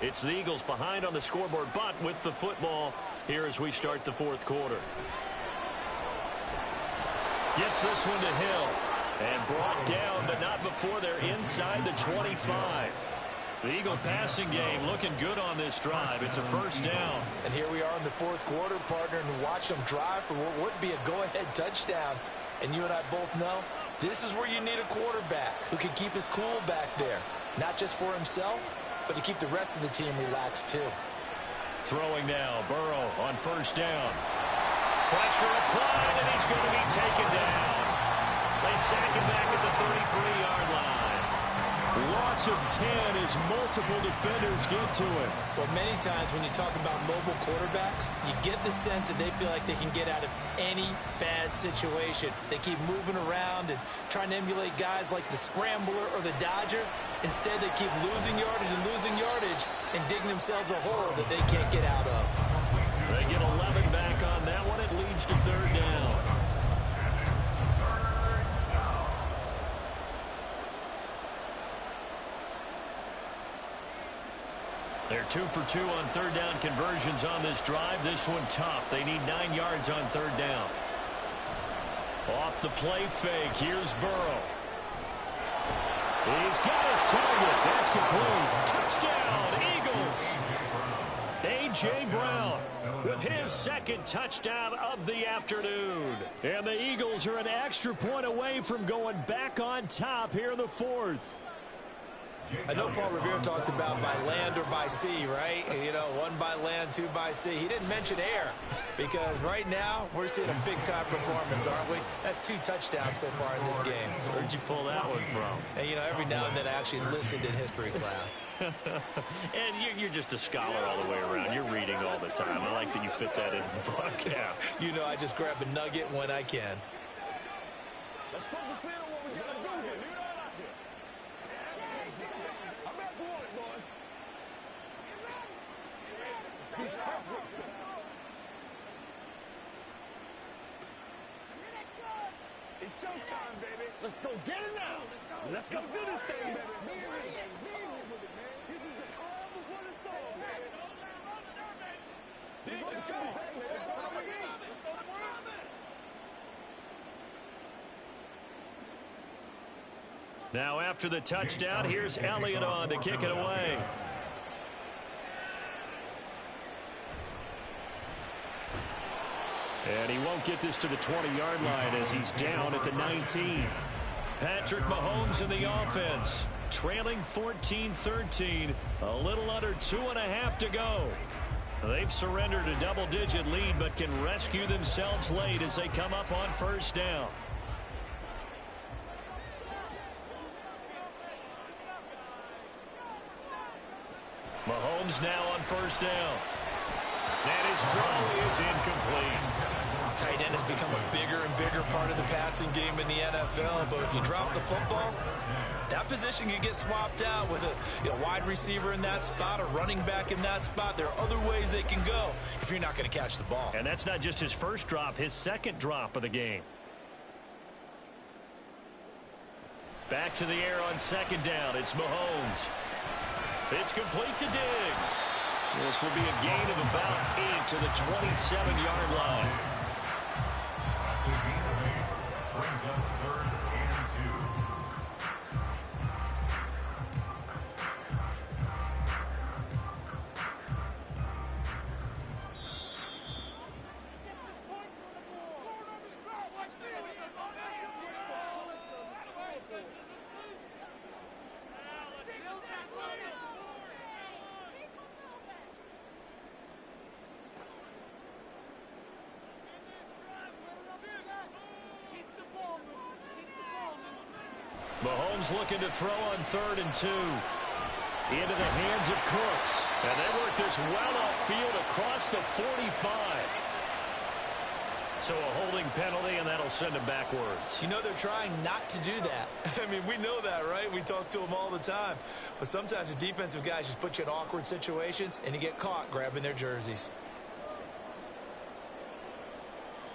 [SPEAKER 2] It's the Eagles behind on the scoreboard, but with the football here as we start the fourth quarter. Gets this one to Hill. And brought down, but not before they're inside the 25. The Eagle passing game looking good on this drive. It's a first down.
[SPEAKER 3] And here we are in the fourth quarter, partner, and watch them drive for what would be a go-ahead touchdown. And you and I both know this is where you need a quarterback who can keep his cool back there. Not just for himself, but to keep the rest of the team relaxed too.
[SPEAKER 2] Throwing now, Burrow on first down. Pressure applied, and he's going to be taken down. They sack him back at the 33-yard line. Loss of 10 as multiple defenders get to him.
[SPEAKER 3] Well, many times when you talk about mobile quarterbacks, you get the sense that they feel like they can get out of any bad situation. They keep moving around and trying to emulate guys like the Scrambler or the Dodger. Instead, they keep losing yardage and digging themselves a hole that they can't get out of.
[SPEAKER 2] They get 11 back on that one. It leads to third down. They're 2 for 2 on third down conversions on this drive. This one tough. They need 9 yards on third down. Off the play fake. Here's Burrow. He's got his target. That's complete. Touchdown, Eagles. A.J. Brown with his second touchdown of the afternoon. And the Eagles are an extra point away from going back on top here in the fourth.
[SPEAKER 3] I know Paul Revere talked about by land or by sea, right? You know, 1 by land, 2 by sea. He didn't mention air because right now we're seeing a big-time performance, aren't we? That's 2 touchdowns so far in this game.
[SPEAKER 2] Where'd you pull that one from?
[SPEAKER 3] And, you know, every now and then I actually listened in history class.
[SPEAKER 2] And you're just a scholar all the way around. You're reading all the time. I like that you fit that in the broadcast.
[SPEAKER 3] You know, I just grab a nugget when I can.
[SPEAKER 6] Let's focus in on what we got to do here. Leave it all out here. I'm back to it, boys. Let's be perfect. It's showtime, baby. Let's go get it now. Let's go do this thing, baby. This is the calm before the storm, baby. This is the calm, baby. That's all we need.
[SPEAKER 2] Now after the touchdown, here's Elliott on to kick it away. And he won't get this to the 20-yard line as he's down at the 19. Patrick Mahomes in the offense, trailing 14-13, a little under 2.5 to go. They've surrendered a double-digit lead but can rescue themselves late as they come up on first down. Mahomes now on first down. And his throw is incomplete.
[SPEAKER 3] Tight end has become a bigger and bigger part of the passing game in the NFL, but if you drop the football, that position can get swapped out with a wide receiver in that spot, a running back in that spot. There are other ways they can go if you're not going to catch the ball.
[SPEAKER 2] And that's not just his first drop, his second drop of the game. Back to the air on second down. It's Mahomes. It's complete to Diggs. This will be a gain of about 8 to the 27-yard line.
[SPEAKER 4] That's the gain of 8. Brings up 3rd and 2.
[SPEAKER 2] Mahomes looking to throw on 3rd and 2. Into the hands of Cooks. And they work this well upfield across the 45. So a holding penalty, and that'll send him backwards.
[SPEAKER 3] You know they're trying not to do that. I mean, we know that, right? We talk to them all the time. But sometimes the defensive guys just put you in awkward situations, and you get caught grabbing their jerseys.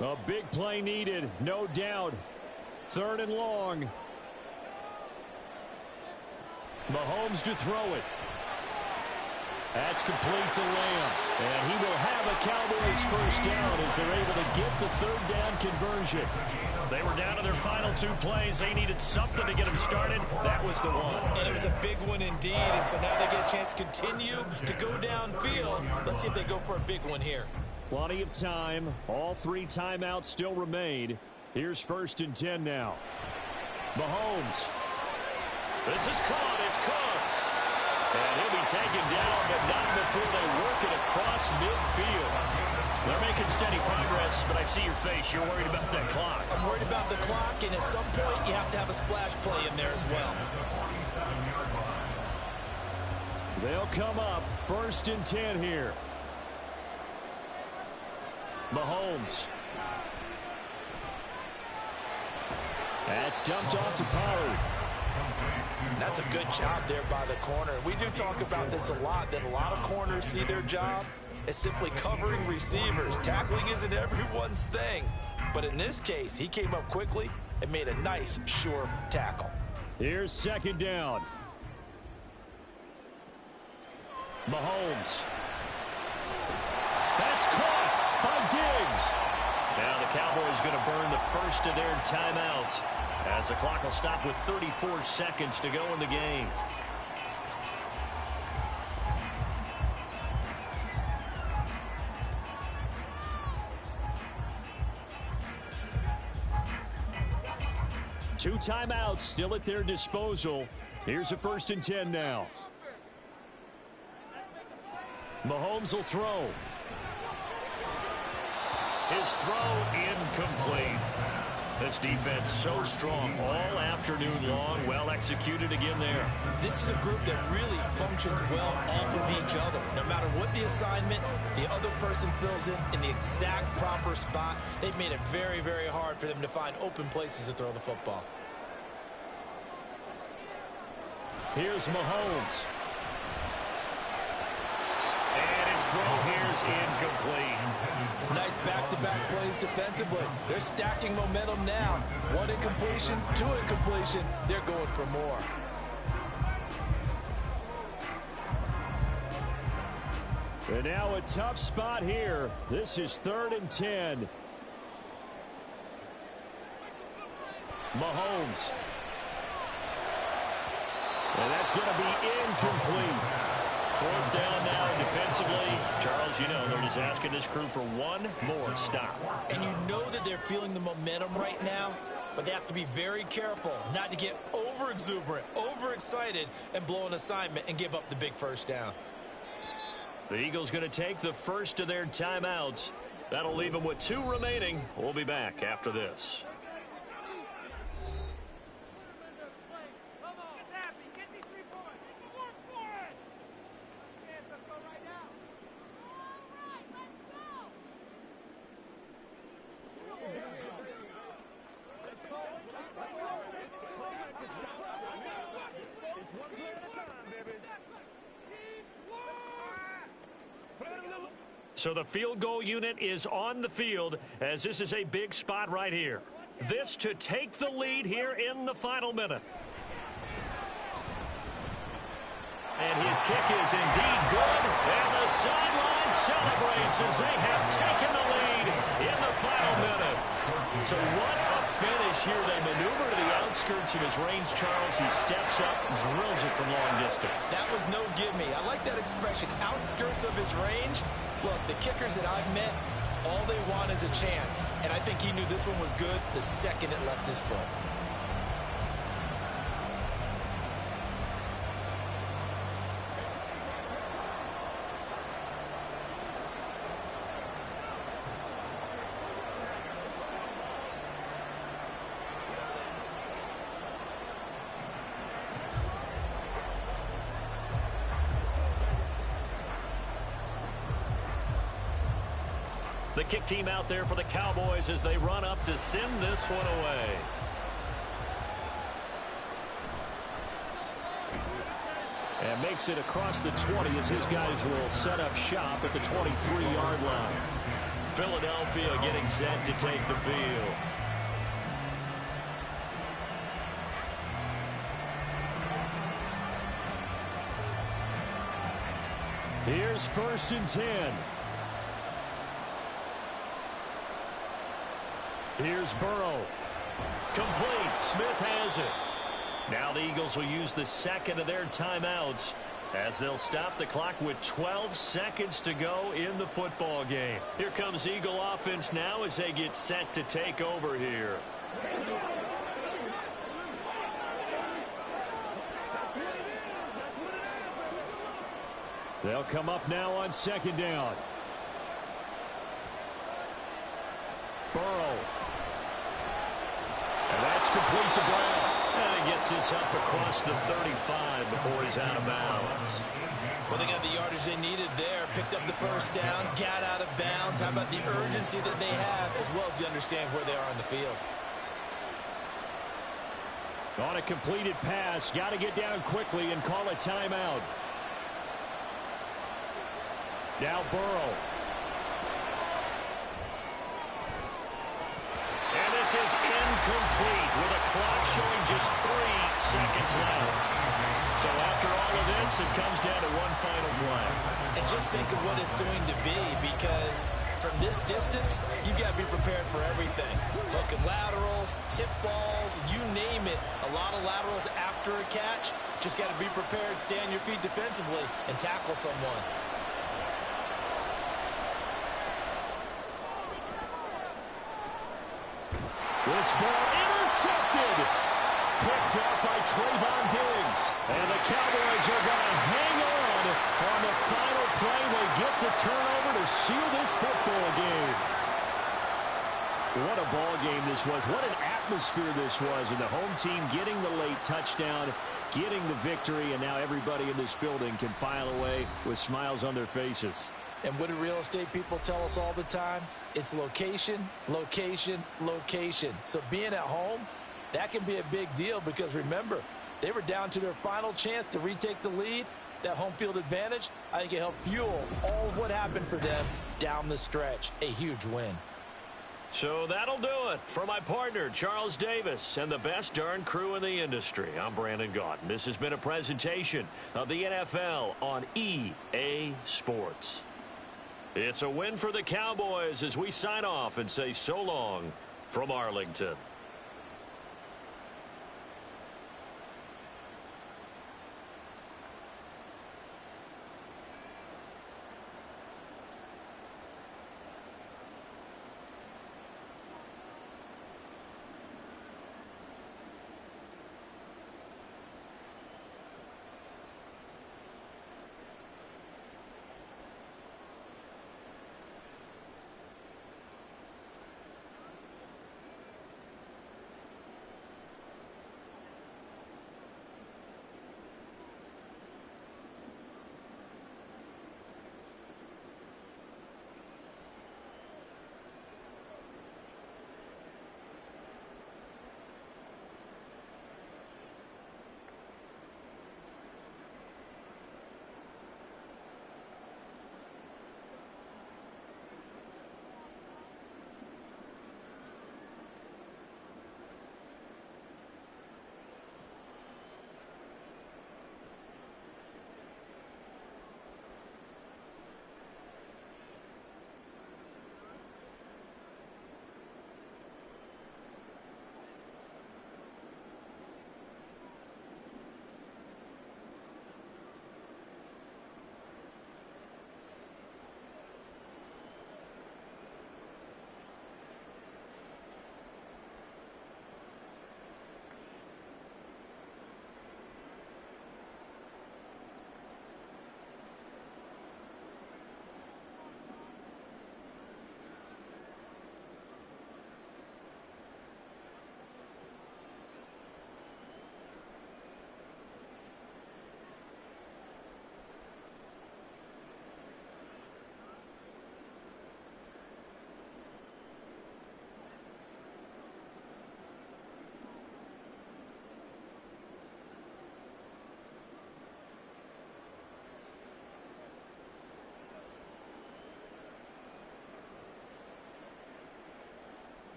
[SPEAKER 2] A big play needed, no doubt. 3rd and long. Mahomes to throw it.
[SPEAKER 5] That's complete to Lamb. And he will have a Cowboys first down as they're able to get the third down conversion.
[SPEAKER 2] They were down to their final 2 plays. They needed something to get them started. That was the one.
[SPEAKER 3] And it was a big one indeed. And so now they get a chance to continue to go downfield. Let's see if they go for a big one here.
[SPEAKER 5] Plenty of time. All 3 timeouts still remain. Here's 1st and 10 now. Mahomes.
[SPEAKER 2] This is caught. It's Cooks. And he'll be taken down, but not before they work it across midfield. They're making steady progress, but I see your face. You're worried about that clock.
[SPEAKER 3] I'm worried about the clock, and at some point, you have to have a splash play in there as well.
[SPEAKER 5] They'll come up 1st and 10 here. Mahomes. That's dumped off to Pollard.
[SPEAKER 3] That's a good job there by the corner. We do talk about this a lot, that a lot of corners see their job as simply covering receivers. Tackling isn't everyone's thing. But in this case, he came up quickly and made a nice, sure tackle.
[SPEAKER 5] Here's 2nd down. Mahomes. That's caught by Diggs.
[SPEAKER 2] Now the Cowboys going to burn the first of their timeouts as the clock will stop with 34 seconds to go in the game.
[SPEAKER 5] Two timeouts still at their disposal. Here's a 1st and 10 now. Mahomes will throw.
[SPEAKER 2] His throw incomplete. This defense so strong all afternoon long. Well executed again there.
[SPEAKER 3] This is a group that really functions well off of each other. No matter what the assignment, the other person fills in the exact proper spot. They've made it very, very hard for them to find open places to throw the football.
[SPEAKER 5] Here's Mahomes.
[SPEAKER 2] And his throw here's incomplete.
[SPEAKER 8] Nice back-to-back plays defensively. They're stacking momentum now. 1 incompletion, 2 incompletion. They're going for more.
[SPEAKER 5] And now a tough spot here. This is 3rd and 10. Mahomes. And that's going to be incomplete.
[SPEAKER 2] 4th down now defensively. Charles, you know, they're just asking this crew for one more stop.
[SPEAKER 3] And you know that they're feeling the momentum right now, but they have to be very careful not to get over-exuberant, over-excited, and blow an assignment and give up the big first down.
[SPEAKER 2] The Eagles going to take the first of their timeouts. That'll leave them with 2 remaining. We'll be back after this. So the field goal unit is on the field as this is a big spot right here. This to take the lead here in the final minute. And his kick is indeed good. And the sideline celebrates as they have taken the lead in the final minute. So what a finish here. They maneuver to the outskirts of his range, Charles. He steps up, drills it from long distance.
[SPEAKER 3] That was no gimme. I like that expression, outskirts of his range. Look, the kickers that I've met, all they want is a chance. And I think he knew this one was good the second it left his foot.
[SPEAKER 2] The kick team out there for the Cowboys as they run up to send this one away.
[SPEAKER 5] And makes it across the 20 as his guys will set up shop at the 23-yard line.
[SPEAKER 2] Philadelphia getting set to take the field.
[SPEAKER 5] Here's 1st and 10. Here's Burrow. Complete. Smith has it. Now the Eagles will use the second of their timeouts as they'll stop the clock with 12 seconds to go in the football game. Here comes Eagle offense now as they get set to take over here. They'll come up now on 2nd down. Burrow. And that's complete to Brown. And he gets this up across the 35 before he's out of bounds.
[SPEAKER 3] Well, they got the yardage they needed there. Picked up the 1st down, got out of bounds. How about the urgency that they have, as well as they understand where they are on the field?
[SPEAKER 5] On a completed pass, got to get down quickly and call a timeout. Now Burrow. And this is incomplete with a clock showing just 3 seconds left. So after all of this, it comes down to one final play.
[SPEAKER 3] And just think of what it's going to be, because from this distance, you've got to be prepared for everything. Hook and laterals, tip balls, you name it. A lot of laterals after a catch. Just got to be prepared, stay on your feet defensively, and tackle someone.
[SPEAKER 5] This ball intercepted. Picked up by Trayvon Diggs. And the Cowboys are going to hang on the final play. They get the turnover to seal this football game. What a ball game this was. What an atmosphere this was. And the home team getting the late touchdown, getting the victory, and now everybody in this building can file away with smiles on their faces.
[SPEAKER 8] And what do real estate people tell us all the time? It's location, location, location. So being at home, that can be a big deal because, remember, they were down to their final chance to retake the lead. That home field advantage, I think it helped fuel all of what happened for them down the stretch. A huge win.
[SPEAKER 2] So that'll do it. For my partner, Charles Davis, and the best darn crew in the industry, I'm Brandon Gaudin. This has been a presentation of the NFL on EA Sports. It's a win for the Cowboys as we sign off and say so long from Arlington.